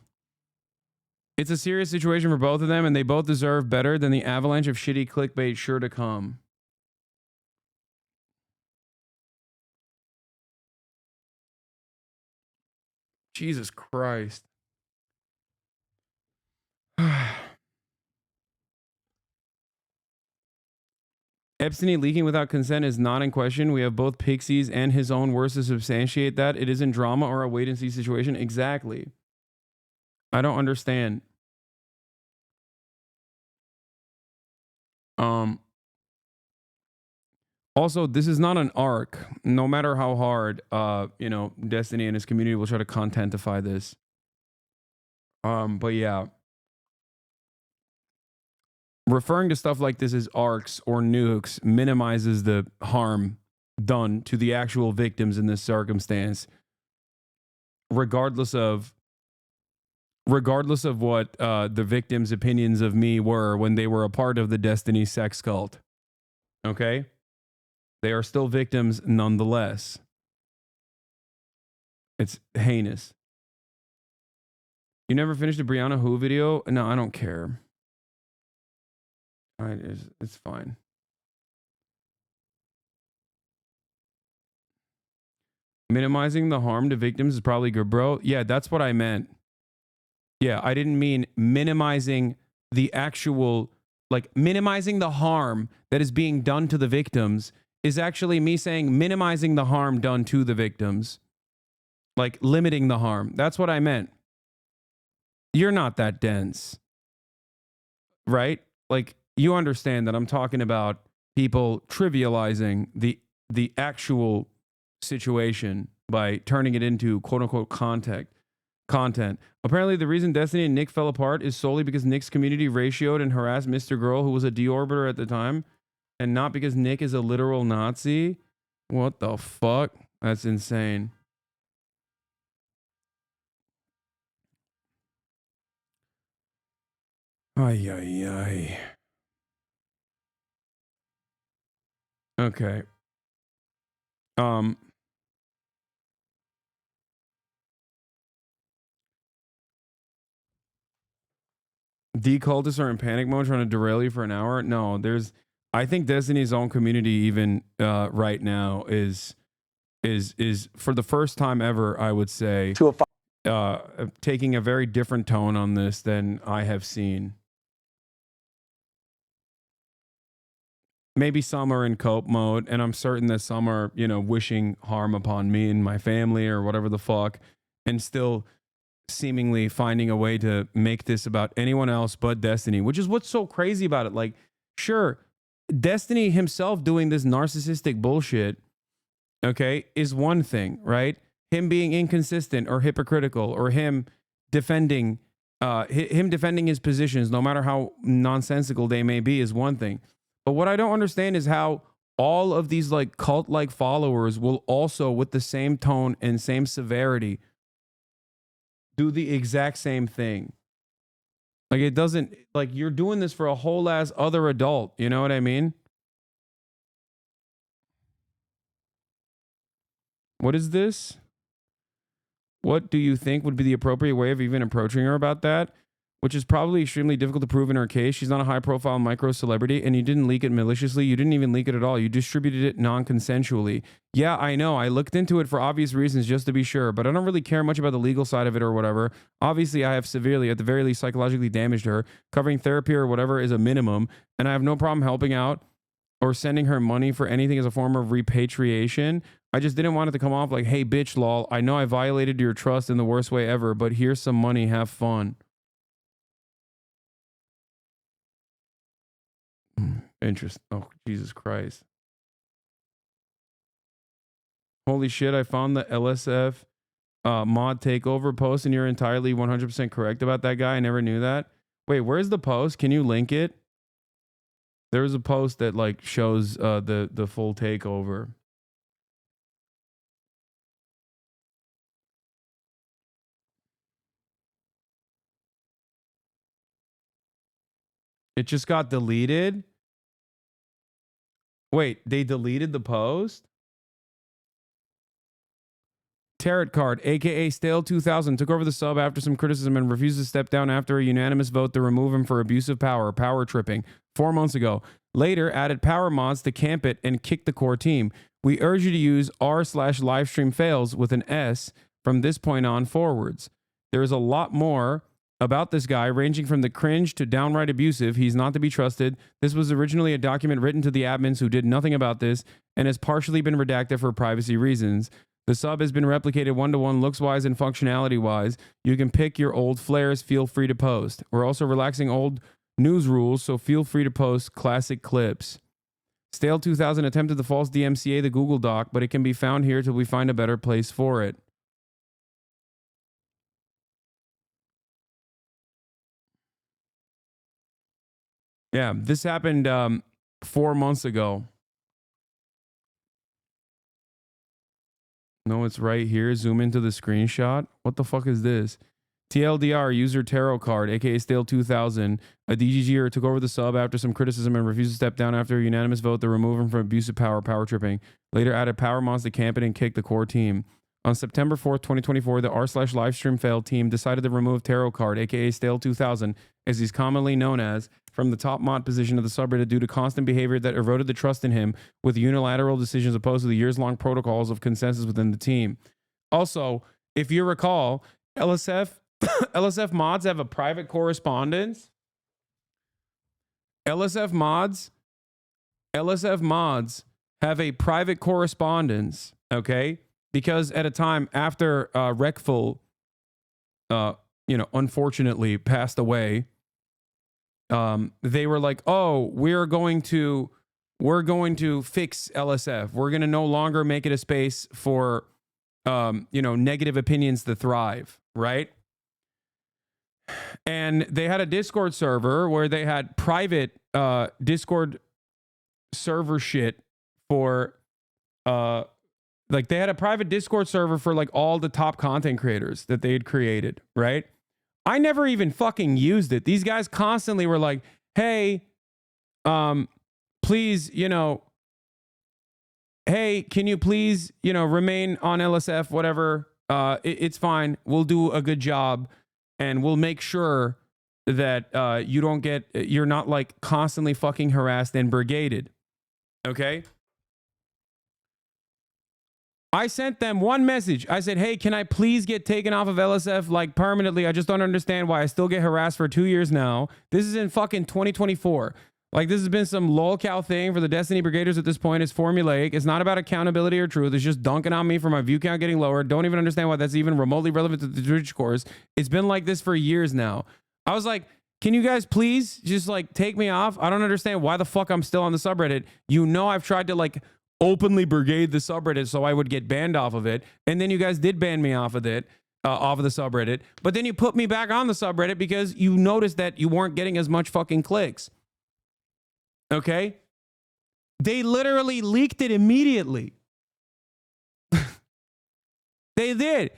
It's a serious situation for both of them, and they both deserve better than the avalanche of shitty clickbait sure to come. Jesus Christ. Epstein leaking without consent is not in question. We have both Pixies and his own words to substantiate that. It isn't drama or a wait-and-see situation. Exactly. I don't understand. Also, this is not an arc. No matter how hard, you know, Destiny and his community will try to contentify this. But yeah. Referring to stuff like this as arcs or nukes minimizes the harm done to the actual victims in this circumstance, regardless of what the victims' opinions of me were when they were a part of the Destiny sex cult. Okay? They are still victims nonetheless. It's heinous. You never finished a Brianna Wu video? No, I don't care. It's fine. Minimizing the harm to victims is probably good, bro. Yeah, that's what I meant. Yeah, I didn't mean minimizing the actual, like minimizing the harm that is being done to the victims is actually me saying minimizing the harm done to the victims. Like limiting the harm. That's what I meant. You're not that dense. Right? Like you understand that I'm talking about people trivializing the actual situation by turning it into quote unquote content. Apparently the reason Destiny and Nick fell apart is solely because Nick's community ratioed and harassed Mr. Girl, who was a deorbiter at the time, and not because Nick is a literal Nazi. What the fuck? That's insane. Ay, ay, ay. Okay. Decultists are in panic mode trying to derail you for an hour. No, I think Destiny's own community even right now is for the first time ever, I would say, taking a very different tone on this than I have seen. Maybe some are in cope mode, and I'm certain that some are, wishing harm upon me and my family or whatever the fuck, and still seemingly finding a way to make this about anyone else but Destiny, which is what's so crazy about it. Like, sure, Destiny himself doing this narcissistic bullshit, okay, is one thing, right? Him being inconsistent or hypocritical, or him defending his positions, no matter how nonsensical they may be, is one thing. But what I don't understand is how all of these like cult-like followers will also, with the same tone and same severity, do the exact same thing. Like it doesn't, like you're doing this for a whole ass other adult. You know what I mean? What is this? What do you think would be the appropriate way of even approaching her about that? Which is probably extremely difficult to prove in her case. She's not a high-profile micro-celebrity, and you didn't leak it maliciously. You didn't even leak it at all. You distributed it non-consensually. Yeah, I know. I looked into it for obvious reasons just to be sure, but I don't really care much about the legal side of it or whatever. Obviously, I have severely, at the very least, psychologically damaged her. Covering therapy or whatever is a minimum, and I have no problem helping out or sending her money for anything as a form of repatriation. I just didn't want it to come off like, hey, bitch, lol, I know I violated your trust in the worst way ever, but here's some money, have fun. Interest. Oh, Jesus Christ. Holy shit, I found the LSF mod takeover post, and you're entirely 100% correct about that guy. I never knew that. Wait, where's the post? Can you link it? There's a post that like shows the full takeover. It just got deleted. Wait, they deleted the post? Tarot Card, aka Stale 2000, took over the sub after some criticism and refused to step down after a unanimous vote to remove him for abuse of power tripping 4 months ago. Later, added power mods to camp it and kick the core team. We urge you to use r/livestreamfails with an S from this point on forwards. There is a lot more about this guy, ranging from the cringe to downright abusive. He's not to be trusted. This was originally a document written to the admins who did nothing about this and has partially been redacted for privacy reasons. The sub has been replicated one-to-one looks-wise and functionality-wise. You can pick your old flares. Feel free to post. We're also relaxing old news rules, so feel free to post classic clips. Stale 2000 attempted the false DMCA, the Google Doc, but it can be found here till we find a better place for it. Yeah, this happened 4 months ago. No, it's right here. Zoom into the screenshot. What the fuck is this? TLDR, user tarot card, aka Stale 2000. A DGGer took over the sub after some criticism and refused to step down after a unanimous vote to remove him from abusive power tripping. Later added power mods to camp it and kick the core team. On September 4th, 2024, the r/livestream failed team decided to remove Tarot Card, aka Stale 2000, as he's commonly known as, from the top mod position of the subreddit due to constant behavior that eroded the trust in him with unilateral decisions opposed to the years-long protocols of consensus within the team. Also, if you recall, LSF mods have a private correspondence. LSF mods have a private correspondence, okay? Because at a time after Rekful, unfortunately passed away, they were like, "Oh, we're going to fix LSF. We're going to no longer make it a space for, negative opinions to thrive," right? And they had a Discord server where they had private Discord server shit for they had a private Discord server for like all the top content creators that they had created, right? I never even fucking used it. These guys constantly were like, "Hey, please, hey, can you please, remain on LSF, whatever. It's fine. We'll do a good job and we'll make sure that you're not like constantly fucking harassed and brigaded." Okay? I sent them one message. I said, "Hey, can I please get taken off of LSF like permanently? I just don't understand why I still get harassed for 2 years now. This is in fucking 2024. Like, this has been some lolcow thing for the Destiny Brigaders at this point. It's formulaic. It's not about accountability or truth. It's just dunking on me for my view count getting lower. Don't even understand why that's even remotely relevant to the Twitch course. It's been like this for years now." I was like, "Can you guys please just like take me off? I don't understand why the fuck I'm still on the subreddit. I've tried to like openly brigade the subreddit so I would get banned off of it. And then you guys did ban me off of it, off of the subreddit. But then you put me back on the subreddit because you noticed that you weren't getting as much fucking clicks." Okay? They literally leaked it immediately. They did.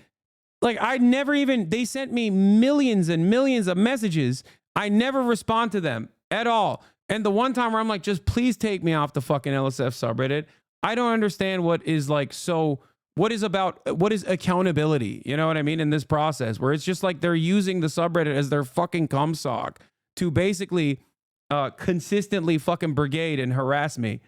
Like, they sent me millions and millions of messages. I never respond to them at all. And the one time where I'm like, "Just please take me off the fucking LSF subreddit," I don't understand what is accountability, you know what I mean, in this process, where it's just like they're using the subreddit as their fucking cumsock to basically consistently fucking brigade and harass me,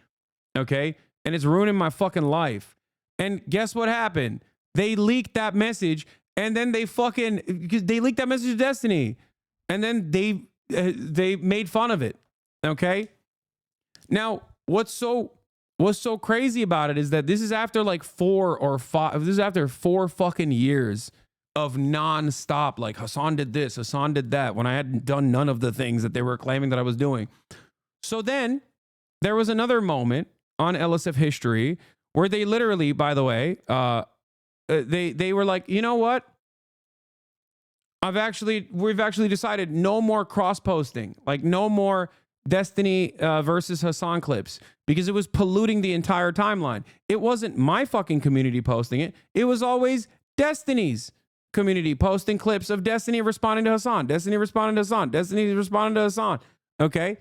okay? And it's ruining my fucking life. And guess what happened? They leaked that message, and then they leaked that message to Destiny, and then they made fun of it, okay? Now, what's so crazy about it is that this is after like 4 fucking years of non-stop, like, Hasan did this, Hasan did that, when I hadn't done none of the things that they were claiming that I was doing. So then there was another moment on LSF history where they literally, by the way, they were like, "You know what? We've actually decided no more cross-posting, like no more Destiny versus Hasan clips, because it was polluting the entire timeline. It wasn't my fucking community posting it. It was always Destiny's community posting clips of Destiny responding to Hasan, Destiny responding to Hasan, Destiny responding to Hasan." Okay?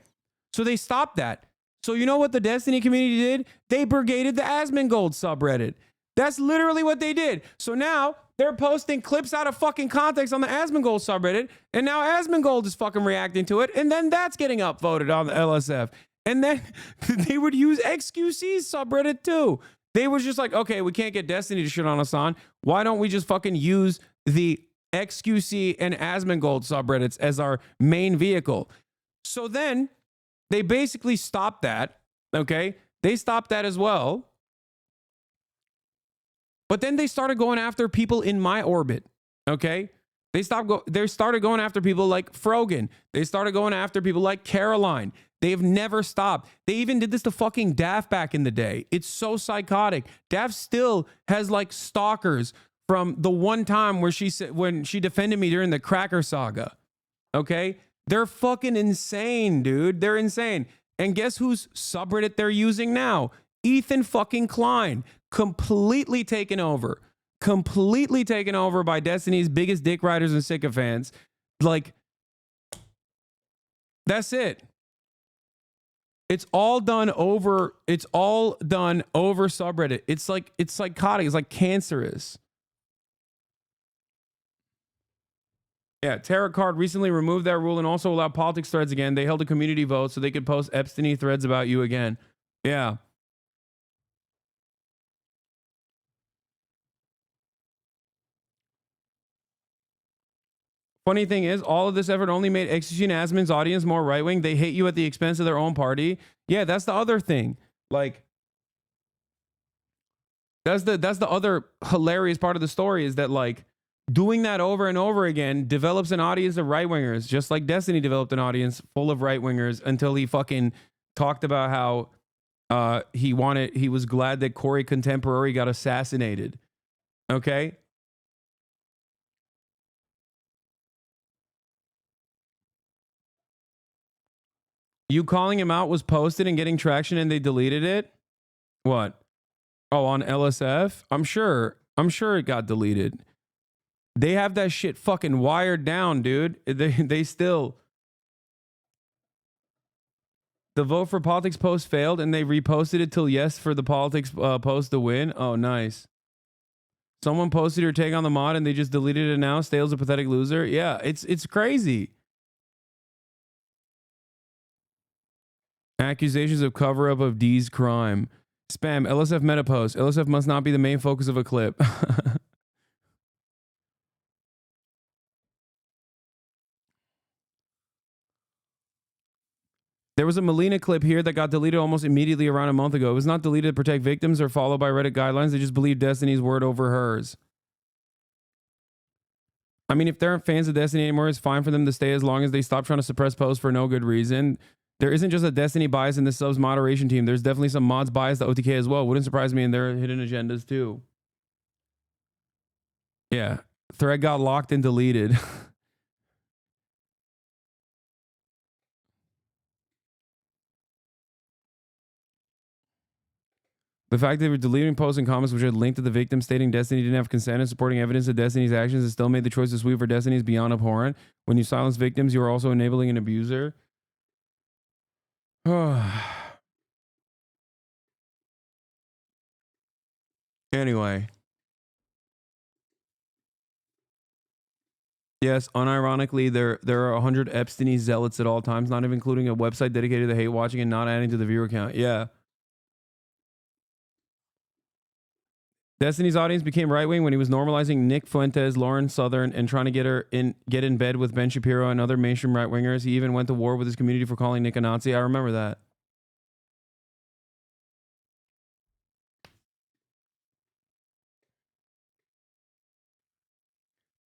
So they stopped that. So you know what the Destiny community did? They brigaded the Asmongold subreddit. That's literally what they did. So now they're posting clips out of fucking context on the Asmongold subreddit, and now Asmongold is fucking reacting to it, and then that's getting upvoted on the LSF. And then they would use XQC's subreddit too. They was just like, "Okay, we can't get Destiny to shit on Hasan. Why don't we just fucking use the XQC and Asmongold subreddits as our main vehicle?" So then they basically stopped that, okay? They stopped that as well. But then they started going after people in my orbit, okay? They started going after people like Frogan. They started going after people like Caroline. They've never stopped. They even did this to fucking Daff back in the day. It's so psychotic. Daff still has like stalkers from the one time where when she defended me during the Cracker Saga, okay? They're fucking insane, dude. They're insane. And guess whose subreddit they're using now? Ethan fucking Klein. Completely taken over by Destiny's biggest dick riders and sycophants. Like, that's it. It's all done over subreddit. It's psychotic. It's like cancerous. Yeah, Tarot Card recently removed that rule and also allowed politics threads again. They held a community vote so they could post Epstein threads about you again. Yeah. Funny thing is, all of this effort only made Ecstasy and Asmon's audience more right-wing. They hate you at the expense of their own party. Yeah, that's the other thing. Like, that's the other hilarious part of the story is that, like, doing that over and over again develops an audience of right-wingers, just like Destiny developed an audience full of right-wingers until he fucking talked about how he was glad that Corey Contemporary got assassinated. Okay? You calling him out was posted and getting traction and they deleted it? What? Oh, on LSF? I'm sure it got deleted. They have that shit fucking wired down, dude. They still. The vote for politics post failed and they reposted it till yes for the politics post to win. Oh, nice. Someone posted your take on the mod and they just deleted it now. Stale's a pathetic loser. Yeah, it's crazy. Accusations of cover-up of D's crime. Spam, LSF meta post. LSF must not be the main focus of a clip. There was a Melina clip here that got deleted almost immediately around a month ago. It was not deleted to protect victims or followed by Reddit guidelines. They just believed Destiny's word over hers. I mean, if they aren't fans of Destiny anymore, it's fine for them to stay as long as they stop trying to suppress posts for no good reason. There isn't just a Destiny bias in the subs moderation team. There's definitely some mods bias to OTK as well. Wouldn't surprise me in their hidden agendas too. Yeah. Thread got locked and deleted. The fact that they were deleting posts and comments which had linked to the victim stating Destiny didn't have consent and supporting evidence of Destiny's actions and still made the choice to sweep for Destiny is beyond abhorrent. When you silence victims, you are also enabling an abuser. Anyway. Yes, unironically, there are 100 Epstein zealots at all times, not even including a website dedicated to hate watching and not adding to the viewer count. Yeah. Destiny's audience became right-wing when he was normalizing Nick Fuentes, Lauren Southern, and trying to get in bed with Ben Shapiro and other mainstream right-wingers. He even went to war with his community for calling Nick a Nazi. I remember that.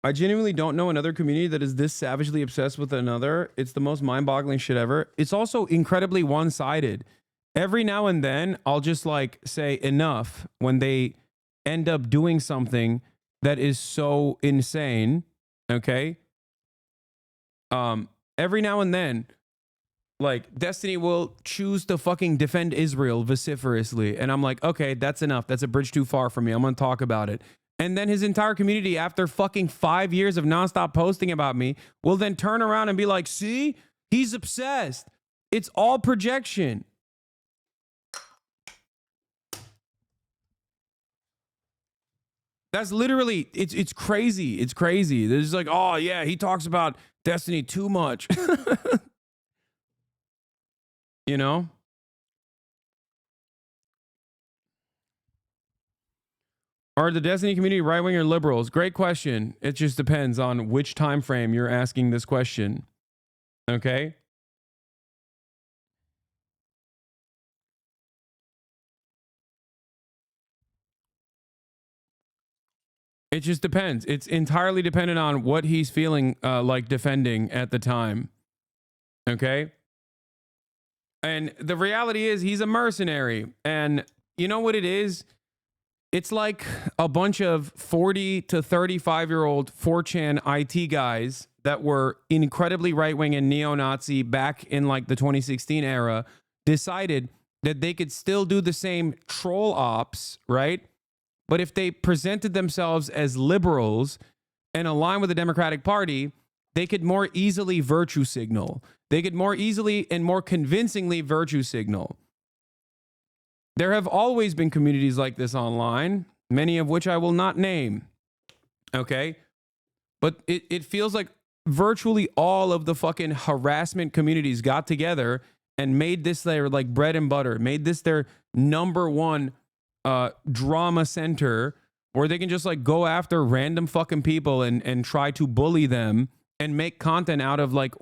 I genuinely don't know another community that is this savagely obsessed with another. It's the most mind-boggling shit ever. It's also incredibly one-sided. Every now and then, I'll just like say enough when they end up doing something that is so insane. Okay. Every now and then, like Destiny will choose to fucking defend Israel vociferously. And I'm like, okay, that's enough. That's a bridge too far for me. I'm going to talk about it. And then his entire community, after fucking 5 years of nonstop posting about me, will then turn around and be like, see, he's obsessed. It's all projection. That's literally, it's crazy. It's crazy. There's like, oh yeah, he talks about Destiny too much. You know? Are the Destiny community right-wing or liberals? Great question. It just depends on which time frame you're asking this question. Okay? It just depends. It's entirely dependent on what he's feeling like defending at the time. Okay? And the reality is he's a mercenary. And you know what it is? It's like a bunch of 40 to 35-year-old 4chan IT guys that were incredibly right-wing and neo-Nazi back in like the 2016 era decided that they could still do the same troll ops, right? But if they presented themselves as liberals and aligned with the Democratic Party, they could more easily virtue signal. They could more easily and more convincingly virtue signal. There have always been communities like this online, many of which I will not name. Okay? But it feels like virtually all of the fucking harassment communities got together and made this their like bread and butter, made this their number one drama center where they can just like go after random fucking people and try to bully them and make content out of like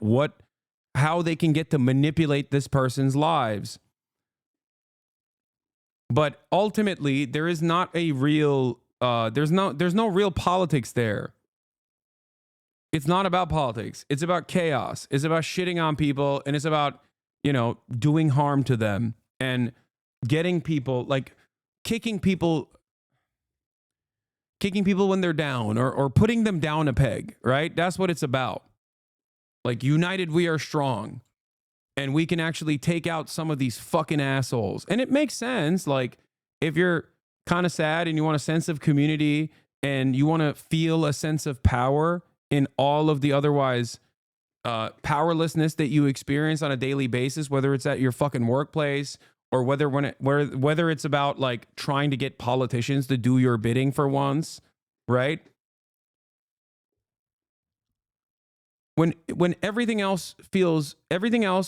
how they can get to manipulate this person's lives. But ultimately, there is not a real there's no real politics there. It's not about politics. It's about chaos. It's about shitting on people, and it's about, you know, doing harm to them and getting people, like kicking people when they're down, or putting them down a peg, right? That's what it's about. Like, united we are strong, and we can actually take out some of these fucking assholes. And it makes sense. Like, if you're kind of sad and you want a sense of community and you want to feel a sense of power in all of the otherwise powerlessness that you experience on a daily basis, whether it's at your fucking workplace or whether it's about like trying to get politicians to do your bidding for once, right? When everything else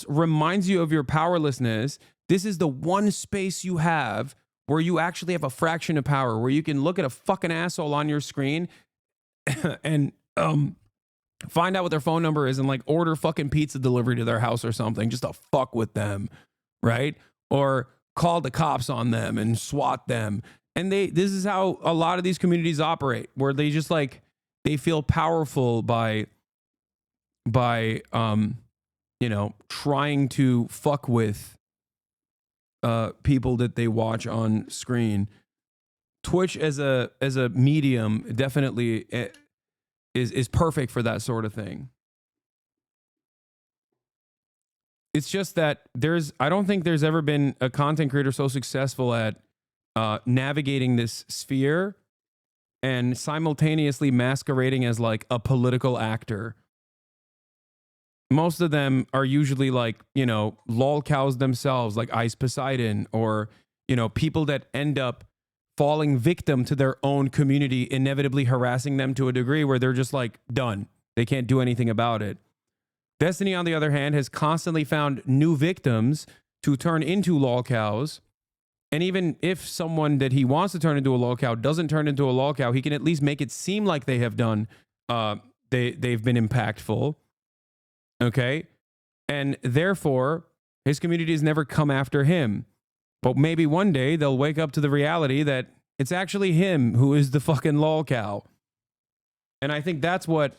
reminds you of your powerlessness, this is the one space you have where you actually have a fraction of power, where you can look at a fucking asshole on your screen and find out what their phone number is and like order fucking pizza delivery to their house or something just to fuck with them, right? Or call the cops on them and SWAT them. And this is how a lot of these communities operate, where they just like, they feel powerful by you know, trying to fuck with people that they watch on screen. Twitch as a medium definitely is perfect for that sort of thing. It's just that I don't think there's ever been a content creator so successful at navigating this sphere and simultaneously masquerading as like a political actor. Most of them are usually like, you know, lol cows themselves, like Ice Poseidon, or, you know, people that end up falling victim to their own community, inevitably harassing them to a degree where they're just like done. They can't do anything about it. Destiny, on the other hand, has constantly found new victims to turn into lol cows. And even if someone that he wants to turn into a lol cow doesn't turn into a lol cow, he can at least make it seem like they have done, they've been impactful. Okay. And therefore, his community has never come after him. But maybe one day they'll wake up to the reality that it's actually him who is the fucking lol cow. And I think that's what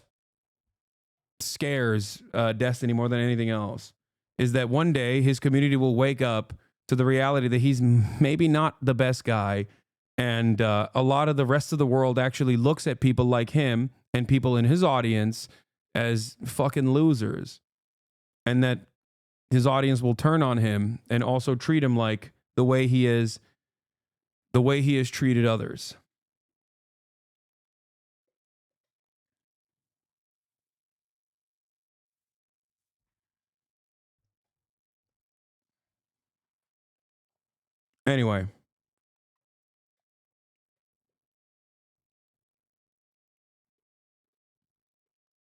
scares Destiny more than anything else, is that one day his community will wake up to the reality that he's maybe not the best guy. And a lot of the rest of the world actually looks at people like him and people in his audience as fucking losers. And that his audience will turn on him and also treat him like the way he has treated others. Anyway.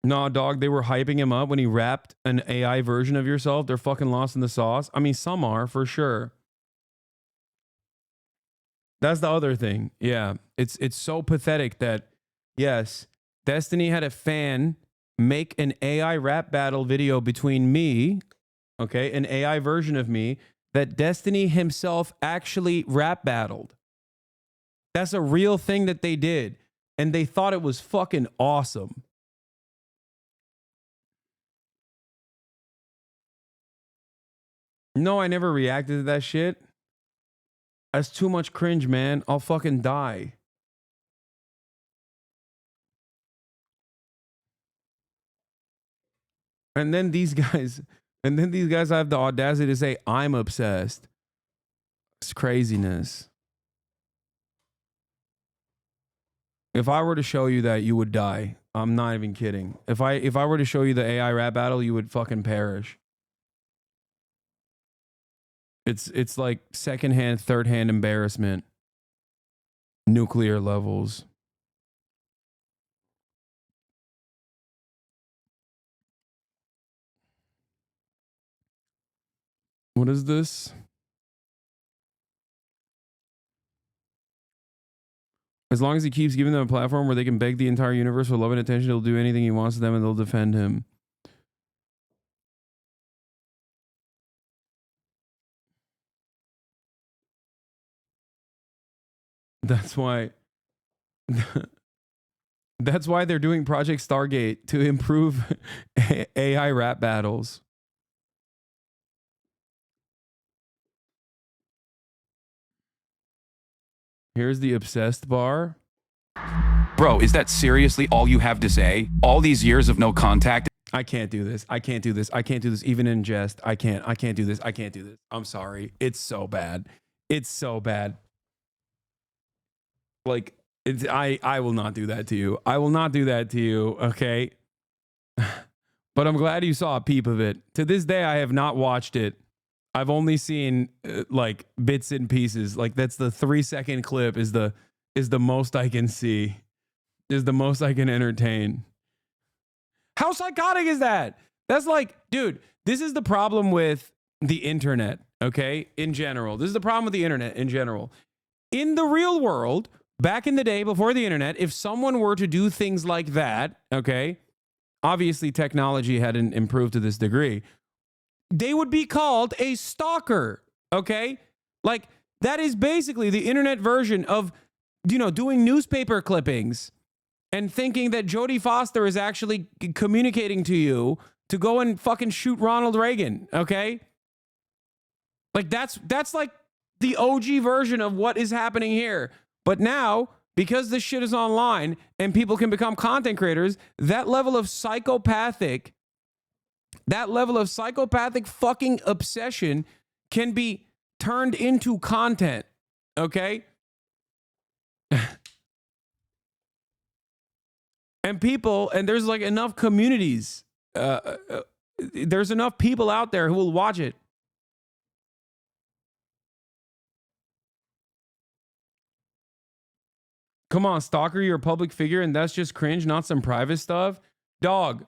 Nah, dog, they were hyping him up when he rapped an AI version of yourself. They're fucking lost in the sauce. I mean, some are, for sure. That's the other thing. Yeah, it's so pathetic that, yes, Destiny had a fan make an AI rap battle video between me, okay, an AI version of me, that Destiny himself actually rap battled. That's a real thing that they did, and they thought it was fucking awesome. No, I never reacted to that shit. That's too much cringe, man. I'll fucking die. And then these guys have the audacity to say, I'm obsessed. It's craziness. If I were to show you that, you would die. I'm not even kidding. If I were to show you the AI rap battle, you would fucking perish. It's like secondhand, third-hand embarrassment. Nuclear levels. What is this? As long as he keeps giving them a platform where they can beg the entire universe for love and attention, he'll do anything he wants to them and they'll defend him. That's why that's why they're doing Project Stargate, to improve AI rap battles. Here's the obsessed bar. Bro, is that seriously all you have to say? All these years of no contact? I can't do this. I can't do this. I can't do this even in jest. I can't do this. I can't do this. I'm sorry. It's so bad. It's so bad. Like, I will not do that to you. I will not do that to you, okay? But I'm glad you saw a peep of it. To this day, I have not watched it. I've only seen like bits and pieces. Like, that's the 3-second clip is the most I can see. Is the most I can entertain. How psychotic is that? That's like, dude, this is the problem with the internet, okay? In general. This is the problem with the internet in general. In the real world, back in the day before the internet, if someone were to do things like that, okay, obviously technology hadn't improved to this degree, they would be called a stalker, okay? Like, that is basically the internet version of, you know, doing newspaper clippings and thinking that Jodie Foster is actually communicating to you to go and fucking shoot Ronald Reagan, okay? Like, that's like the OG version of what is happening here. But now, because this shit is online and people can become content creators, that level of psychopathic fucking obsession can be turned into content, okay? And there's like enough communities. There's enough people out there who will watch it. Come on, stalker, you're a public figure and that's just cringe, not some private stuff. Dog,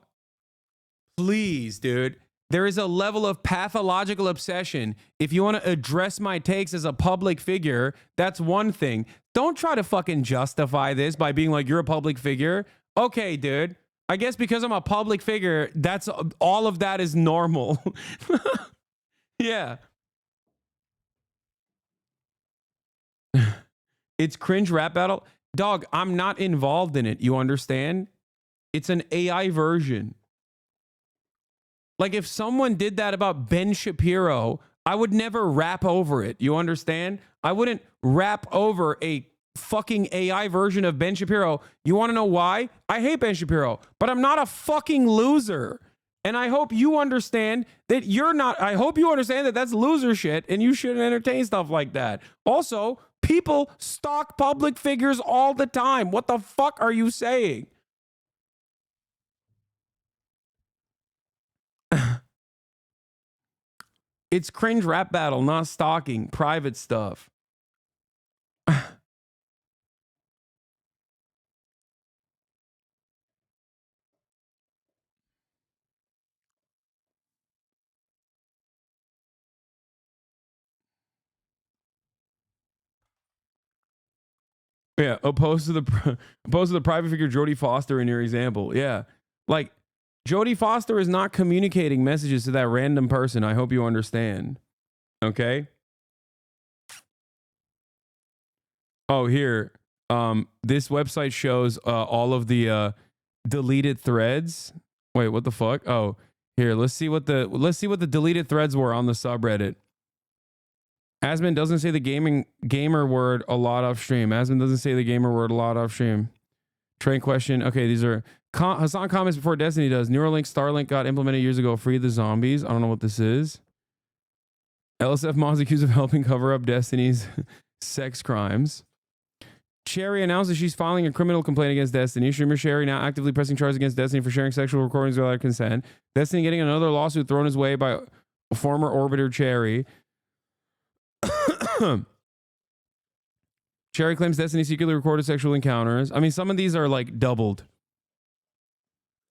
please, dude. There is a level of pathological obsession. If you want to address my takes as a public figure, that's one thing. Don't try to fucking justify this by being like, you're a public figure. Okay, dude. I guess because I'm a public figure, that's all of that is normal. Yeah. It's cringe rap battle. Dog, I'm not involved in it. You understand? It's an AI version. Like, if someone did that about Ben Shapiro, I would never rap over it. You understand? I wouldn't rap over a fucking AI version of Ben Shapiro. You want to know why? I hate Ben Shapiro, but I'm not a fucking loser. And I hope you understand that you're not. I hope you understand that that's loser shit and you shouldn't entertain stuff like that. Also, people stalk public figures all the time. What the fuck are you saying? It's cringe rap battle, not stalking, private stuff. Yeah, opposed to the private figure Jodie Foster in your example. Yeah, like Jodie Foster is not communicating messages to that random person. I hope you understand. Okay. Oh, here. This website shows all of the deleted threads. Wait, what the fuck? Oh, here. Let's see what the deleted threads were on the subreddit. Asman doesn't say the gamer word a lot off stream. Asman doesn't say the gamer word a lot off stream. Train question. Okay, these are Hasan comments before Destiny does. Neuralink Starlink got implemented years ago. Free the zombies. I don't know what this is. LSF mods accused of helping cover up Destiny's sex crimes. Cherry announces she's filing a criminal complaint against Destiny. Streamer Sherry now actively pressing charges against Destiny for sharing sexual recordings without consent. Destiny getting another lawsuit thrown his way by former Orbiter Cherry. Cherry claims Destiny secretly recorded sexual encounters. I mean, some of these are like doubled.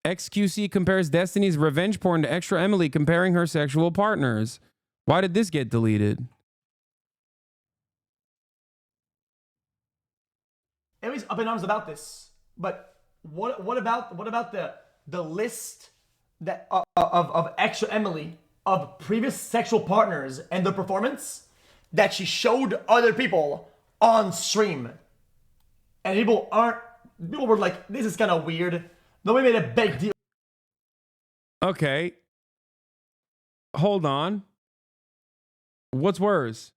XQC compares Destiny's revenge porn to Extra Emily comparing her sexual partners. Why did this get deleted? Everybody's up in arms about this, but what about the list that of extra Emily of previous sexual partners and the performance that she showed other people on stream, and people were like, this is kind of weird. Nobody made a big deal. Okay. Hold on. What's worse?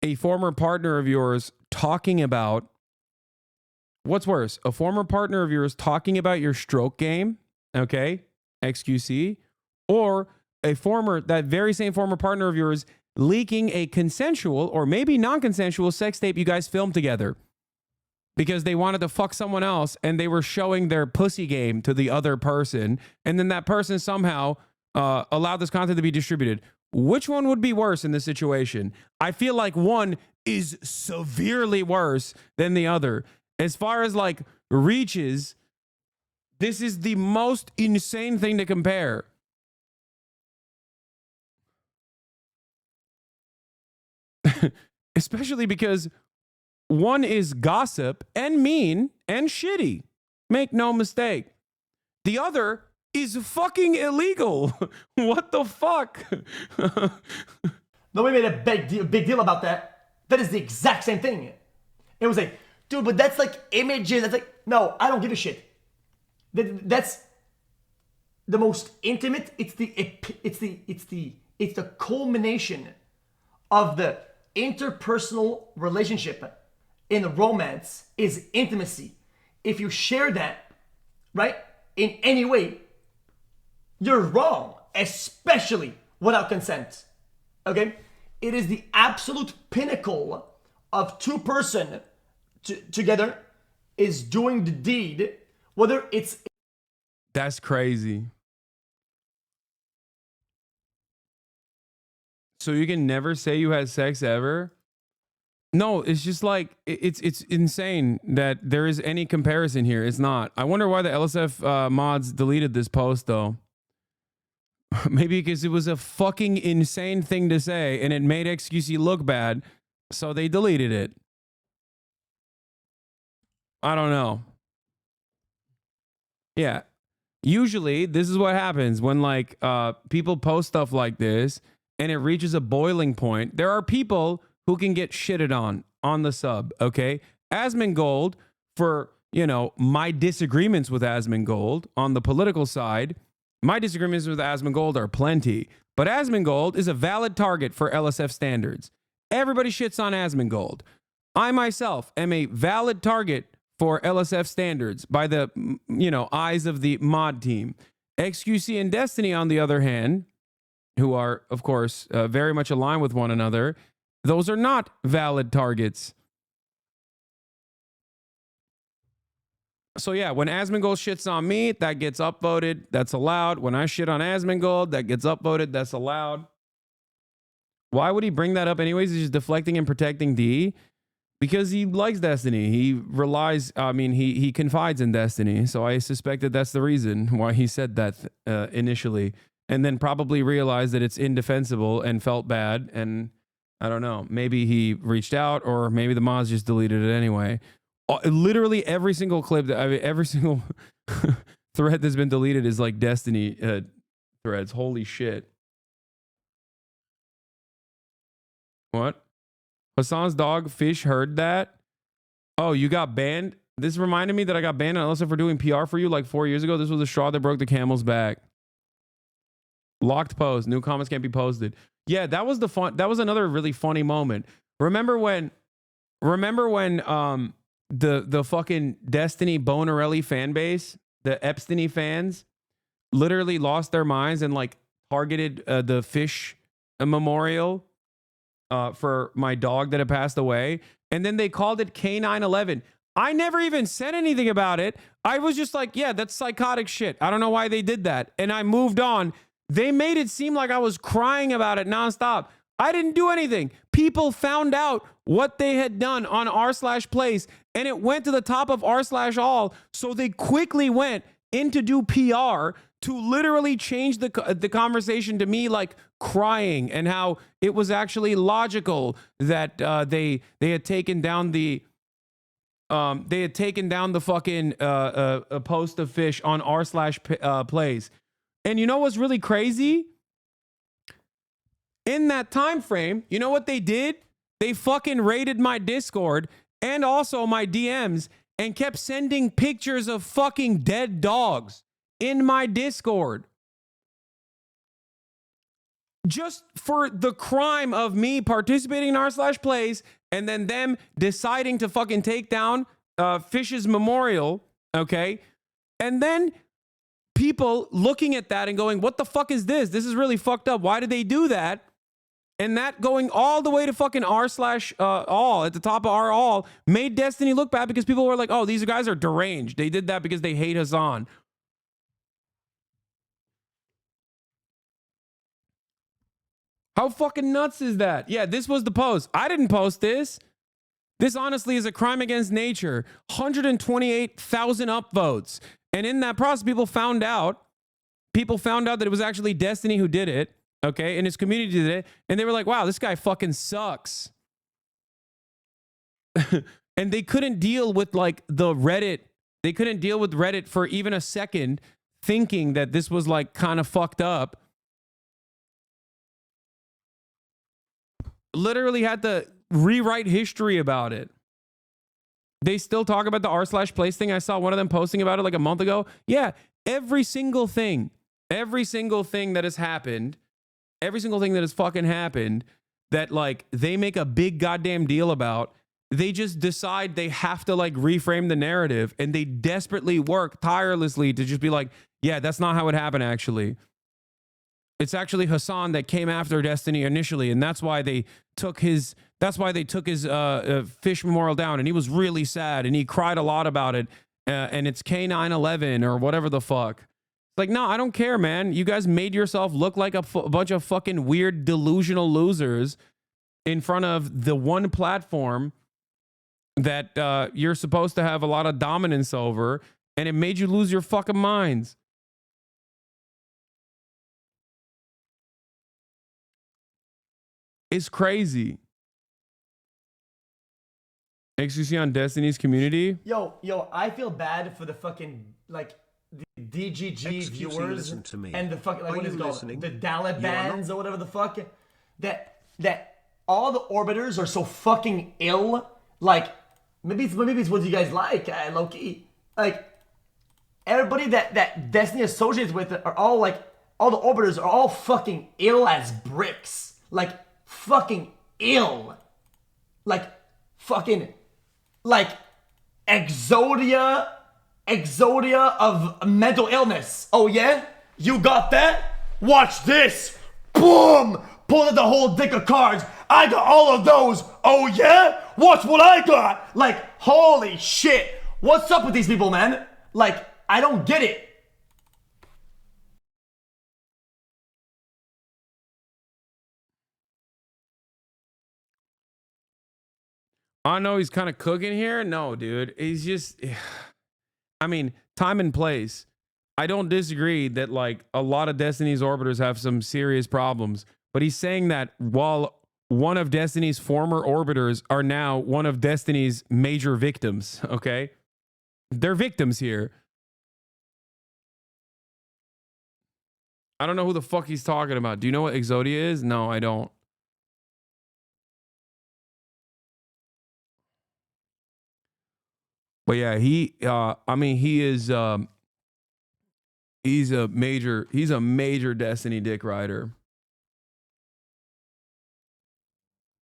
A former partner of yours talking about, what's worse? A former partner of yours talking about your stroke game, okay? XQC, or that very same former partner of yours leaking a consensual or maybe non-consensual sex tape you guys filmed together because they wanted to fuck someone else and they were showing their pussy game to the other person, and then that person somehow allowed this content to be distributed. Which one would be worse in this situation? I feel like one is severely worse than the other. As far as like reaches, this is the most insane thing to compare. Especially because one is gossip and mean and shitty. Make no mistake. The other is fucking illegal. What the fuck? Nobody made a big deal about that. That is the exact same thing. It was like, dude, but that's like images. That's like, no, I don't give a shit. That's the most intimate. It's the culmination of the interpersonal relationship in the romance is intimacy. If you share that, right, in any way, you're wrong, especially without consent. Okay? It is the absolute pinnacle of two-person together is doing the deed, whether it's... That's crazy. So you can never say you had sex ever? No, it's just like, it's insane that there is any comparison here. It's not. I wonder why the LSF mods deleted this post, though. Maybe because it was a fucking insane thing to say and it made XQC look bad, so they deleted it. I don't know. Yeah. Usually, this is what happens when like people post stuff like this and it reaches a boiling point. There are people who can get shitted on the sub, okay? Asmongold, for, you know, my disagreements with Asmongold on the political side, my disagreements with Asmongold are plenty, but Asmongold is a valid target for LSF standards. Everybody shits on Asmongold. I myself am a valid target for LSF standards by the, you know, eyes of the mod team. XQC and Destiny, on the other hand, who are, of course, very much aligned with one another, those are not valid targets. So yeah, when Asmongold shits on me, that gets upvoted. That's allowed. When I shit on Asmongold, that gets upvoted. That's allowed. Why would he bring that up anyways? He's just deflecting and protecting D. Because he likes Destiny. He relies, I mean, he confides in Destiny. So I suspect that that's the reason why he said that initially. And then probably realized that it's indefensible and felt bad. And I don't know, maybe he reached out or maybe the mods just deleted it anyway. Literally every single clip, every single thread that's been deleted is like Destiny threads. Holy shit. What? Hassan's dog Fish heard that? Oh, you got banned? This reminded me that I got banned on LSF for doing PR for you like 4 years ago. This was the straw that broke the camel's back. Locked post. New comments can't be posted. Yeah, that was the fun. That was another really funny moment. Remember when the fucking Destiny Bonarelli fan base, the Epstein fans, literally lost their minds and like targeted the Fish memorial for my dog that had passed away. And then they called it K911. I never even said anything about it. I was just like, yeah, that's psychotic shit. I don't know why they did that. And I moved on. They made it seem like I was crying about it nonstop. I didn't do anything. People found out what they had done on r/place and it went to the top of r/all. So they quickly went in to do PR to literally change the conversation to me like crying and how it was actually logical that they had taken down the fucking post of fish on r/plays. And you know what's really crazy? In that time frame, you know what they did? They fucking raided my Discord and also my DMs and kept sending pictures of fucking dead dogs in my Discord. Just for the crime of me participating in r/plays and then them deciding to fucking take down Fish's memorial, okay? And then people looking at that and going, what the fuck is this? This is really fucked up. Why did they do that? And that going all the way to fucking r/all at the top of r/all made Destiny look bad because people were like, oh, these guys are deranged. They did that because they hate Hasan. How fucking nuts is that? Yeah, this was the post. I didn't post this. This honestly is a crime against nature. 128,000 upvotes. And in that process, people found out that it was actually Destiny who did it. Okay, and his community did it, and they were like, wow, this guy fucking sucks. And they couldn't deal with like the Reddit. They couldn't deal with Reddit for even a second, thinking that this was like kind of fucked up. Literally had to rewrite history about it. They still talk about the r/place thing. I saw one of them posting about it like a month ago. Yeah, every single thing that has happened, every single thing that has fucking happened that like they make a big goddamn deal about, they just decide they have to like reframe the narrative, and they desperately work tirelessly to just be like, yeah, that's not how it happened actually. It's actually Hasan that came after Destiny initially, and that's why they took his fish memorial down, and he was really sad and he cried a lot about it, and it's K911 or whatever the fuck. Like, no, I don't care, man. You guys made yourself look like a bunch of fucking weird, delusional losers in front of the one platform that you're supposed to have a lot of dominance over, and it made you lose your fucking minds. It's crazy. XQC on Destiny's community. Yo, I feel bad for the fucking like the DGG viewers and the fucking like what is it called? The Dalibans or whatever the fuck. That all the orbiters are so fucking ill. Like maybe it's what you guys like, low key. Like everybody that Destiny associates with are all like all the orbiters are all fucking ill as bricks. Like fucking ill. Like fucking like Exodia of mental illness. Oh yeah? You got that? Watch this. Boom! Pull out the whole deck of cards. I got all of those. Oh yeah? Watch what I got. Like, holy shit. What's up with these people, man? Like, I don't get it. I know he's kind of cooking here. No, dude. He's just, I mean, time and place. I don't disagree that like a lot of Destiny's orbiters have some serious problems, but he's saying that while one of Destiny's former orbiters are now one of Destiny's major victims, okay? They're victims here. I don't know who the fuck he's talking about. Do you know what Exodia is? No, I don't. But yeah, I mean, he's a major Destiny dick rider.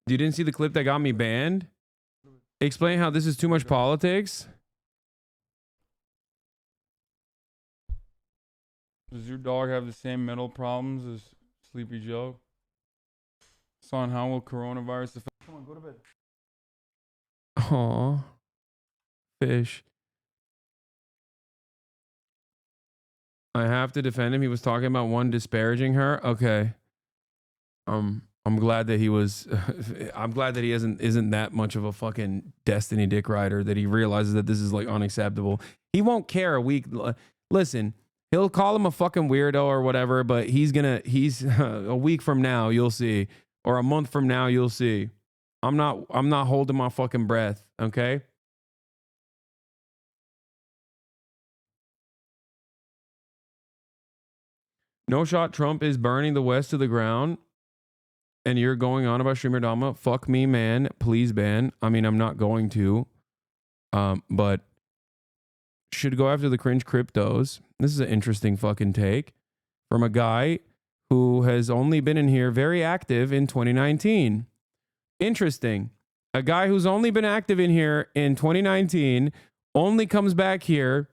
You didn't see the clip that got me banned? Explain how this is too much politics. Does your dog have the same mental problems as Sleepy Joe? Son, how will coronavirus affect? Come on, go to bed. Aw. Fish. I have to defend him. He was talking about one disparaging her. Okay. I'm glad that he was I'm glad that he isn't that much of a fucking Destiny dick rider, that he realizes that this is like unacceptable. He won't care a week. listen, he'll call him a fucking weirdo or whatever, but he's a week from now, you'll see, or a month from now, you'll see. I'm not holding my fucking breath, okay? No shot Trump is burning the West to the ground, and you're going on about streamer Dama. Fuck me, man. Please ban. I mean, I'm not going to. But should go after the cringe cryptos. This is an interesting fucking take from a guy who has only been in here very active in 2019. Interesting. A guy who's only been active in here in 2019 only comes back here,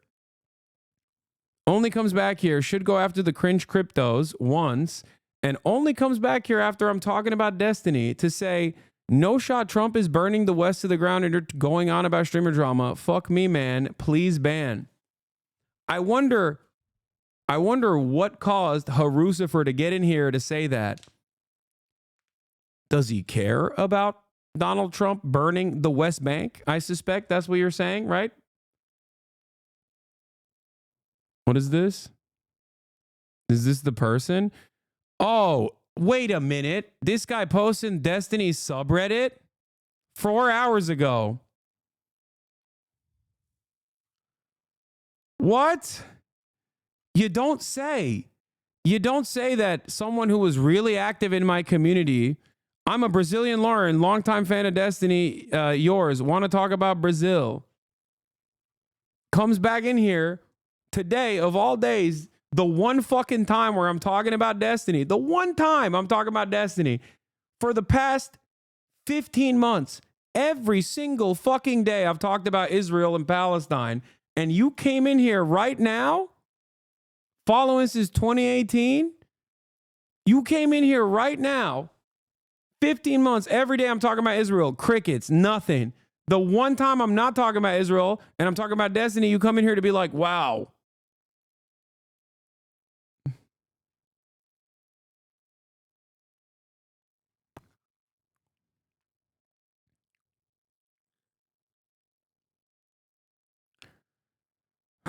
should go after the cringe cryptos once, and only comes back here after I'm talking about Destiny to say, no shot Trump is burning the West to the ground and you're going on about streamer drama. Fuck me, man. Please ban. I wonder what caused Harucifer to get in here to say that. Does he care about Donald Trump burning the West Bank? I suspect that's what you're saying, right? What is this? Is this the person? Oh, wait a minute. This guy posted Destiny's subreddit 4 hours ago. What? You don't say. You don't say that someone who was really active in my community. I'm a Brazilian Lauren, longtime fan of Destiny, yours. Want to talk about Brazil. Comes back in here today, of all days, the one fucking time where I'm talking about Destiny, the one time I'm talking about Destiny for the past 15 months, every single fucking day I've talked about Israel and Palestine, and you came in here right now, following since 2018, you came in here right now, 15 months, every day I'm talking about Israel, crickets, nothing. The one time I'm not talking about Israel and I'm talking about Destiny, you come in here to be like, wow.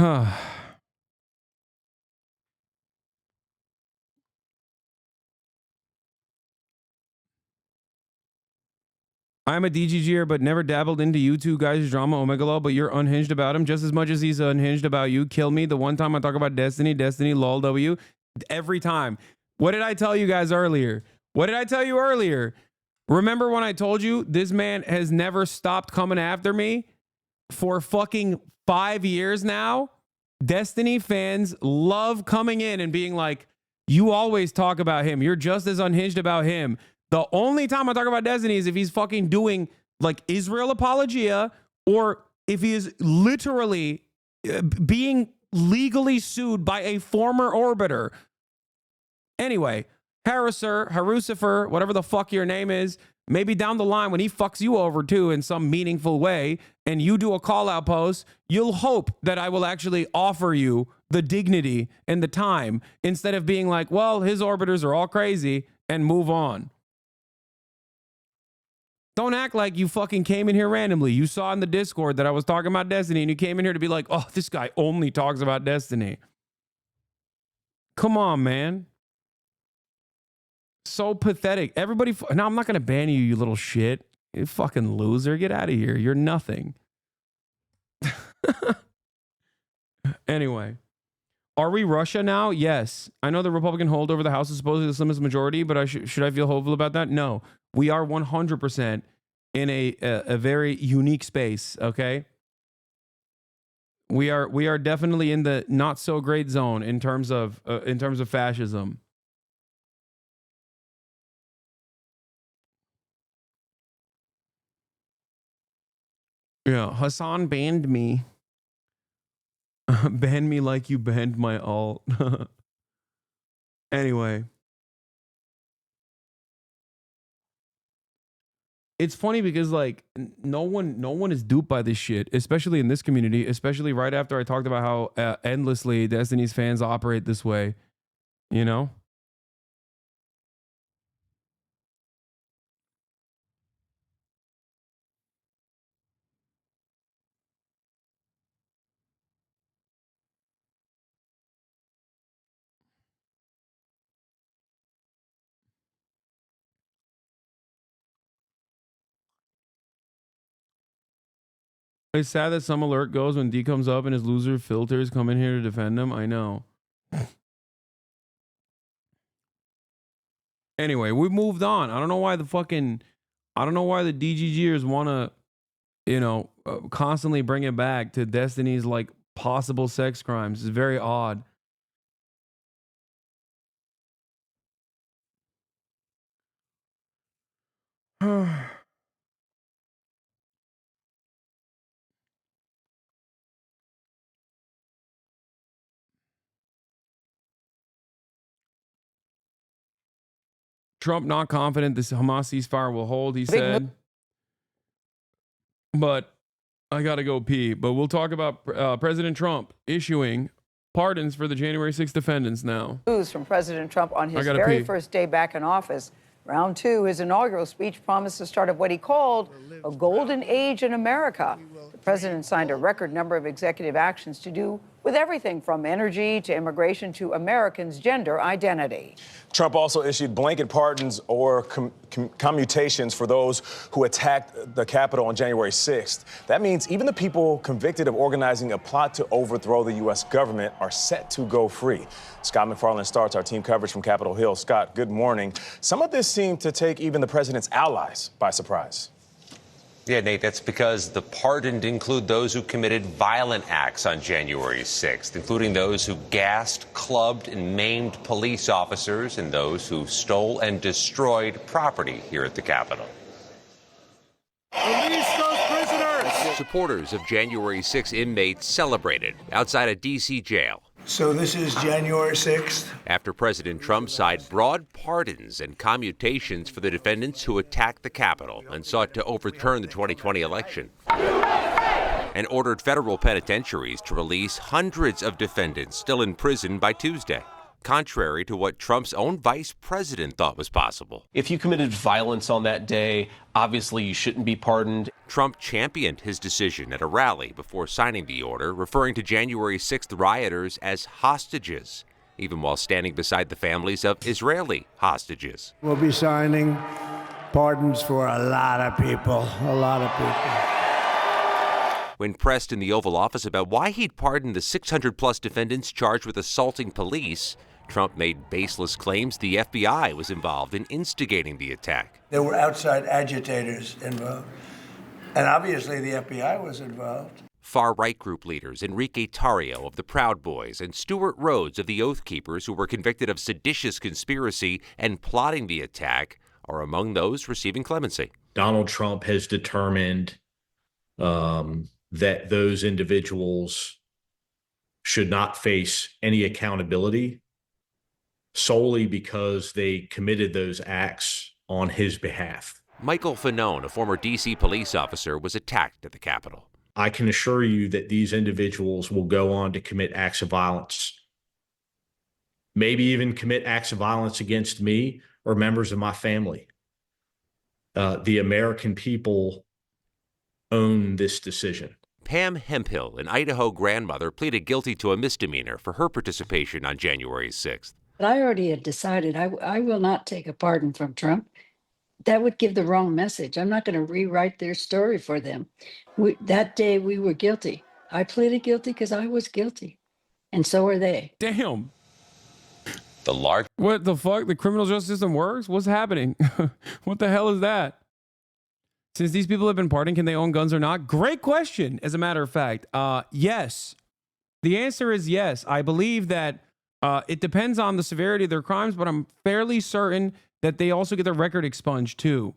I'm a DGGer, but never dabbled into you two guys' drama, Omegalo, but you're unhinged about him just as much as he's unhinged about you. Kill me. The one time I talk about Destiny, lol, W. Every time. What did I tell you guys earlier? What did I tell you earlier? Remember when I told you this man has never stopped coming after me for fucking 5 years now? Destiny fans love coming in and being like, you always talk about him. You're just as unhinged about him. The only time I talk about Destiny is if he's fucking doing like Israel apologia, or if he is literally being legally sued by a former orbiter. Anyway, Harucifer, whatever the fuck your name is, maybe down the line when he fucks you over too in some meaningful way and you do a call out post, you'll hope that I will actually offer you the dignity and the time instead of being like, well, his orbiters are all crazy and move on. Don't act like you fucking came in here randomly. You saw in the Discord that I was talking about Destiny and you came in here to be like, oh, this guy only talks about Destiny. Come on, man. So pathetic. Everybody. No, I'm not going to ban you, you little shit. You fucking loser. Get out of here. You're nothing. Anyway. Are we Russia now? Yes. I know the Republican holdover the House is supposedly the slimmest majority, but should I feel hopeful about that? No. We are 100% in a very unique space, okay? We are definitely in the not so great zone in terms of fascism. Yeah, Hasan banned me. Ban me like you banned my alt. Anyway. It's funny because like no one is duped by this shit, especially in this community, especially right after I talked about how endlessly Destiny's fans operate this way, you know? It's sad that some alert goes when D comes up and his loser filters come in here to defend him. I know. Anyway, we moved on. I don't know why the DGGers want to, you know, constantly bring it back to Destiny's like possible sex crimes. It's very odd. Trump not confident this Hamas ceasefire will hold, he said. But I got to go pee. But we'll talk about President Trump issuing pardons for the January 6th defendants now. News from President Trump on his gotta very pee. first day back in office. Round two, his inaugural speech promised the start of what he called a golden age in America. The president signed a record number of executive actions to do with everything from energy to immigration to Americans' gender identity. Trump also issued blanket pardons or commutations for those who attacked the Capitol on January 6th. That means even the people convicted of organizing a plot to overthrow the U.S. government are set to go free. Scott McFarland starts our team coverage from Capitol Hill. Scott, good morning. Some of this seemed to take even the president's allies by surprise. Yeah, Nate, that's because the pardoned include those who committed violent acts on January 6th, including those who gassed, clubbed, and maimed police officers and those who stole and destroyed property here at the Capitol. Release those prisoners! Supporters of January 6 inmates celebrated outside a D.C. jail. So this is January 6th. After President Trump signed broad pardons and commutations for the defendants who attacked the Capitol and sought to overturn the 2020 election, and ordered federal penitentiaries to release hundreds of defendants still in prison by Tuesday, contrary to what Trump's own vice president thought was possible. If you committed violence on that day, obviously you shouldn't be pardoned. Trump championed his decision at a rally before signing the order, referring to January 6th rioters as hostages, even while standing beside the families of Israeli hostages. We'll be signing pardons for a lot of people, When pressed in the Oval Office about why he'd pardoned the 600-plus defendants charged with assaulting police, Trump made baseless claims the FBI was involved in instigating the attack. There were outside agitators involved. And obviously the FBI was involved. Far-right group leaders Enrique Tarrio of the Proud Boys and Stuart Rhodes of the Oath Keepers, who were convicted of seditious conspiracy and plotting the attack, are among those receiving clemency. Donald Trump has determined that those individuals should not face any accountability solely because they committed those acts on his behalf. Michael Fanone, a former D.C. police officer, was attacked at the Capitol. I can assure you that these individuals will go on to commit acts of violence, maybe even commit acts of violence against me or members of my family. The American people own this decision. Pam Hemphill, an Idaho grandmother, pleaded guilty to a misdemeanor for her participation on January 6th. But I already had decided I will not take a pardon from Trump. That would give the wrong message. I'm not going to rewrite their story for them. That day we were guilty. I pleaded guilty because I was guilty. And so are they. Damn. The What the fuck? The criminal justice system works? What's happening? What the hell is that? Since these people have been pardoned, can they own guns or not? Great question, as a matter of fact. Yes. The answer is yes. I believe that it depends on the severity of their crimes, but I'm fairly certain that they also get their record expunged too.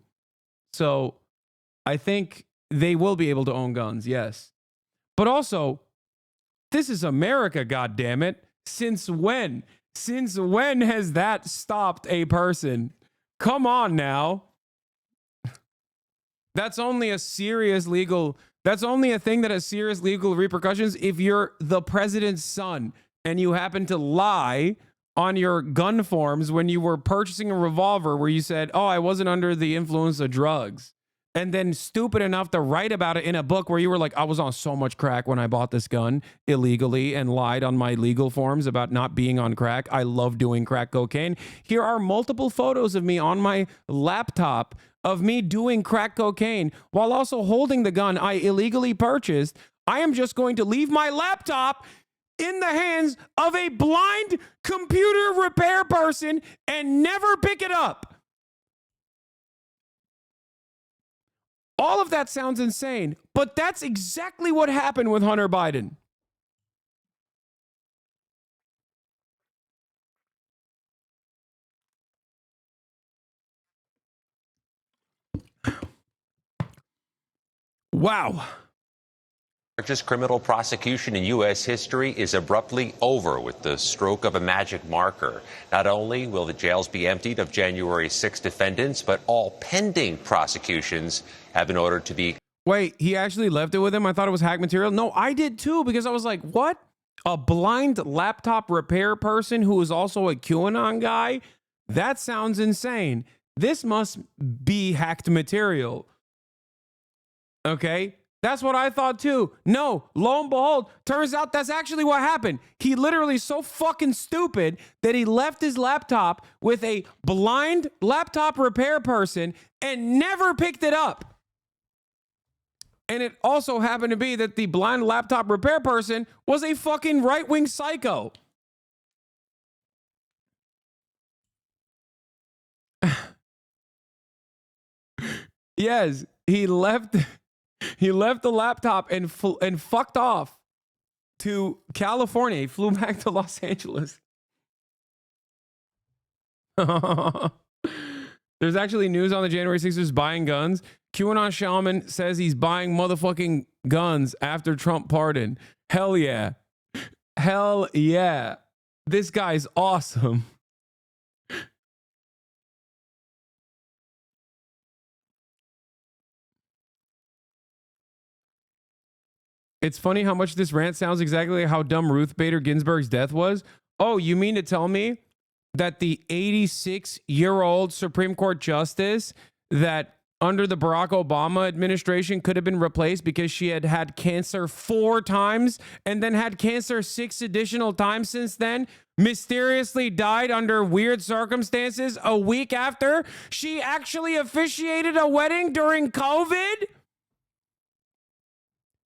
So I think they will be able to own guns, yes. But also, this is America, goddammit. Since when? Since when has that stopped a person? Come on now. That's only a thing that has serious legal repercussions if you're the president's son and you happen to lie on your gun forms when you were purchasing a revolver where you said, oh, I wasn't under the influence of drugs. And then stupid enough to write about it in a book where you were like, I was on so much crack when I bought this gun illegally and lied on my legal forms about not being on crack. I love doing crack cocaine. Here are multiple photos of me on my laptop of me doing crack cocaine while also holding the gun I illegally purchased, I am just going to leave my laptop in the hands of a blind computer repair person and never pick it up. All of that sounds insane, but that's exactly what happened with Hunter Biden. Wow. Largest criminal prosecution in U.S. history is abruptly over with the stroke of a magic marker. Not only will the jails be emptied of January 6 defendants, but all pending prosecutions have been ordered to be. Wait, he actually left it with him? I thought it was hack material. No, I did too, because I was like, what? A blind laptop repair person who is also a QAnon guy? That sounds insane. This must be hacked material. Okay? That's what I thought too. No, lo and behold, turns out that's actually what happened. He literally is so fucking stupid that he left his laptop with a blind laptop repair person and never picked it up. And it also happened to be that the blind laptop repair person was a fucking right-wing psycho. Yes, he left the laptop and fucked off to California. He flew back to Los Angeles. There's actually news on the January 6th buying guns. QAnon shaman says he's buying motherfucking guns after Trump pardon. Hell yeah. Hell yeah. This guy's awesome. It's funny how much this rant sounds exactly like how dumb Ruth Bader Ginsburg's death was. Oh, you mean to tell me that the 86-year-old Supreme Court justice that under the Barack Obama administration could have been replaced because she had had cancer 4 times and then had cancer 6 additional times since then, mysteriously died under weird circumstances a week after she actually officiated a wedding during COVID?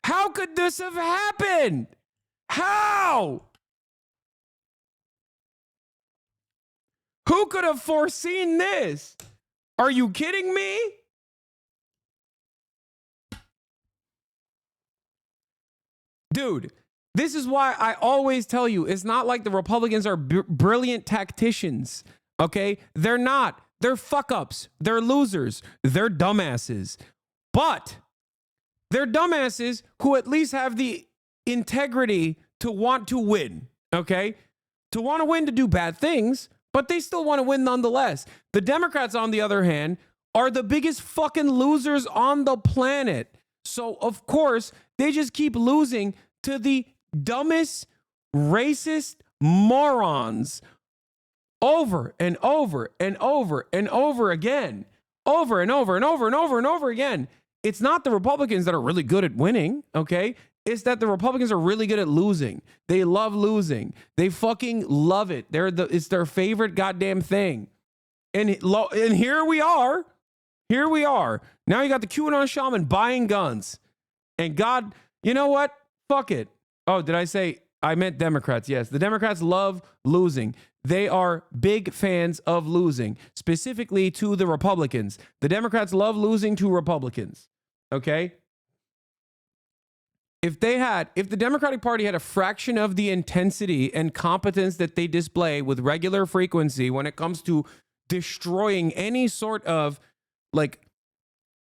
How could this have happened? How? Who could have foreseen this? Are you kidding me? Dude, this is why I always tell you, it's not like the Republicans are brilliant tacticians, okay? They're not. They're fuck-ups. They're losers. They're dumbasses. But they're dumbasses who at least have the integrity to want to win, okay? To want to win to do bad things, but they still want to win nonetheless. The Democrats, on the other hand, are the biggest fucking losers on the planet. So, of course, they just keep losing to the dumbest, racist morons over and over and over and over again. Over and over and over and over and over again. It's not the Republicans that are really good at winning, okay? It's that the Republicans are really good at losing. They love losing. They fucking love it. It's their favorite goddamn thing. And here we are. Here we are. Now you got the QAnon shaman buying guns. And God, you know what? Fuck it. Oh, did I say? I meant Democrats. Yes, the Democrats love losing. They are big fans of losing, specifically to the Republicans. The Democrats love losing to Republicans. Okay? If the Democratic Party had a fraction of the intensity and competence that they display with regular frequency when it comes to destroying any sort of like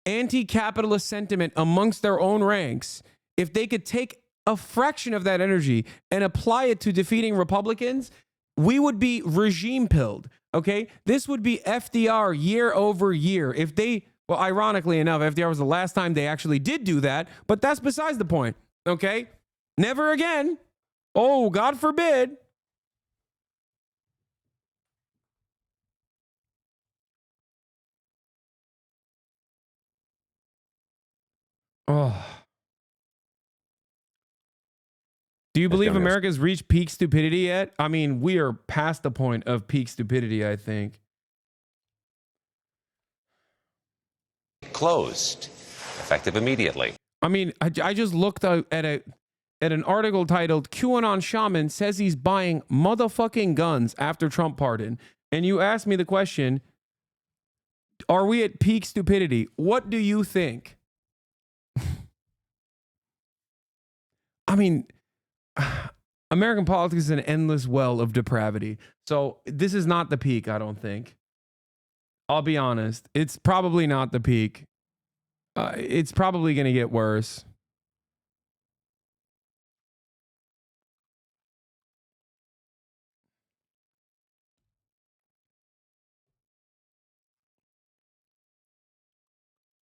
anti-capitalist sentiment amongst their own ranks, if they could take a fraction of that energy and apply it to defeating Republicans, we would be regime pilled. Okay? This would be FDR year over year. If they, well, ironically enough, FDR was the last time they actually did do that, but that's besides the point. Okay? Never again. Oh, God forbid. Oh. Do you believe America's reached peak stupidity yet? I mean, we are past the point of peak stupidity, I think. closed, effective immediately. I mean, I just looked at an article titled "QAnon Shaman Says He's Buying Motherfucking Guns After Trump Pardon," and you asked me the question, are we at peak stupidity? What do you think? I mean, American politics is an endless well of depravity. So this is not the peak, I don't think. I'll be honest. It's probably not the peak. It's probably going to get worse.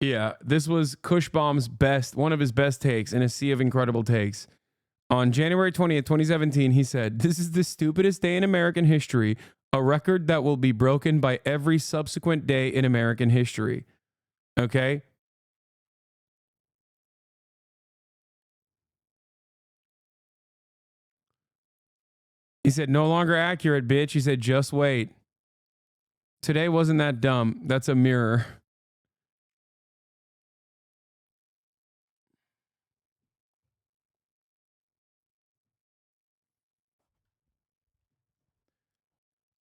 Yeah, this was Cushbaum's best, one of his best takes in a sea of incredible takes. On January 20th, 2017, he said, "This is the stupidest day in American history, a record that will be broken by every subsequent day in American history." Okay? He said, "No longer accurate, bitch." He said, "Just wait. Today wasn't that dumb. That's a mirror."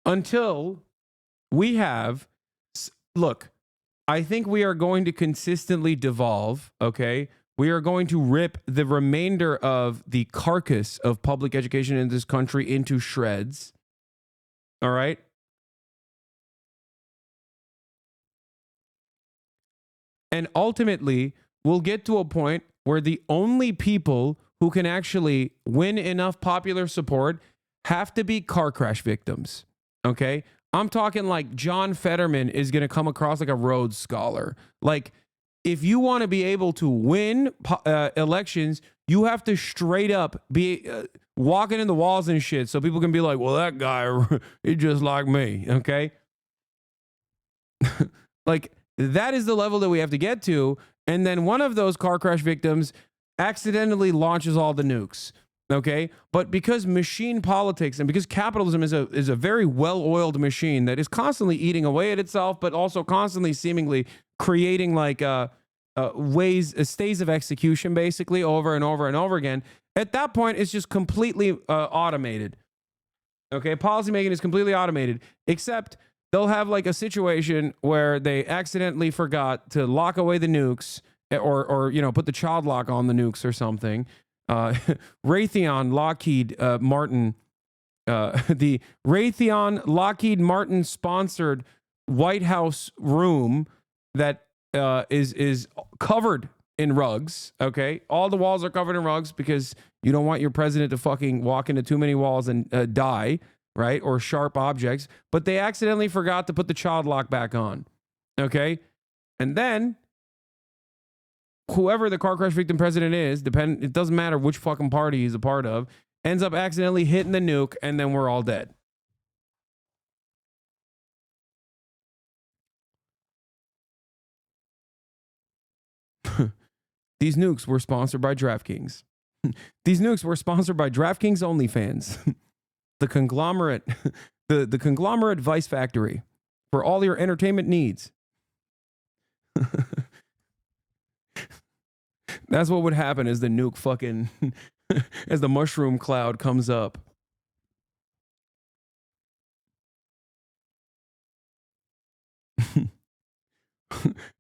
Until we have, look, I think we are going to consistently devolve, okay? We are going to rip the remainder of the carcass of public education in this country into shreds. All right? And ultimately, we'll get to a point where the only people who can actually win enough popular support have to be car crash victims. Okay? I'm talking like John Fetterman is going to come across like a Rhodes Scholar. Like, if you want to be able to win elections, you have to straight up be walking in the walls and shit so people can be like, well, that guy, he's just like me. Okay? Like, that is the level that we have to get to. And then one of those car crash victims accidentally launches all the nukes. Okay. But because machine politics and because capitalism is a very well-oiled machine that is constantly eating away at itself, but also constantly seemingly creating like stays of execution basically over and over and over again. At that point, it's just completely automated. Okay. Policymaking is completely automated, except they'll have like a situation where they accidentally forgot to lock away the nukes or you know, put the child lock on the nukes or something. Raytheon Lockheed Martin, the Raytheon Lockheed Martin sponsored White House room that is covered in rugs. Okay, all the walls are covered in rugs because you don't want your president to fucking walk into too many walls and die, right? Or sharp objects. But they accidentally forgot to put the child lock back on. Okay, and then whoever the car crash victim president is, it doesn't matter which fucking party he's a part of, ends up accidentally hitting the nuke, and then we're all dead. These nukes were sponsored by DraftKings. These nukes were sponsored by DraftKings OnlyFans, the conglomerate, the conglomerate Vice Factory for all your entertainment needs. That's what would happen as the nuke fucking, as the mushroom cloud comes up.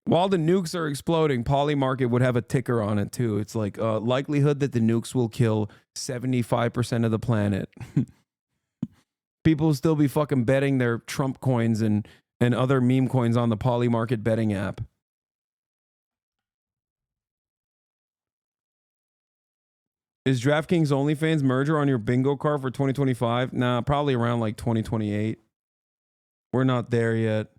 While the nukes are exploding, Polymarket would have a ticker on it too. It's like likelihood that the nukes will kill 75% of the planet. People will still be fucking betting their Trump coins and other meme coins on the Polymarket betting app. Is DraftKings OnlyFans merger on your bingo card for 2025? Nah, probably around like 2028. We're not there yet.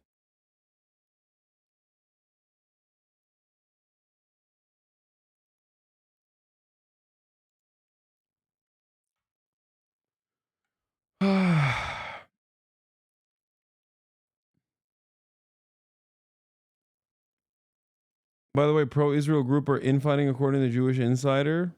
By the way, pro-Israel group are infighting according to the Jewish Insider.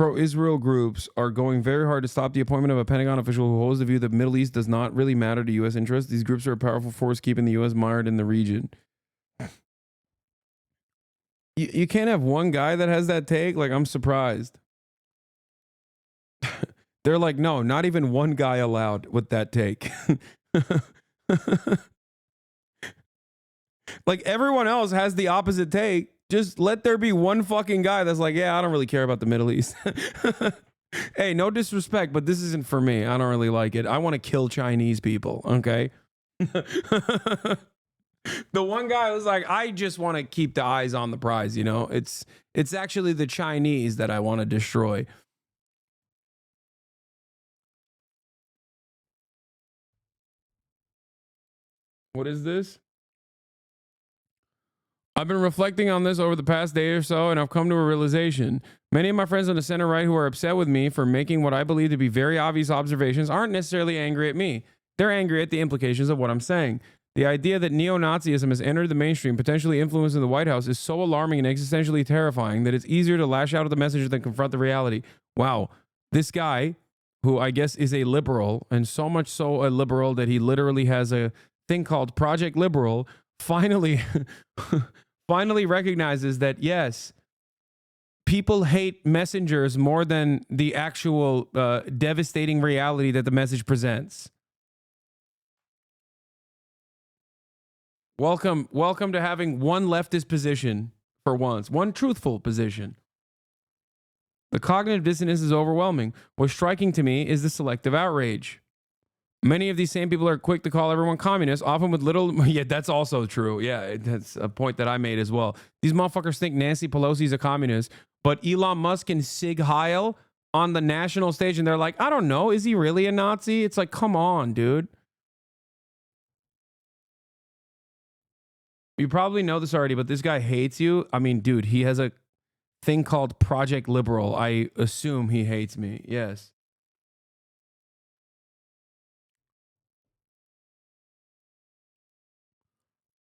pro-Israel groups are going very hard to stop the appointment of a Pentagon official who holds the view that the Middle East does not really matter to U.S. interests. These groups are a powerful force keeping the U.S. mired in the region. You can't have one guy that has that take. Like, I'm surprised. They're like, no, not even one guy allowed with that take. Like, everyone else has the opposite take. Just let there be one fucking guy that's like, yeah, I don't really care about the Middle East. Hey, no disrespect, but this isn't for me. I don't really like it. I want to kill Chinese people, okay? The one guy was like, I just want to keep the eyes on the prize, you know? It's actually the Chinese that I want to destroy. What is this? I've been reflecting on this over the past day or so, and I've come to a realization. Many of my friends on the center right who are upset with me for making what I believe to be very obvious observations aren't necessarily angry at me. They're angry at the implications of what I'm saying. The idea that neo-Nazism has entered the mainstream, potentially influencing the White House, is so alarming and existentially terrifying that it's easier to lash out at the message than confront the reality. Wow. This guy, who I guess is a liberal, and so much so a liberal that he literally has a thing called Project Liberal, finally recognizes that, yes, people hate messengers more than the actual devastating reality that the message presents. Welcome to having one leftist position for once, one truthful position. The cognitive dissonance is overwhelming. What's striking to me is the selective outrage. Many of these same people are quick to call everyone communist, often with little... Yeah, that's also true. Yeah, that's a point that I made as well. These motherfuckers think Nancy Pelosi's a communist, but Elon Musk and SIG Heil on the national stage, and they're like, I don't know, is he really a Nazi? It's like, come on, dude. You probably know this already, but this guy hates you. I mean, dude, he has a thing called Project Liberal. I assume he hates me. Yes.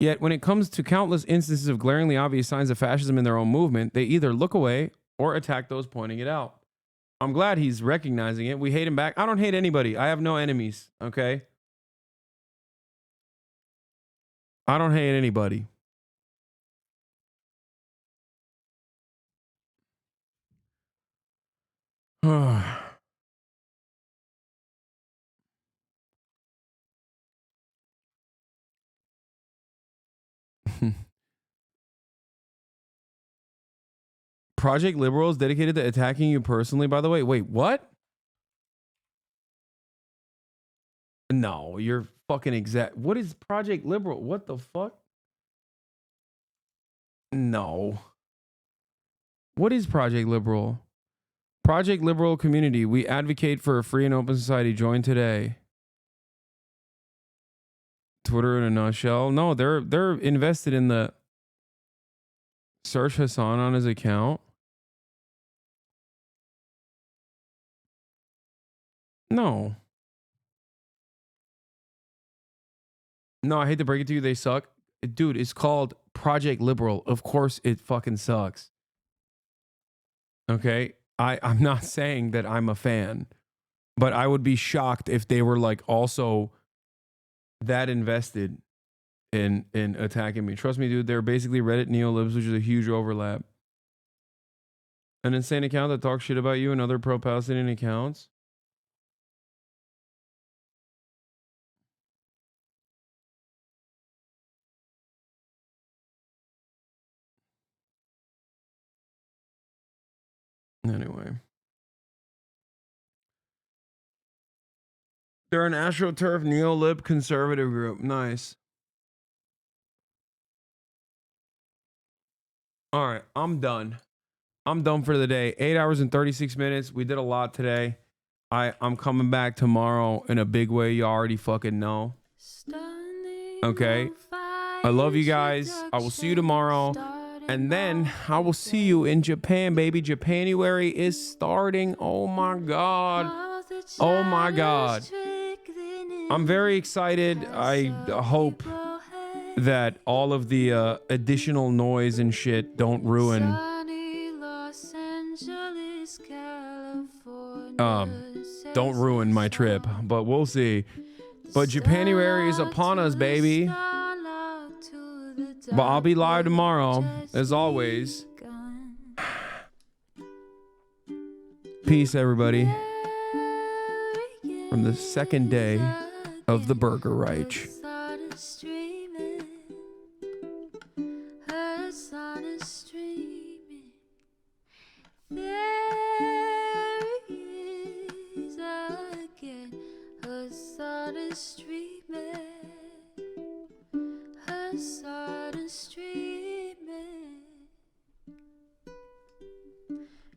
Yet, when it comes to countless instances of glaringly obvious signs of fascism in their own movement, they either look away or attack those pointing it out. I'm glad he's recognizing it. We hate him back. I don't hate anybody. I have no enemies, okay? I don't hate anybody. Project Liberal is dedicated to attacking you personally, by the way. Wait, what? No, you're fucking exact. What is Project Liberal? What the fuck? No. What is Project Liberal? Project Liberal community. We advocate for a free and open society. Join today. Twitter in a nutshell. No, they're invested in the... Search Hasan on his account. No. No, I hate to break it to you. They suck. Dude, it's called Project Liberal. Of course it fucking sucks. Okay? I'm not saying that I'm a fan, but I would be shocked if they were like also that invested in attacking me. Trust me, dude, they're basically Reddit neolibs, which is a huge overlap. An insane account that talks shit about you and other pro-Palestinian accounts. Anyway. They're an AstroTurf neolib conservative group. Nice. All right, I'm done. I'm done for the day. 8 hours and 36 minutes. We did a lot today. I'm coming back tomorrow in a big way. You already fucking know. Okay. I love you guys. I will see you tomorrow. And then I will see you in Japan, baby. Japanuary is starting. Oh my God. Oh my God. I'm very excited. I hope that all of the additional noise and shit don't ruin don't ruin my trip, but we'll see. But Japanuary is upon us, baby. But I'll be live tomorrow, as always. Peace, everybody. From the second day of the Burger Reich.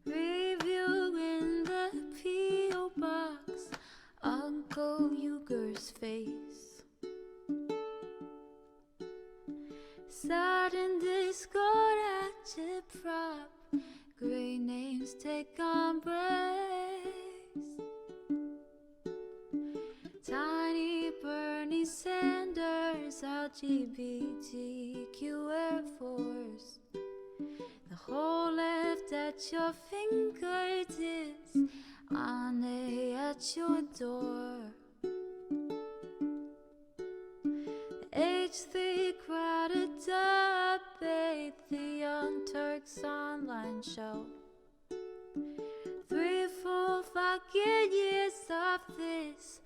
Reviewing the P.O. box, Uncle Uger's face. Sudden discord at your prop, great names take embrace. Tiny Bernie Sanders, LGBTQ Air Force. The whole left at your fingertips, on a at your door. The H3 crowded debate, the Young Turks online show. 3 full fucking years of this,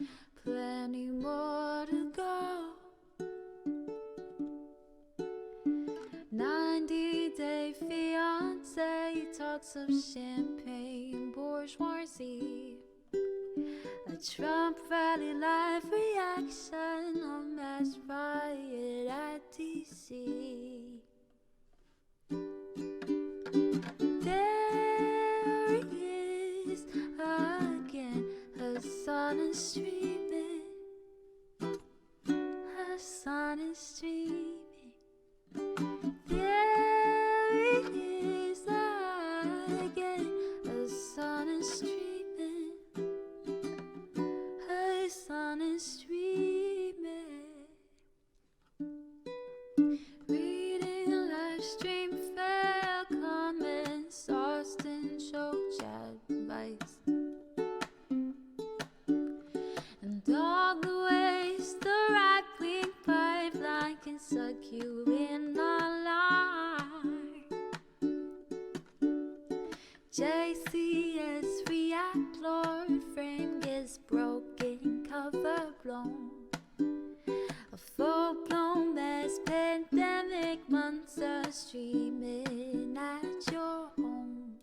plenty more to go. 90-day fiance talks of champagne bourgeoisie. A Trump rally live reaction, a mass riot at DC. There he is again, Hasan is streaming. Hasan is streaming. There he is again, Hasan is streaming. Hasan is streaming. Reading a live stream, fair comments, Austin show chat advice. And all the ways the right-wing pipeline can suck you in a line. JCS react, Lord, frame gets broken, cover blown. A full-blown mass pandemic, monster streaming at your home.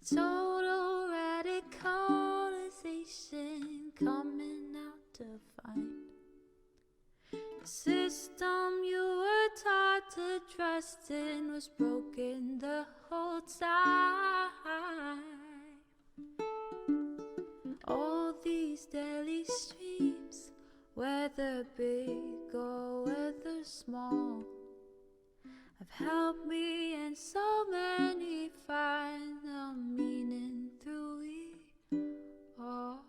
Total radicalization coming out to find. The system you were taught to trust in was broken the whole time. All these daily streams, whether big or whether small, have helped me and so many find the meaning through it all.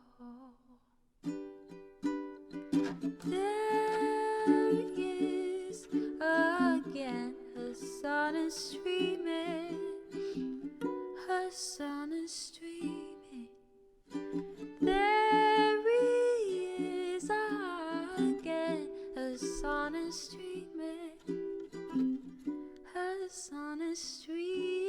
There he is again, Hasan is streaming. Hasan is streaming. There he is again, Hasan is streaming. Hasan is streaming.